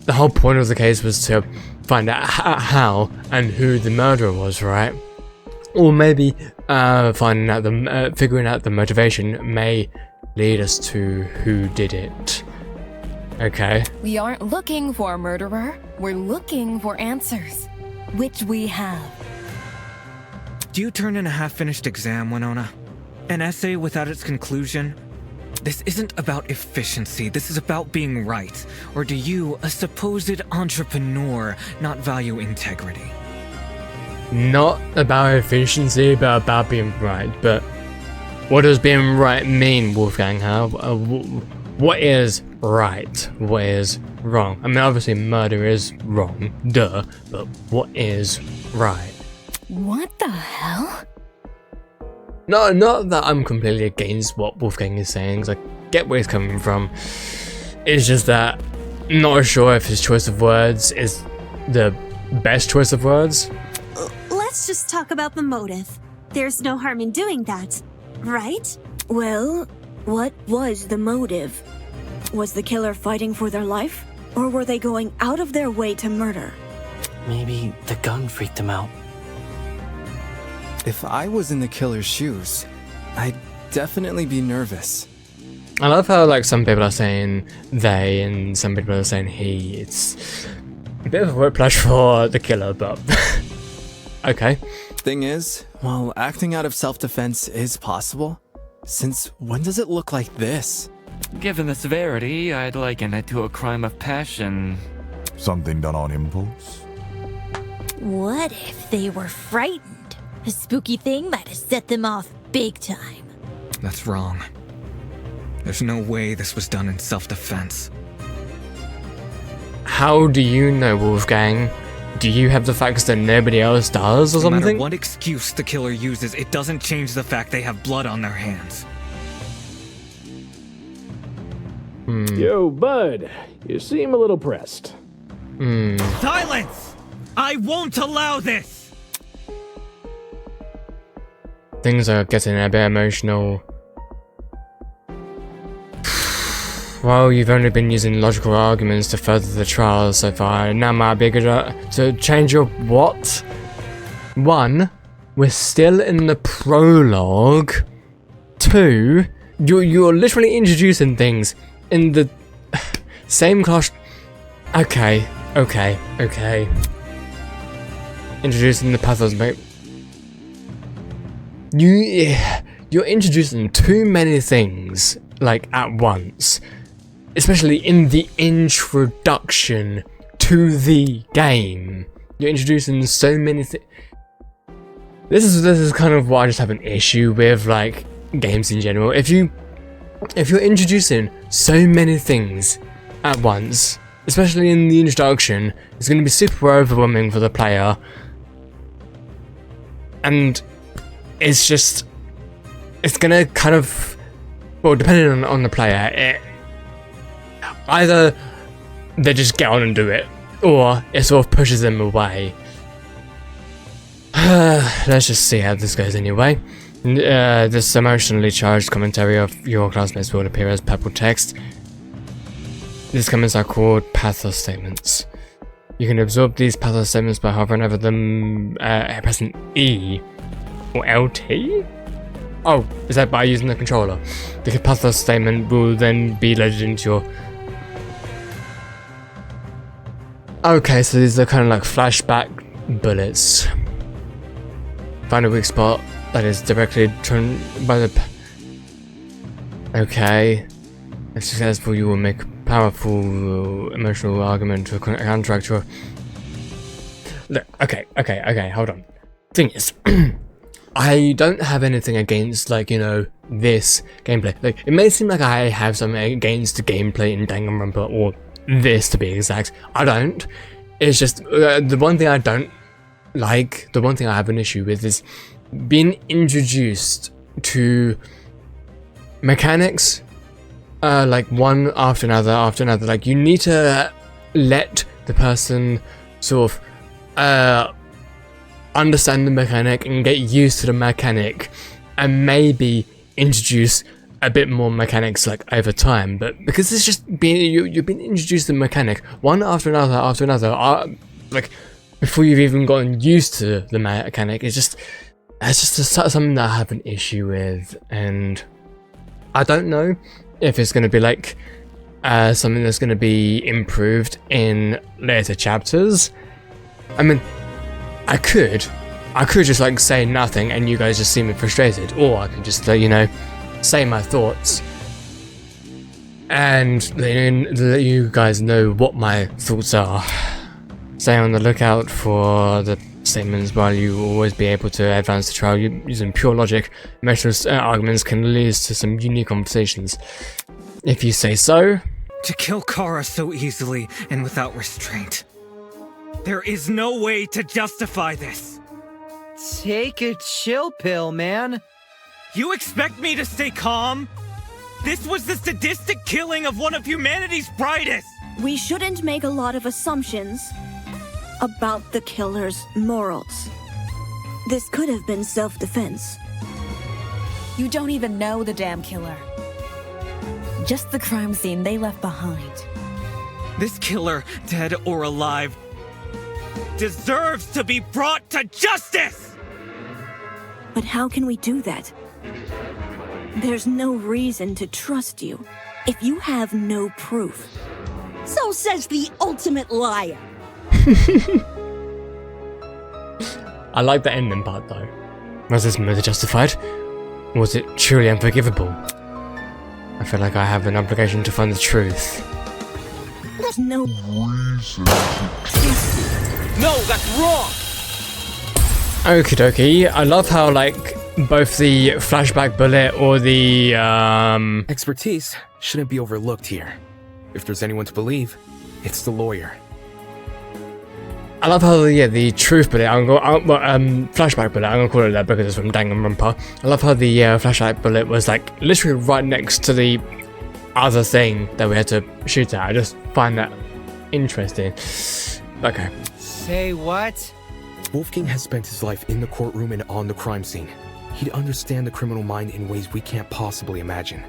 Speaker 1: the whole point of the case was to find out how and who the murderer was, right? Or maybe figuring out the motivation may lead us to who did it. Okay.
Speaker 19: We aren't looking for a murderer. We're looking for answers, which we have.
Speaker 5: Do you turn in a half-finished exam, Winona? An essay without its conclusion? This isn't about efficiency, this is about being right. Or do you, a supposed entrepreneur, not value integrity?
Speaker 1: Not about efficiency, but about being right. But what does being right mean, Wolfgang? What is right? What is wrong? I mean, obviously murder is wrong, duh, but what is right?
Speaker 19: What the hell?
Speaker 1: No, not that I'm completely against what Wolfgang is saying, because I get where he's coming from. It's just that I'm not sure if his choice of words is the best choice of words.
Speaker 14: Let's just talk about the motive. There's no harm in doing that, right?
Speaker 8: Well, what was the motive? Was the killer fighting for their life? Or were they going out of their way to murder?
Speaker 13: Maybe the gun freaked him out.
Speaker 4: If I was in the killer's shoes, I'd definitely be nervous.
Speaker 1: I love how, like, some people are saying they and some people are saying he. It's a bit of a whiplash for the killer, but okay.
Speaker 4: Thing is, while acting out of self-defense is possible, since when does it look like this?
Speaker 15: Given the severity, I'd liken it to a crime of passion.
Speaker 7: Something done on impulse?
Speaker 3: What if they were frightened? A spooky thing might have set them off Big time.
Speaker 5: That's wrong. There's no way this was done in self-defense.
Speaker 1: How do you know, Wolfgang? Do you have the facts that nobody else does or
Speaker 5: No matter
Speaker 1: something?
Speaker 5: what excuse the killer uses, it doesn't change the fact they have blood on their hands.
Speaker 6: Yo, bud. You seem a little pressed.
Speaker 5: Silence! I won't allow this!
Speaker 1: Things are getting a bit emotional. Well, you've only been using logical arguments to further the trial so far, and now might be good to change your what? 1, we're still in the prologue. 2, you're literally introducing things in the same class. Okay. Introducing the pathos, mate. You're introducing too many things, like, at once. Especially in the introduction to the game. You're introducing so many things. This is kind of what I just have an issue with, like, games in general. If you're introducing so many things at once, especially in the introduction, it's going to be super overwhelming for the player. And it's going to kind of, well, depending on the player, either they just get on and do it, or it sort of pushes them away. Let's just see how this goes anyway. This emotionally charged commentary of your classmates will appear as purple text. These comments are called pathos statements. You can absorb these pathos statements by hovering over them, pressing E or LT? Oh, is that by using the controller? The pathos statement will then be loaded into your... Okay, so these are kind of like flashback bullets. Find a weak spot that is directly turned by the... Okay. If successful, you will make a powerful emotional argument to counteract your... Look, okay, hold on. Thing is, I don't have anything against, like, you know, this gameplay. Like, it may seem like I have something against the gameplay in Danganronpa, or this to be exact. I don't. It's just, the one thing I don't like, the one thing I have an issue with is being introduced to mechanics, like one after another. Like, you need to let the person sort of understand the mechanic and get used to the mechanic, and maybe introduce a bit more mechanics like over time. But because it's just being you've been introduced to the mechanic one after another, like before you've even gotten used to the mechanic, it's just something that I have an issue with, and I don't know if it's going to be like something that's going to be improved in later chapters. I mean, I could just like say nothing and you guys just see me frustrated, or I can just you know, say my thoughts and let you guys know what my thoughts are. Stay on the lookout for the statements while you will always be able to advance the trial using pure logic. Emotional arguments can lead to some unique conversations, if you say so.
Speaker 5: To kill Kara so easily and without restraint. There is no way to justify this.
Speaker 13: Take a chill pill, man.
Speaker 5: You expect me to stay calm? This was the sadistic killing of one of humanity's brightest!
Speaker 8: We shouldn't make a lot of assumptions about the killer's morals. This could have been self-defense.
Speaker 19: You don't even know the damn killer. Just the crime scene they left behind.
Speaker 5: This killer, dead or alive, deserves to be brought to justice!
Speaker 8: But how can we do that? There's no reason to trust you if you have no proof.
Speaker 9: So says the ultimate liar.
Speaker 1: I like the ending part though. Was this murder justified? Or was it truly unforgivable? I feel like I have an obligation to find the truth.
Speaker 8: There's no reason.
Speaker 5: No, that's wrong!
Speaker 1: Okie dokie. I love how, like, both the flashback bullet or the
Speaker 2: Expertise shouldn't be overlooked here. If there's anyone to believe, it's the lawyer.
Speaker 1: I love how the truth bullet, flashback bullet, I'm gonna call it that because it's from Danganronpa. I love how the flashback bullet was like literally right next to the other thing that we had to shoot at. I just find that interesting. Okay.
Speaker 20: Say what?
Speaker 2: Wolfgang has spent his life in the courtroom and on the crime scene. He'd understand the criminal mind in ways we can't possibly imagine.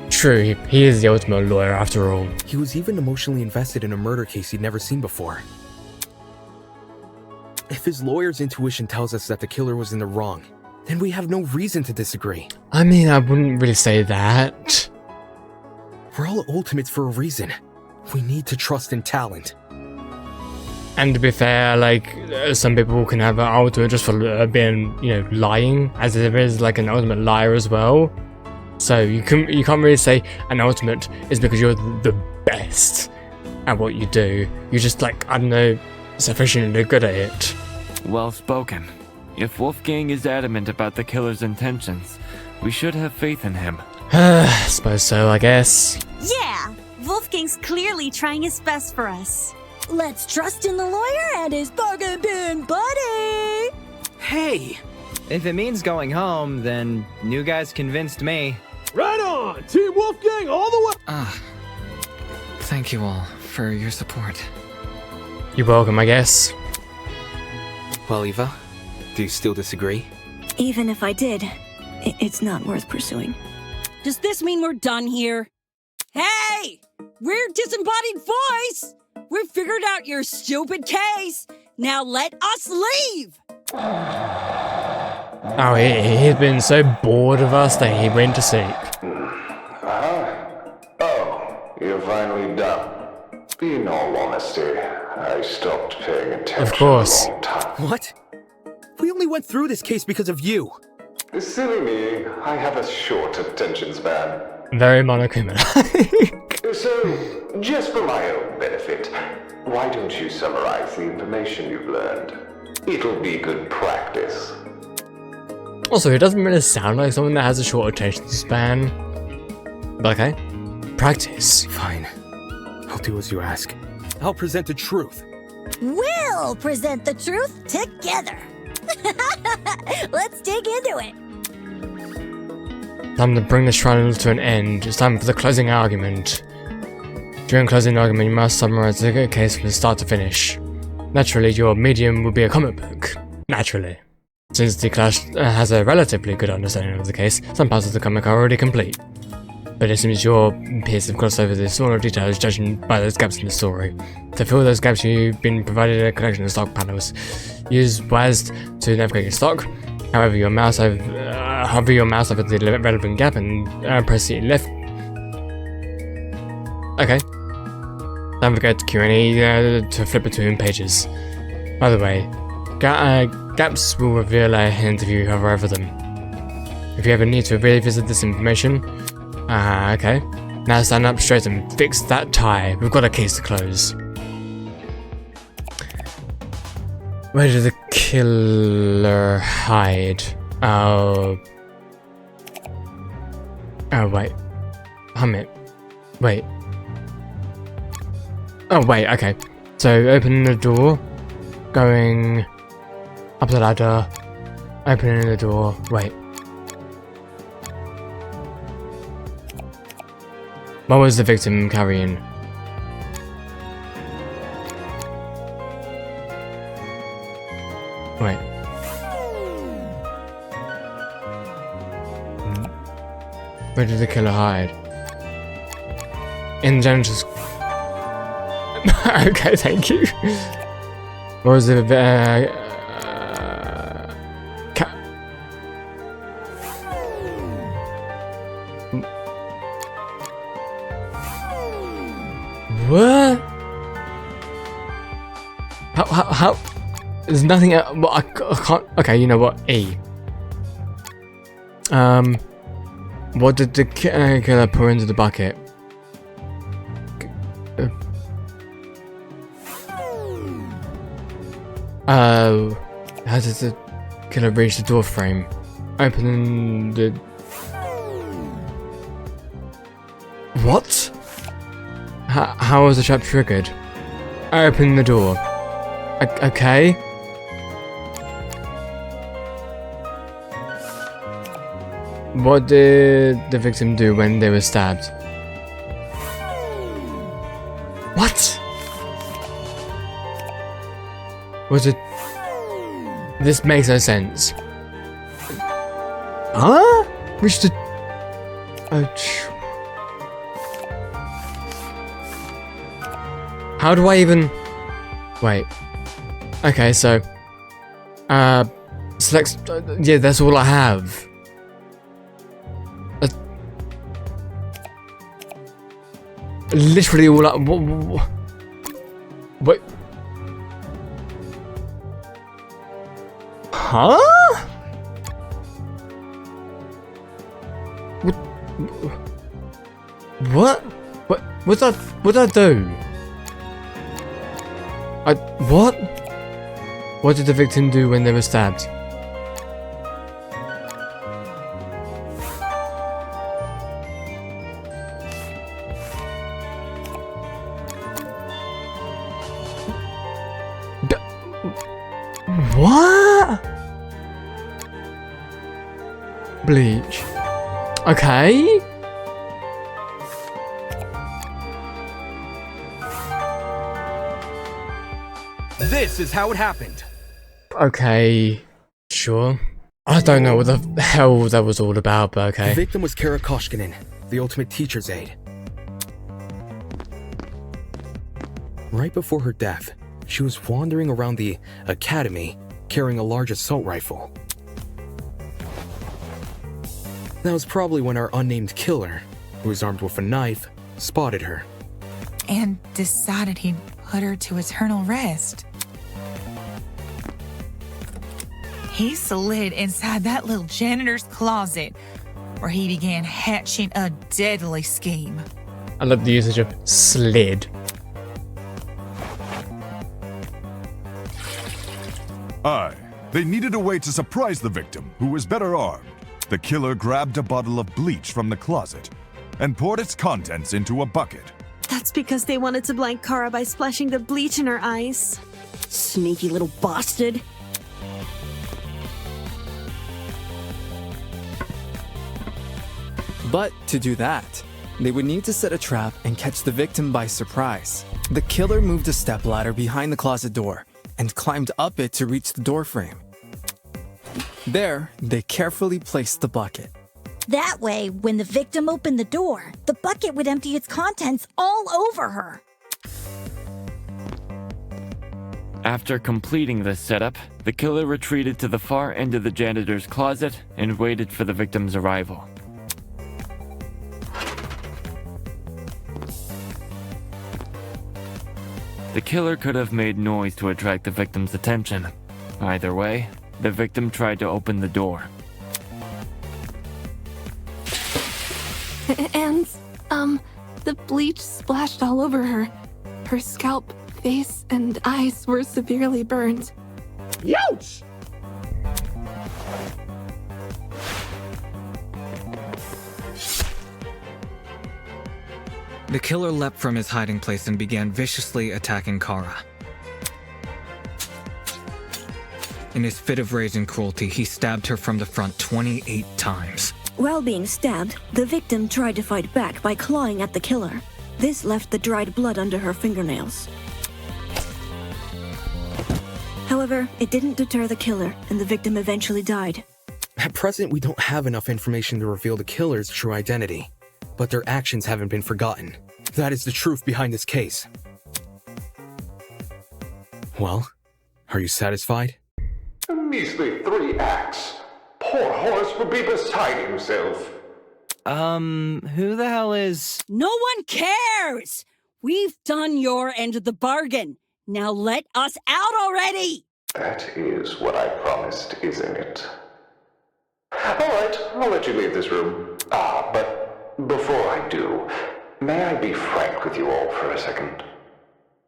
Speaker 1: True, he is the ultimate lawyer after all.
Speaker 2: He was even emotionally invested in a murder case he'd never seen before. If his lawyer's intuition tells us that the killer was in the wrong, then we have no reason to disagree.
Speaker 1: I mean, I wouldn't really say that.
Speaker 2: We're all ultimates for a reason. We need to trust in talent.
Speaker 1: And to be fair, like, some people can have an ultimate just for being, lying, as there is like an ultimate liar as well. So you can't really say an ultimate is because you're the best at what you do. You're just like, I don't know, sufficiently good at it.
Speaker 15: Well spoken. If Wolfgang is adamant about the killer's intentions, we should have faith in him.
Speaker 1: Suppose so, I guess.
Speaker 14: Yeah, Wolfgang's clearly trying his best for us.
Speaker 3: Let's trust in the lawyer and his bargain bin buddy!
Speaker 20: Hey! If it means going home, then new guys convinced me.
Speaker 6: Right on! Team Wolfgang all the way!
Speaker 5: Thank you all for your support.
Speaker 1: You're welcome, I guess.
Speaker 2: Well, Eva, do you still disagree?
Speaker 8: Even if I did, it's not worth pursuing.
Speaker 9: Does this mean we're done here? Hey! We're Disembodied Voice! We've figured out your stupid case! Now let us leave!
Speaker 1: Oh, he's been so bored of us that he went to sleep.
Speaker 16: Oh, you're finally done. In all honesty, I stopped paying attention.
Speaker 1: Of course.
Speaker 16: A long time.
Speaker 2: What? We only went through this case because of you.
Speaker 16: Silly me, I have a short attention span.
Speaker 1: Very monocular.
Speaker 16: So, just for my own benefit, why don't you summarize the information you've learned? It'll be good practice.
Speaker 1: Also, he doesn't really sound like someone that has a short attention span. But okay. Practice.
Speaker 2: Fine. I'll do as you ask. I'll present the truth.
Speaker 3: We'll present the truth together. Let's dig into it.
Speaker 1: Time to bring this trial to an end. It's time for the closing argument. During closing argument, you must summarize the case from start to finish. Naturally, your medium will be a comic book. Naturally. Since the class has a relatively good understanding of the case, some parts of the comic are already complete. But it seems your peers have glossed over the smaller details, judging by those gaps in the story. To fill those gaps, you've been provided a collection of stock panels. Use WASD to navigate your stock. Hover your mouse over the relevant gap and press the left. Okay. Navigate to Q&A to flip between pages. By the way, gaps will reveal a hint if you hover over them. If you ever need to revisit this information, okay. Now stand up straight and fix that tie. We've got a case to close. Where did the killer hide? Oh, wait. Wait. Oh, wait, okay. So, open the door. Going up the ladder. Opening the door. Wait. What was the victim carrying? Wait. Where did the killer hide? In the janitor's... Okay, thank you. What was the... What? How? There's nothing. Well, I can't. Okay, you know what? E. What did the killer pour into the bucket? How did the killer reach the door frame? Opening the... What? How was the trap triggered? I opened the door. Okay. What did the victim do when they were stabbed? What? Was it... This makes no sense. Huh? Which did... How do I even... Wait. Okay, so... Select... yeah, that's all I have. Literally all I... Wait. Huh? What? What did I do? What? What did the victim do when they were stabbed? What? Bleach. Okay.
Speaker 21: This is how it happened.
Speaker 1: Okay. Sure. I don't know what the hell that was all about, but okay.
Speaker 2: The victim was Kara Koshkinen, the ultimate teacher's aide. Right before her death, she was wandering around the academy carrying a large assault rifle. That was probably when our unnamed killer, who was armed with a knife, spotted her.
Speaker 12: And decided he'd put her to eternal rest. He slid inside that little janitor's closet, where he began hatching a deadly scheme.
Speaker 1: I love the usage of slid.
Speaker 7: Aye, they needed a way to surprise the victim, who was better armed. The killer grabbed a bottle of bleach from the closet and poured its contents into a bucket.
Speaker 14: That's because they wanted to blind Kara by splashing the bleach in her eyes.
Speaker 9: Sneaky little bastard.
Speaker 4: But to do that, they would need to set a trap and catch the victim by surprise. The killer moved a stepladder behind the closet door and climbed up it to reach the doorframe. There, they carefully placed the bucket.
Speaker 3: That way, when the victim opened the door, the bucket would empty its contents all over her.
Speaker 15: After completing this setup, the killer retreated to the far end of the janitor's closet and waited for the victim's arrival. The killer could have made noise to attract the victim's attention. Either way, the victim tried to open the door.
Speaker 11: And, the bleach splashed all over her. Her scalp, face, and eyes were severely burned.
Speaker 6: Youch!
Speaker 5: The killer leapt from his hiding place and began viciously attacking Kara. In his fit of rage and cruelty, he stabbed her from the front 28 times.
Speaker 8: While being stabbed, the victim tried to fight back by clawing at the killer. This left the dried blood under her fingernails. However, it didn't deter the killer, and the victim eventually died.
Speaker 2: At present, we don't have enough information to reveal the killer's true identity, but their actions haven't been forgotten. That is the truth behind this case. Well, are you satisfied?
Speaker 16: A measly 3 acts. Poor Horace would be beside himself.
Speaker 20: Who the hell is...
Speaker 9: No one cares! We've done your end of the bargain. Now let us out already!
Speaker 16: That is what I promised, isn't it? Alright, I'll let you leave this room. But before I do, may I be frank with you all for a second?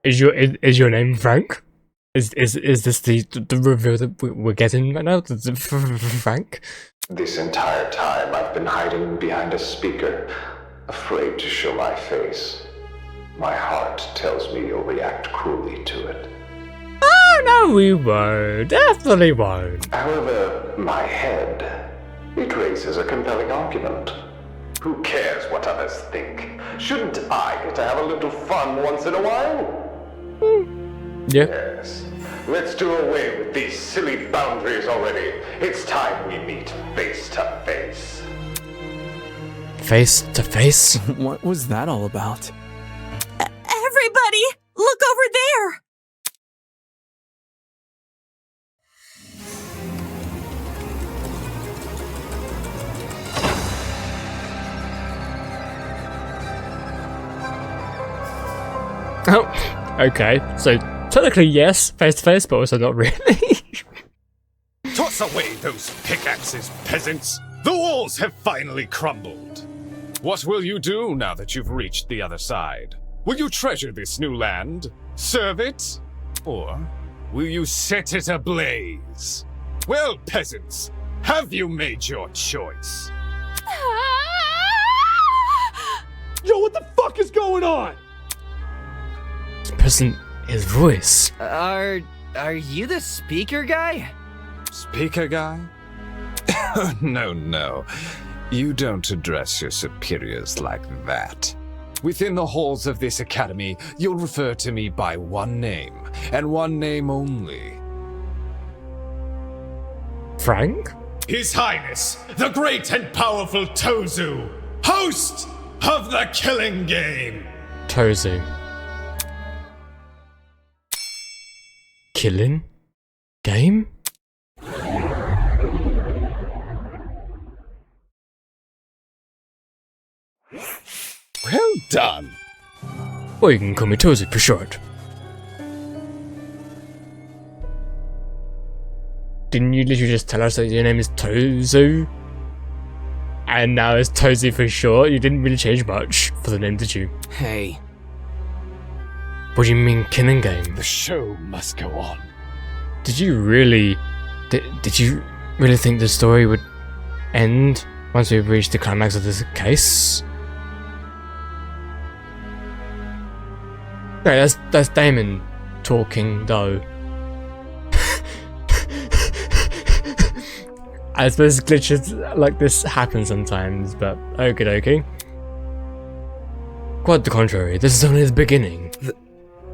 Speaker 1: Is your name Frank? Is this the reveal that we're getting right now, Frank?
Speaker 16: This entire time I've been hiding behind a speaker, afraid to show my face. My heart tells me you'll react cruelly to it.
Speaker 1: Oh, no, we won't. Definitely won't.
Speaker 16: However, my head, it raises a compelling argument. Who cares what others think? Shouldn't I get to have a little fun once in a while?
Speaker 1: Yeah.
Speaker 16: Yes. Let's do away with these silly boundaries already. It's time we meet face to face.
Speaker 1: Face to face?
Speaker 4: What was that all about?
Speaker 14: Everybody, look over there!
Speaker 1: Oh, okay. So, technically, yes, face to face, but also not really.
Speaker 17: Toss away those pickaxes, peasants! The walls have finally crumbled. What will you do now that you've reached the other side? Will you treasure this new land? Serve it? Or will you set it ablaze? Well, peasants, have you made your choice?
Speaker 6: Yo, what the fuck is going on?
Speaker 1: Present his voice.
Speaker 13: Are you the speaker guy?
Speaker 17: Speaker guy? No. You don't address your superiors like that. Within the halls of this academy, you'll refer to me by one name, and one name only.
Speaker 1: Frank?
Speaker 17: His Highness, the great and powerful Tozu, host of the Killing Game!
Speaker 1: Tozu. Killing? Game?
Speaker 17: Well done!
Speaker 1: Or you can call me Tozu for short. Didn't you literally just tell us that your name is Tozu? And now it's Tozu for short? You didn't really change much for the name, did you?
Speaker 2: Hey.
Speaker 1: What do you mean, Killing Game?
Speaker 17: The show must go on.
Speaker 1: Did you really... Did you really think the story would end once we reached the climax of this case? Right, that's Damon talking, though. I suppose glitches like this happen sometimes, but okie dokie. Quite the contrary, this is only the beginning.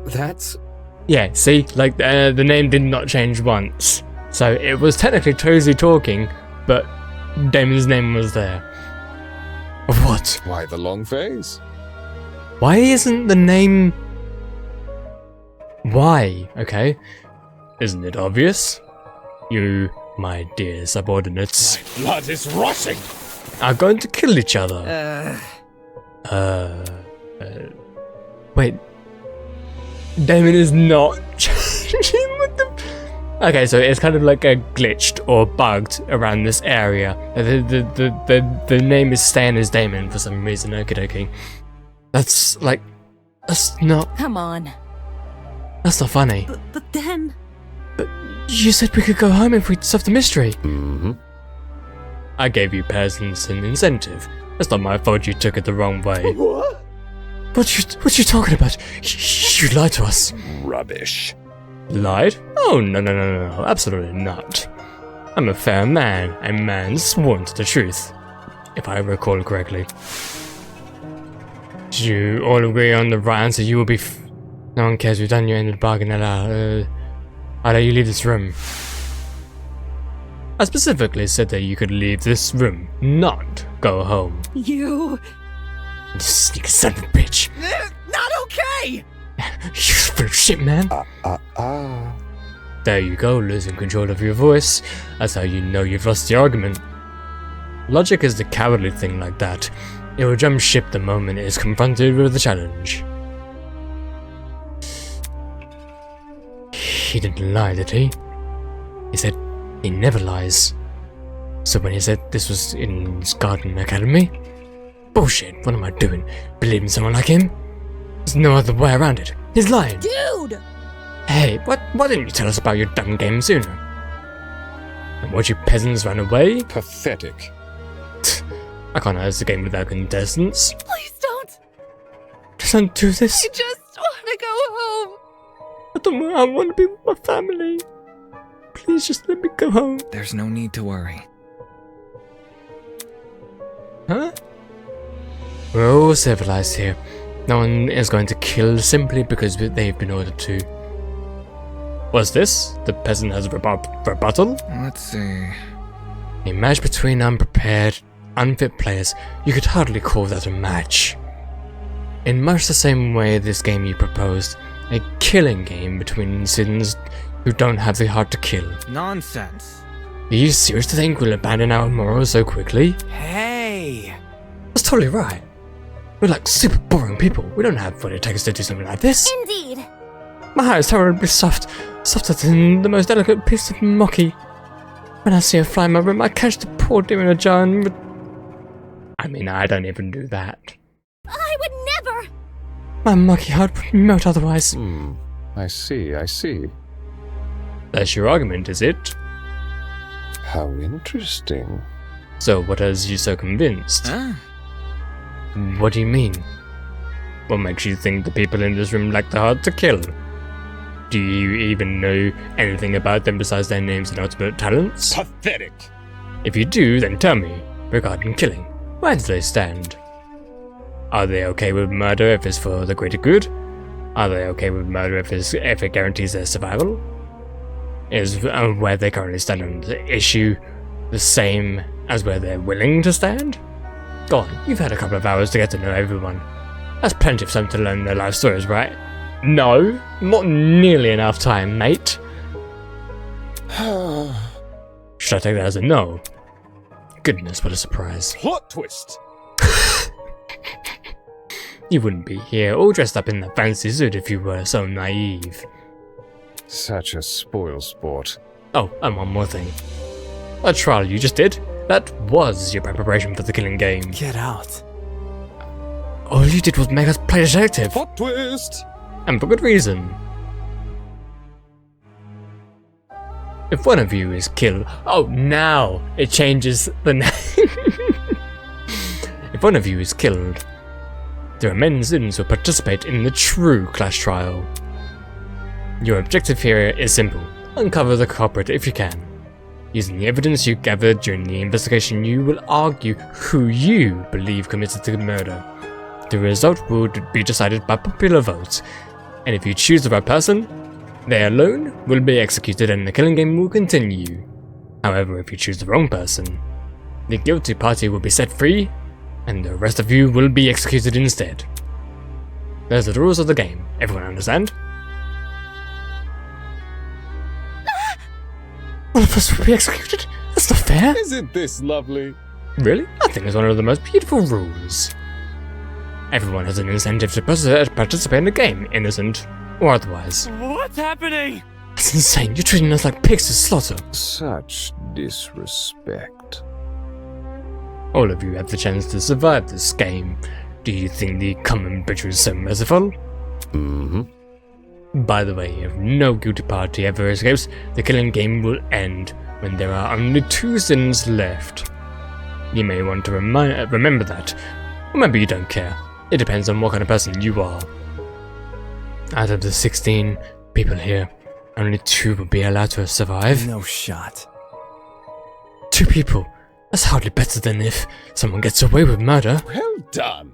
Speaker 2: That's...
Speaker 1: Yeah, see, like the name did not change once. So it was technically Tozu talking, but Damon's name was there. What?
Speaker 17: Why the long face?
Speaker 1: Why isn't the name... Why? Okay. Isn't it obvious? You, my dear subordinates,
Speaker 17: Blood is rushing!
Speaker 1: are going to kill each other. Wait. Damon is not changing with them. Okay, so it's kind of like a glitched or bugged around this area. The name is staying as Damon for some reason. Okie dokie. That's not.
Speaker 19: Come on.
Speaker 1: That's not funny.
Speaker 14: But then...
Speaker 1: But you said we could go home if we solved the mystery.
Speaker 17: Mm-hmm.
Speaker 1: I gave you peasants an incentive. It's not my fault you took it the wrong way.
Speaker 6: What?
Speaker 1: What you talking about? You lied to us.
Speaker 17: Rubbish.
Speaker 1: Lied? Oh, no, absolutely not. I'm a fair man, a man sworn to the truth, if I recall correctly. Did you all agree on the right answer? You will be no one cares, we've done your end of the bargain, I'll let you leave this room. I specifically said that you could leave this room, not go home.
Speaker 9: You
Speaker 1: sneaky son of a bitch.
Speaker 9: Not okay!
Speaker 1: You full of shit, man. There you go, losing control of your voice. That's how you know you've lost the argument. Logic is the cowardly thing like that. It will jump ship the moment it is confronted with a challenge. He didn't lie, did he? He said he never lies. So when he said this was in his garden academy? Bullshit, what am I doing? Believing someone like him? There's no other way around it. He's lying.
Speaker 3: Dude!
Speaker 1: Hey, why didn't you tell us about your dumb game sooner? And watch you peasants run away?
Speaker 17: Pathetic.
Speaker 1: I can't host a game without contestants.
Speaker 11: Please don't.
Speaker 1: Don't do this.
Speaker 11: I just want to go home.
Speaker 1: I want to be with my family. Please just let me go home.
Speaker 5: There's no need to worry.
Speaker 1: Huh? We're all civilized here. No one is going to kill simply because they've been ordered to. What's this? The peasant has a rebuttal?
Speaker 5: Let's see.
Speaker 1: A match between unprepared, unfit players. You could hardly call that a match. In much the same way this game you proposed, a killing game between citizens who don't have the heart to kill.
Speaker 5: Nonsense.
Speaker 1: Are you serious to think we'll abandon our morals so quickly?
Speaker 13: Hey!
Speaker 1: That's totally right. We're like super boring people. We don't have what it takes to do something like this.
Speaker 10: Indeed.
Speaker 1: My heart is terribly soft, softer than the most delicate piece of mochi. When I see a fly in my room, I catch the poor dear in a jar and... I mean, I don't even do that.
Speaker 10: I would never.
Speaker 1: My mochi heart would melt otherwise.
Speaker 17: I see.
Speaker 1: That's your argument, is it?
Speaker 17: How interesting.
Speaker 1: So what has you so convinced?
Speaker 5: Huh?
Speaker 1: What do you mean? What makes you think the people in this room lack the heart to kill? Do you even know anything about them besides their names and ultimate talents?
Speaker 17: Pathetic!
Speaker 1: If you do, then tell me, regarding killing, where do they stand? Are they okay with murder if it's for the greater good? Are they okay with murder if it guarantees their survival? Is where they currently stand on the issue the same as where they're willing to stand? Go on, you've had a couple of hours to get to know everyone. That's plenty of time to learn their life stories, right? No, not nearly enough time, mate. Should I take that as a no? Goodness, what a surprise.
Speaker 17: Plot twist!
Speaker 1: You wouldn't be here all dressed up in that fancy suit if you were so naive.
Speaker 17: Such a spoilsport.
Speaker 1: Oh, and one more thing. That trial you just did, that was your preparation for the killing game.
Speaker 4: Get out.
Speaker 1: All you did was make us play detective.
Speaker 17: Plot twist!
Speaker 1: And for good reason. If one of you is killed... Oh, now it changes the name. If one of you is killed, the remaining students will participate in the true class trial. Your objective here is simple. Uncover the culprit if you can. Using the evidence you gathered during the investigation, you will argue who you believe committed the murder. The result will be decided by popular vote, and if you choose the right person, they alone will be executed and the killing game will continue. However, if you choose the wrong person, the guilty party will be set free, and the rest of you will be executed instead. Those are the rules of the game. Everyone understand? All of us will be executed? That's not fair.
Speaker 17: Isn't this lovely?
Speaker 1: Really? I think it's one of the most beautiful rules. Everyone has an incentive to participate in the game, innocent or otherwise.
Speaker 13: What's happening?
Speaker 1: That's insane. You're treating us like pigs to slaughter.
Speaker 17: Such disrespect.
Speaker 1: All of you have the chance to survive this game. Do you think the common butcher is so merciful?
Speaker 17: Mm-hmm.
Speaker 1: By the way, if no guilty party ever escapes, the killing game will end when there are only 2 sins left. You may want to remember that, or maybe you don't care. It depends on what kind of person you are. Out of the 16 people here, only 2 will be allowed to survive.
Speaker 4: No shot.
Speaker 1: 2 people? That's hardly better than if someone gets away with murder.
Speaker 17: Well done.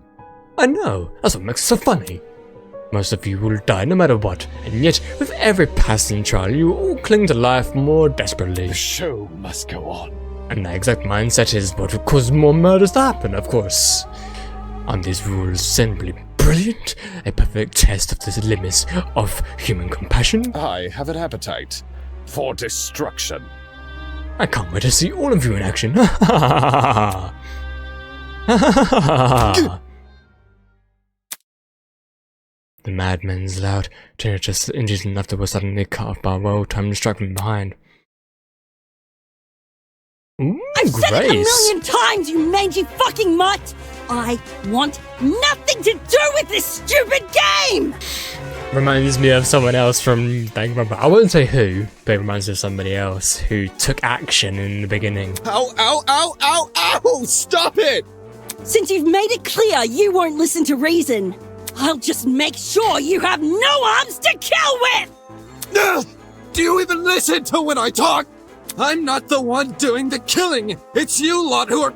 Speaker 1: I know, that's what makes it so funny. Most of you will die no matter what, and yet with every passing trial you all cling to life more desperately.
Speaker 17: The show must go on.
Speaker 1: And that exact mindset is what will cause more murders to happen, of course. Aren't these rules simply brilliant? A perfect test of the limits of human compassion?
Speaker 17: I have an appetite for destruction.
Speaker 1: I can't wait to see all of you in action. Ha ha ha ha. The madman's loud, tinnitus injuries and laughter were suddenly cut off by a well-timed strike from behind. Ooh,
Speaker 9: I've said it a
Speaker 1: Grace.
Speaker 9: million times, you mangy fucking mutt! I want nothing to do with this stupid game!
Speaker 1: reminds me of someone else from Danganronpa. I won't say who, but it reminds me of somebody else who took action in the beginning.
Speaker 21: Ow, ow, ow, ow, ow! Stop it!
Speaker 9: Since you've made it clear you won't listen to reason, I'll just make sure you have no arms to kill with!
Speaker 21: Do you even listen to when I talk? I'm not the one doing the killing. It's you lot who are...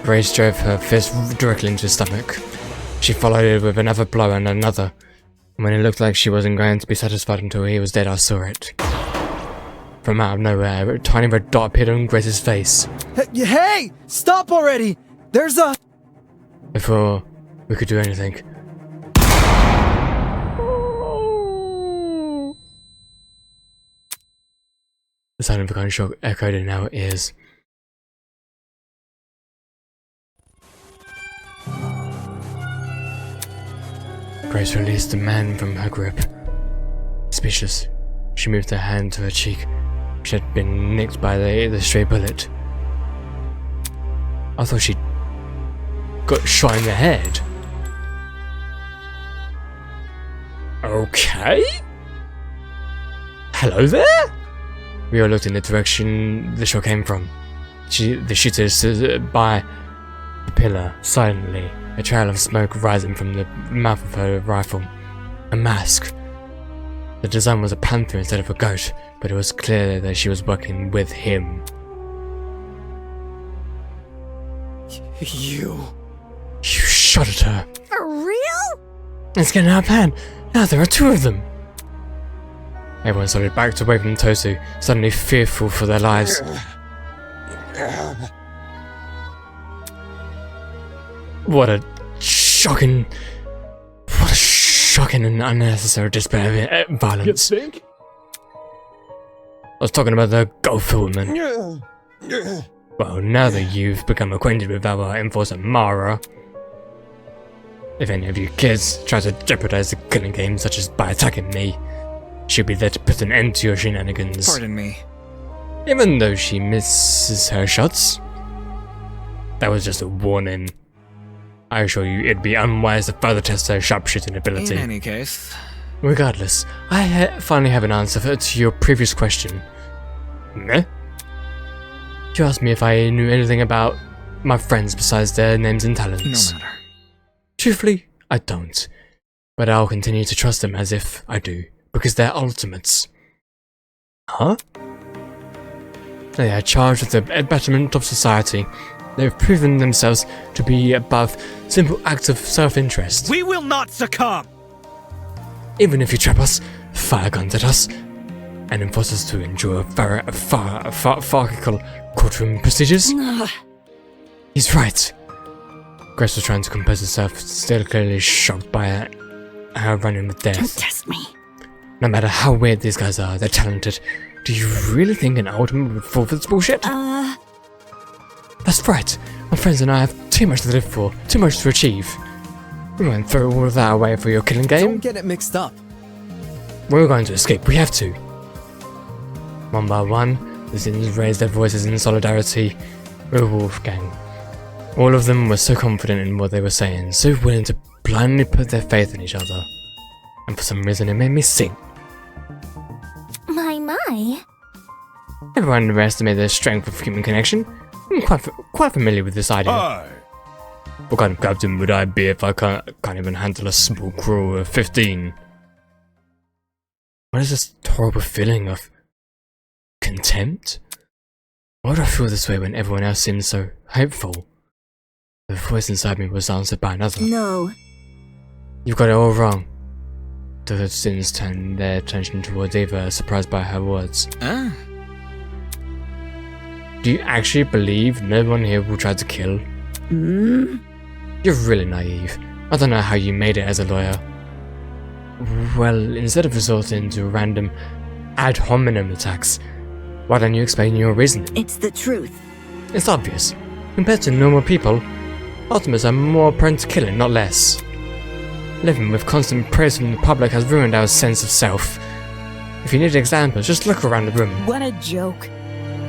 Speaker 1: Grace drove her fist directly into his stomach. She followed it with another blow and another. When it looked like she wasn't going to be satisfied until he was dead, I saw it. From out of nowhere, a tiny red dot appeared on Grace's face.
Speaker 21: Hey! Stop already! There's a...
Speaker 1: Before we could do anything. The sound of a gunshot echoed in our ears. Grace released the man from her grip. Speechless, she moved her hand to her cheek, which had been nicked by the stray bullet. I thought she'd got shot in the head. Okay? Hello there? We all looked in the direction the shot came from. The shooter stood by the pillar, silently, a trail of smoke rising from the mouth of her rifle. A mask. The design was a panther instead of a goat, but it was clear that she was working with him. You shot at her.
Speaker 3: For real?
Speaker 1: It's getting out of hand. Now there are two of them. Everyone started backed away from Tosu, suddenly fearful for their lives. What a shocking and unnecessary display of violence.
Speaker 6: You think?
Speaker 1: I was talking about the Gopher woman. Well, now that you've become acquainted with our enforcer Mara, if any of you kids try to jeopardize the killing game, such as by attacking me, she'll be there to put an end to your shenanigans.
Speaker 5: Pardon me.
Speaker 1: Even though she misses her shots, that was just a warning. I assure you, it'd be unwise to further test her sharpshooting ability.
Speaker 5: In any case.
Speaker 1: Regardless, I finally have an answer to your previous question. Meh? You asked me if I knew anything about my friends besides their names and talents.
Speaker 5: No matter.
Speaker 1: Truthfully, I don't. But I'll continue to trust them as if I do, because they're ultimates. Huh? They are charged with the betterment of society. They've proven themselves to be above simple acts of self-interest.
Speaker 21: We will not succumb!
Speaker 1: Even if you trap us, fire guns at us, and enforce us to endure farcical courtroom procedures? He's right. Grace was trying to compose herself, still clearly shocked by her running with death.
Speaker 9: Don't test me.
Speaker 1: No matter how weird these guys are, they're talented. Do you really think an ultimate would fall for this bullshit? That's right. My friends and I have too much to live for, too much to achieve. We won't throw all of that away for your killing game.
Speaker 4: Don't get it mixed up.
Speaker 1: We're going to escape. We have to. One by one, the Zins raised their voices in solidarity with Wolfgang. All of them were so confident in what they were saying, so willing to blindly put their faith in each other. And for some reason it made me sing.
Speaker 10: My.
Speaker 1: Never underestimate the strength of human connection. I'm quite familiar with this idea. What kind of captain would I be if I can't even handle a small crew of 15? What is this horrible feeling of contempt? Why do I feel this way when everyone else seems so hopeful? The voice inside me was answered by another.
Speaker 8: No.
Speaker 1: You've got it all wrong. The Sins turned their attention towards Eva, surprised by her words. Do you actually believe no one here will try to kill? You're really naive. I don't know how you made it as a lawyer. Well, instead of resorting to random ad hominem attacks, why don't you explain your reasoning?
Speaker 8: It's the truth.
Speaker 1: It's obvious. Compared to normal people, Ultimates are more prone to killing, not less. Living with constant praise from the public has ruined our sense of self. If you need examples, just look around the room.
Speaker 9: What a joke.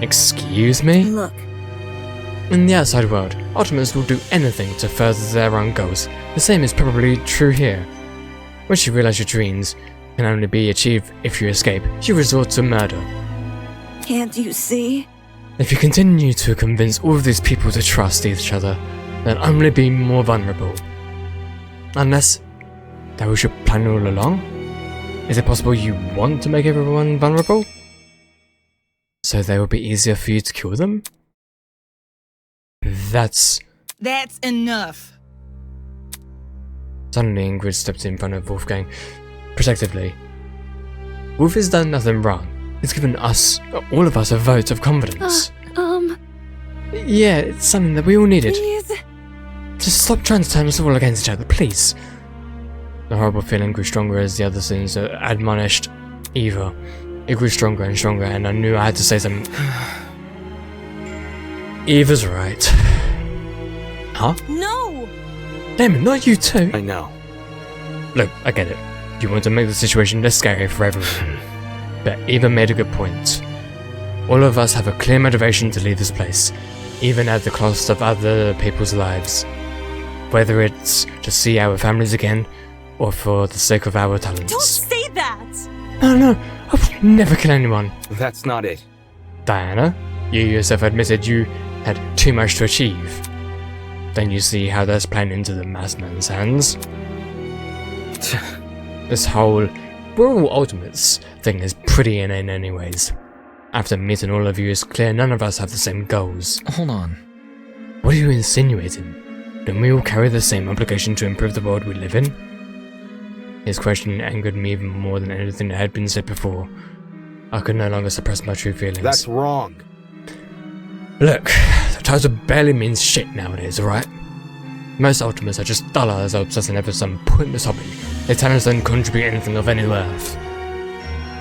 Speaker 1: Excuse me?
Speaker 8: Look.
Speaker 1: In the outside world, Ultimates will do anything to further their own goals. The same is probably true here. Once you realize your dreams can only be achieved if you escape, you resort to murder.
Speaker 8: Can't you see?
Speaker 1: If you continue to convince all of these people to trust each other, they'll only be more vulnerable. Unless that was your plan all along? Is it possible you want to make everyone vulnerable? So they will be easier for you to kill them? That's
Speaker 12: enough.
Speaker 1: Suddenly Ingrid stepped in front of Wolfgang, protectively. Wolf has done nothing wrong. He's given us, all of us, a vote of confidence. Yeah, it's something that we all needed.
Speaker 11: Please.
Speaker 1: Just stop trying to turn us all against each other, please. The horrible feeling grew stronger as the other sins admonished Eva. It grew stronger and stronger, and I knew I had to say something. Eva's right. Huh?
Speaker 14: No!
Speaker 1: Damn, not you too.
Speaker 2: I know.
Speaker 1: Look, I get it. You want to make the situation less scary for everyone. But Eva made a good point. All of us have a clear motivation to leave this place, even at the cost of other people's lives. Whether it's to see our families again, or for the sake of our talents.
Speaker 14: Don't say that!
Speaker 1: No, I would never kill anyone.
Speaker 2: That's not it.
Speaker 1: Diana, you yourself admitted you had too much to achieve. Then you see how that's playing into the maskman's hands. This whole we're all ultimates thing is pretty inane anyways. After meeting all of you, it's clear none of us have the same goals.
Speaker 5: Hold on.
Speaker 1: What are you insinuating? Don't we all carry the same obligation to improve the world we live in? His question angered me even more than anything that had been said before. I could no longer suppress my true feelings.
Speaker 2: That's wrong.
Speaker 1: Look, the title barely means shit nowadays, alright? Most ultimates are just dollars obsessing over some pointless hobby. Their talents don't contribute anything of any worth.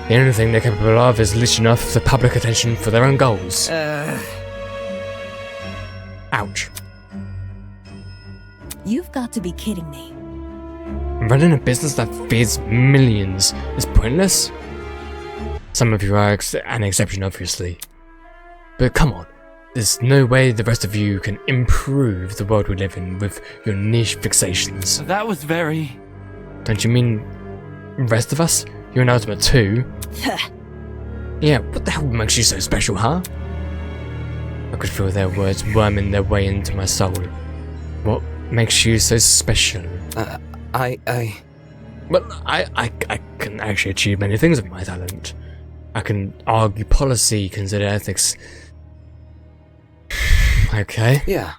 Speaker 1: The only thing they're capable of is leeching off the public attention for their own goals. Ouch.
Speaker 19: You've got to be kidding me.
Speaker 1: Running a business that feeds millions is pointless? Some of you are an exception, obviously. But come on, there's no way the rest of you can improve the world we live in with your niche fixations.
Speaker 15: That was very...
Speaker 1: Don't you mean rest of us? You're an ultimate too. Yeah, what the hell makes you so special, huh? I could feel their words worming their way into my soul. What makes you so special? Well, I can actually achieve many things with my talent. I can argue policy, consider ethics. Okay.
Speaker 2: Yeah.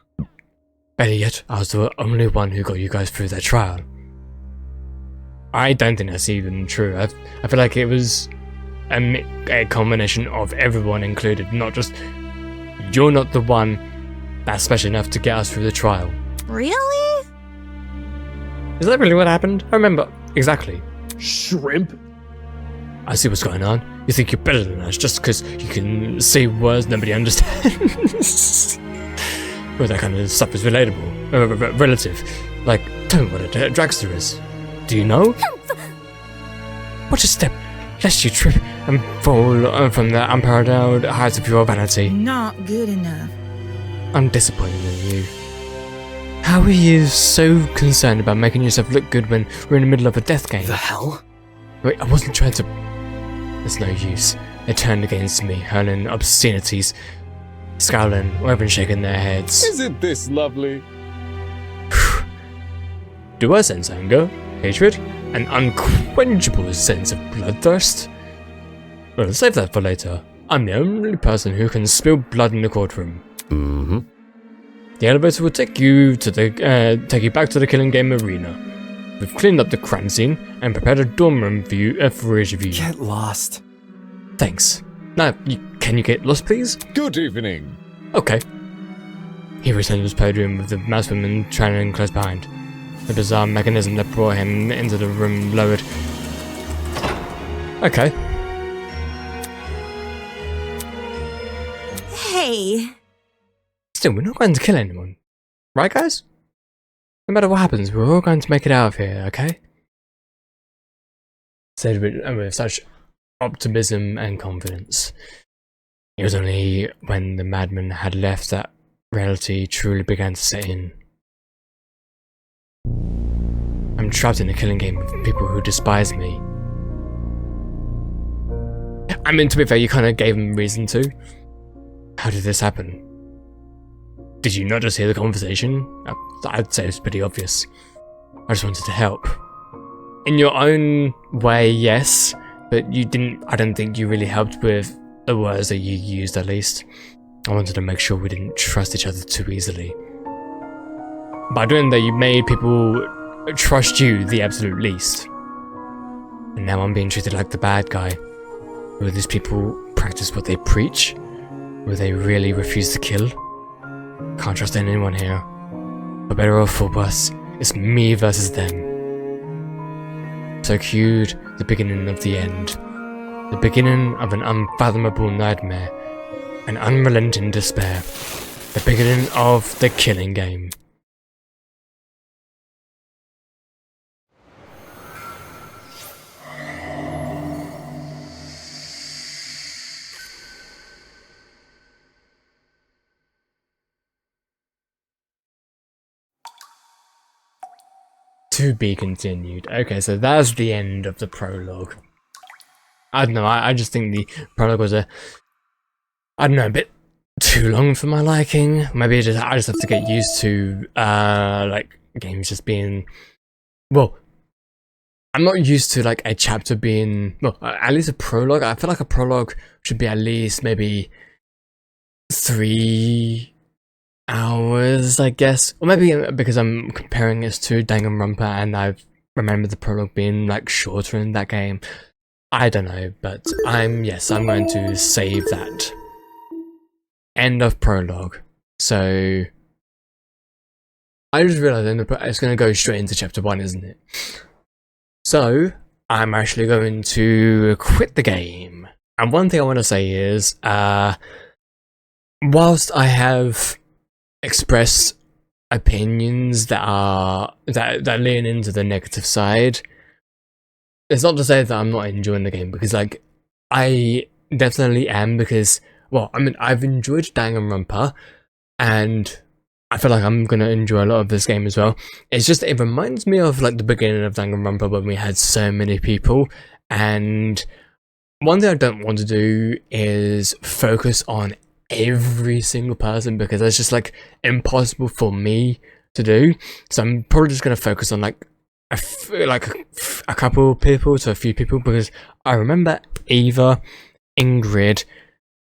Speaker 1: Better yet, I was the only one who got you guys through that trial. I don't think that's even true. I feel like it was a combination of everyone included, not just you're not the one that's special enough to get us through the trial.
Speaker 3: Really?
Speaker 1: Is that really what happened? I remember exactly.
Speaker 6: Shrimp?
Speaker 1: I see what's going on. You think you're better than us just because you can say words nobody understands. Well, that kind of stuff is relatable, relative. Like, tell me what a dragster is. Do you know? Watch a step, lest you trip and fall from the unparalleled heights of your vanity.
Speaker 12: Not good enough.
Speaker 1: I'm disappointed in you. How are you so concerned about making yourself look good when we're in the middle of a death game?
Speaker 2: The hell?
Speaker 1: Wait, I wasn't trying to... There's no use. They turned against me, hurling obscenities, scowling, or even shaking their heads.
Speaker 17: Isn't this lovely?
Speaker 1: Do I sense anger, hatred, an unquenchable sense of bloodthirst? Well, save that for later. I'm the only person who can spill blood in the courtroom.
Speaker 2: Mm-hmm.
Speaker 1: The elevator will take you to the take you back to the killing game arena. We've cleaned up the crime scene and prepared a dorm room for you for each of you.
Speaker 4: Get lost.
Speaker 1: Thanks. Now, can you get lost, please?
Speaker 17: Good evening.
Speaker 1: Okay. He returned to his podium with the mouse woman trailing close behind. The bizarre mechanism that brought him into the room lowered. Okay.
Speaker 14: Hey.
Speaker 1: Still, we're not going to kill anyone. Right, guys? No matter what happens, we're all going to make it out of here, okay? Said with such optimism and confidence. It was only when the madman had left that reality truly began to set in. I'm trapped in a killing game with people who despise me. I mean, to be fair, you kind of gave him reason to. How did this happen? Did you not just hear the conversation? I'd say it's pretty obvious. I just wanted to help. In your own way, yes, but you didn't. I don't think you really helped with the words that you used, at least. I wanted to make sure we didn't trust each other too easily. By doing that, you made people trust you the absolute least. And now I'm being treated like the bad guy. Will these people practice what they preach? Will they really refuse to kill? Can't trust anyone here. For better or for worse, it's me versus them. So cued, the beginning of the end. The beginning of an unfathomable nightmare. An unrelenting despair. The beginning of the killing game. To be continued. Okay, so that's the end of the prologue. I don't know, I just think the prologue was I don't know, a bit too long for my liking. Maybe I just have to get used to, like, games just being... Well, I'm not used to, like, a chapter being... Well, at least a prologue. I feel like a prologue should be at least maybe 3 hours, I guess. Or maybe because I'm comparing this to Danganronpa and I remember the prologue being like shorter in that game. I don't know, but I'm going to save that. End of prologue. So I just realized it's going to go straight into chapter 1, isn't it? So I'm actually going to quit the game. And one thing I want to say is, whilst I have express opinions that lean into the negative side, it's not to say that I'm not enjoying the game, because like I definitely am, because well, I mean, I've enjoyed Danganronpa and I feel like I'm gonna enjoy a lot of this game as well. It's just, it reminds me of like the beginning of Danganronpa when we had so many people, and one thing I don't want to do is focus on every single person, because that's just like impossible for me to do. So I'm probably just going to focus on like a couple of people to a few people, because I remember Eva, Ingrid,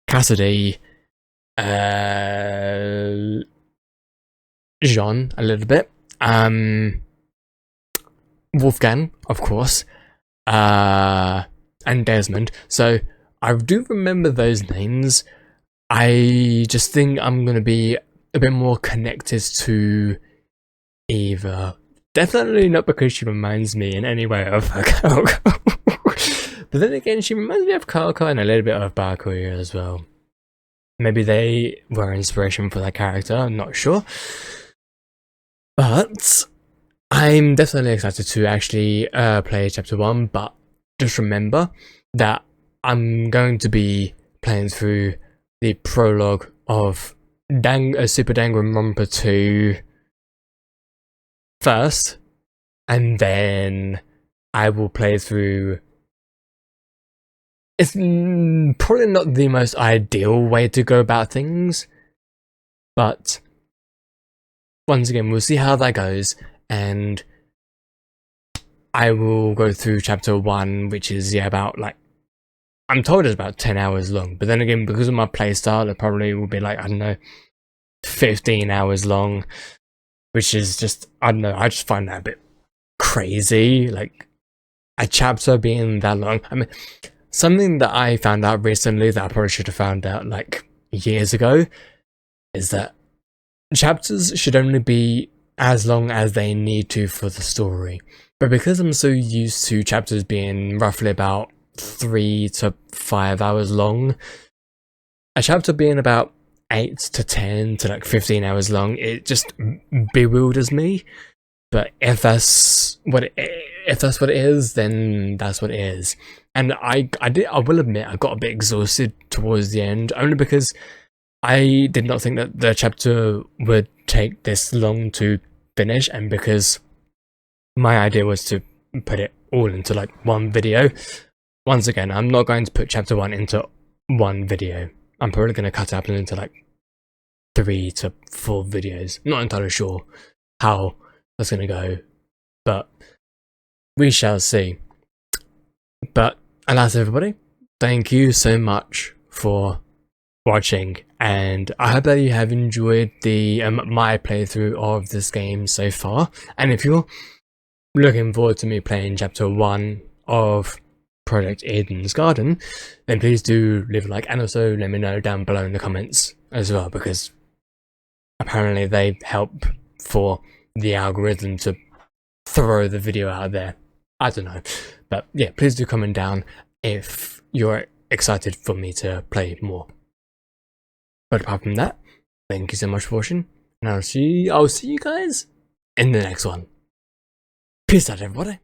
Speaker 1: Cassidy, Jean a little bit, Wolfgang, of course, and Desmond. So I do remember those names. I just think I'm going to be a bit more connected to Eva. Definitely not because she reminds me in any way of Kyoko. But then again, she reminds me of Kyoko and a little bit of Bakuya as well. Maybe they were inspiration for that character, I'm not sure. But I'm definitely excited to actually play chapter 1, but just remember that I'm going to be playing through the prologue of Super Danganronpa 2 first, and then I will play through... It's probably not the most ideal way to go about things, but once again, we'll see how that goes, and I will go through chapter 1, which is, about like, I'm told it's about 10 hours long, but then again, because of my playstyle, it probably will be like, I don't know, 15 hours long, which is just, I don't know, I just find that a bit crazy, like, a chapter being that long. I mean, something that I found out recently that I probably should have found out, like, years ago, is that chapters should only be as long as they need to for the story. But because I'm so used to chapters being roughly about 3 to 5 hours long, a chapter being about 8 to 10 to like 15 hours long, it just bewilders me. But if that's what it is, then that's what it is. And I will admit I got a bit exhausted towards the end, only because I did not think that the chapter would take this long to finish, and because my idea was to put it all into like one video. Once again, I'm not going to put chapter 1 into one video. I'm probably going to cut it up into like 3 to 4 videos. Not entirely sure how that's going to go, but we shall see. But alas, everybody, thank you so much for watching, and I hope that you have enjoyed the my playthrough of this game so far. And if you're looking forward to me playing chapter 1 of Project Eden's Garden, then please do leave a like, and also let me know down below in the comments as well, because apparently they help for the algorithm to throw the video out there. I don't know, but yeah, please do comment down if you're excited for me to play more. But apart from that, thank you so much for watching, and I'll see you guys in the next one. Peace out, everybody.